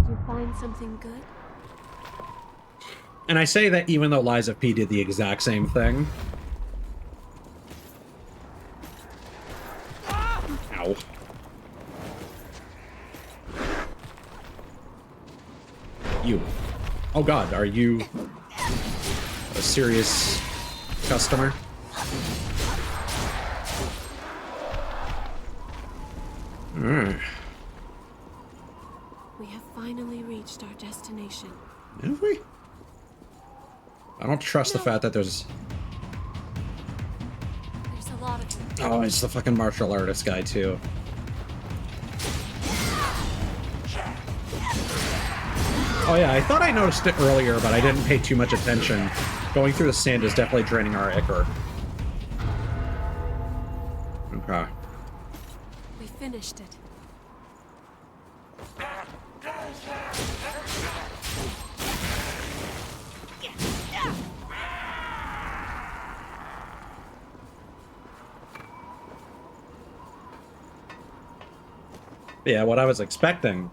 you find something good? And I say that even though Lies of P did the exact same thing. Ow. You. Oh god, are you a serious customer? Alright. We have finally reached our destination. Have we? I don't trust the fact that there's... There's a lot of them. Oh, it's the fucking martial artist guy, too. Oh yeah, I thought I noticed it earlier, but I didn't pay too much attention. Going through the sand is definitely draining our ichor. Okay. We finished it. Yeah, what I was expecting...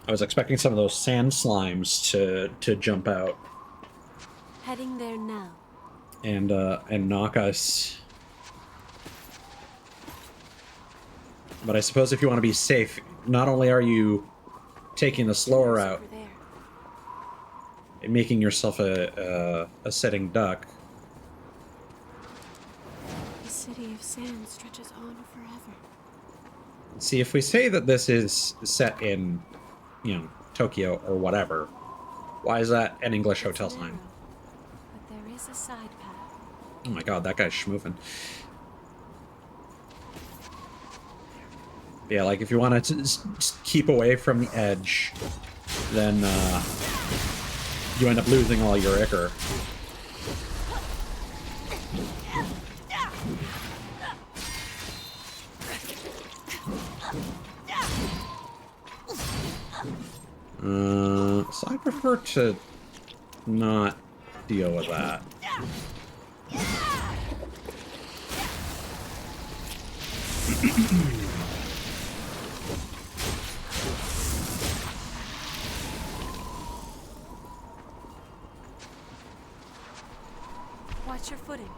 I was expecting some of those sand slimes to jump out Heading there now. and knock us. But I suppose if you want to be safe, not only are you taking the slower route and making yourself a sitting duck. The city of sand stretches on forever. See, if we say that this is set in, you know, Tokyo or whatever, why is that an English hotel sign? But there is a side path. Oh my god, that guy's schmoofing. Yeah, like if you want to just keep away from the edge, then you end up losing all your ichor. So I prefer to not deal with that. Watch your footing.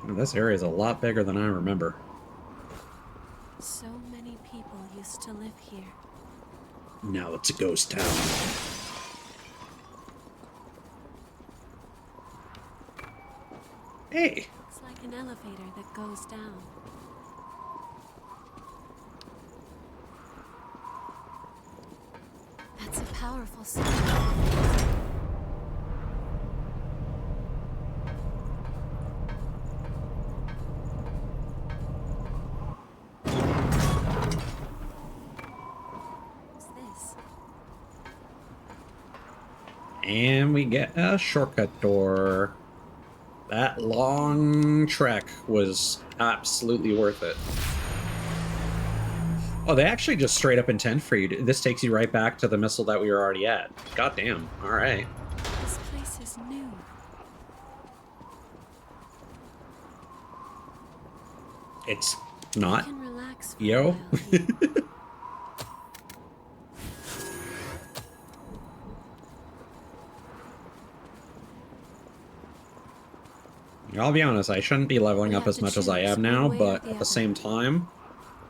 This area is a lot bigger than I remember. So many people used to live here. Now it's a ghost town. Hey! It's like an elevator that goes down. powerful sound. What's this? And we get a shortcut door. That long trek was absolutely worth it. Oh, they actually just straight up intend for you to... This takes you right back to the missile that we were already at. Goddamn. All right. This place is new. It's not. You can relax for a Yo. while here. I'll be honest, I shouldn't be leveling We up have as to much as I choose am now, one way or but the at the other. same time,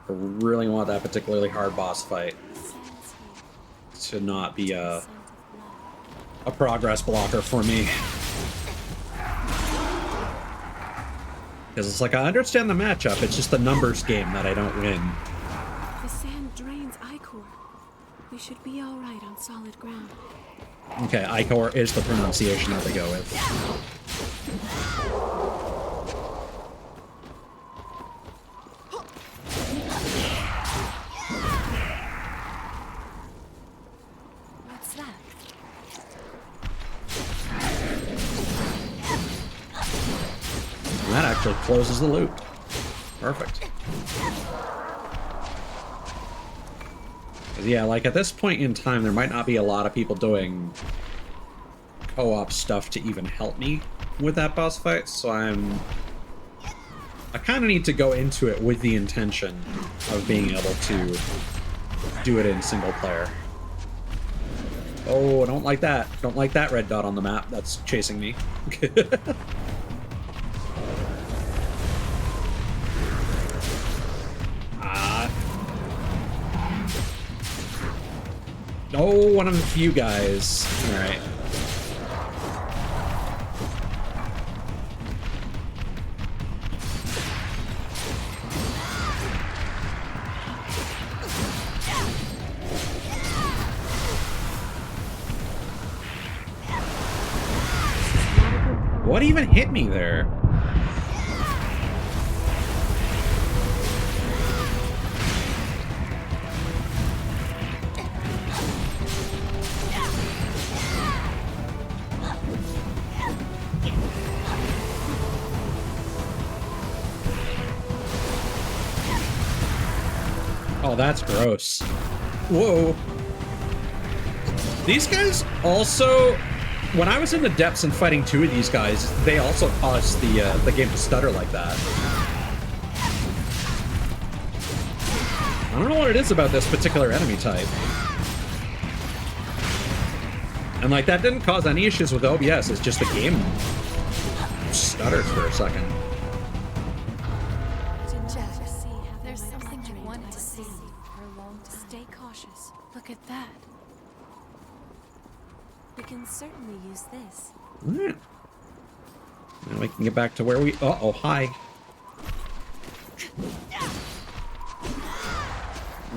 I really want that particularly hard boss fight to not be a progress blocker for me. Because it's like, I understand the matchup, it's just the numbers game that I don't win. The sand drains Ichor. We should be all right on solid ground. Okay, Ichor is the pronunciation that they go with. What's that? And that actually closes the loop. Perfect. 'Cause yeah, like at this point in time, there might not be a lot of people doing co-op stuff to even help me with that boss fight, so I kind of need to go into it with the intention of being able to do it in single player. Oh, I don't like that. Don't like that red dot on the map that's chasing me. Oh, one of the few guys. All right. What even hit me there? Oh, that's gross. Whoa. These guys also, when I was in the depths and fighting two of these guys, they also caused the game to stutter like that. I don't know what it is about this particular enemy type. And like, that didn't cause any issues with OBS, it's just the game stuttered for a second. There's something I wanted to see for a long time. Stay cautious. Look at that. We can certainly use this. Alright. Now we can get back to where we... Uh-oh, hi.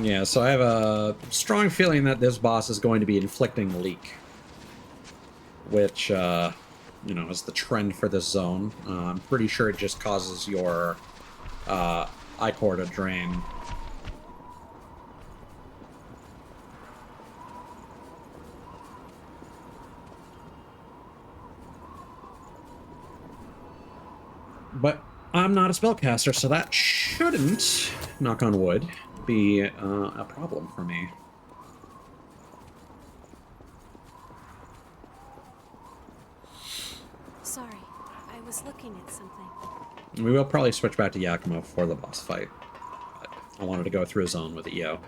Yeah, so I have a strong feeling that this boss is going to be inflicting leak. Which, you know, is the trend for this zone. I'm pretty sure it just causes your Ichor to drain. But I'm not a spellcaster, so that shouldn't, knock on wood, be a problem for me. Sorry, I was looking at something. We will probably switch back to Yakima for the boss fight. But I wanted to go through a zone with EO.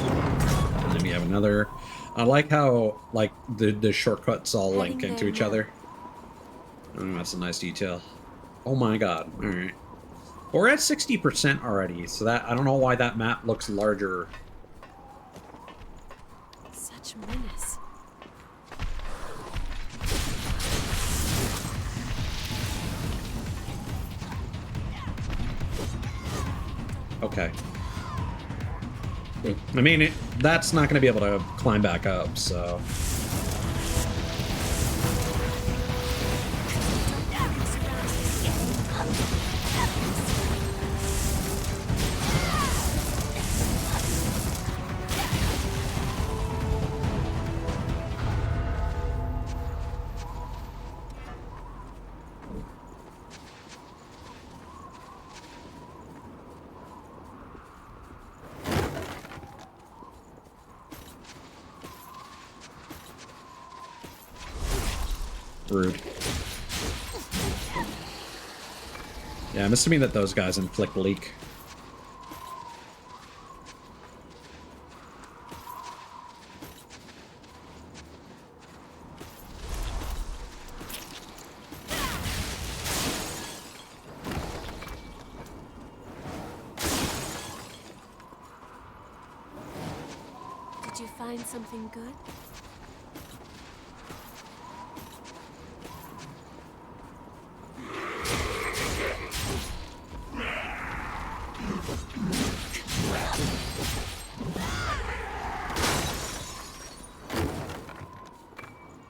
And then we have another... I like how, like, the shortcuts all link into each other. That's a nice detail. Oh my god. Alright. We're at 60% already, so that... I don't know why that map looks larger. Such menace. Okay. I mean, that's not going to be able to climb back up, so... Rude. Yeah, I'm assuming that those guys inflict leak. Did you find something good?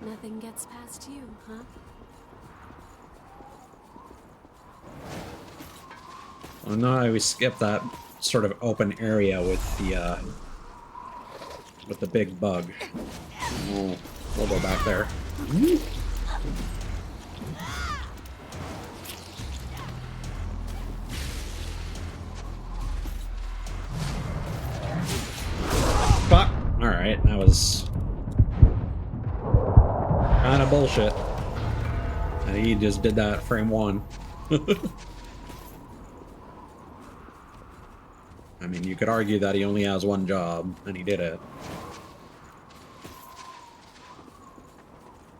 Nothing gets past you, huh? Oh no, we skipped that sort of open area with the big bug. We'll go back there. Fuck! Alright, that was kind of bullshit. And he just did that frame one. I mean, you could argue that he only has one job, and he did it.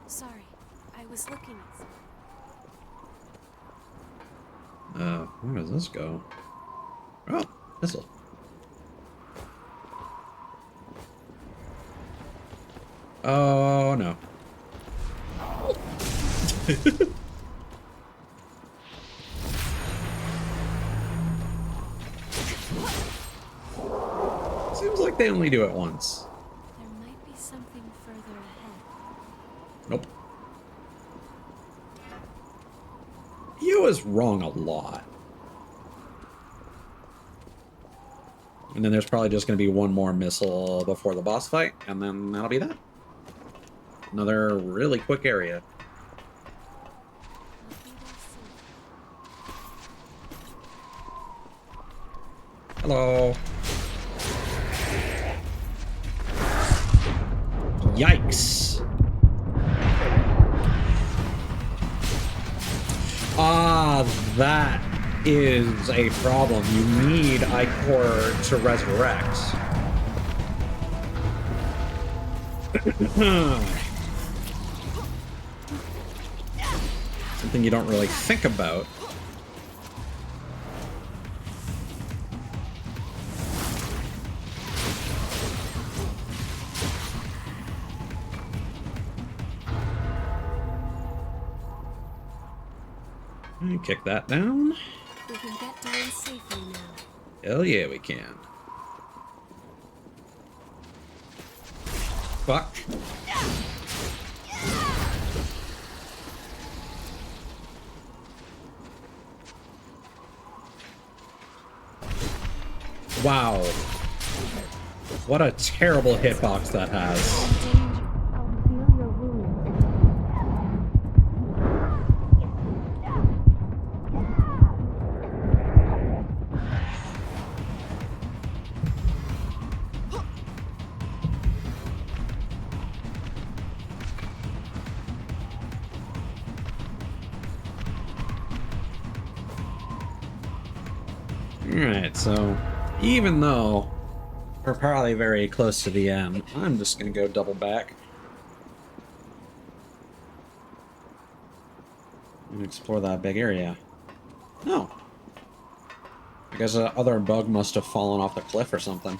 Sorry, I was looking at Where does this go? Oh, this'll. Oh, no. Seems like they only do it once. There might be something further ahead. Nope. He was wrong a lot. And then there's probably just going to be one more missile before the boss fight, and then that'll be that. Another really quick area. Hello. Yikes. Ah, that is a problem. You need Ichor to resurrect. Something you don't really think about. Kick that down. We can get down safely now. Hell yeah, we can. Fuck. Wow. What a terrible hitbox that has. Alright, so even though we're probably very close to the end, I'm just gonna go double back and explore that big area. No. I guess the other bug must have fallen off the cliff or something.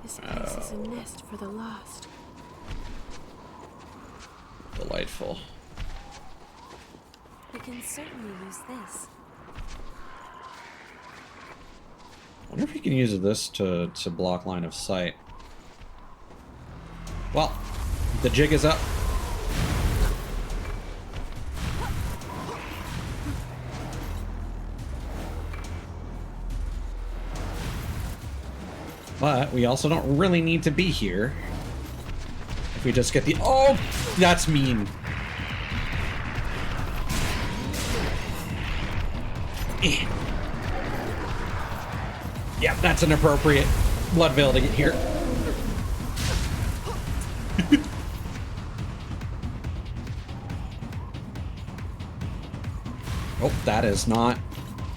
This place is a nest for the lost. Delightful. We can certainly use this. I wonder if you can use this to block line of sight. Well, the jig is up. But we also don't really need to be here. If we just get the... Oh, that's mean. Yeah, that's an appropriate blood veil to get here. Oh, that is not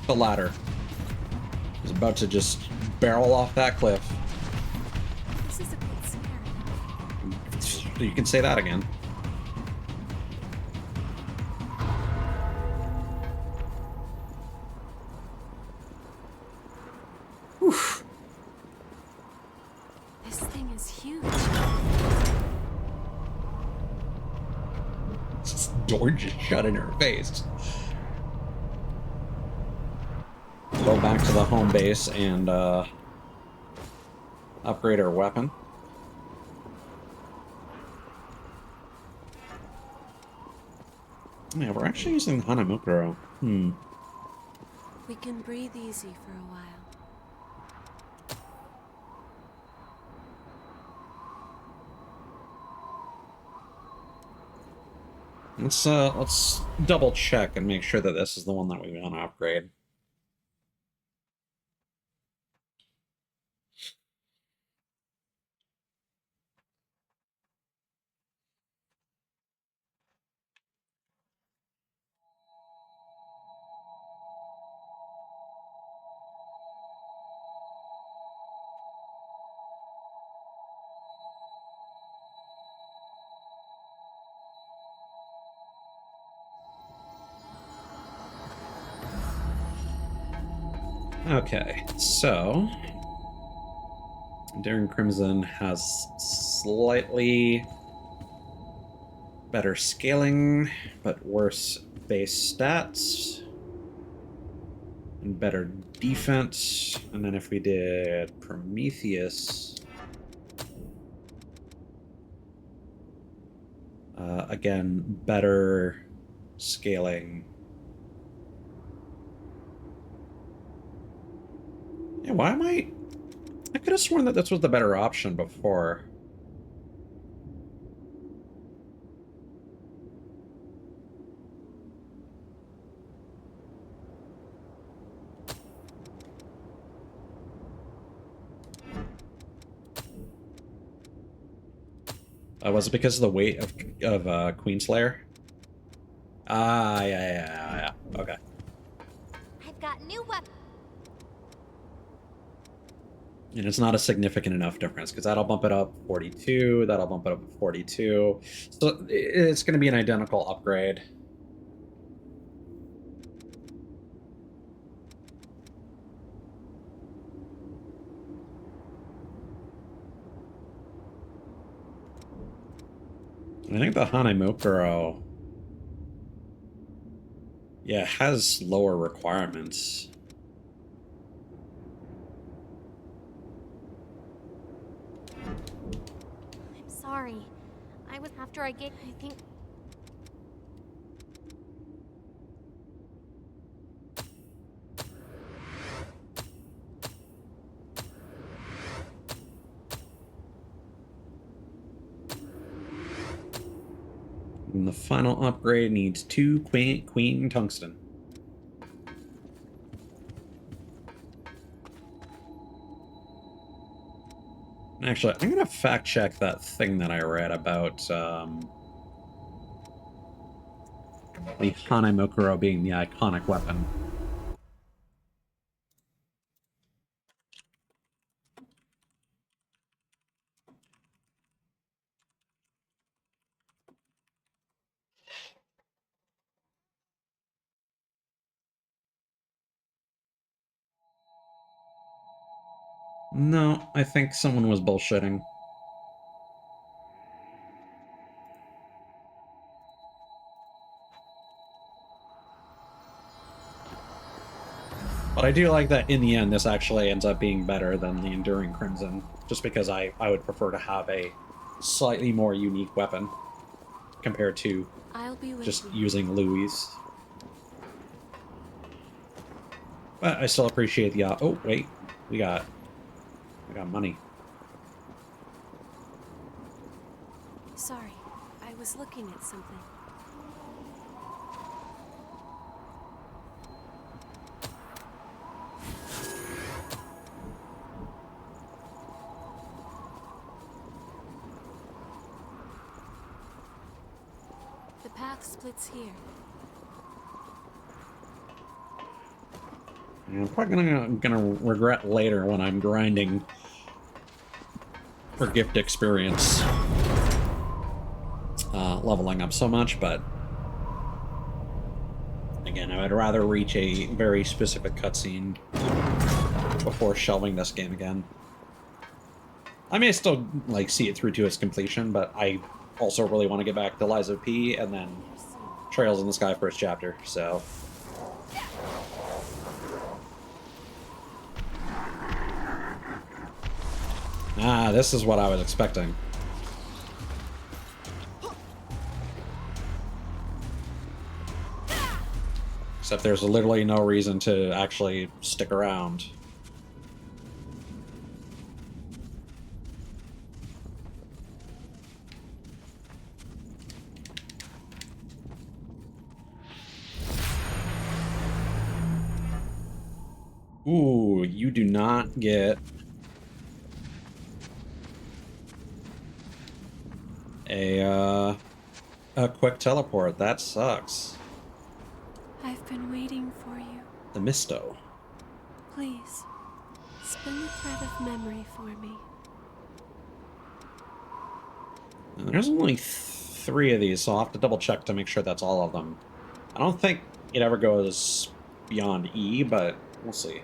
the ladder. I was about to just barrel off that cliff. This is a bit scary. You can say that again. Oof. This thing is huge. This door just shut in her face. Go back to the home base and upgrade our weapon. Yeah, we're actually using the Hanamukuro. We can breathe easy for a while. Let's double check and make sure that this is the one that we want to upgrade. Okay, so Daring Crimson has slightly better scaling, but worse base stats, and better defense. And then if we did Prometheus, again, better scaling. Yeah, why am I could have sworn that this was the better option before. Was it because of the weight of Queenslayer? Ah, yeah. Okay. I've got new weapons. And it's not a significant enough difference, because that'll bump it up 42, that'll bump it up 42. So it's going to be an identical upgrade. I think the Hanamukuro, yeah, has lower requirements. I'm sorry. I was after I think... And the final upgrade needs 2 Queen Tungsten. Actually, I'm going to fact check that thing that I read about the Hanamukuro being the iconic weapon. No, I think someone was bullshitting. But I do like that in the end, this actually ends up being better than the Enduring Crimson, just because I would prefer to have a slightly more unique weapon compared to just using Louis. But I still appreciate the, oh, wait, we got money. Sorry, I was looking at something. The path splits here. I'm probably gonna regret later when I'm grinding for gift experience, leveling up so much, but again, I would rather reach a very specific cutscene before shelving this game again. I may still like see it through to its completion, but I also really want to get back to Lies of P and then Trails in the Sky first chapter, so. Ah, this is what I was expecting. Except there's literally no reason to actually stick around. Ooh, you do not get a quick teleport. That sucks. I've been waiting for you. The Misto. Please, spin the thread of memory for me. There's only 3 of these, so I'll have to double check to make sure that's all of them. I don't think it ever goes beyond E, but we'll see.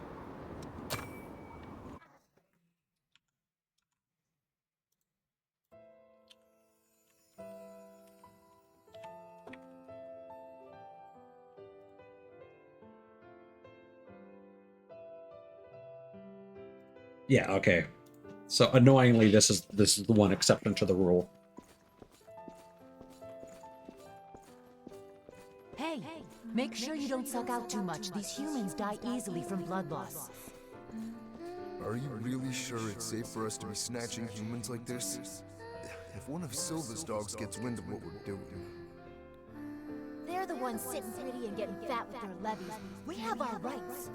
Yeah, okay. So annoyingly, this is the one exception to the rule. Hey, make sure you don't suck out too much. These humans die easily from blood loss. Are you really sure it's safe for us to be snatching humans like this? If one of Silva's dogs gets wind of what we're doing... They're the ones sitting pretty and getting fat with their levies. We have our rights.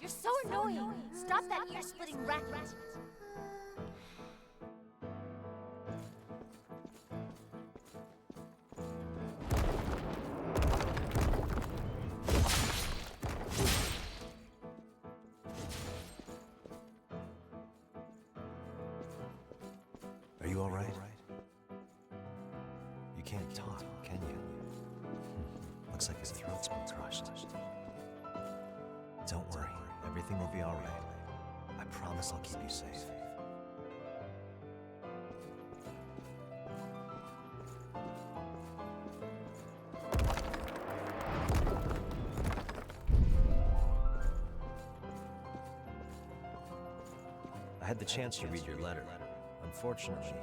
You're so annoying! Stop that ear-splitting racket! Are you all right? You can't talk, can you? Looks like his throat's been crushed. Don't worry, everything will be all right. I promise I'll keep you safe. I had the chance to read your letter. Unfortunately,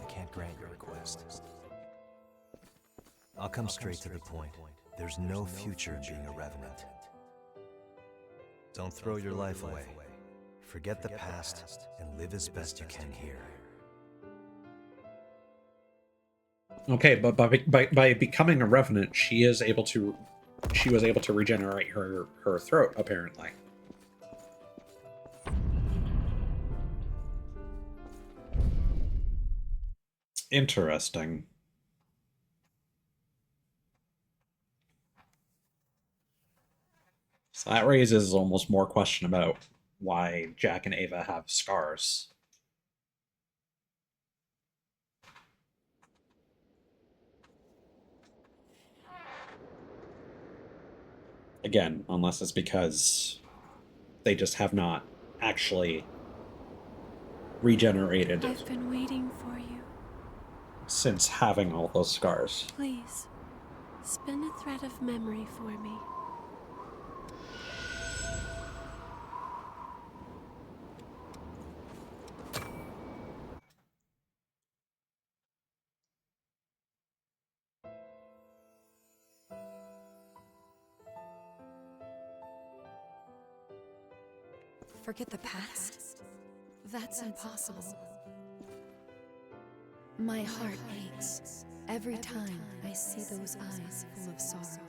I can't grant your request. I'll come straight to the point. There's no future in being a revenant. Don't throw your life away. Forget the past and live as best you can here. Okay, but by becoming a revenant, she was able to regenerate her throat, apparently. Interesting. So that raises almost more question about why Jack and Ava have scars. Again, unless it's because they just have not actually regenerated I've been waiting for you. since having all those scars. Please, spin a thread of memory for me. Forget the past? That's impossible. My heart aches every time I see those eyes full of sorrow.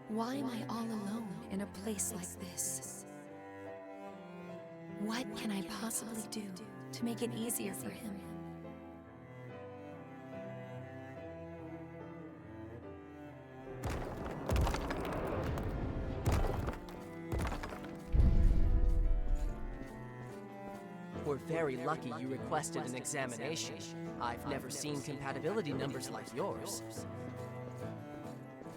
Why am I all alone in a place like this? What can I possibly do to make it easier for him? We're very lucky you requested an examination. I've never seen compatibility numbers like yours.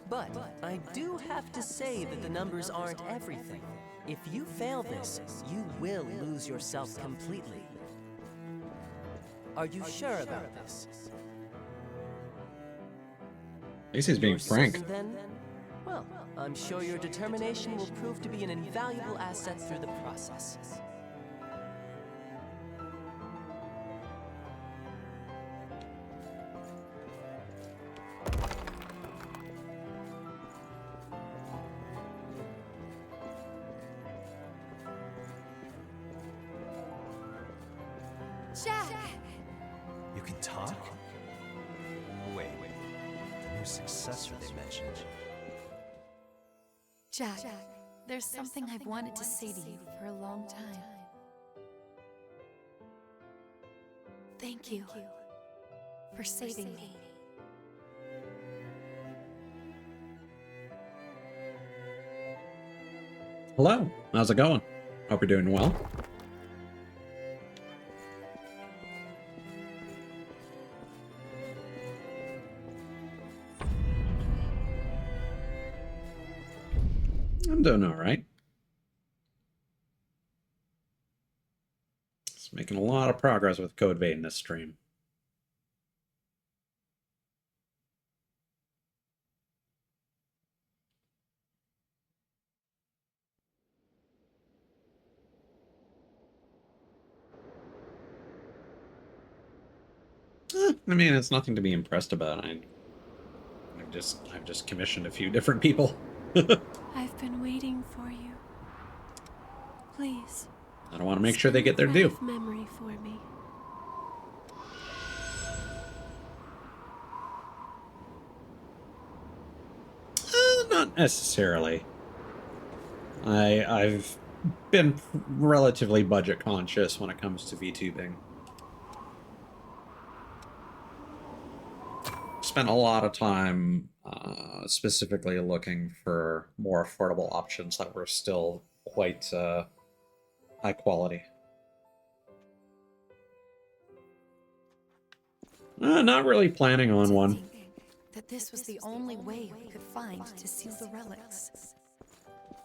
But I do have to say that the numbers aren't everything. If you fail this, you will lose yourself completely. Are you sure about this? At least he's being frank. Certain, then? Well, I'm sure your determination will prove to be an invaluable asset through the process. Jack! You can talk? Wait. The new successor they mentioned. Jack, there's something I've wanted to say to you for a long time. Thank you for saving me. Hello, how's it going? Hope you're doing well. I'm doing all right. Just making a lot of progress with Code Vein this stream. I mean, it's nothing to be impressed about. I've just commissioned a few different people. I've been waiting for you. Please. I don't want to make sure they get their due. Memory for me. Not necessarily. I've been relatively budget conscious when it comes to VTubing. Spent a lot of time specifically looking for more affordable options that were still quite high quality. Not really planning on one. That this was the only way we could find to seal the relics.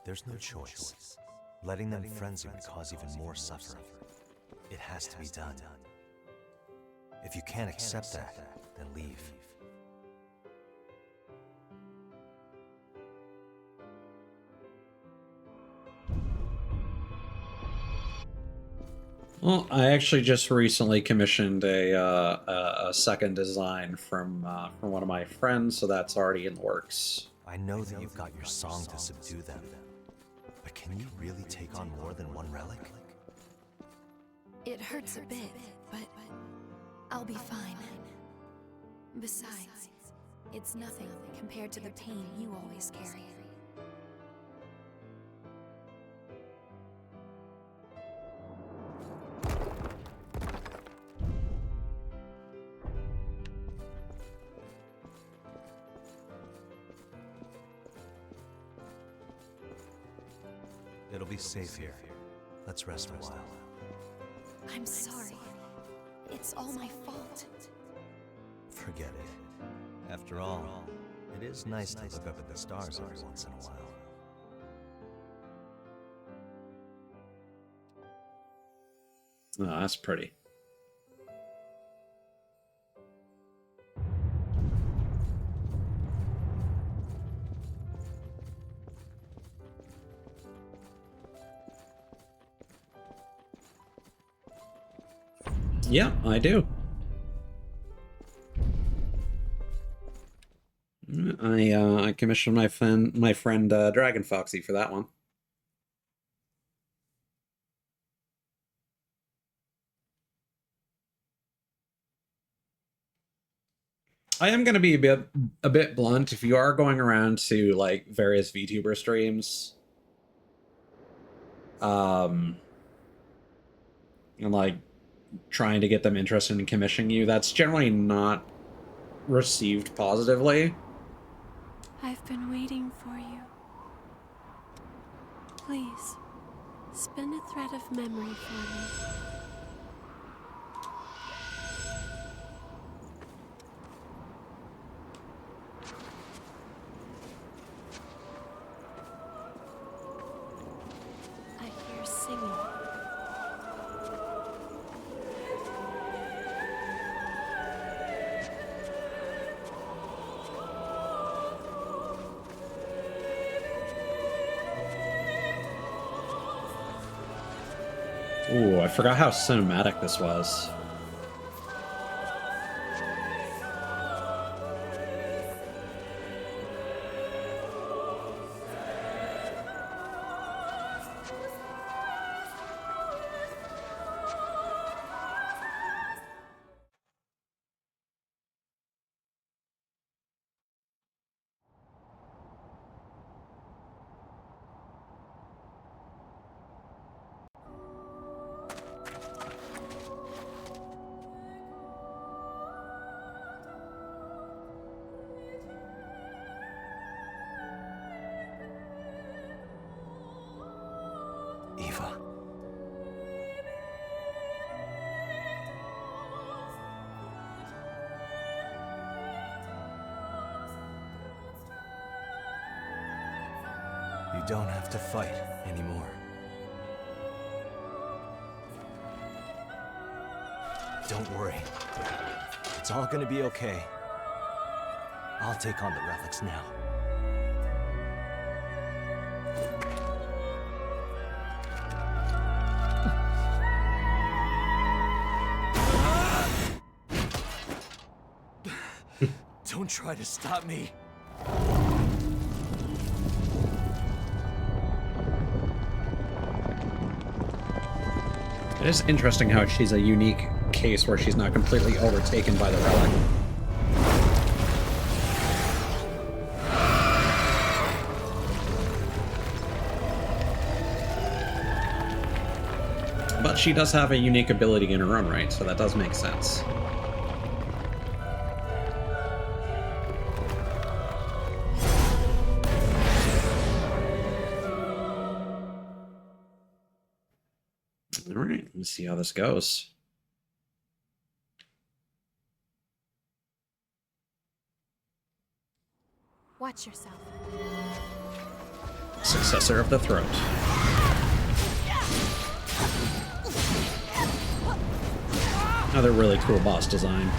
There's no choice. Letting them frenzy would cause even more suffering. It has to be done. If you can't accept that, then leave. Well, I actually just recently commissioned a second design from one of my friends, so that's already in the works. I know that you've got your song to subdue them, but can you really take on more than one relic? It hurts a bit, but I'll be fine. Besides, it's nothing compared to the pain you always carry. It'll be safe here. Let's rest a while. I'm sorry. It's all my fault. Forget it. After all, it is nice to look up at the stars every once in a while. Oh, that's pretty. Yeah, I do. I commissioned my friend Dragon Foxy for that one. I am going to be a bit blunt. If you are going around to like various VTuber streams, and like trying to get them interested in commissioning you, that's generally not received positively. I've been waiting for you. Please, spin a thread of memory for me. I hear singing. Ooh, I forgot how cinematic this was. Eva. You don't have to fight anymore. Don't worry. It's all gonna be okay. I'll take on the relics now. Don't try to stop me. It is interesting how she's a unique case where she's not completely overtaken by the relic. But she does have a unique ability in her own right, so that does make sense. All right, let's see how this goes. Watch yourself. Successor of the Throat. Another really cool boss design.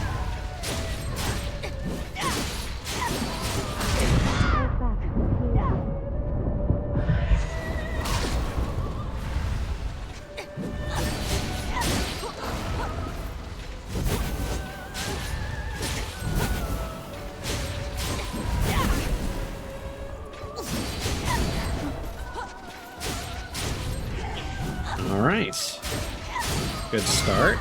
All right. Good start.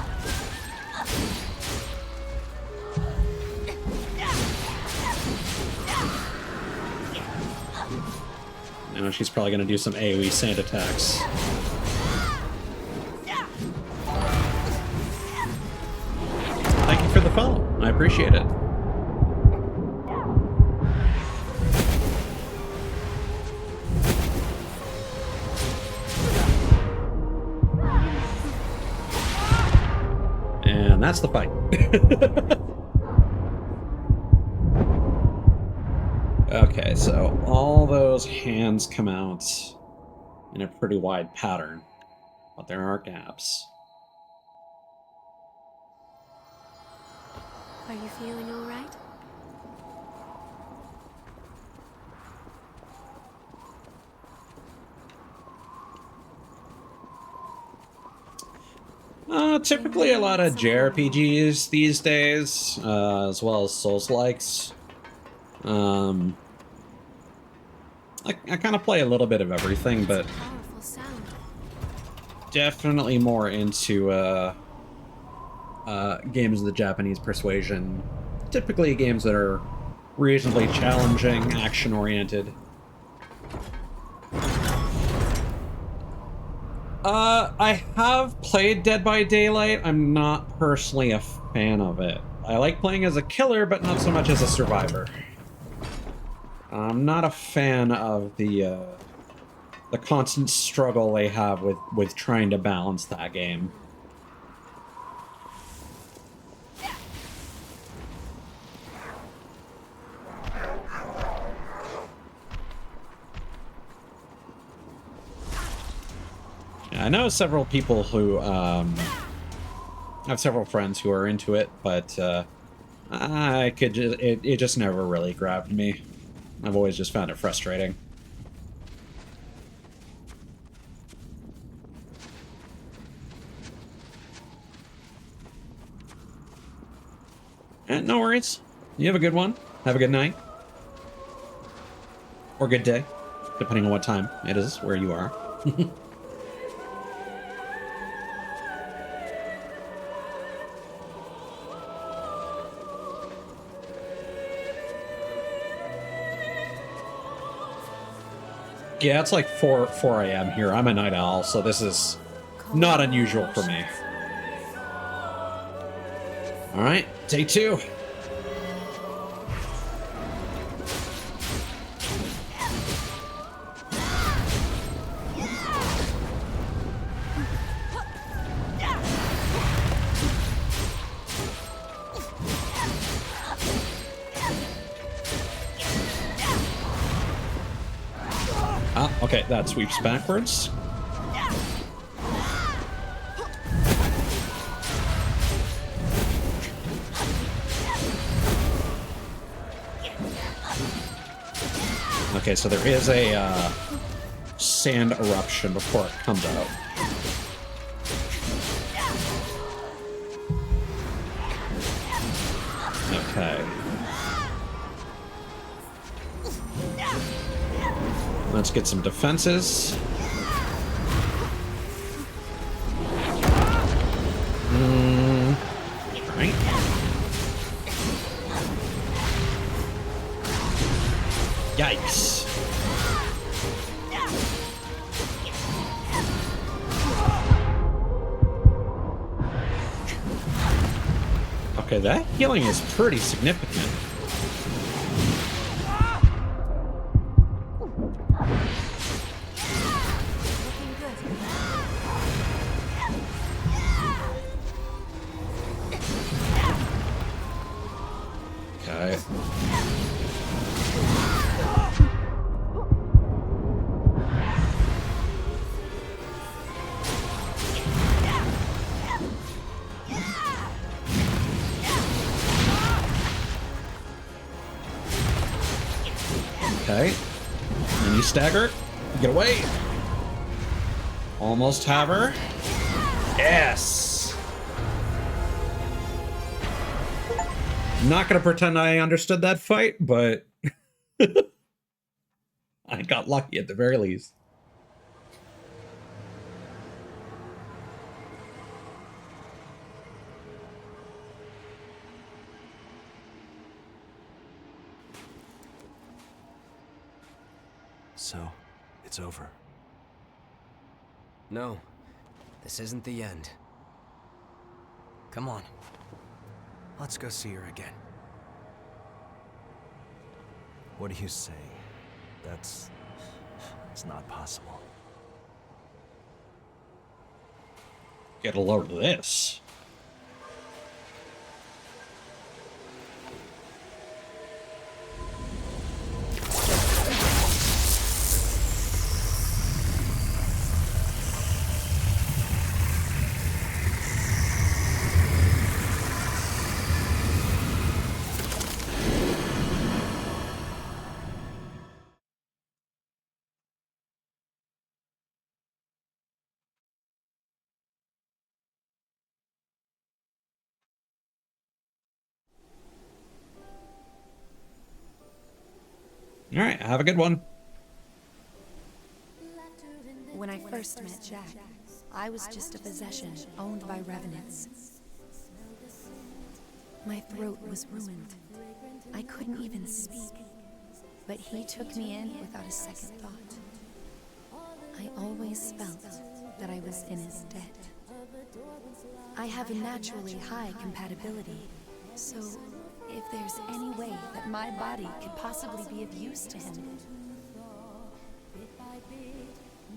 Now she's probably going to do some AoE sand attacks. Thank you for the follow. I appreciate it. And that's the fight. Okay, so all those hands come out in a pretty wide pattern, but there are gaps. Are you feeling all right? Typically a lot of JRPGs these days, as well as Souls-likes. I kind of play a little bit of everything, but definitely more into games of the Japanese persuasion typically games that are reasonably challenging, action-oriented. I have played Dead by Daylight. I'm not personally a fan of it. I like playing as a killer, but not so much as a survivor. I'm not a fan of the constant struggle they have with trying to balance that game. Yeah, I know several people who, I have several friends who are into it, but it just never really grabbed me. I've always just found it frustrating. No worries. You have a good one. Have a good night. Or good day, depending on what time it is where you are. Yeah, it's like 4 a.m. here. I'm a night owl, so this is not unusual for me. All right, day 2. Ah, okay, that sweeps backwards. Okay, so there is a sand eruption before it comes out. Okay. Let's get some defenses. Right. Yikes. Okay, that healing is pretty significant. Okay. Okay. And you stagger. Get away. Almost have her. Yes. Not gonna pretend I understood that fight, but I got lucky at the very least. So, it's over. No, this isn't the end. Come on. Let's go see her again. What do you say? It's not possible. Get a load of this. All right, have a good one. When I first met Jack, I was just a possession owned by revenants. My throat was ruined. I couldn't even speak. But he took me in without a second thought. I always felt that I was in his debt. I have a naturally high compatibility, so if there's any way that my body could possibly be of use to him,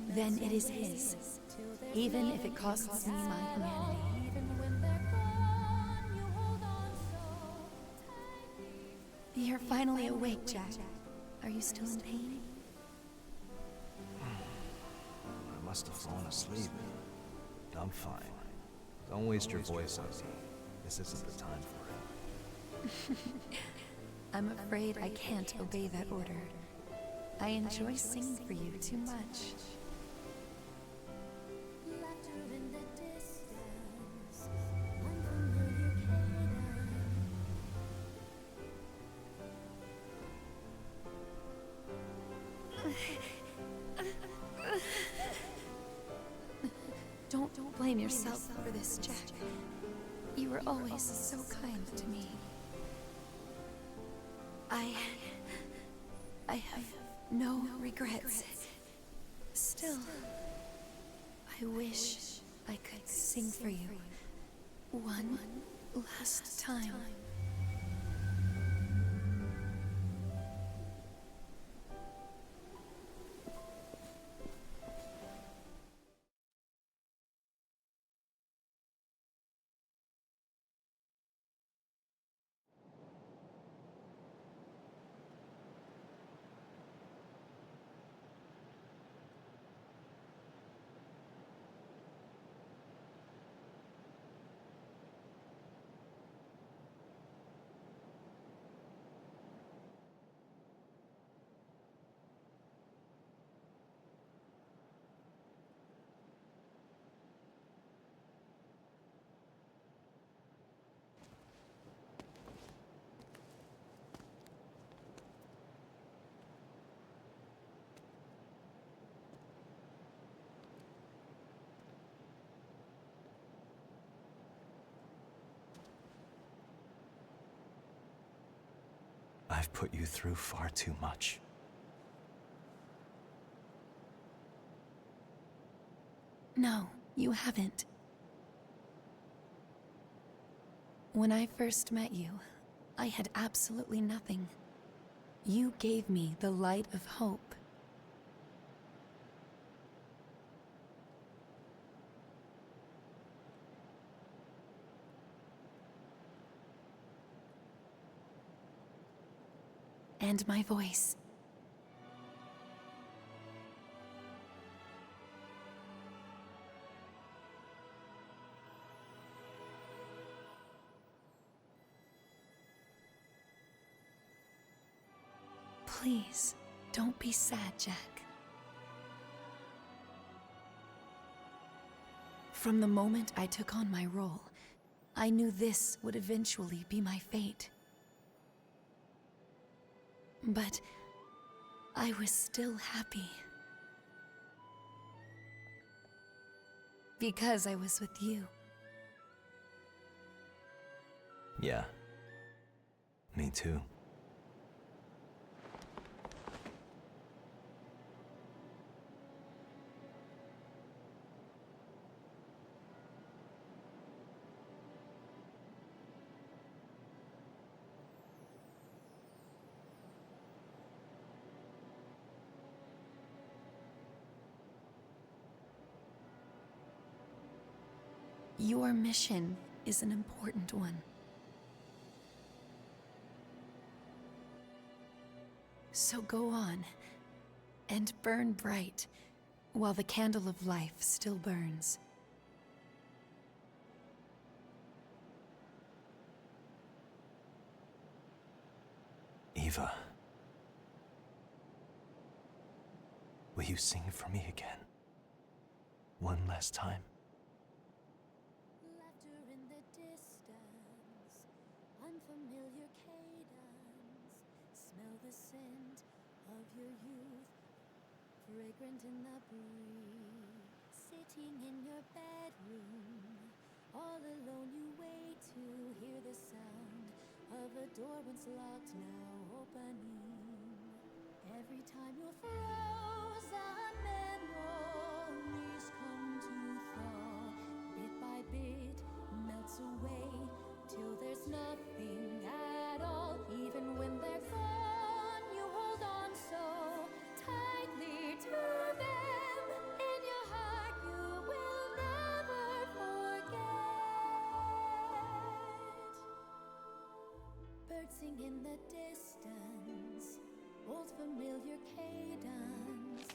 then it is his, even if it costs me my humanity. You're finally awake, Jack. Are you still in pain? I must have fallen asleep. I'm fine. Don't waste your voice on me. This isn't the time for it. I'm afraid I can't obey that order. I enjoy singing for you too much. Don't blame yourself for this, Jack. You were always so kind to me. I have no regrets. Still, I wish I could sing for you one last time. I've put you through far too much. No, you haven't. When I first met you, I had absolutely nothing. You gave me the light of hope. And my voice. Please, don't be sad, Jack. From the moment I took on my role, I knew this would eventually be my fate. But I was still happy. Because I was with you. Yeah. Me too. Your mission is an important one. So go on, and burn bright, while the candle of life still burns. Eva. Will you sing for me again? One last time? Unfamiliar cadence, smell the scent of your youth, fragrant in the breeze, sitting in your bedroom, All alone you wait to hear the sound of a door once locked now opening. Every time your frozen memories come to thaw, bit by bit melts away till there's nothing at all. Even when they're gone, you hold on so tightly to them. In your heart you will never forget. Birds sing in the distance, old familiar cadence.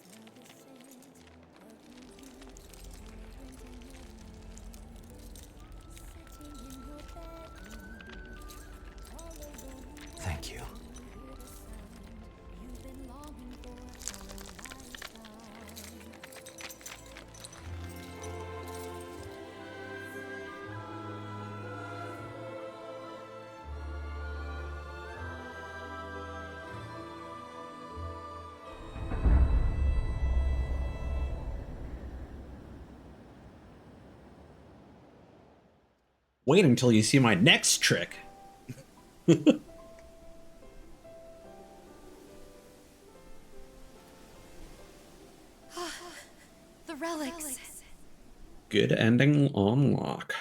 Smell the scent of your youth, fragrant in your mind. Sitting in your bedroom, all alone you wait Thank you. to hear the sound you've been longing for a lifetime. Wait until you see my next trick. The relics. Good ending on lock.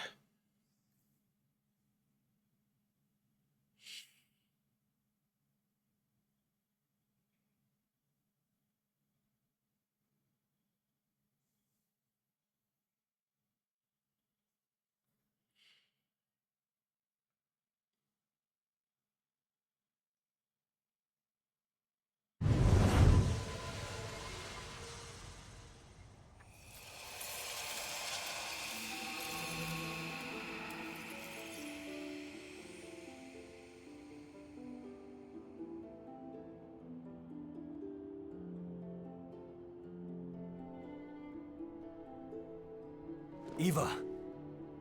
Eva!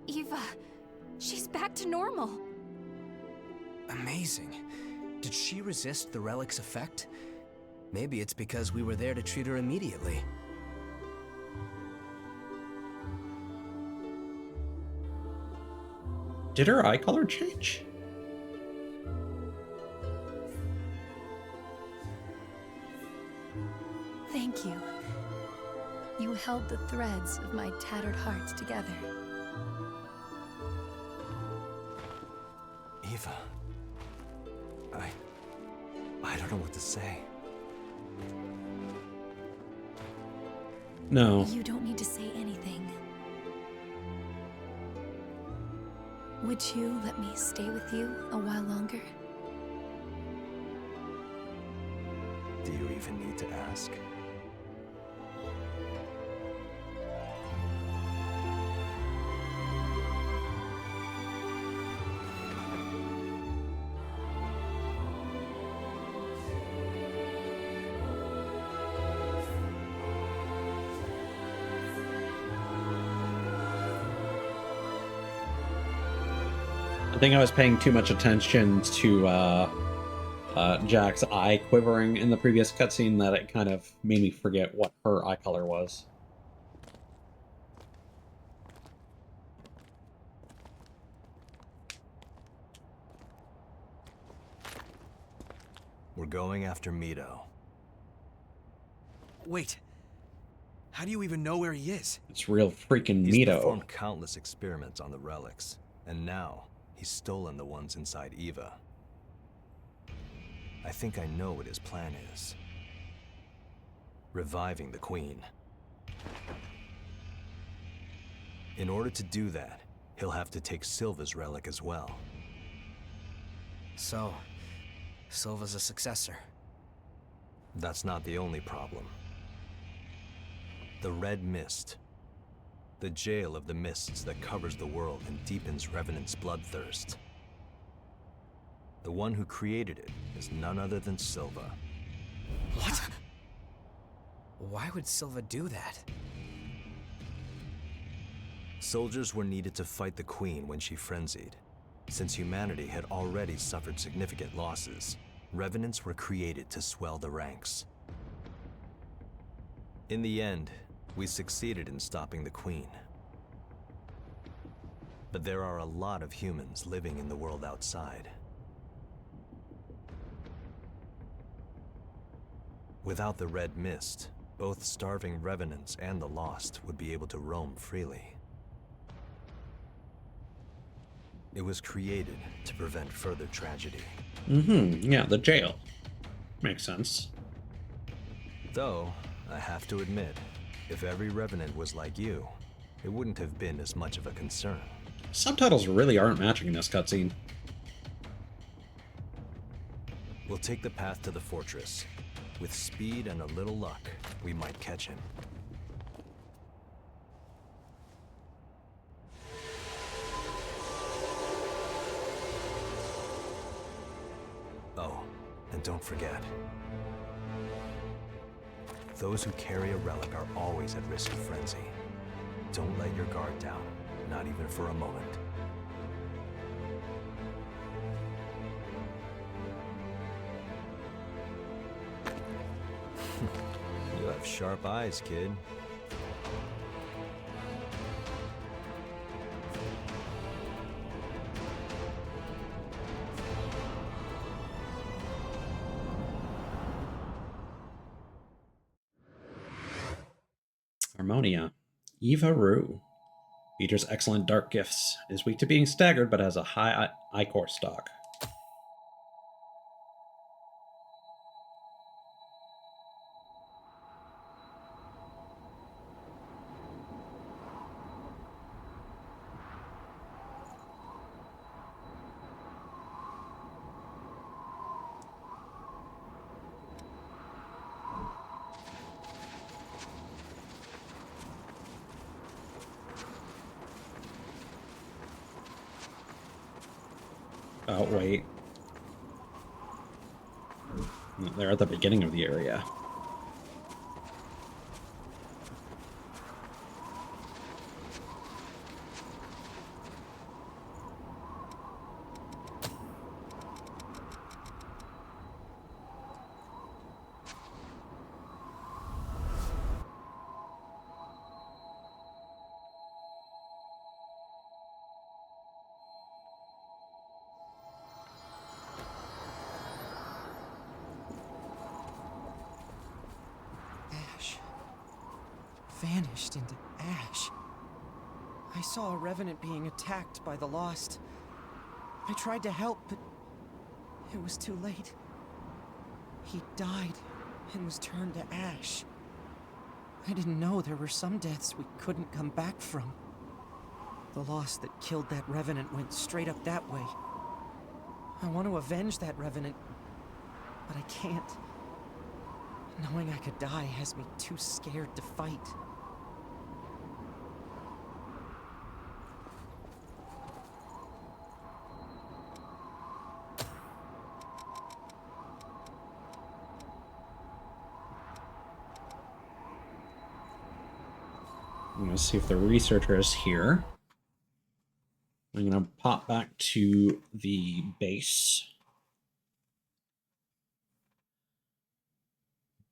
Eva, she's back to normal. Amazing. Did she resist the relic's effect? Maybe it's because we were there to treat her immediately. Did her eye color change? Thank you. You held the threads of my tattered heart together. Eva. I don't know what to say. No. You don't need to say anything. Would you let me stay with you a while longer? Do you even need to ask? I think I was paying too much attention to Jack's eye quivering in the previous cutscene that it kind of made me forget what her eye color was. We're going after Mito. Wait. How do you even know where he is? It's real freaking He's Mito. performed countless experiments on the relics, and now he's stolen the ones inside Eva. I think I know what his plan is. Reviving the Queen. In order to do that, he'll have to take Silva's relic as well. So, Silva's a successor. That's not the only problem. The Red Mist. The jail of the mists that covers the world and deepens Revenant's bloodthirst. The one who created it is none other than Silva. What? Why would Silva do that? Soldiers were needed to fight the Queen when she frenzied. Since humanity had already suffered significant losses, Revenants were created to swell the ranks. In the end, we succeeded in stopping the Queen. But there are a lot of humans living in the world outside. Without the red mist, both starving revenants and the lost would be able to roam freely. It was created to prevent further tragedy. Yeah, the jail. Makes sense. Though, I have to admit, if every revenant was like you, it wouldn't have been as much of a concern. Subtitles really aren't matching in this cutscene. We'll take the path to the fortress. With speed and a little luck, we might catch him. Oh, and don't forget, those who carry a relic are always at risk of frenzy. Don't let your guard down, not even for a moment. You have sharp eyes, kid. Harmonia. Eva Rue. Features excellent dark gifts. Is weak to being staggered, but has a high I-core stock. Oh, wait. They're at the beginning of the area. Vanished into ash. I saw a revenant being attacked by the Lost. I tried to help, but it was too late. He died and was turned to ash. I didn't know there were some deaths we couldn't come back from. The Lost that killed that revenant went straight up that way. I want to avenge that revenant, but I can't. Knowing I could die has me too scared to fight. I'm going to see if the researcher is here. I'm going to pop back to the base.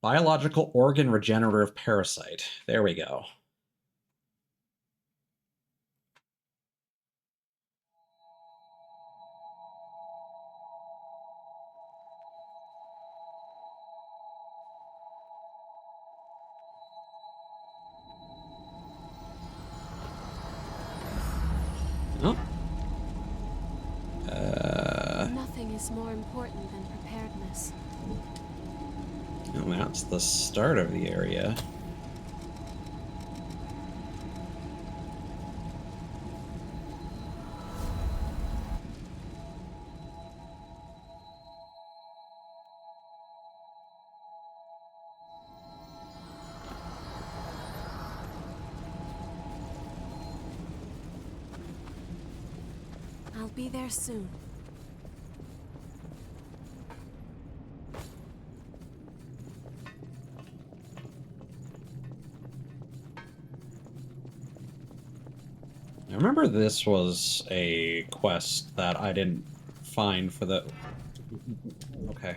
Biological organ regenerative parasite. There we go. Oh. Nothing is more important than preparedness. And that's the start of the area. I'll be there soon. I remember this was a quest that I didn't find for the... Okay.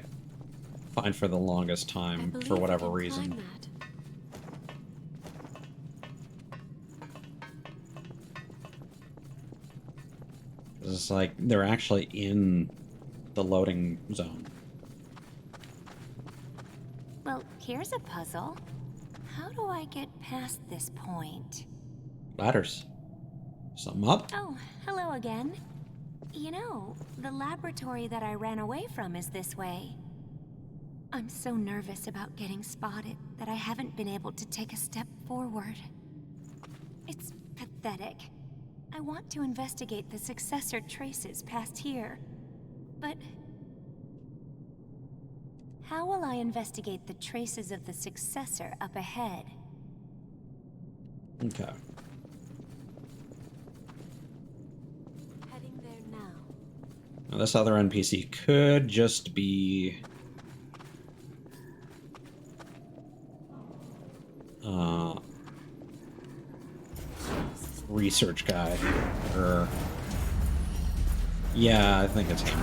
Find for the longest time, for whatever reason. It's like they're actually in the loading zone. Well, here's a puzzle. How do I get past this point? Ladders. Something up? Oh, hello again. You know, the laboratory that I ran away from is this way. I'm so nervous about getting spotted that I haven't been able to take a step forward. It's pathetic. I want to investigate the successor traces past here, but how will I investigate the traces of the successor up ahead? Okay. Heading there now. Now this other NPC could just be research guy, or yeah, I think it's him.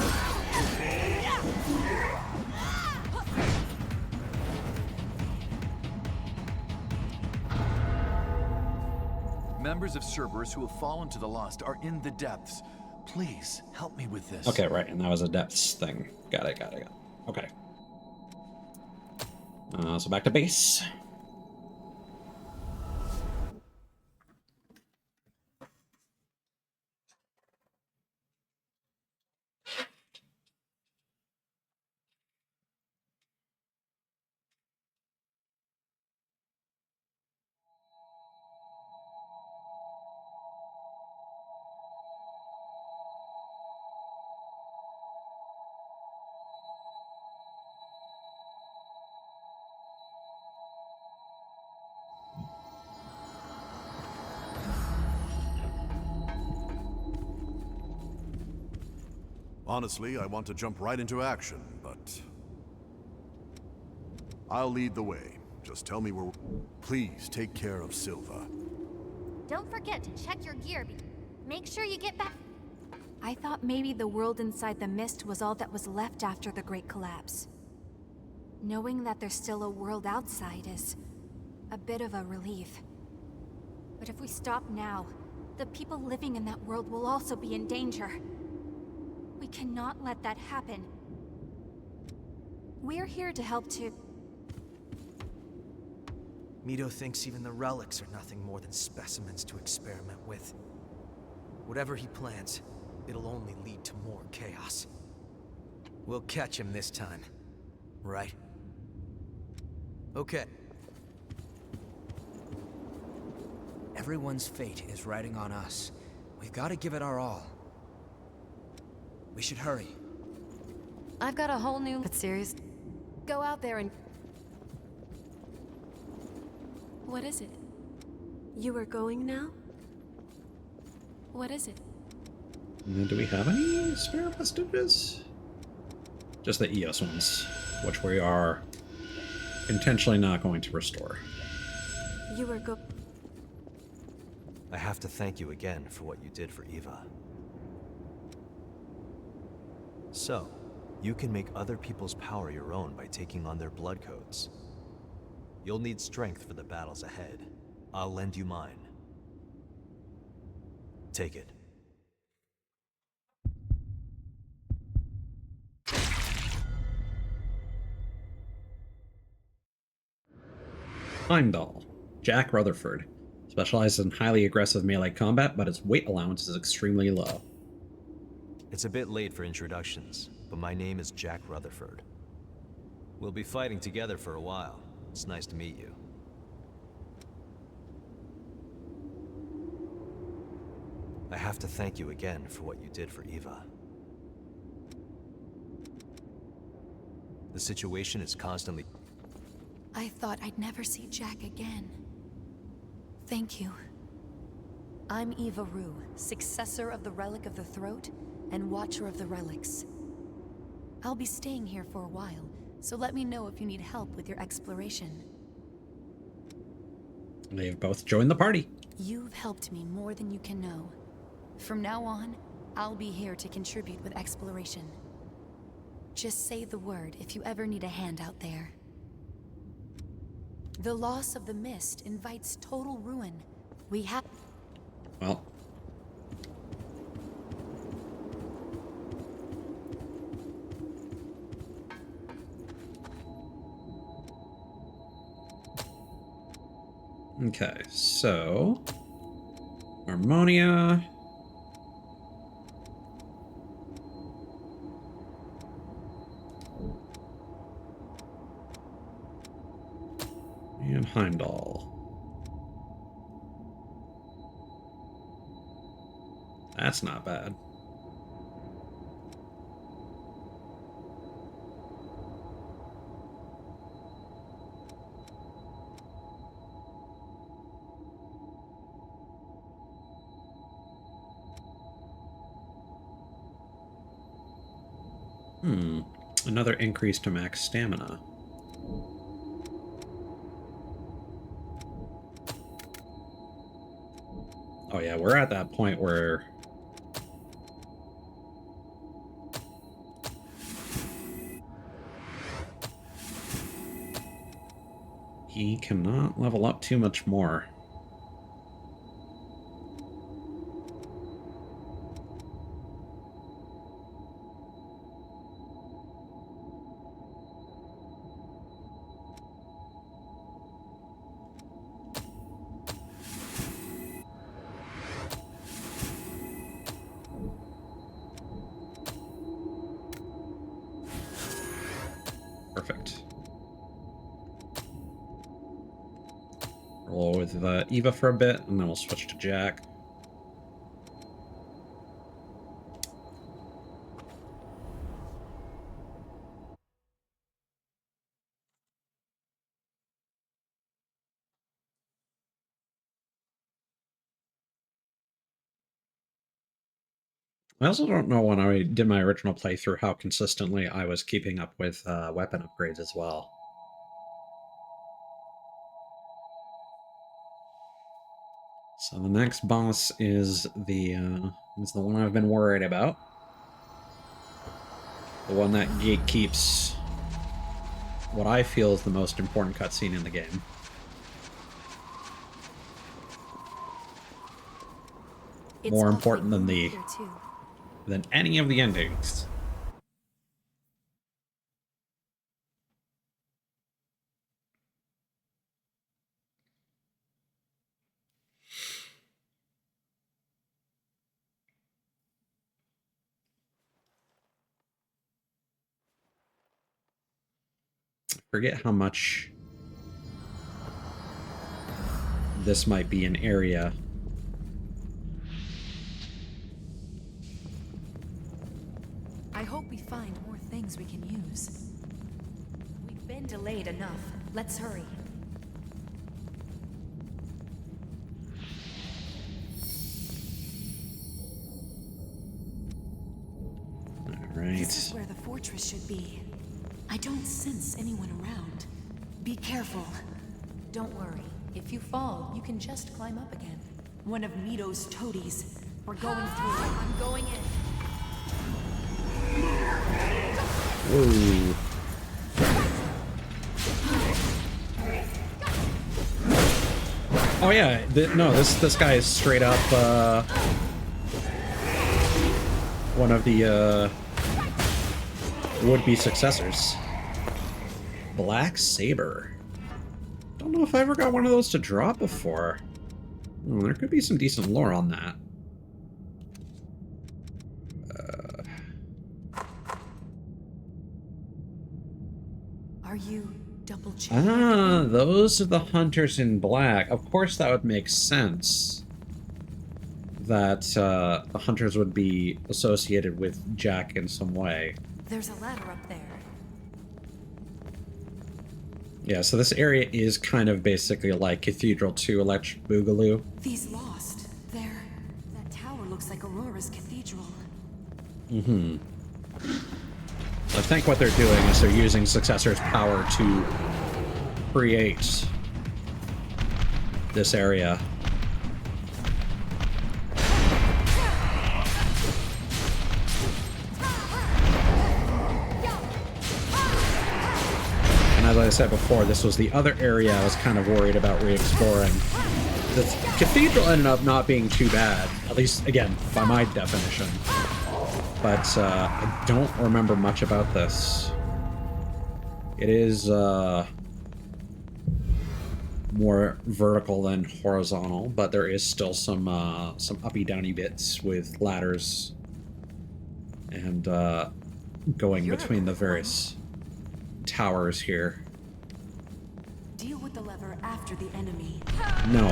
Members of Cerberus who have fallen to the Lost are in the depths. Please help me with this. Okay, right, and that was a depths thing. Got it. Okay. So back to base. Honestly, I want to jump right into action, but I'll lead the way. Just tell me where. Please take care of Silva. Don't forget to check your gear. Make sure you get back. I thought maybe the world inside the mist was all that was left after the Great Collapse. Knowing that there's still a world outside is a bit of a relief. But if we stop now, the people living in that world will also be in danger. We cannot let that happen. We're here to help too. Mito thinks even the relics are nothing more than specimens to experiment with. Whatever he plans, it'll only lead to more chaos. We'll catch him this time, right? Okay. Everyone's fate is riding on us. We've got to give it our all. We should hurry. I've got a whole new... But serious? Go out there and... What is it? You are going now? What is it? Do we have any spare vestiges? Just the EOS ones, which we are intentionally not going to restore. You are I have to thank you again for what you did for Eva. So, you can make other people's power your own by taking on their blood codes. You'll need strength for the battles ahead. I'll lend you mine. Take it. Heimdall, Jack Rutherford. Specializes in highly aggressive melee combat, but his weight allowance is extremely low. It's a bit late for introductions, but my name is Jack Rutherford. We'll be fighting together for a while. It's nice to meet you. I have to thank you again for what you did for Eva. The situation is constantly... I thought I'd never see Jack again. Thank you. I'm Eva Rue, successor of the Relic of the Throat and Watcher of the Relics. I'll be staying here for a while, so let me know if you need help with your exploration. They've both joined the party. You've helped me more than you can know. From now on, I'll be here to contribute with exploration. Just say the word if you ever need a hand out there. The loss of the mist invites total ruin. We have... Well, Okay, so Harmonia. And Heimdall. That's not bad. Another increase to max stamina. Oh yeah, we're at that point where he cannot level up too much more. Perfect. Roll with Eva for a bit, and then we'll switch to Jack. I also don't know when I did my original playthrough how consistently I was keeping up with weapon upgrades as well. So the next boss is the one I've been worried about. The one that gatekeeps what I feel is the most important cutscene in the game. More important than any of the endings. I forget how much this might be an area. I hope we find more things we can use. We've been delayed enough. Let's hurry. Right. This is where the fortress should be. I don't sense anyone around. Be careful. Don't worry. If you fall, you can just climb up again. One of Mito's toadies. We're going through. I'm going in. Whoa. Oh yeah, no, this guy is straight up one of the would-be successors. Black Saber. Don't know if I ever got one of those to drop before. Oh, there could be some decent lore on that. Are you double checking? Ah, those are the hunters in black. Of course that would make sense. That the hunters would be associated with Jack in some way. There's a ladder up there. Yeah, so this area is kind of basically like Cathedral 2 Electric Boogaloo. These lost. There. That tower looks like Aurora's cathedral. Mm-hmm. I think what they're doing is they're using Successor's power to create this area. And as I said before, this was the other area I was kind of worried about re-exploring. The cathedral ended up not being too bad, at least, again, by my definition. But I don't remember much about this. It is more vertical than horizontal, but there is still some uppy downy bits with ladders and going between the various towers here. Deal with the lever after the enemy. No.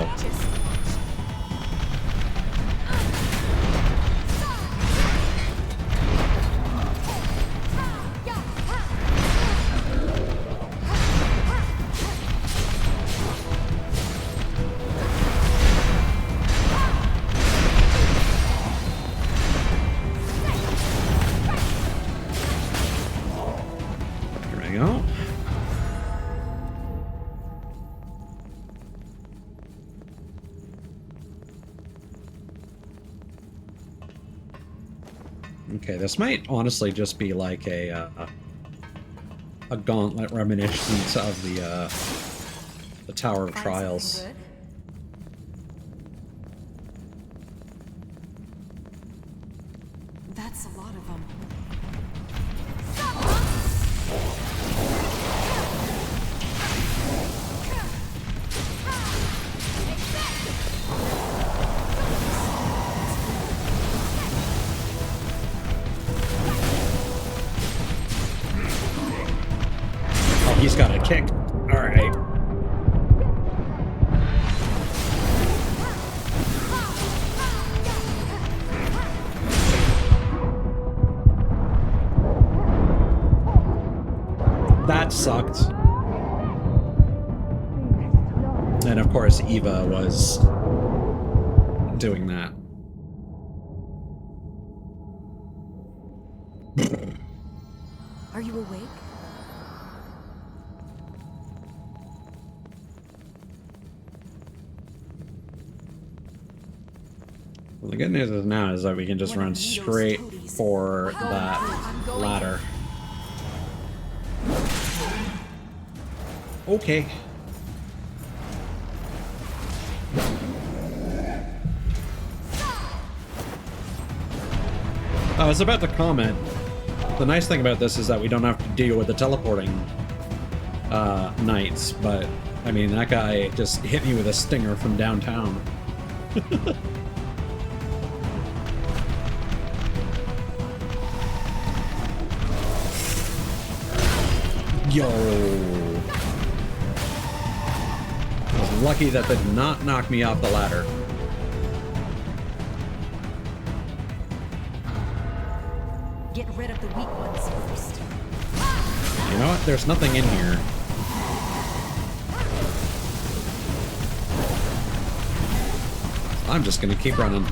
Here we go. Okay, this might honestly just be like a gauntlet reminiscence of the Tower of Trials. That's a lot of them. Oh, he's got a kick. All right. That sucked. And of course, Eva was doing that. Are you awake? Well, the good news is now is that we can just run straight for that ladder. Okay. I was about to comment. The nice thing about this is that we don't have to deal with the teleporting knights, but I mean, that guy just hit me with a stinger from downtown. Yo! I was lucky that did not knock me off the ladder. Get rid of the weak ones first. You know what? There's nothing in here. I'm just gonna keep running.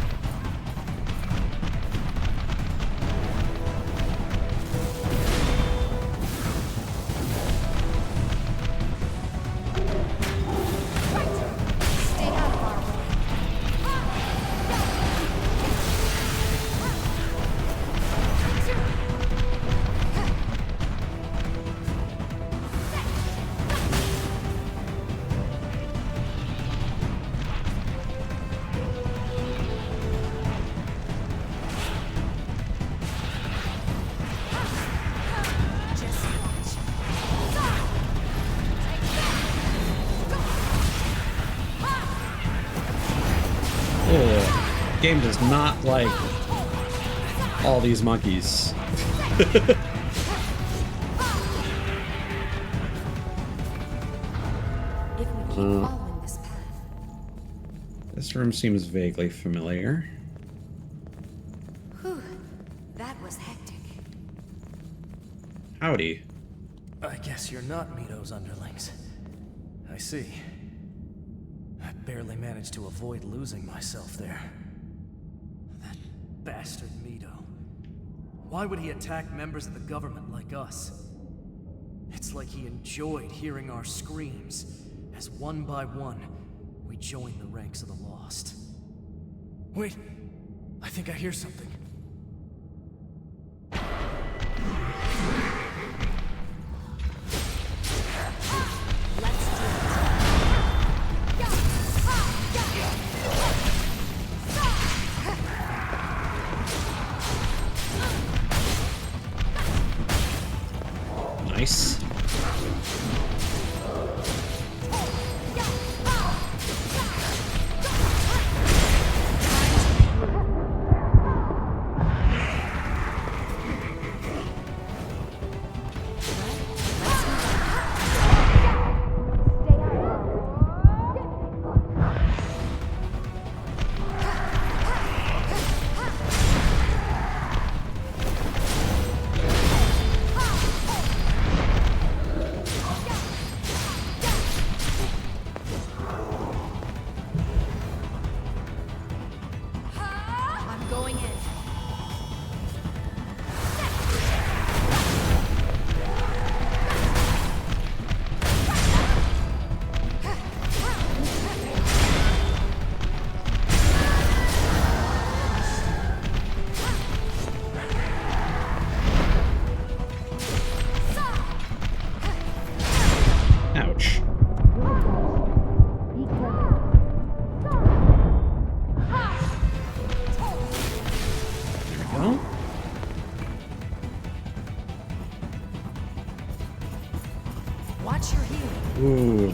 Game does not like all these monkeys. This room seems vaguely familiar. Whew, that was hectic. Howdy. I guess you're not Mito's underlings. I see. I barely managed to avoid losing myself there. That bastard Mito. Why would he attack members of the government like us? It's like he enjoyed hearing our screams, as one by one, we joined the ranks of the Lost. Wait, I think I hear something. Nice.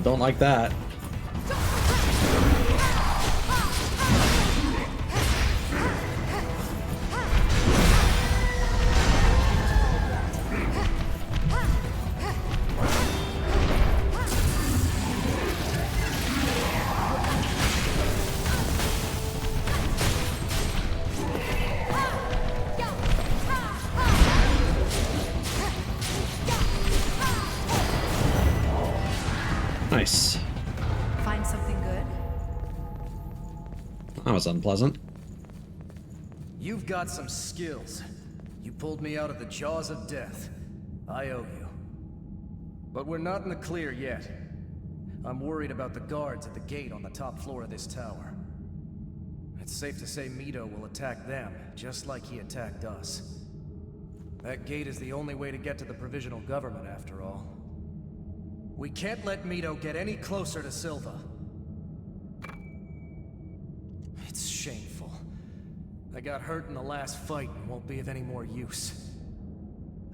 don't like that. Nice. Find something good? That was unpleasant. You've got some skills. You pulled me out of the jaws of death. I owe you. But we're not in the clear yet. I'm worried about the guards at the gate on the top floor of this tower. It's safe to say Mito will attack them, just like he attacked us. That gate is the only way to get to the provisional government, after all. We can't let Mito get any closer to Silva. It's shameful. I got hurt in the last fight and won't be of any more use.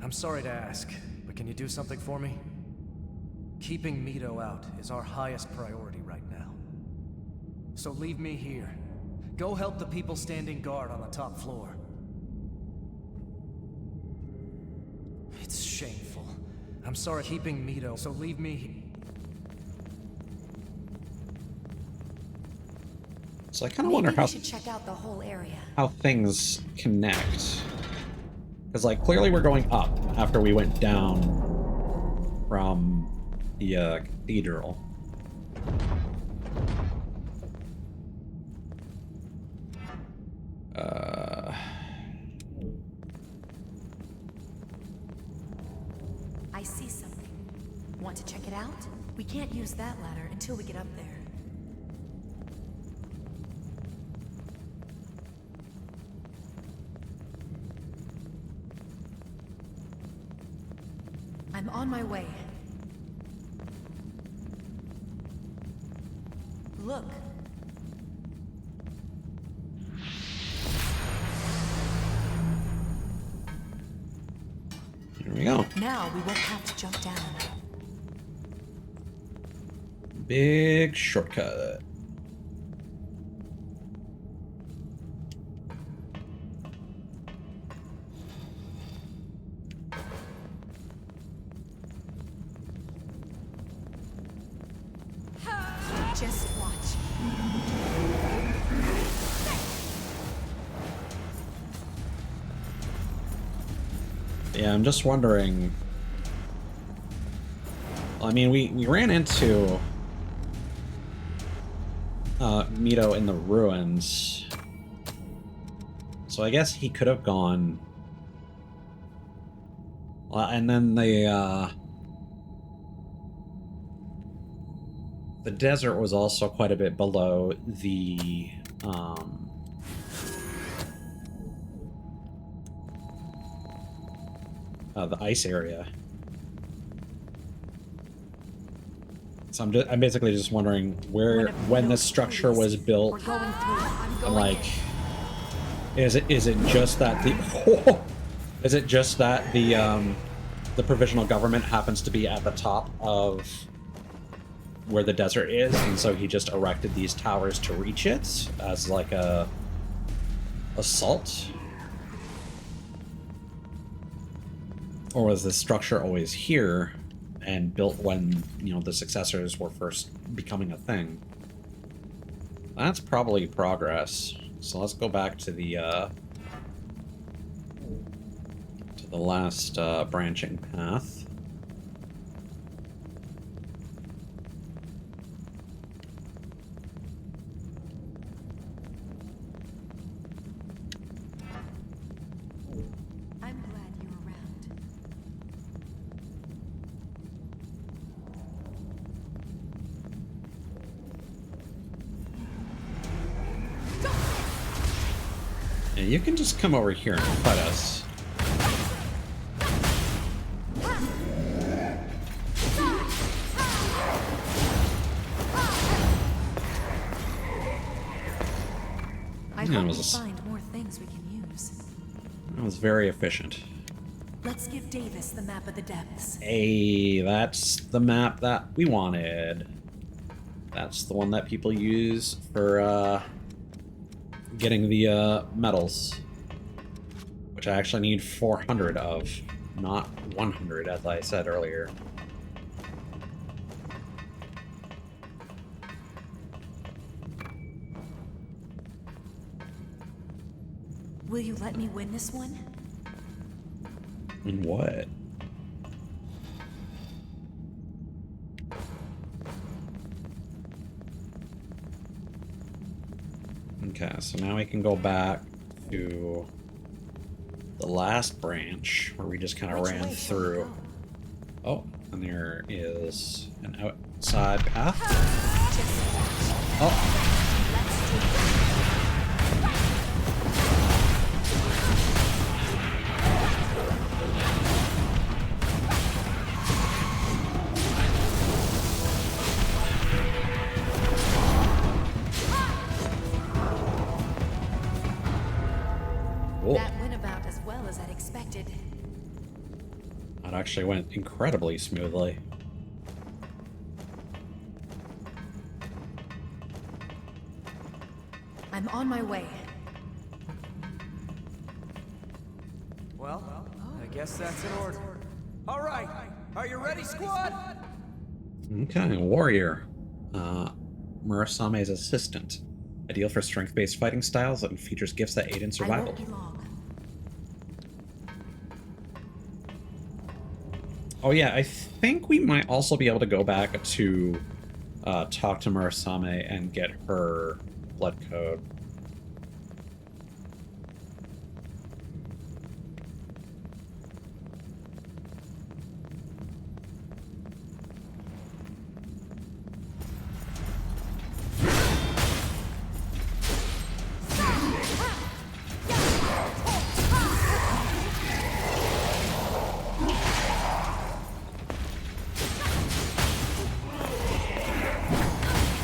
I'm sorry to ask, but can you do something for me? Keeping Mito out is our highest priority right now. So leave me here. Go help the people standing guard on the top floor. It's shameful. I'm sorry keeping Mito, so leave me here. So I kind of wonder Maybe we should check out the whole area. how things connect. Because, like, clearly we're going up after we went down from the cathedral. I see something. Want to check it out? We can't use that ladder until we get up there. I'm on my way. Look. Here we go. Now we won't have to jump down. Big shortcut. Just watch. Yeah, I'm just wondering. I mean, we ran into Mito in the ruins, so I guess he could have gone. And then the desert was also quite a bit below the ice area. So I'm basically just wondering when this structure was built, and like, is it just that the provisional government happens to be at the top of where the desert is, and so he just erected these towers to reach it as like a assault? Or was this structure always here and built when, you know, the successors were first becoming a thing? That's probably progress. So let's go back to the last branching path. I'm glad you're around. Yeah, you can just come over here and fight us. I Yeah, it hope was we a s- find more things we can use. That was very efficient. Let's give Davis the map of the depths. Hey, that's the map that we wanted. That's the one that people use for getting the medals, which I actually need 400 of, not 100 as I said earlier. Will you let me win this one? What? Okay, so now we can go back to the last branch where we just kind of ran through. Oh, and there is an outside path. Oh. That went about as well as I'd expected. That actually went incredibly smoothly. I'm on my way. Well, I guess that's in order. All right, are you ready, squad? Okay, warrior. Murasame's assistant. Ideal for strength-based fighting styles and features gifts that aid in survival. Oh yeah, I think we might also be able to go back to talk to Murasame and get her blood code.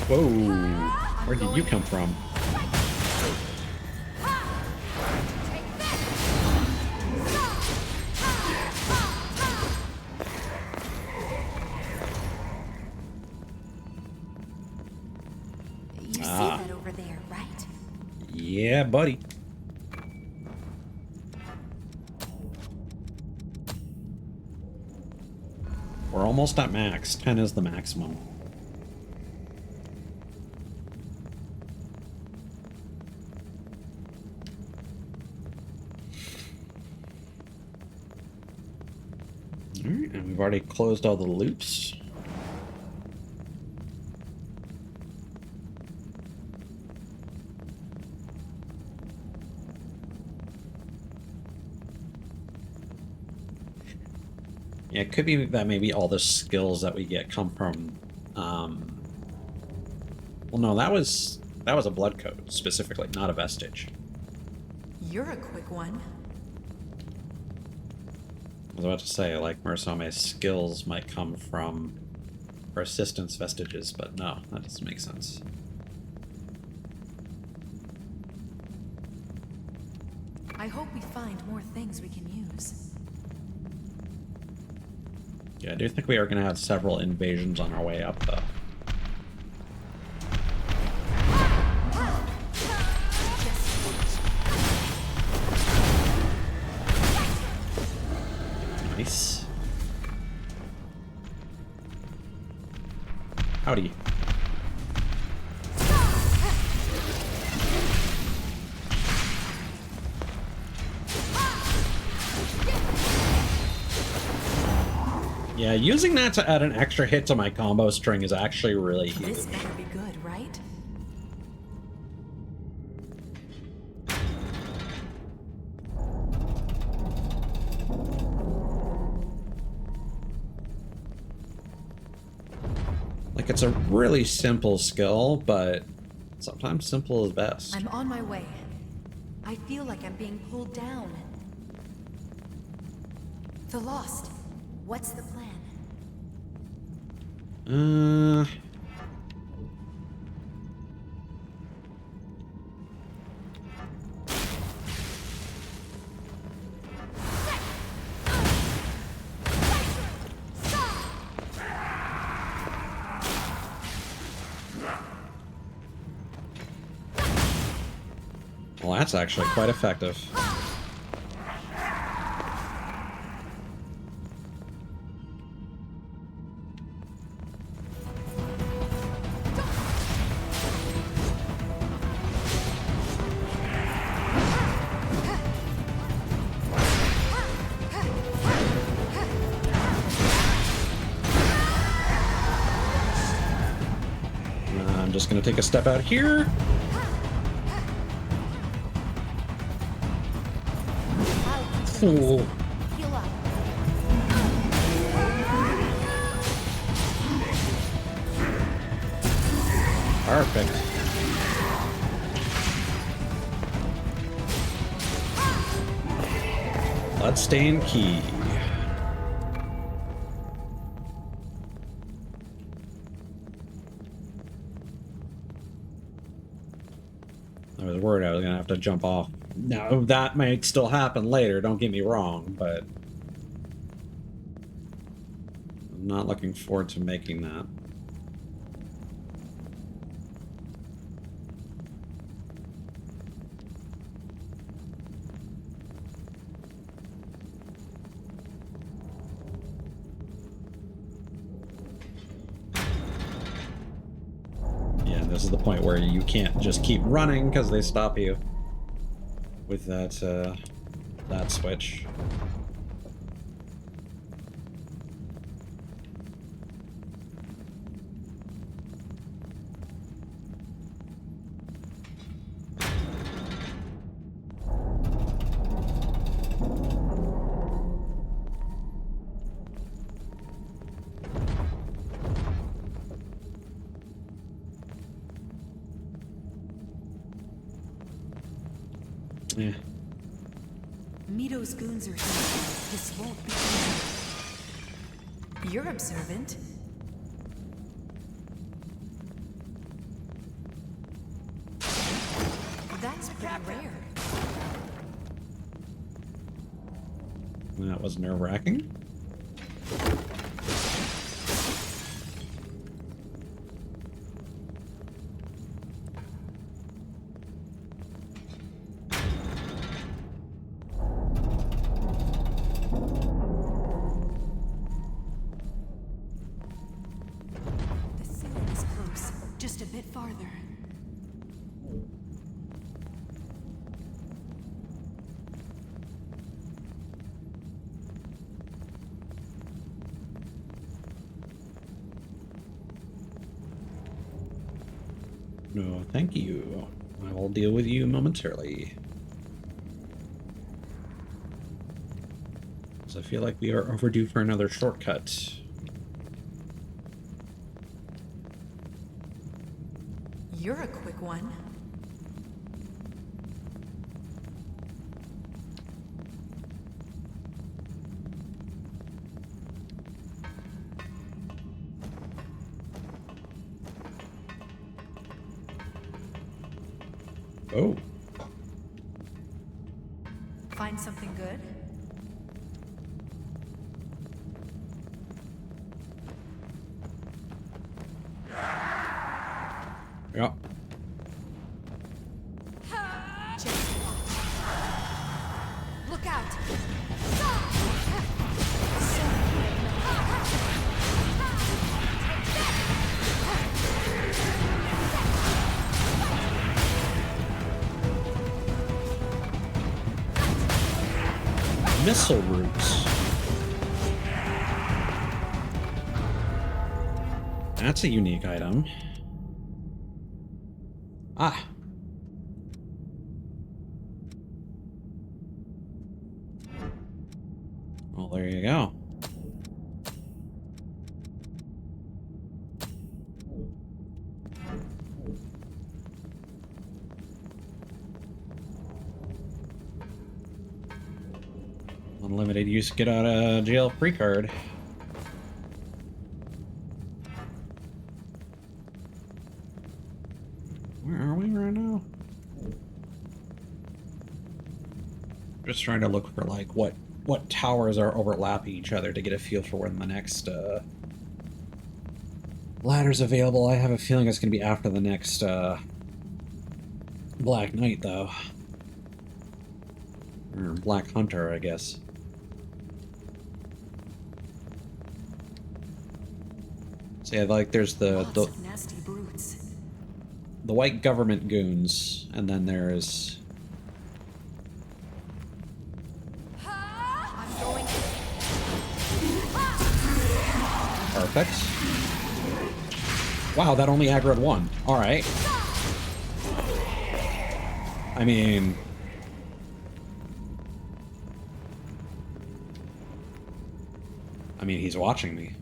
Whoa, where did you come from? You see that over there, right? Yeah, buddy. We're almost at max. 10 is the maximum. Alright, and we've already closed all the loops. Yeah, it could be that maybe all the skills that we get come from, well, no, that was a blood code, specifically, not a vestige. You're a quick one. I was about to say, like, Murasame's skills might come from her assistant's vestiges, but no, that doesn't make sense. I hope we find more things we can use. Yeah, I do think we are going to have several invasions on our way up, though. Nice. Howdy. Yeah, using that to add an extra hit to my combo string is actually really huge. This better be good, right? Like, it's a really simple skill, but sometimes simple is best. I'm on my way. I feel like I'm being pulled down. The Lost. What's the plan? Well, that's actually quite effective. I'm just going to take a step out here. Ooh. Perfect. Bloodstained key. I was worried I was gonna have to jump off. Now, that might still happen later, don't get me wrong, but I'm not looking forward to making that. Yeah, this is the point where you can't just keep running because they stop you with that that switch. Yeah. Mito's goons are here. This won't be easy. You're observant. That's pretty rare. That was nerve-wracking. The ceiling is close. Just a bit farther. No, thank you. I will deal with you momentarily. So I feel like we are overdue for another shortcut. You're a quick one. Oh. Find something good? Yeah. Look out! Missile routes. That's a unique item. Ah. Well, there you go. Unlimited use get out of jail free card. Where are we right now? Just trying to look for like what towers are overlapping each other to get a feel for when the next ladder's available. I have a feeling it's gonna be after the next Black Knight though. Or Black Hunter, I guess. So yeah, like there's the nasty brutes. the white government goons, and then there's perfect. Wow, that only aggroed one. All right. I mean, he's watching me.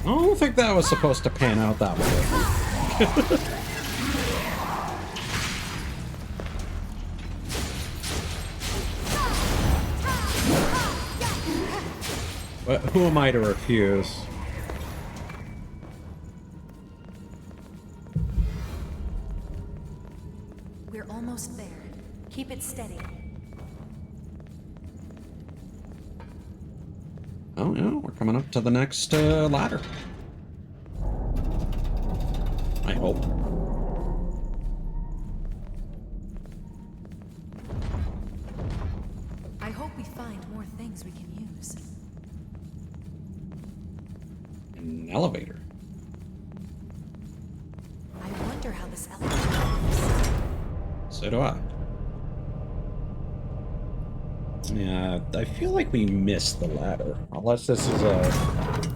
I don't think that was supposed to pan out that way. But who am I to refuse? We're almost there. Keep it steady. Oh yeah, we're coming up to the next ladder. I hope. I hope we find more things we can use. An elevator. I wonder how this elevator works. So do I. Yeah, I feel like we missed the ladder. Unless this is a...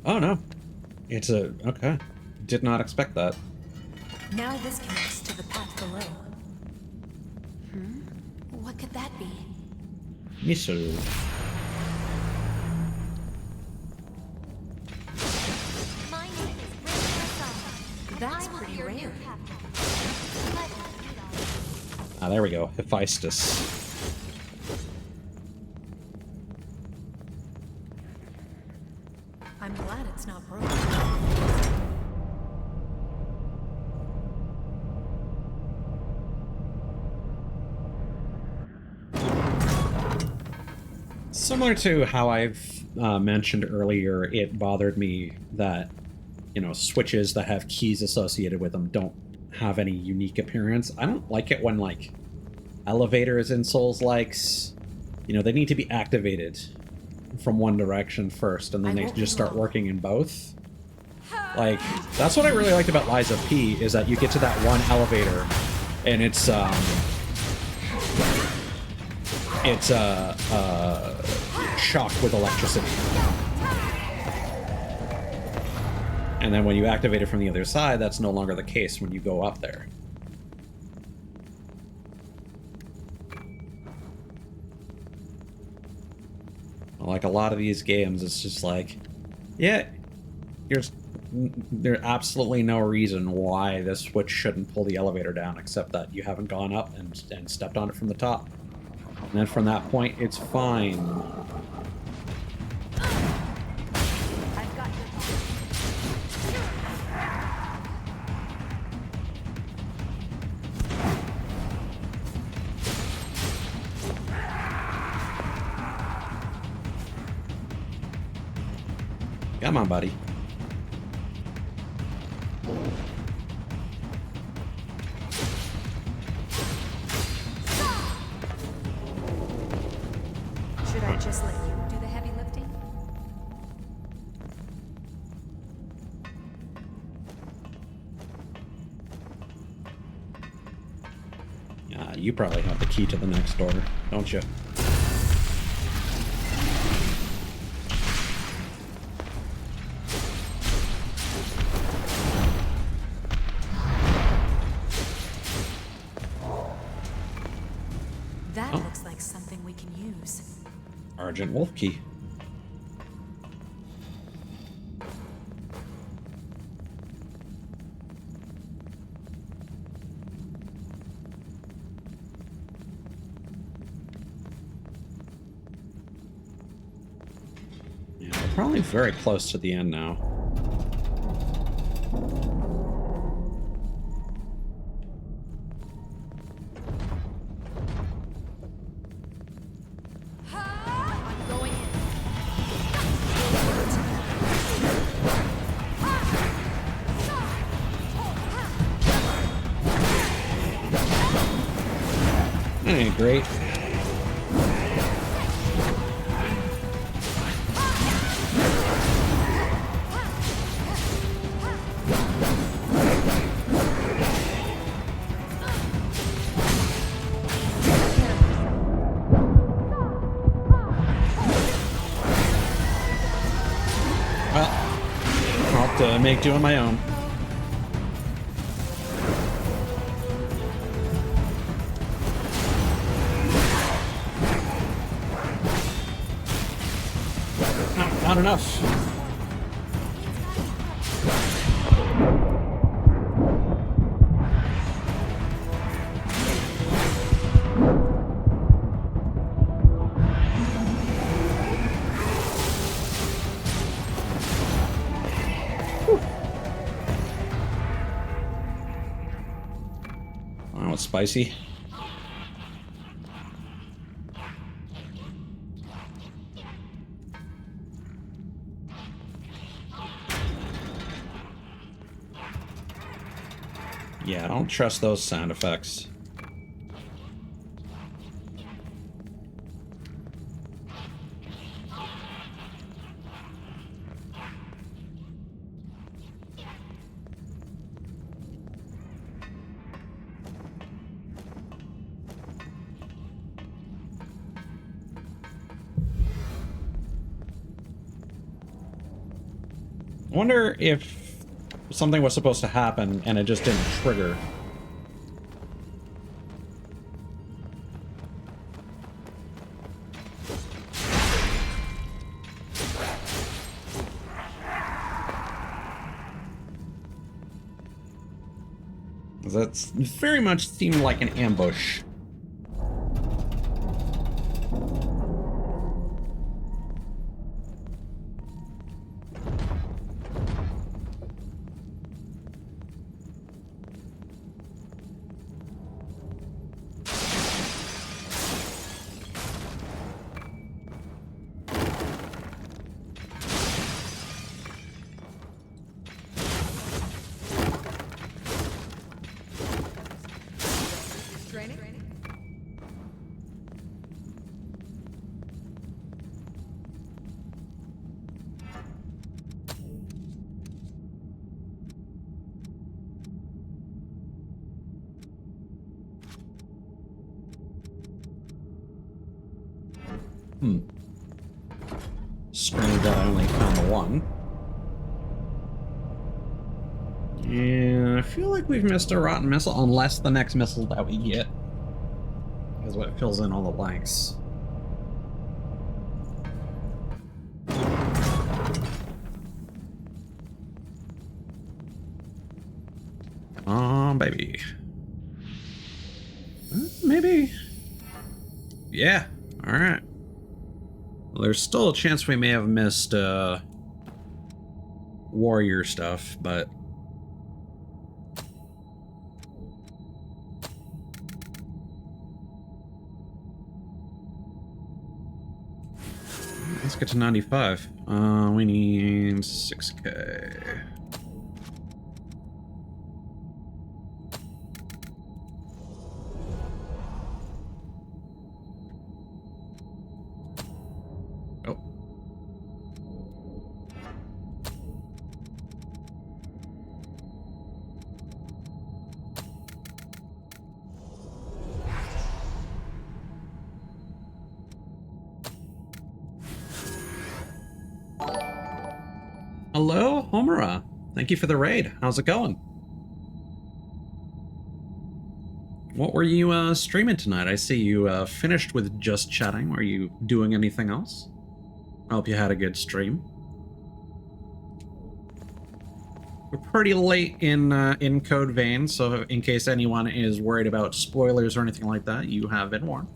Oh, no. It's a... Okay. Did not expect that. Now this connects to the path below. What could that be? Missile. That's pretty rare. Ah, there we go. Hephaestus. I'm glad it's not broken. Similar to how I've mentioned earlier, it bothered me that, you know, switches that have keys associated with them don't have any unique appearance. I don't like it when, like, elevators in Souls-likes, you know, they need to be activated from one direction first, and then they just start working in both. Like, that's what I really liked about Lies of P, is that you get to that one elevator, and it's shocked with electricity. And then when you activate it from the other side, that's no longer the case when you go up there. Like a lot of these games, it's just like, yeah, there's absolutely no reason why this switch shouldn't pull the elevator down, except that you haven't gone up and stepped on it from the top. And then from that point, it's fine. Come on, buddy. Should I just let you do the heavy lifting? You probably have the key to the next door, don't you? That looks like something we can use. Argent Wolf Key. Yeah, we're probably very close to the end now. great. Well, I'll have to make do on my own. Not enough. That was spicy. Yeah, I don't trust those sound effects. I wonder if something was supposed to happen and it just didn't trigger. That's very much seemed like an ambush. Strange that I only found the one. Yeah, I feel like we've missed a rotten missile, unless the next missile that we get is what fills in all the blanks. Oh, baby. Maybe. Yeah, alright. Well, there's still a chance we may have missed warrior stuff, but let's get to 95. We need 6K. Oh. Hello, Homura. Thank you for the raid. How's it going? What were you streaming tonight? I see you finished with just chatting. Were you doing anything else? I hope you had a good stream. We're pretty late in Code Vein, so in case anyone is worried about spoilers or anything like that, you have been warned.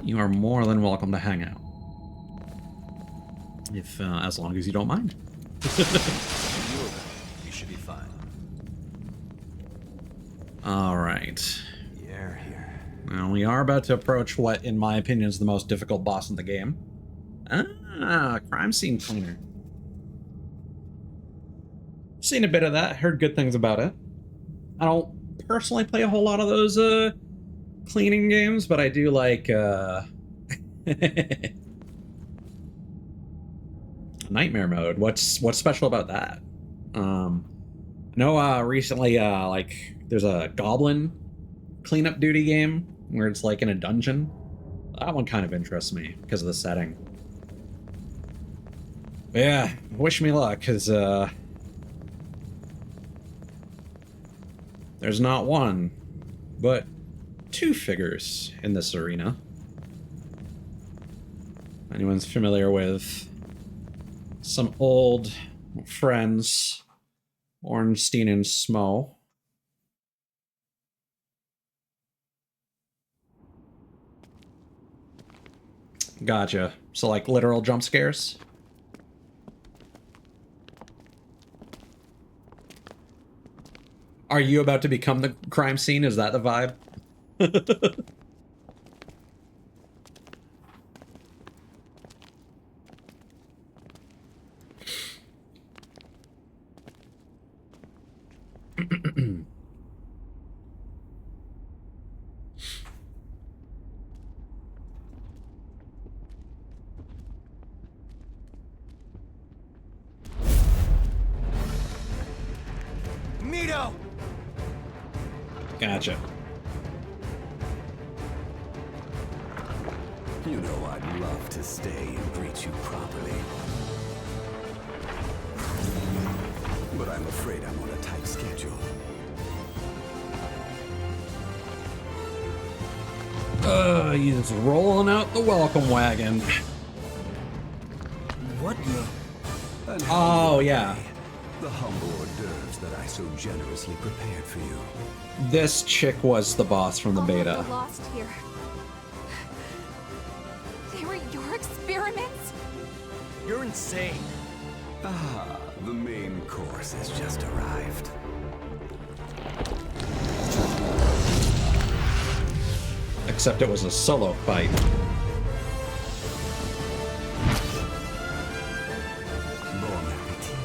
You are more than welcome to hang out. If, as long as you don't mind. You should be fine. Alright. You're here. Now we are about to approach what, in my opinion, is the most difficult boss in the game. Ah, crime scene cleaner. Seen a bit of that, heard good things about it. I don't personally play a whole lot of those cleaning games, but I do like Nightmare mode. What's special about that? I know recently like there's a goblin cleanup duty game where it's like in a dungeon. That one kind of interests me because of the setting. But yeah, wish me luck, because there's not one, but two figures in this arena. If anyone's familiar with some old friends, Ornstein and Smo. Gotcha. So like literal jump scares? Are you about to become the crime scene? Is that the vibe? Mito! Gotcha. You know I'd love to stay and greet you properly. But I'm afraid I'm on a tight schedule. He's rolling out the welcome wagon. What the? Oh, yeah. The humble hors d'oeuvres that I so generously prepared for you. This chick was the boss from the beta. The lost here. They were your experiments? You're insane. Ah, the main course has just arrived. Except it was a solo fight. Bon appetit.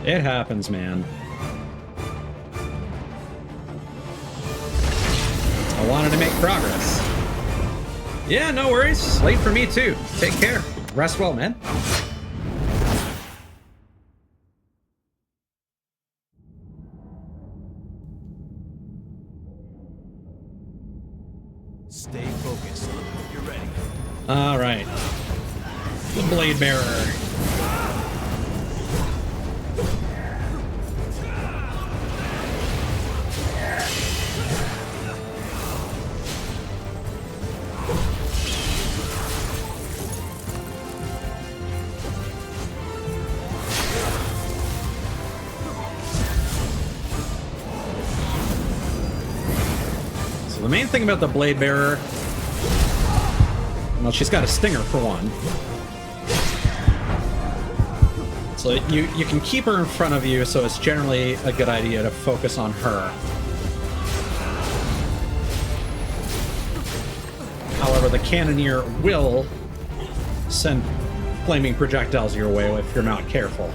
It happens, man. I wanted to make progress. Yeah, no worries. Late for me too. Take care. Rest well, man. Stay focused. You're ready. All right. The Blade Bearer. The main thing about the Blade Bearer, well, she's got a stinger for one. So you can keep her in front of you, so it's generally a good idea to focus on her. However, the Cannoneer will send flaming projectiles your way if you're not careful.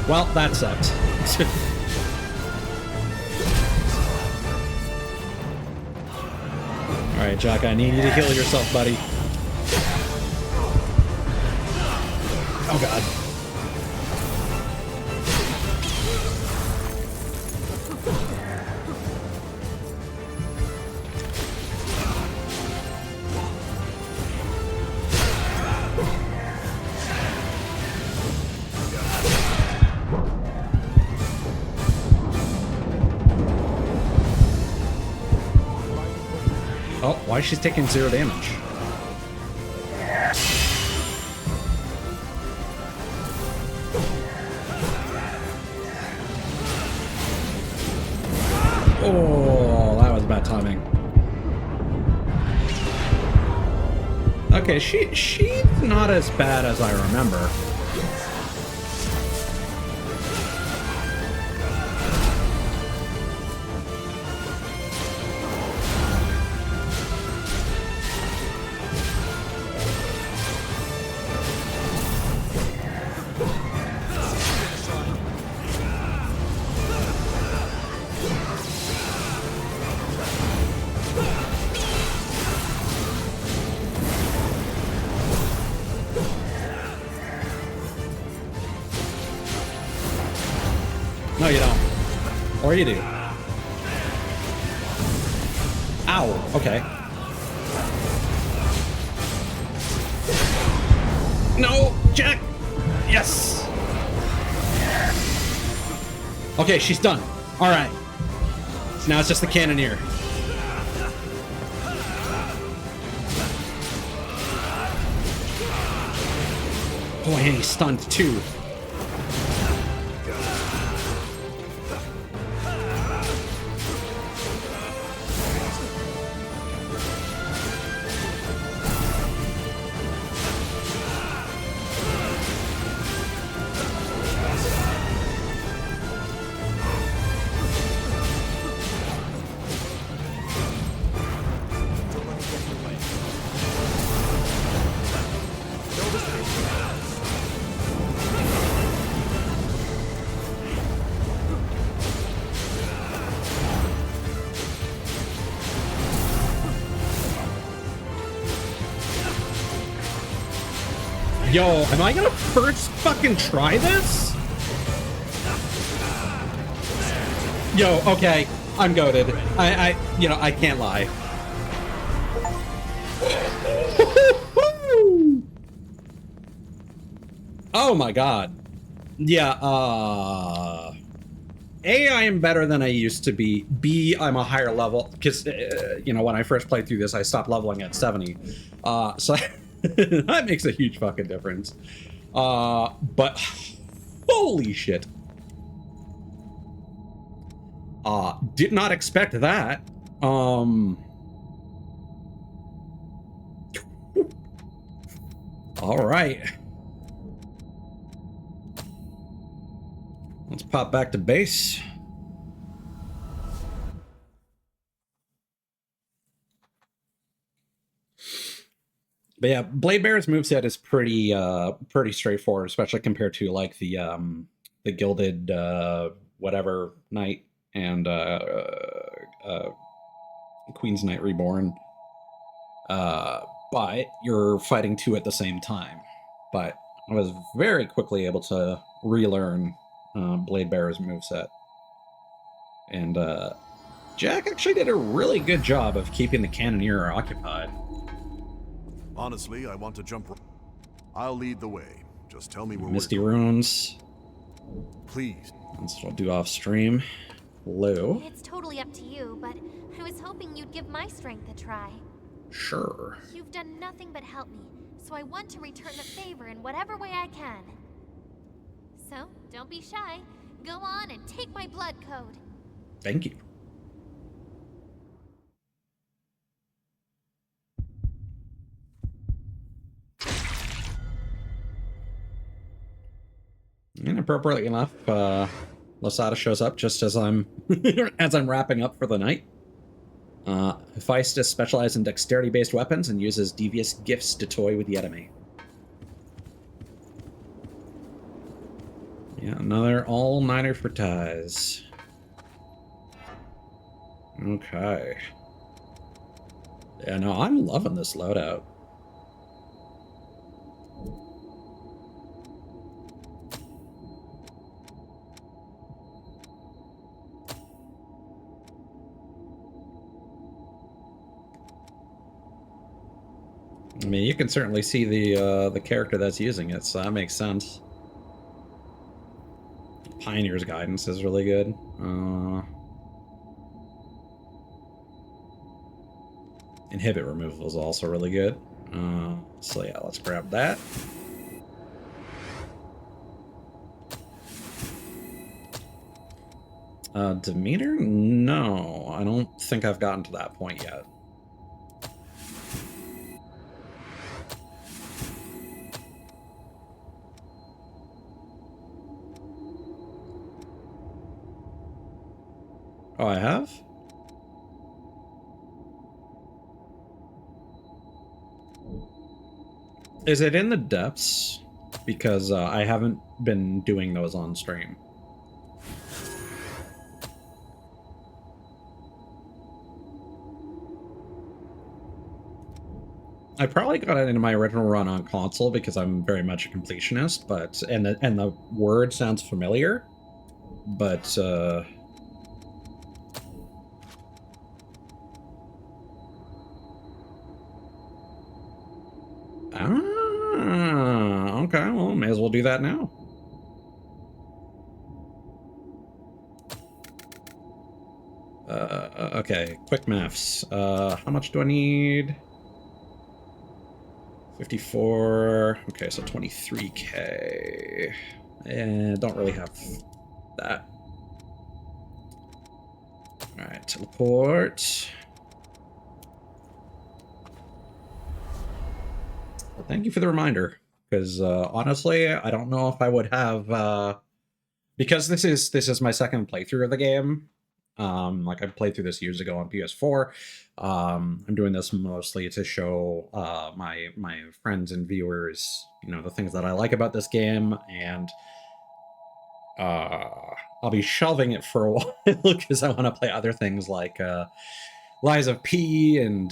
Well, that sucked. Alright, Jack, I need you to heal yourself, buddy. Oh, God. Oh, why is she taking 0 damage? Oh, that was bad timing. Okay, she's not as bad as I remember. No, you don't. Or you do. Ow, okay. No, Jack! Yes! Okay, she's done. Alright. Now it's just the cannoneer. Oh, and he's stunned too. Yo, am I gonna first fucking try this? Yo, okay, I'm goated. You know, I can't lie. Oh my god. Yeah, A, I am better than I used to be. B, I'm a higher level, because, you know, when I first played through this, I stopped leveling at 70. So that makes a huge fucking difference. But holy shit. Did not expect that. All right. Let's pop back to base. But yeah, Blade Bear's moveset is pretty pretty straightforward, especially compared to like the Gilded whatever Knight and Queen's Knight Reborn. But you're fighting two at the same time. But I was very quickly able to relearn Blade Bear's moveset. And Jack actually did a really good job of keeping the Cannoneer occupied. Honestly, I want to jump. I'll lead the way. Just tell me where Misty Runes. Please. That's what I'll do off stream. Hello. It's totally up to you, but I was hoping you'd give my strength a try. Sure. You've done nothing but help me, so I want to return the favor in whatever way I can. So, don't be shy. Go on and take my blood code. Thank you. And appropriately enough, Losada shows up just as I'm wrapping up for the night. Hephaestus specializes in dexterity-based weapons and uses devious gifts to toy with the enemy. Yeah, another all-nighter for ties. Okay. Yeah, no, I'm loving this loadout. I mean, you can certainly see the character that's using it, so that makes sense. Pioneer's Guidance is really good. Inhibit removal is also really good. So yeah, let's grab that. Demeanor? No, I don't think I've gotten to that point yet. Oh, I have? Is it in the depths? Because I haven't been doing those on stream. I probably got it into my original run on console because I'm very much a completionist, but and the word sounds familiar, but okay, well, may as well do that now. Okay, quick maths. How much do I need? 54. Okay, so 23k. And don't really have that. All right, teleport. Well, thank you for the reminder, because honestly, I don't know if I would have because this is my second playthrough of the game. Like I played through this years ago on PS4. I'm doing this mostly to show my friends and viewers, you know, the things that I like about this game, and I'll be shelving it for a while because I want to play other things like Lies of P and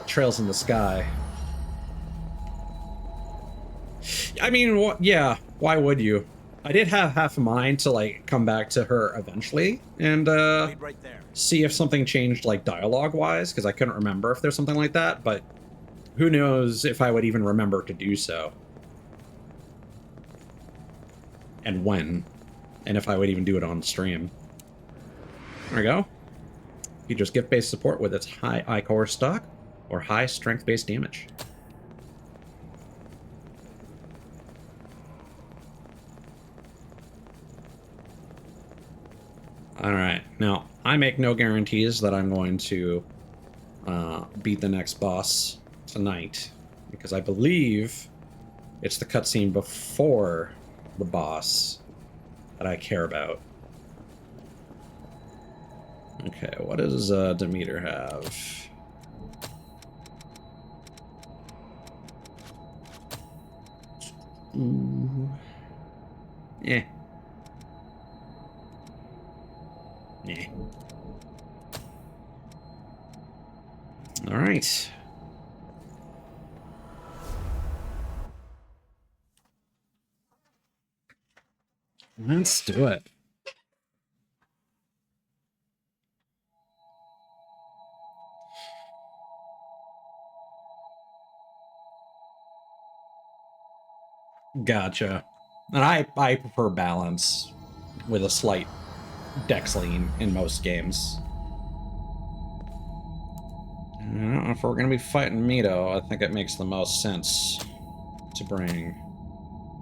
Trails in the Sky. I mean, yeah, why would you? I did have half a mind to like come back to her eventually and see if something changed like dialogue wise, because I couldn't remember if there's something like that, but who knows if I would even remember to do so. And when. And if I would even do it on stream. There we go. Features gift-based support with its high I-core stock or high strength-based damage. Alright, now, I make no guarantees that I'm going to beat the next boss tonight, because I believe it's the cutscene before the boss that I care about. Okay, what does Demeter have? Ooh. Yeah. Yeah. All right. Let's do it. Gotcha. And I prefer balance with a slight dex lean in most games. I don't know if we're going to be fighting Mito. I think it makes the most sense to bring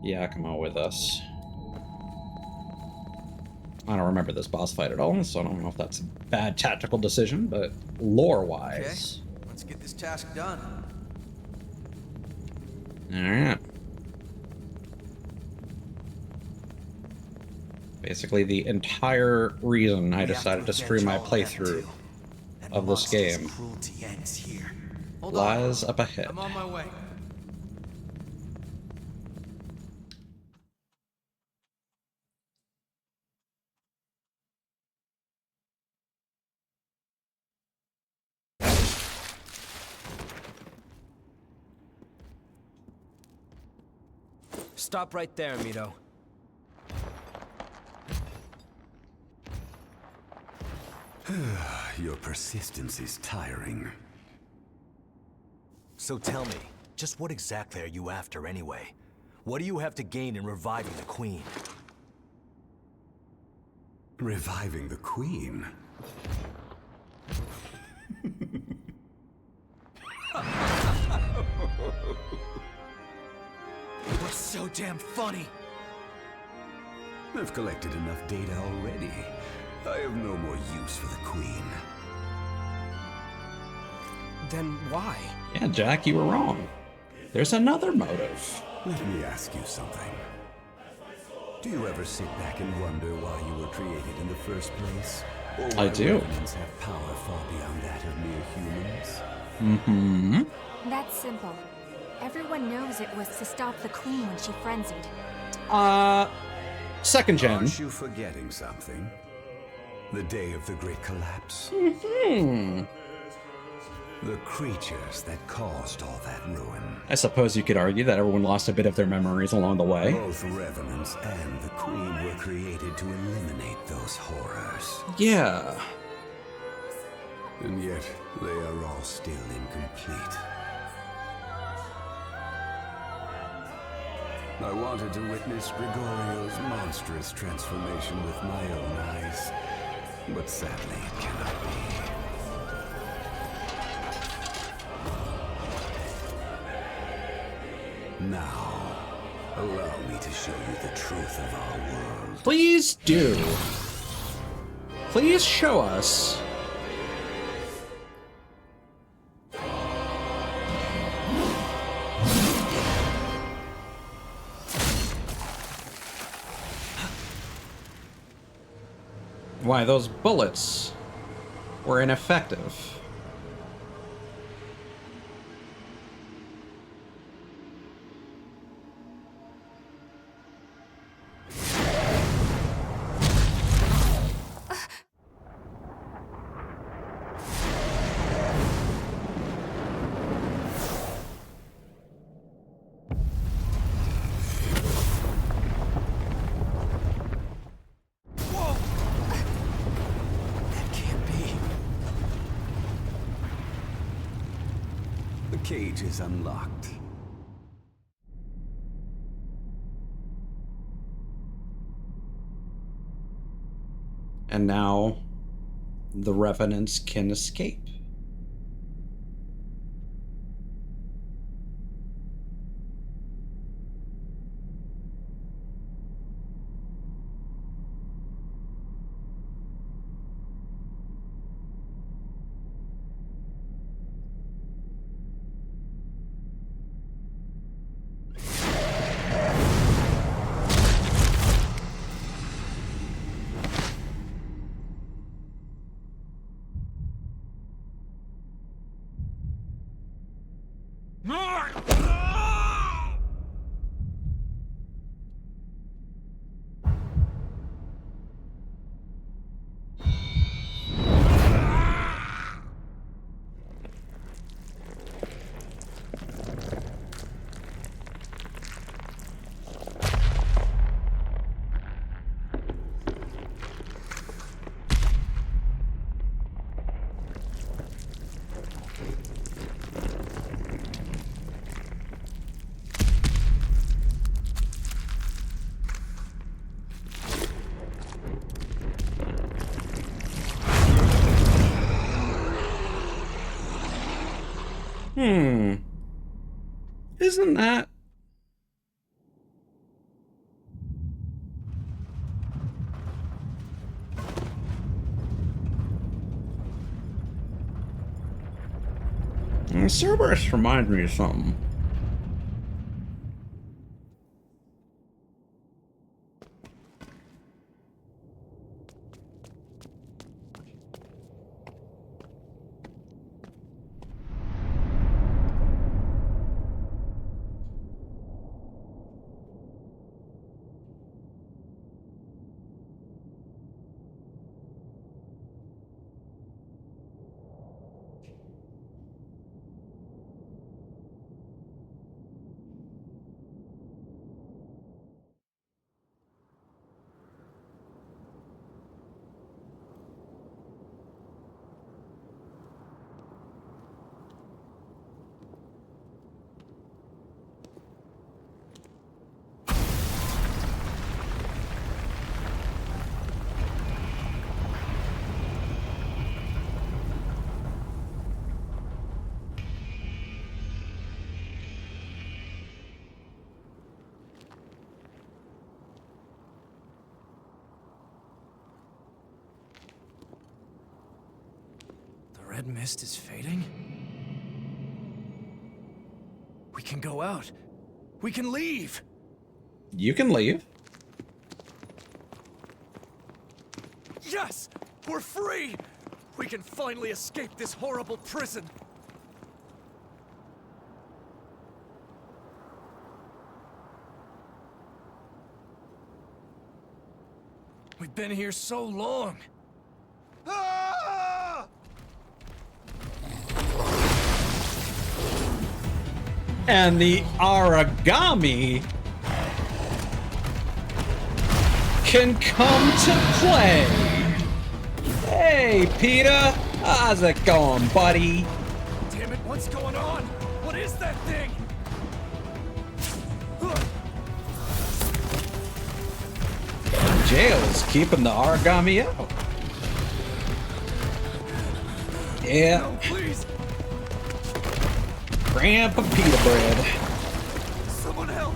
Yakumo with us. I don't remember this boss fight at all, so I don't know if that's a bad tactical decision, but lore-wise... Okay, let's get this task done. Alright. Basically, the entire reason I decided to stream my playthrough of this game lies up ahead. I'm on my way. Stop right there, Mito. Your persistence is tiring. So tell me, just what exactly are you after anyway? What do you have to gain in reviving the Queen? Reviving the Queen? What's so damn funny? I've collected enough data already. I have no more use for the Queen. Then why? Yeah, Jack, you were wrong. There's another motive. Let me ask you something. Do you ever sit back and wonder why you were created in the first place? Or I why do. revenants have power far beyond that of mere humans? Mm-hmm. That's simple. Everyone knows it was to stop the Queen when she frenzied. Second gen. Aren't you forgetting something? The day of the Great Collapse? Hmm. The creatures that caused all that ruin. I suppose you could argue that everyone lost a bit of their memories along the way. Both Revenants and the Queen were created to eliminate those horrors. Yeah. And yet, they are all still incomplete. I wanted to witness Gregorio's monstrous transformation with my own eyes, but sadly it cannot be. Now, allow me to show you the truth of our world. Please do. Please show us. Why, those bullets were ineffective. The cage is unlocked. And now the Revenants can escape. Isn't that... Cerberus reminds me of something. The red mist is fading? We can go out. We can leave! You can leave. Yes! We're free! We can finally escape this horrible prison! We've been here so long! Ah! And the origami can come to play. Hey, Peter. How's it going, buddy? Damn it, what's going on? What is that thing? Jail's keeping the origami out. Yeah. No, please! Grandpa pita bread. Someone help!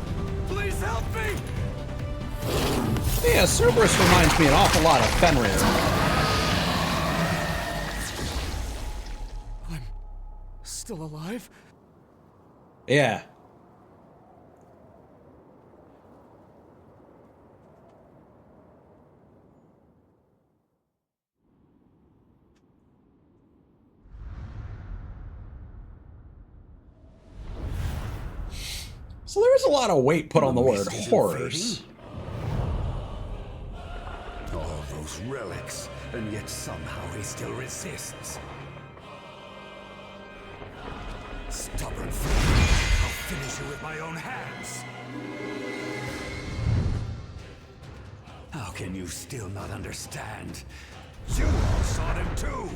Please help me! Yeah, Cerberus reminds me an awful lot of Fenrir. I'm still alive? Yeah. So there is a lot of weight put on the word horrors. All those relics, and yet somehow he still resists. Stubborn fool. I'll finish you with my own hands. How can you still not understand? You all saw them too!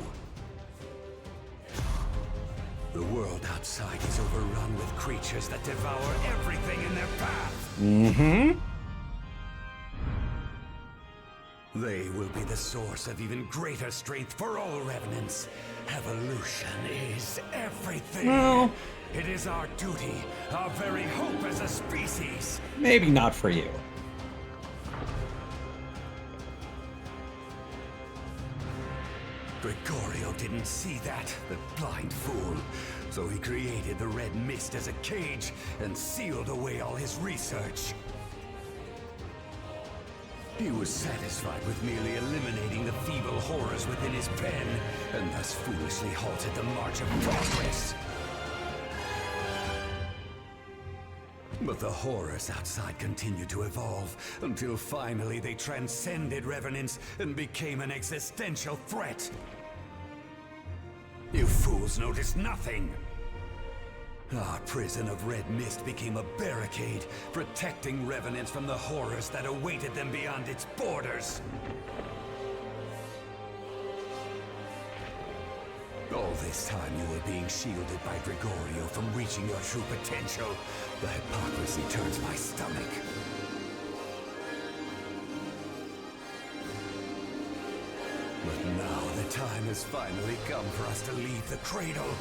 The world outside is overrun with creatures that devour everything in their path. Mm-hmm. They will be the source of even greater strength for all revenants. Evolution is everything. Well, it is our duty, our very hope as a species. Maybe not for you. Gregorio didn't see that, the blind fool. So he created the red mist as a cage and sealed away all his research. He was satisfied with merely eliminating the feeble horrors within his pen, and thus foolishly halted the march of progress. But the horrors outside continued to evolve, until finally they transcended revenants and became an existential threat. You fools noticed nothing! Our prison of red mist became a barricade, protecting revenants from the horrors that awaited them beyond its borders. All this time you were being shielded by Gregorio from reaching your true potential. The hypocrisy turns my stomach. But now the time has finally come for us to leave the cradle.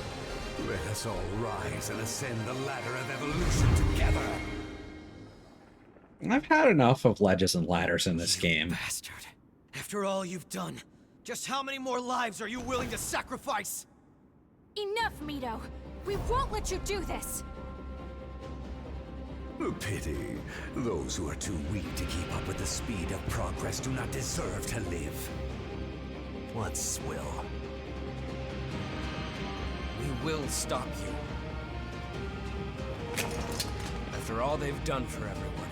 Let us all rise and ascend the ladder of evolution together. I've had enough of ledges and ladders in this game. Bastard. After all you've done, just how many more lives are you willing to sacrifice? Enough, Mito. We won't let you do this. A pity. Those who are too weak to keep up with the speed of progress do not deserve to live. What swill? We will stop you. After all they've done for everyone.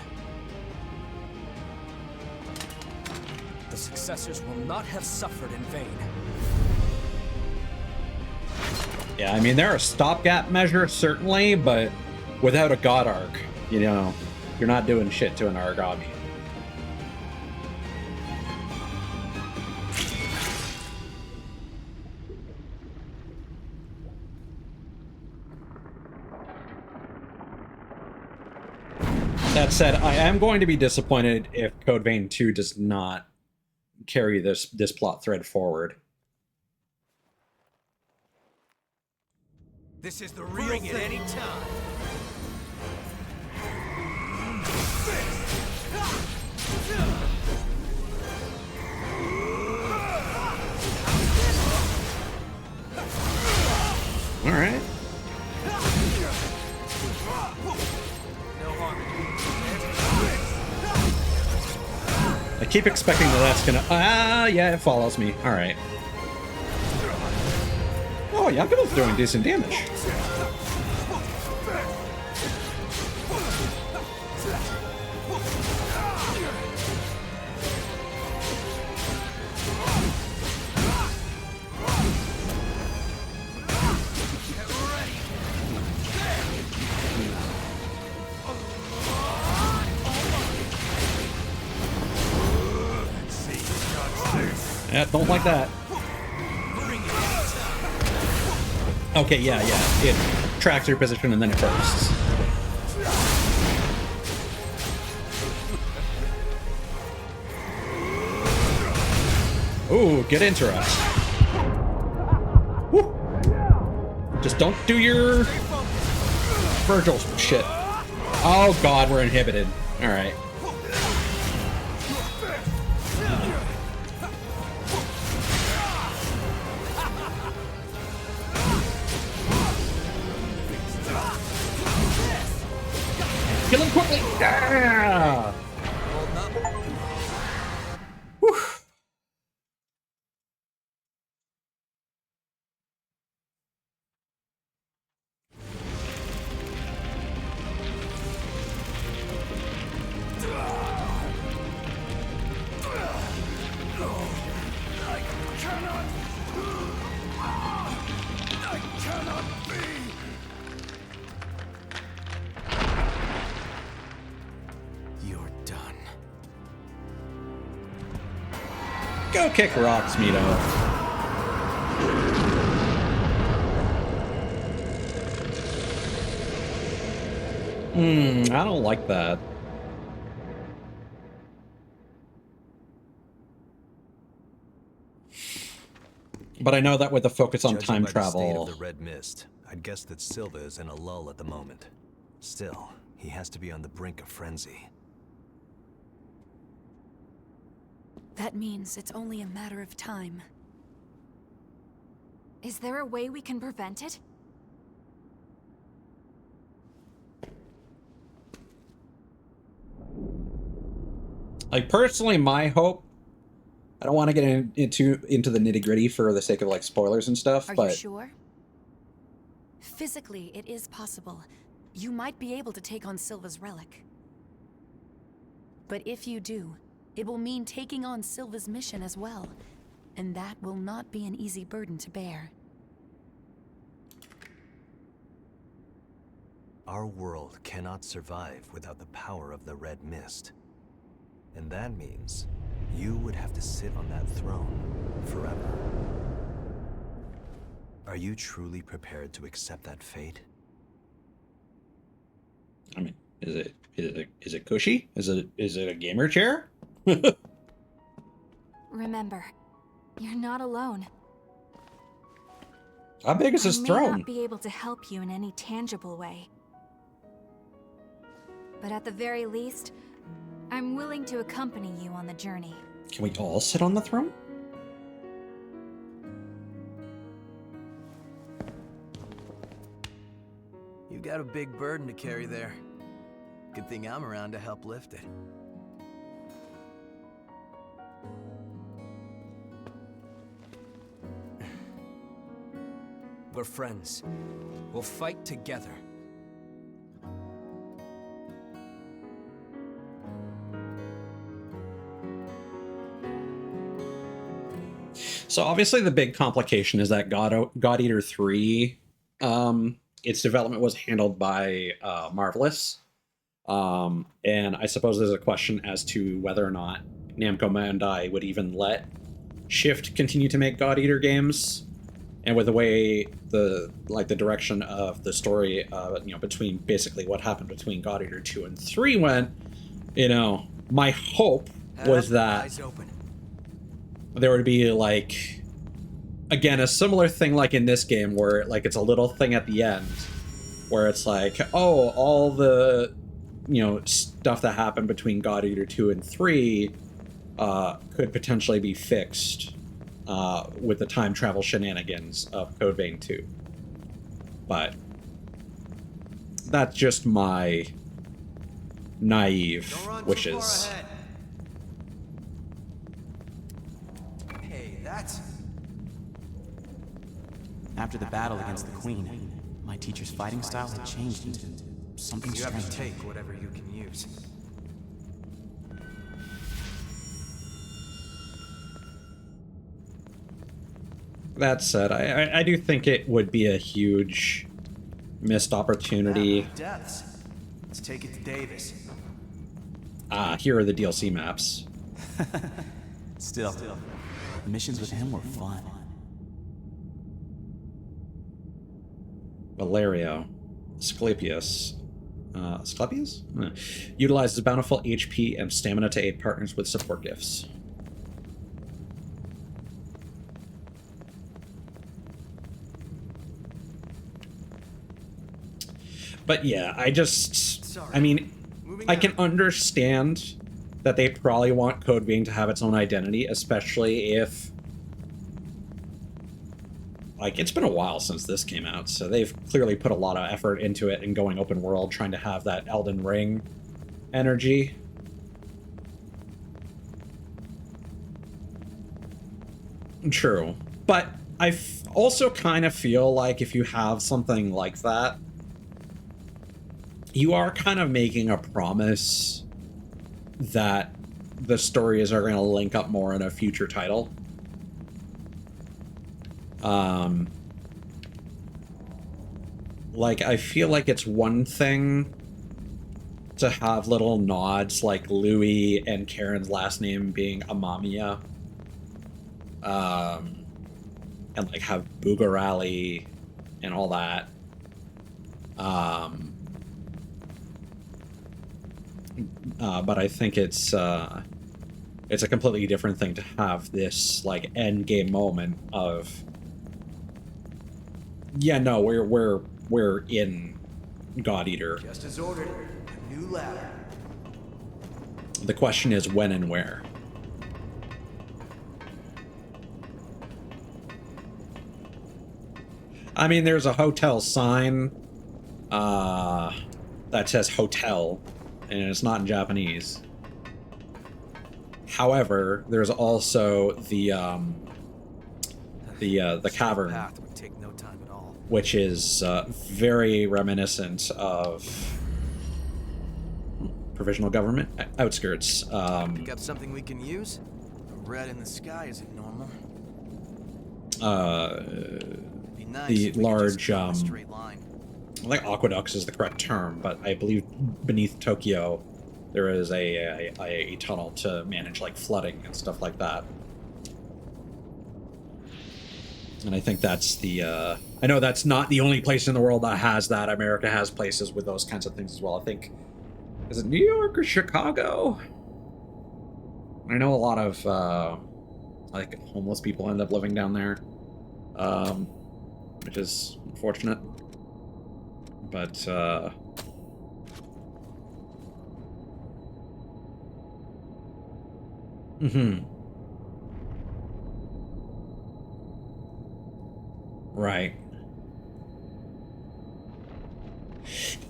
The successors will not have suffered in vain. Yeah, I mean, they're a stopgap measure, certainly, but without a god arc, you know, you're not doing shit to an origami. That said, I am going to be disappointed if Code Vein 2 does not carry this plot thread forward. This is the real thing. Bring it any time. All right. No harm. I keep expecting that that's gonna... yeah, it follows me. Alright. Oh, Yakuba's doing decent damage. Yeah, don't like that. Okay, yeah. It tracks your position and then it bursts. Ooh, get into us. Woo. Just don't do your Virgil shit. Oh god, we're inhibited. Alright. Kill him quickly! Ah! Whew. Go kick rocks, Mito. I don't like that. But I know that with the focus on time travel... Judging by the state of the red mist, I'd guess that Silva is in a lull at the moment. Still, he has to be on the brink of frenzy. That means it's only a matter of time. Is there a way we can prevent it? Like, personally, my hope... I don't want to get into the nitty-gritty for the sake of, like, spoilers and stuff, but... Are you sure? Physically, it is possible. You might be able to take on Silva's relic. But if you do, it will mean taking on Silva's mission as well. And that will not be an easy burden to bear. Our world cannot survive without the power of the red mist. And that means you would have to sit on that throne forever. Are you truly prepared to accept that fate? I mean, is it cushy? Is it a gamer chair? Remember, you're not alone. How big is this I may throne? not be able to help you in any tangible way. But at the very least, I'm willing to accompany you on the journey. Can we all sit on the throne? You got a big burden to carry there. Good thing I'm around to help lift it. We're friends. We'll fight together. So obviously the big complication is that God Eater 3, its development was handled by Marvelous. And I suppose there's a question as to whether or not Namco Bandai would even let Shift continue to make God Eater games. And with the way the direction of the story, between basically what happened between God Eater 2 and 3 went, my hope was that there would be, like, again, a similar thing like in this game where, like, it's a little thing at the end where it's like, oh, all the, stuff that happened between God Eater 2 and 3 could potentially be fixed with the time travel shenanigans of Code Vein 2. But that's just my naive wishes. That's... After the battle against the Queen, my teacher's fighting style had changed into something You have to strange. take whatever you can use. That said, I do think it would be a huge missed opportunity. Depths. Let's take it to Davis. Here are the DLC maps. Still, the missions with him were fun. Valerio. Asclepius. Asclepius? Utilizes bountiful HP and stamina to aid partners with support gifts. But yeah, I mean, I can understand that they probably want Code Vein to have its own identity, especially if, like, it's been a while since this came out, so they've clearly put a lot of effort into it and going open world, trying to have that Elden Ring energy. True. But I also kind of feel like if you have something like that, you are kind of making a promise that the stories are going to link up more in a future title. Like, I feel like it's one thing to have little nods like Louis and Karen's last name being Amamiya. And like have Boogarali and all that. But I think it's a completely different thing to have this like end game moment of, yeah, no, we're in God Eater. Just as ordered. A new ladder. The question is when and where. I mean, there's a hotel sign that says hotel, and it's not in Japanese. However, there's also the cavern, Would take no time at all. which is very reminiscent of provisional government outskirts. Pick up something we can use? Red in the sky isn't normal. Nice The if we could large, just go in a straight line. I think aqueducts is the correct term, but I believe beneath Tokyo there is a tunnel to manage like flooding and stuff like that. And I think that's the, I know that's not the only place in the world that has that. America has places with those kinds of things as well. I think, is it New York or Chicago? I know a lot of, like, homeless people end up living down there, which is unfortunate. But, mm-hmm. Right.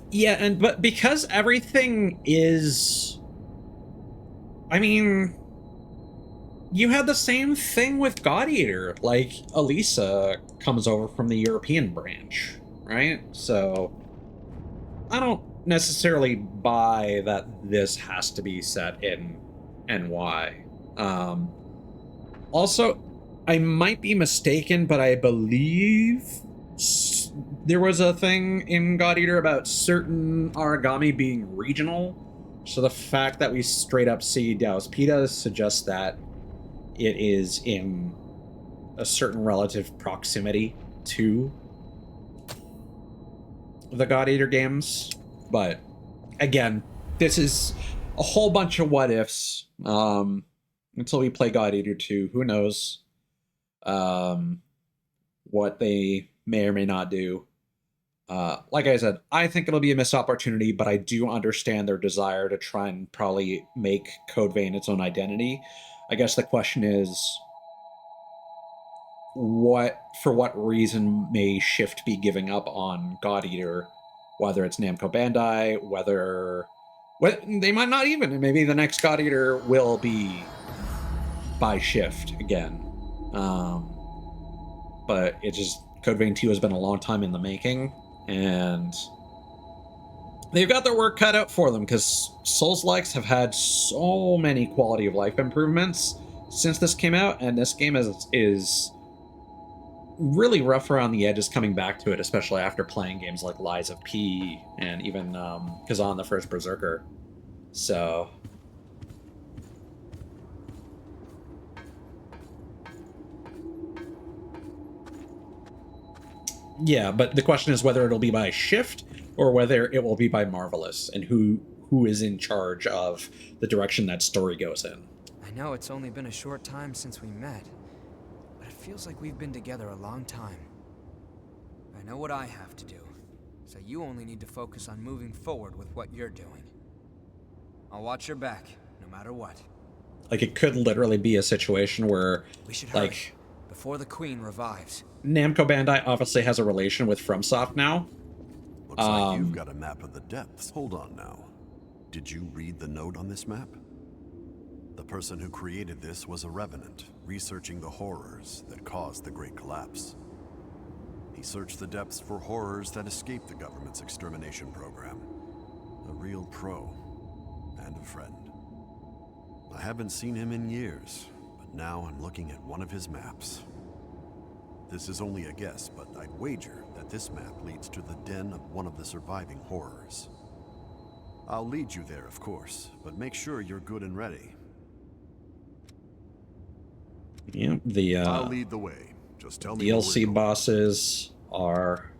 Yeah, but because everything is, I mean, you had the same thing with God Eater. Like, Elisa comes over from the European branch, right? So, I don't necessarily buy that this has to be set in NY. Also, I might be mistaken, but I believe there was a thing in God Eater about certain origami being regional. So the fact that we straight up see Daos Pitas suggests that it is in a certain relative proximity to the God Eater games. But again, this is a whole bunch of what ifs. Until we play God Eater 2, who knows what they may or may not do. Like I said, I think it'll be a missed opportunity, but I do understand their desire to try and probably make Code Vein its own identity. I guess the question is, for what reason may Shift be giving up on God Eater? Whether it's Namco Bandai, whether they might not even. Maybe the next God Eater will be by Shift again. But it just, Code Vein 2 has been a long time in the making, and they've got their work cut out for them, because Souls-likes have had so many quality of life improvements since this came out, and this game is really rough around the edges coming back to it, especially after playing games like Lies of P and even Kazan the First Berserker. So yeah, but the question is whether it'll be by Shift or whether it will be by Marvelous, and who is in charge of the direction that story goes in. I know it's only been a short time since we met, but it feels like we've been together a long time. I know what I have to do, so you only need to focus on moving forward with what you're doing. I'll watch your back, no matter what. Like, it could literally be a situation where, We should like, hurry, before the Queen revives. Namco Bandai obviously has a relation with FromSoft now. Looks like you've got a map of the depths. Hold on now. Did you read the note on this map? The person who created this was a revenant, researching the horrors that caused the Great Collapse. He searched the depths for horrors that escaped the government's extermination program. A real pro, and a friend. I haven't seen him in years, but now I'm looking at one of his maps. This is only a guess, but I'd wager that this map leads to the den of one of the surviving horrors. I'll lead you there, of course, but make sure you're good and ready. Yeah, the I'll lead the way. Just tell me DLC bosses are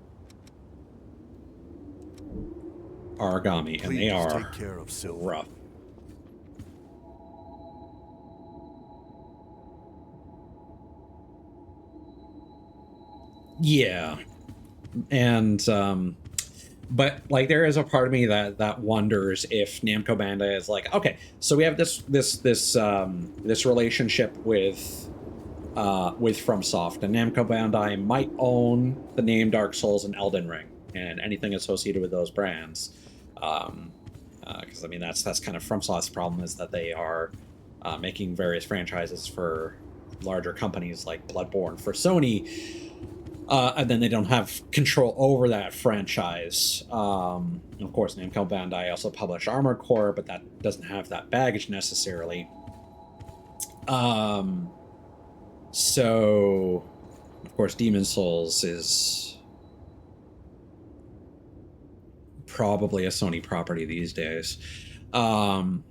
Aragami, and they are take care of Sylvan. rough. Yeah, and but like there is a part of me that wonders if Namco Bandai is like, okay, so we have this relationship with FromSoft, and Namco Bandai might own the name Dark Souls and Elden Ring and anything associated with those brands, because I mean that's kind of FromSoft's problem, is that they are making various franchises for larger companies like Bloodborne for Sony. And then they don't have control over that franchise. And of course, Namco Bandai also published Armored Core, but that doesn't have that baggage necessarily. So, of course, Demon's Souls is probably a Sony property these days. But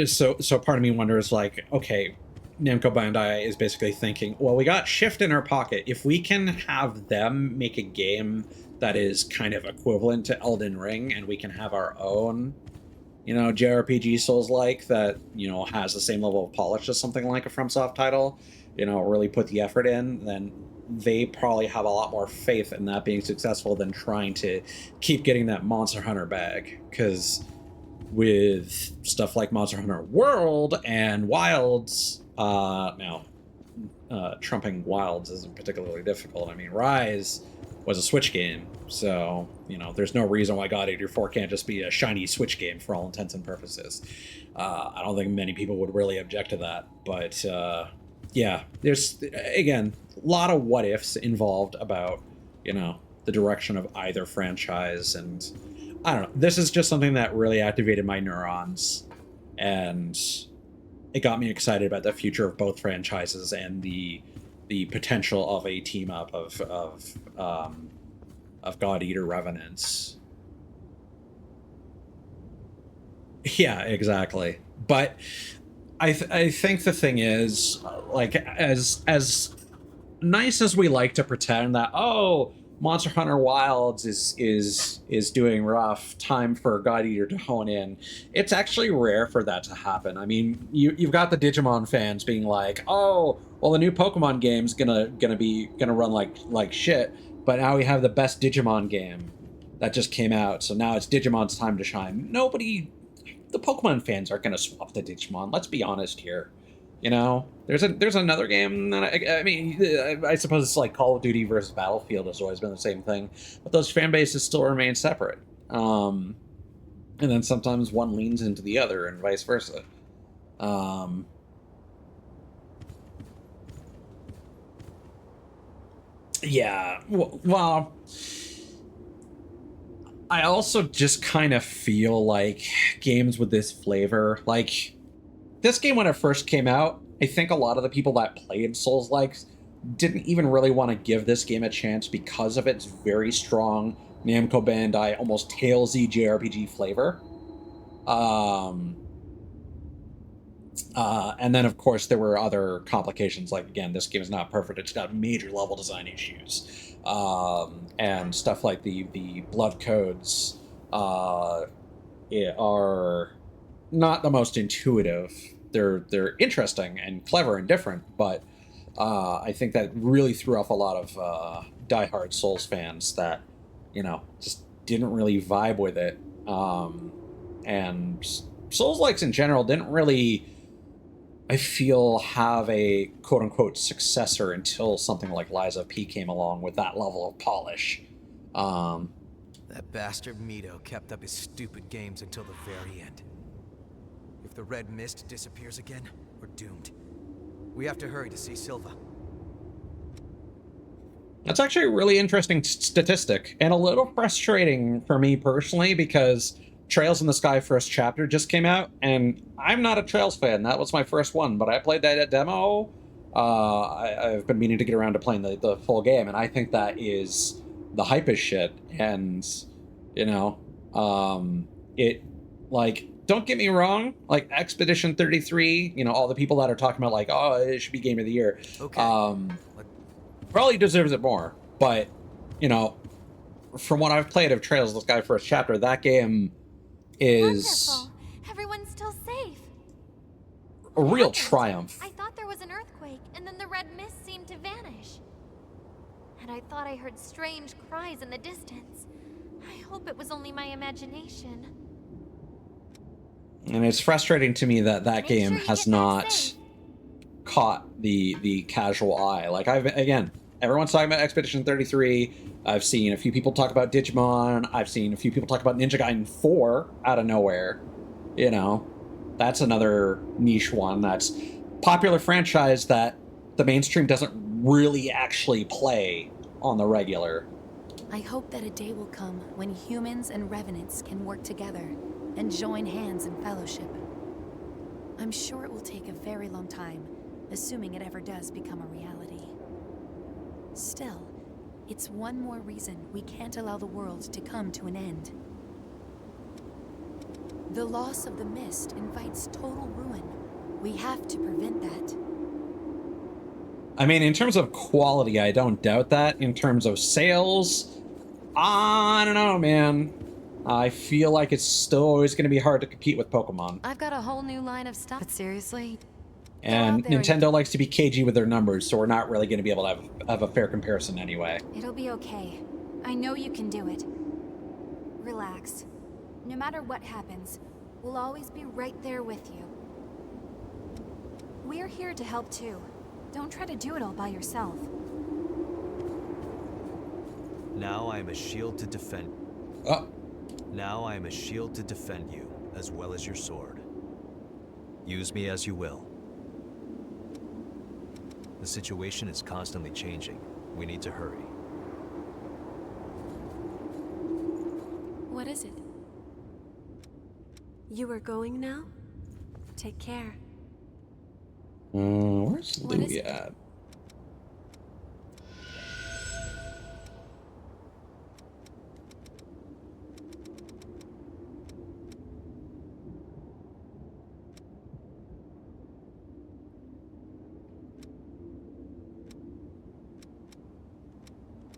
so part of me wonders, like, okay, Namco Bandai is basically thinking, well, we got Shift in our pocket. If we can have them make a game that is kind of equivalent to Elden Ring, and we can have our own, JRPG Souls-like that, has the same level of polish as something like a FromSoft title, really put the effort in, then they probably have a lot more faith in that being successful than trying to keep getting that Monster Hunter bag. Because with stuff like Monster Hunter World and Wilds, trumping Wilds isn't particularly difficult. I mean, Rise was a Switch game, so, there's no reason why God Eater 4 can't just be a shiny Switch game for all intents and purposes. I don't think many people would really object to that, but, yeah, there's, again, a lot of what-ifs involved about, the direction of either franchise, and I don't know. This is just something that really activated my neurons, and it got me excited about the future of both franchises and the potential of a team up of God Eater Revenants. Yeah, exactly. But I think the thing is, like, as nice as we like to pretend that, oh, Monster Hunter Wilds is doing rough, time for God Eater to hone in, it's actually rare for that to happen. I mean, you've got the Digimon fans being like, oh, well, the new Pokemon game's gonna run like shit, but now we have the best Digimon game that just came out, so now it's Digimon's time to shine. The Pokemon fans aren't gonna swap the Digimon. Let's be honest here. There's another game that I mean, I suppose it's like Call of Duty versus Battlefield has always been the same thing, but those fan bases still remain separate. And then sometimes one leans into the other and vice versa. Yeah, well, I also just kind of feel like games with this flavor, like this game when it first came out, I think a lot of the people that played Souls-likes didn't even really want to give this game a chance because of its very strong Namco Bandai, almost Talesy JRPG flavor. And then, of course, there were other complications. Like, again, this game is not perfect. It's got major level design issues. And stuff like the blood codes are not the most intuitive. They're interesting and clever and different, but I think that really threw off a lot of diehard Souls fans that, just didn't really vibe with it. And Souls-likes in general didn't really, I feel, have a quote-unquote successor until something like Lies of P came along with that level of polish. That bastard Mito kept up his stupid games until the very end. If the red mist disappears again, we're doomed. We have to hurry to see Silva. That's actually a really interesting statistic, and a little frustrating for me personally, because Trails in the Sky first chapter just came out, and I'm not a Trails fan. That was my first one, but I played that demo. I've been meaning to get around to playing the full game, and I think that is the hype as shit. And, it, like, don't get me wrong, like, Expedition 33, all the people that are talking about, like, oh, it should be Game of the Year. Okay. Probably deserves it more, but, from what I've played of Trails of the Sky first chapter, that game is Wonderful. Everyone's still safe. a real triumph. I thought there was an earthquake, and then the red mist seemed to vanish. And I thought I heard strange cries in the distance. I hope it was only my imagination. And it's frustrating to me that game has not caught the casual eye. Like, everyone's talking about Expedition 33. I've seen a few people talk about Digimon. I've seen a few people talk about Ninja Gaiden 4 out of nowhere. That's another niche one. That's popular franchise that the mainstream doesn't really actually play on the regular. I hope that a day will come when humans and revenants can work together and join hands in fellowship. I'm sure it will take a very long time, assuming it ever does become a reality. Still, it's one more reason we can't allow the world to come to an end. The loss of the mist invites total ruin. We have to prevent that. I mean, in terms of quality, I don't doubt that. In terms of sales, I don't know, man. I feel like it's still always going to be hard to compete with Pokemon. I've got a whole new line of stuff. But seriously? And Nintendo likes to be cagey with their numbers, so we're not really going to be able to have a fair comparison anyway. It'll be okay. I know you can do it. Relax. No matter what happens, we'll always be right there with you. We're here to help too. Don't try to do it all by yourself. Now I am a shield to defend. Now I am a shield to defend you, as well as your sword. Use me as you will. The situation is constantly changing. We need to hurry. What is it? You are going now? Take care. Where's What is Louie it? at?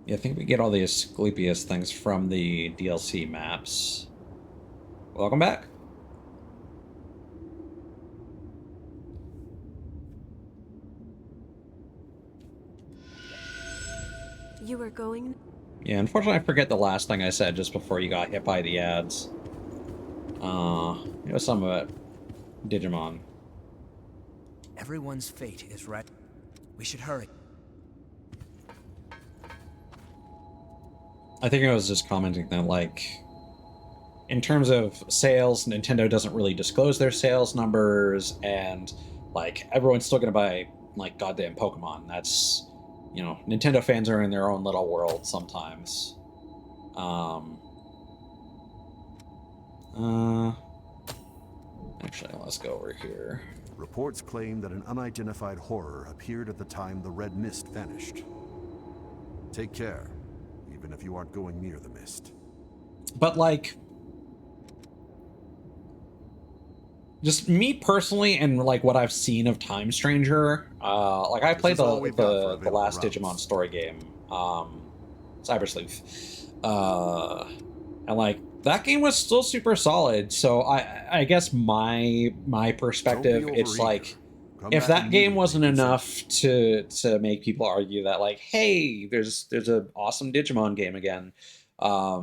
Yeah, I think we get all the Asclepius things from the DLC maps. Welcome back. You are going? Yeah, unfortunately I forget the last thing I said just before you got hit by the ads. It was some of it. Digimon. Everyone's fate is right. We should hurry. I think I was just commenting that, like, in terms of sales, Nintendo doesn't really disclose their sales numbers, and, like, everyone's still gonna buy, like, goddamn Pokemon. That's you know, Nintendo fans are in their own little world sometimes. Actually, let's go over here. Reports claim that an unidentified horror appeared at the time the red mist vanished. Take care, even if you aren't going near the mist. But like, just me personally, and like what I've seen of Time Stranger, like I played the last Digimon story game, Cyber Sleuth, and like that game was still super solid. So I guess my perspective, it's like, if that game wasn't enough to make people argue that like, hey, there's an awesome Digimon game again, I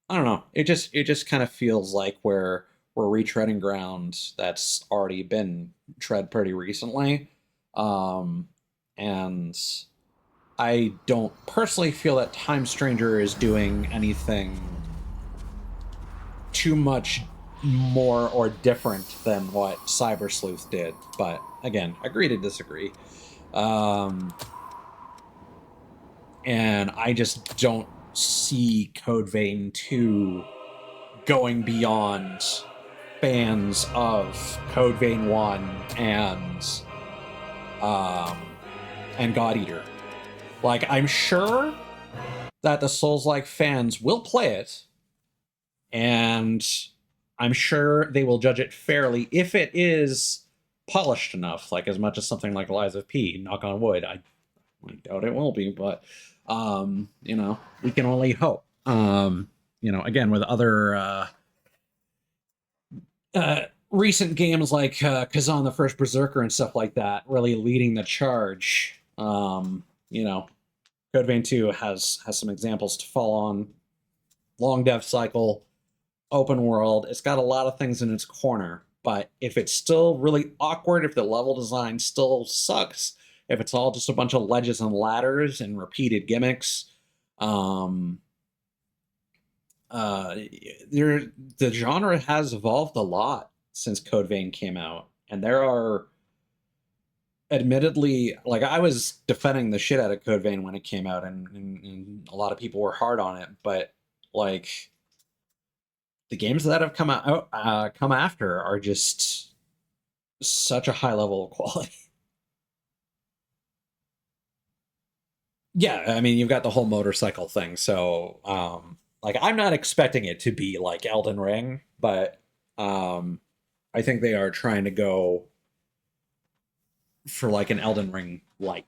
don't know. It just kind of feels like we're retreading ground that's already been tread pretty recently, and I don't personally feel that Time Stranger is doing anything too much more or different than what Cyber Sleuth did. But again, agree to disagree. And I just don't see Code Vein 2 going beyond fans of Code Vein 1 and God Eater. Like, I'm sure that the Souls-like fans will play it, and I'm sure they will judge it fairly if it is polished enough, like as much as something like Lies of P, knock on wood. I doubt it will be, but you know, we can only hope. You know, again, with other recent games like Kazan the First Berserker and stuff like that, really leading the charge. You know, Code Vein 2 has some examples to fall on. Long dev cycle, open world. It's got a lot of things in its corner, but if it's still really awkward, if the level design still sucks, if it's all just a bunch of ledges and ladders and repeated gimmicks, the genre has evolved a lot since Code Vein came out, and there are, admittedly, like, I was defending the shit out of Code Vein when it came out, and a lot of people were hard on it, but like, the games that have come after are just such a high level of quality. Yeah, I mean, you've got the whole motorcycle thing, so like, I'm not expecting it to be like Elden Ring, but I think they are trying to go for like an Elden Ring light.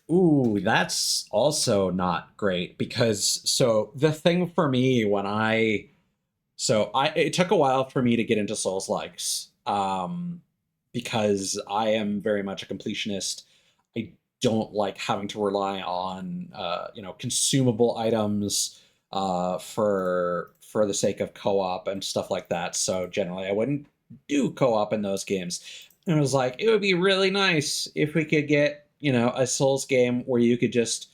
Ooh, that's also not great, because so the thing for me when it took a while for me to get into Souls likes, because I am very much a completionist. I don't like having to rely on you know, consumable items for the sake of co-op and stuff like that. So generally, I wouldn't do co-op in those games. And I was like, it would be really nice if we could get, you know, a Souls game where you could just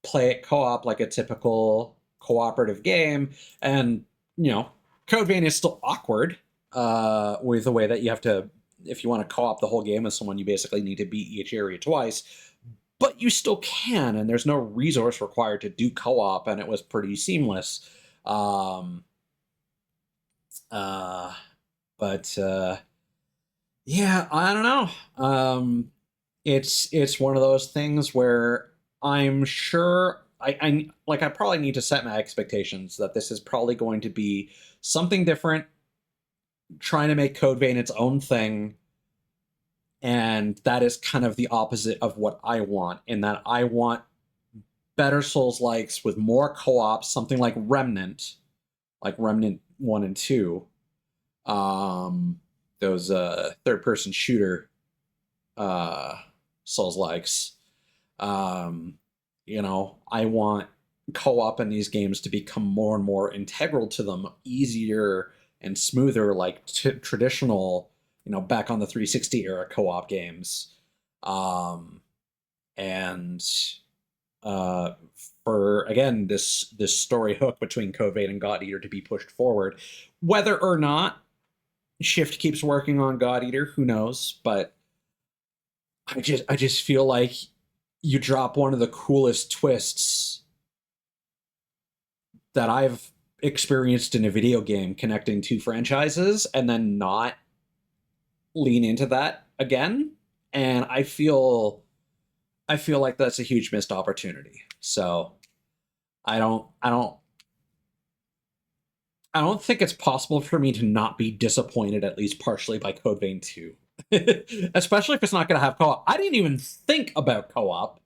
play it co-op like a typical cooperative game. And, you know, Code Vein is still awkward with the way that you have to, if you want to co-op the whole game with someone, you basically need to beat each area twice. But you still can, and there's no resource required to do co-op, and it was pretty seamless. But yeah, I don't know. It's one of those things where I'm sure I probably need to set my expectations that this is probably going to be something different, trying to make Code Vein its own thing, and that is kind of the opposite of what I want, in that I want better Souls-likes with more co-op, something like Remnant 1 and 2. Those third-person shooter Souls-likes. You know, I want co-op in these games to become more and more integral to them, easier and smoother, like traditional, you know, back on the 360 era co-op games. And for, again, this story hook between Code Vein and God Eater to be pushed forward, whether or not Shift keeps working on God Eater, who knows? But I just feel like you drop one of the coolest twists that I've experienced in a video game connecting two franchises and then not lean into that again. And I feel like that's a huge missed opportunity. So I don't think it's possible for me to not be disappointed at least partially by Code Vein 2. Especially if it's not going to have co-op. I didn't even think about co-op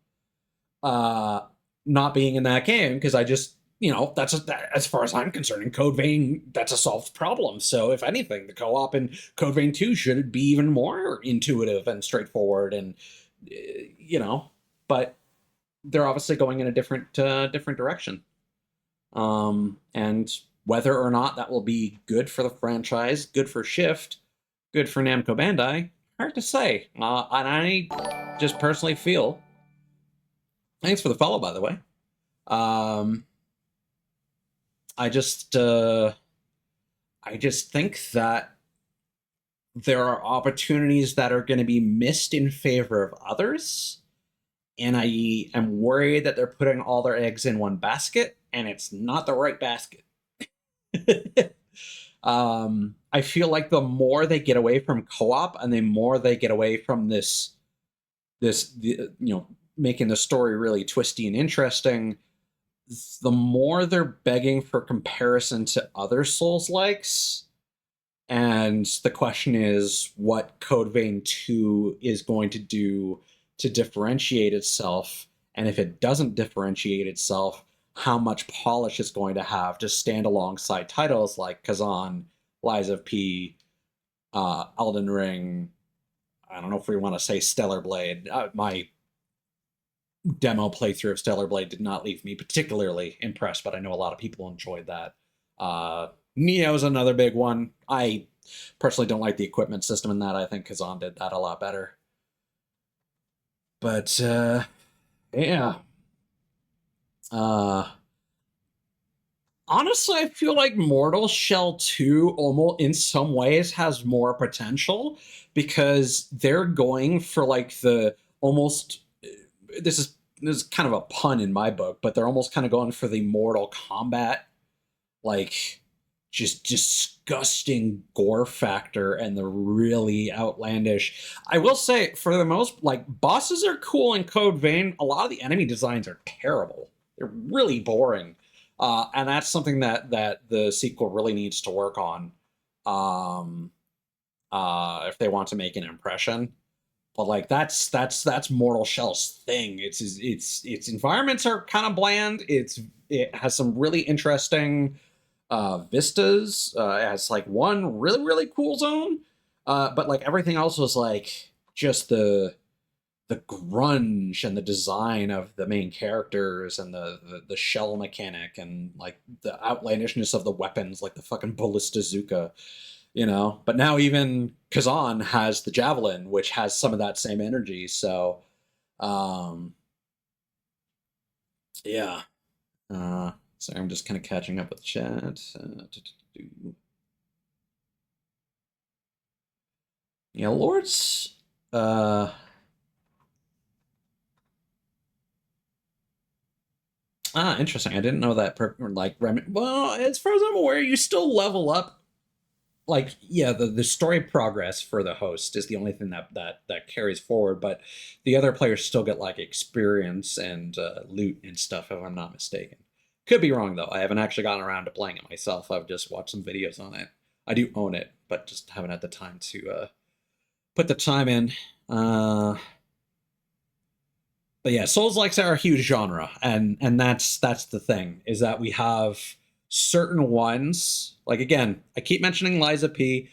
not being in that game because I just, you know, as far as I'm concerned in Code Vein, that's a solved problem. So if anything, the co-op in Code Vein 2 should be even more intuitive and straightforward and you know, but they're obviously going in a different direction. And whether or not that will be good for the franchise, good for Shift, good for Namco Bandai, hard to say. And I just personally feel. Thanks for the follow, by the way. I just think that there are opportunities that are going to be missed in favor of others, and I am worried that they're putting all their eggs in one basket, and it's not the right basket. I feel like the more they get away from co-op and the more they get away from this you know, making the story really twisty and interesting, the more they're begging for comparison to other Souls likes. And the question is what Code Vein 2 is going to do to differentiate itself, and if it doesn't differentiate itself, how much polish it's going to have to stand alongside titles like Kazan, Lies of P, Elden Ring. I don't know if we want to say Stellar Blade. My demo playthrough of Stellar Blade did not leave me particularly impressed, but I know a lot of people enjoyed that. Neo is another big one. I personally don't like the equipment system in that. I think Kazan did that a lot better. But yeah. Honestly, I feel like Mortal Shell 2 almost in some ways has more potential because they're going for like the almost this is kind of a pun in my book, but they're almost kind of going for the Mortal Kombat like just disgusting gore factor and the really outlandish. I will say, for the most, like, bosses are cool in Code Vein. A lot of the enemy designs are terrible. They're really boring. And that's something that the sequel really needs to work on if they want to make an impression. But like that's Mortal Shell's thing. Its environments are kind of bland. It has some really interesting vistas. It has like one really cool zone, but like everything else was like just the grunge and the design of the main characters and the shell mechanic and like the outlandishness of the weapons, like the fucking Ballistazuka, you know. But now even Kazan has the javelin, which has some of that same energy. So, yeah. So I'm just kind of catching up with chat. Yeah, Lords. Interesting. I didn't know that. Well, as far as I'm aware, you still level up. Like, yeah, the story progress for the host is the only thing that carries forward, but the other players still get like experience and loot and stuff, if I'm not mistaken. Could be wrong though. I haven't actually gotten around to playing it myself. I've just watched some videos on it. I do own it, but just haven't had the time to put the time in. But yeah, Souls-likes are a huge genre, and that's the thing, is that we have certain ones. Like, again, I keep mentioning Liza P.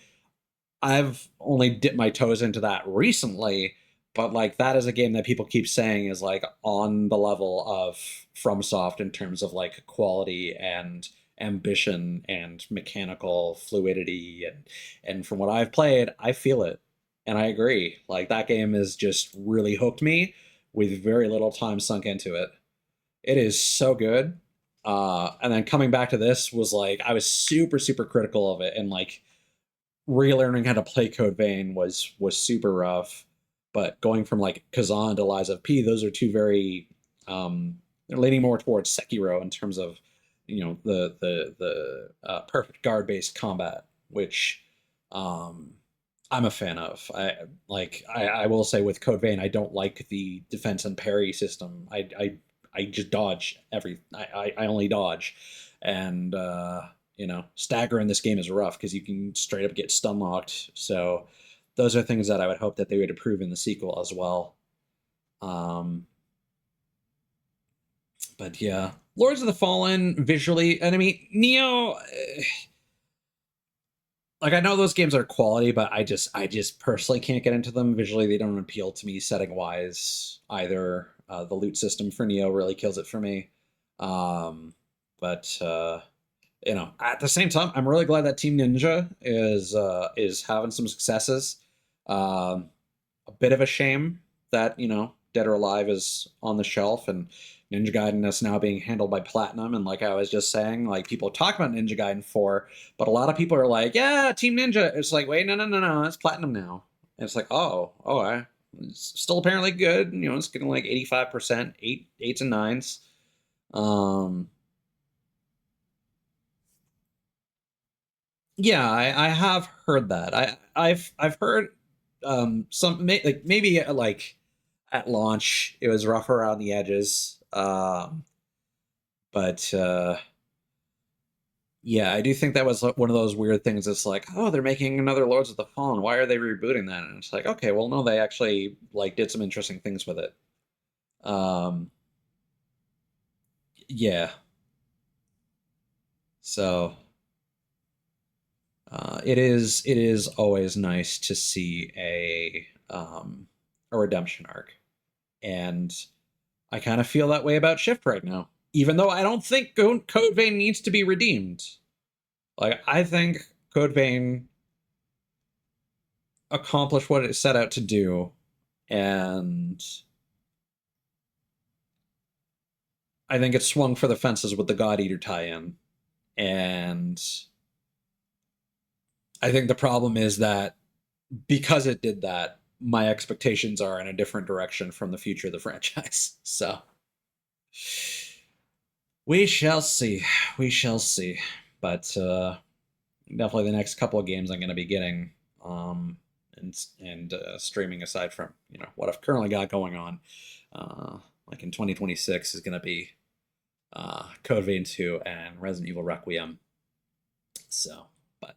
I've only dipped my toes into that recently, but like that is a game that people keep saying is like on the level of FromSoft in terms of like quality and ambition and mechanical fluidity, and from what I've played, I feel it. And I agree. Like that game has just really hooked me with very little time sunk into it. It is so good. And then coming back to this was like I was super critical of it, and like relearning how to play Code Vein was super rough. but going from like Kazan to Lies of P, those are two very they're leaning more towards Sekiro in terms of the perfect guard based combat, which I'm a fan of. I will say with Code Vein, I don't like the defense and parry system. I just dodge I only dodge, and stagger in this game is rough because you can straight up get stun locked. So those are things that I would hope that they would improve in the sequel as well. But yeah, Lords of the Fallen visually, and I mean Neo. Like I know those games are quality, but I just personally can't get into them visually. They don't appeal to me setting wise either. The loot system for Neo really kills it for me. But at the same time, I'm really glad that Team Ninja is having some successes. A bit of a shame that Dead or Alive is on the shelf and Ninja Gaiden is now being handled by Platinum. And like I was just saying, like people talk about Ninja Gaiden 4, but a lot of people are like, yeah, Team Ninja. It's like, wait, no, it's Platinum now. And it's like, it's still apparently good. It's getting like 85%, 8s and 9s. Yeah, I have heard that. I've heard maybe like at launch it was rough around the edges. But yeah, I do think that was one of those weird things. It's like, oh, they're making another Lords of the Fallen. Why are they rebooting that? And it's like, okay, well, no, they actually like did some interesting things with it. Yeah. So it is always nice to see a redemption arc, and I kind of feel that way about Shift right now. Even though I don't think Code Vein needs to be redeemed. Like, I think Code Vein accomplished what it set out to do, and I think it swung for the fences with the God Eater tie-in. And I think the problem is that because it did that, my expectations are in a different direction from the future of the franchise. So we shall see. We shall see. But definitely the next couple of games I'm going to be getting and streaming, aside from what I've currently got going on, like in 2026 is going to be Code Vein 2 and Resident Evil Requiem. So, but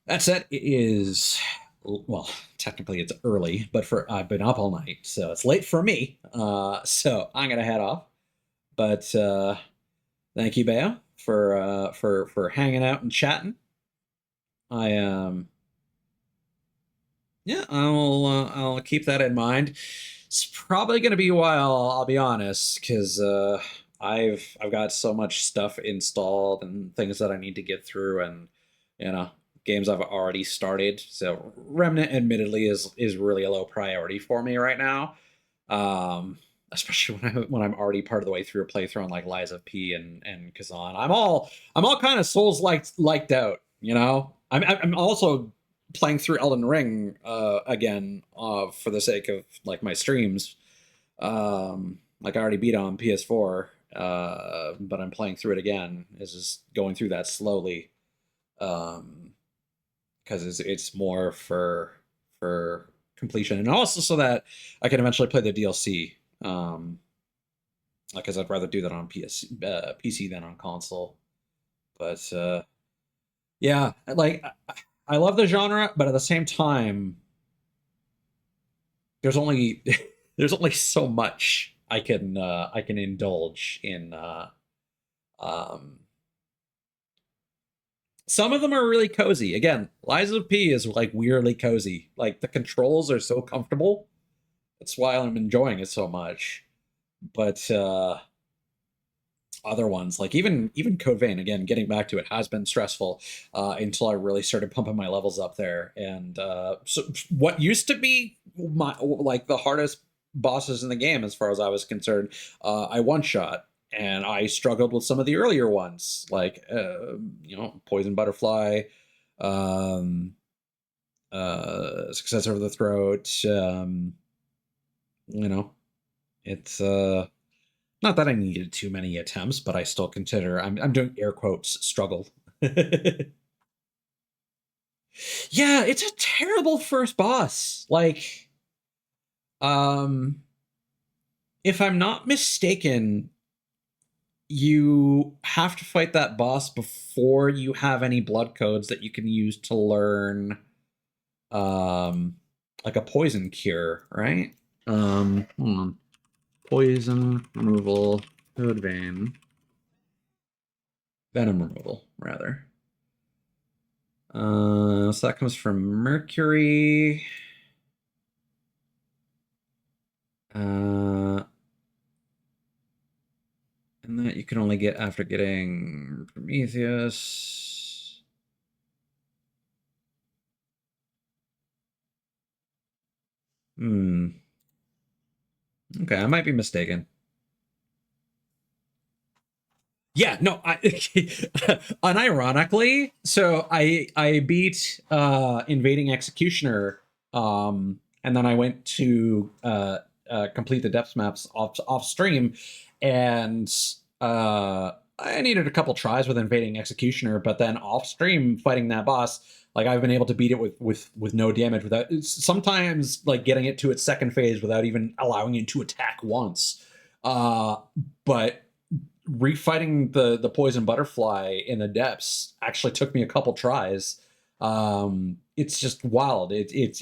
that said, it is, well, technically it's early, but I've been up all night, so it's late for me. So I'm gonna head off. But thank you, Bea, for hanging out and chatting. Yeah, I'll keep that in mind. It's probably gonna be a while, I'll be honest, because I've got so much stuff installed and things that I need to get through, and games I've already started. So Remnant, admittedly, is really a low priority for me right now, especially when I'm already part of the way through a playthrough on like Lies of P and Kazan. I'm all kind of Souls liked out. I'm also playing through Elden Ring again for the sake of like my streams. Like I already beat on PS4, but I'm playing through it again. Is just going through that slowly, because it's more for completion, and also so that I can eventually play the DLC. Because I'd rather do that on PC than on console. But yeah, like I love the genre, but at the same time, there's only so much I can indulge in. Some of them are really cozy. Again, Lies of P is like weirdly cozy. Like the controls are so comfortable. That's why I'm enjoying it so much. But other ones, like even Code Vein, again, getting back to it has been stressful until I really started pumping my levels up there. And so what used to be the hardest bosses in the game, as far as I was concerned, I one-shot. And I struggled with some of the earlier ones, like Poison Butterfly, Successor of the Throat. You know, it's not that I needed too many attempts, but I still consider I'm doing air quotes struggle. Yeah, it's a terrible first boss. Like, if I'm not mistaken, you have to fight that boss before you have any blood codes that you can use to learn, like a poison cure, right? Hold on. Poison removal, code vein, venom removal, rather. So that comes from Mercury. And that you can only get after getting Prometheus. Okay, I might be mistaken. Yeah, no, unironically, so I beat Invading Executioner, and then I went to complete the depths maps off stream, and I needed a couple tries with Invading Executioner, but then off stream fighting that boss, like I've been able to beat it with no damage, without sometimes like getting it to its second phase without even allowing it to attack once. But refighting the poison butterfly in the depths actually took me a couple tries. It's just wild. It's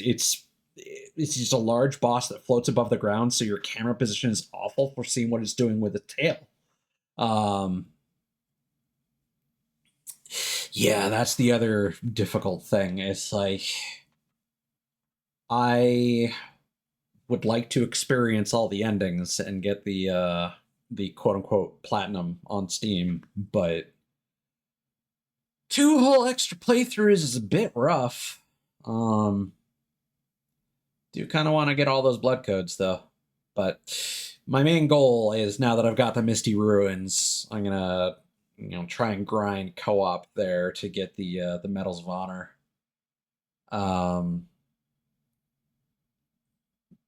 just a large boss that floats above the ground, so your camera position is awful for seeing what it's doing with its tail. Yeah, that's the other difficult thing. It's like I would like to experience all the endings and get the quote unquote platinum on Steam, but 2 whole extra playthroughs is a bit rough. Do kind of want to get all those blood codes though, but my main goal is, now that I've got the Misty Ruins, I'm gonna try and grind co-op there to get the Medals of Honor.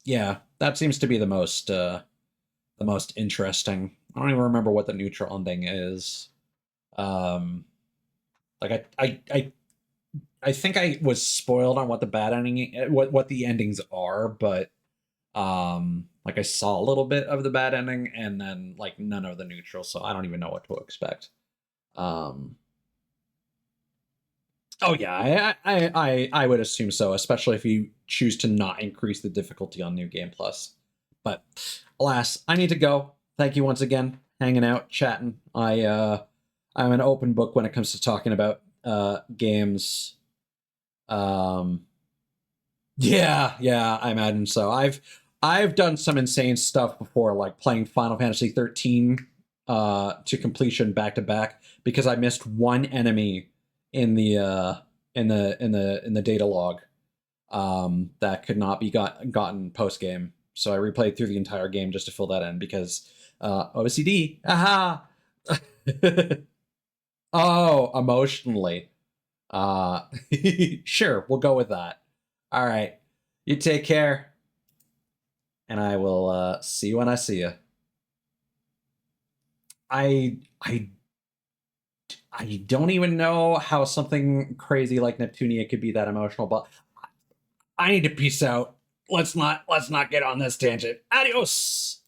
Yeah, that seems to be the most interesting. I don't even remember what the neutral ending is. Like I think I was spoiled on what the bad ending, what the endings are, but like I saw a little bit of the bad ending and then like none of the neutral, so I don't even know what to expect. Oh yeah, I would assume so, especially if you choose to not increase the difficulty on New Game Plus. But alas, I need to go. Thank you once again, hanging out, chatting. I'm an open book when it comes to talking about games. Yeah, I imagine so. I've done some insane stuff before, like playing Final Fantasy 13 to completion back to back because I missed one enemy in the data log that could not be gotten post game. So I replayed through the entire game just to fill that in because OCD. Aha. Oh, emotionally. Sure, we'll go with that. All right. You take care. And I will see you when I see you. I don't even know how something crazy like Neptunia could be that emotional, but I need to peace out. Let's not get on this tangent. Adios.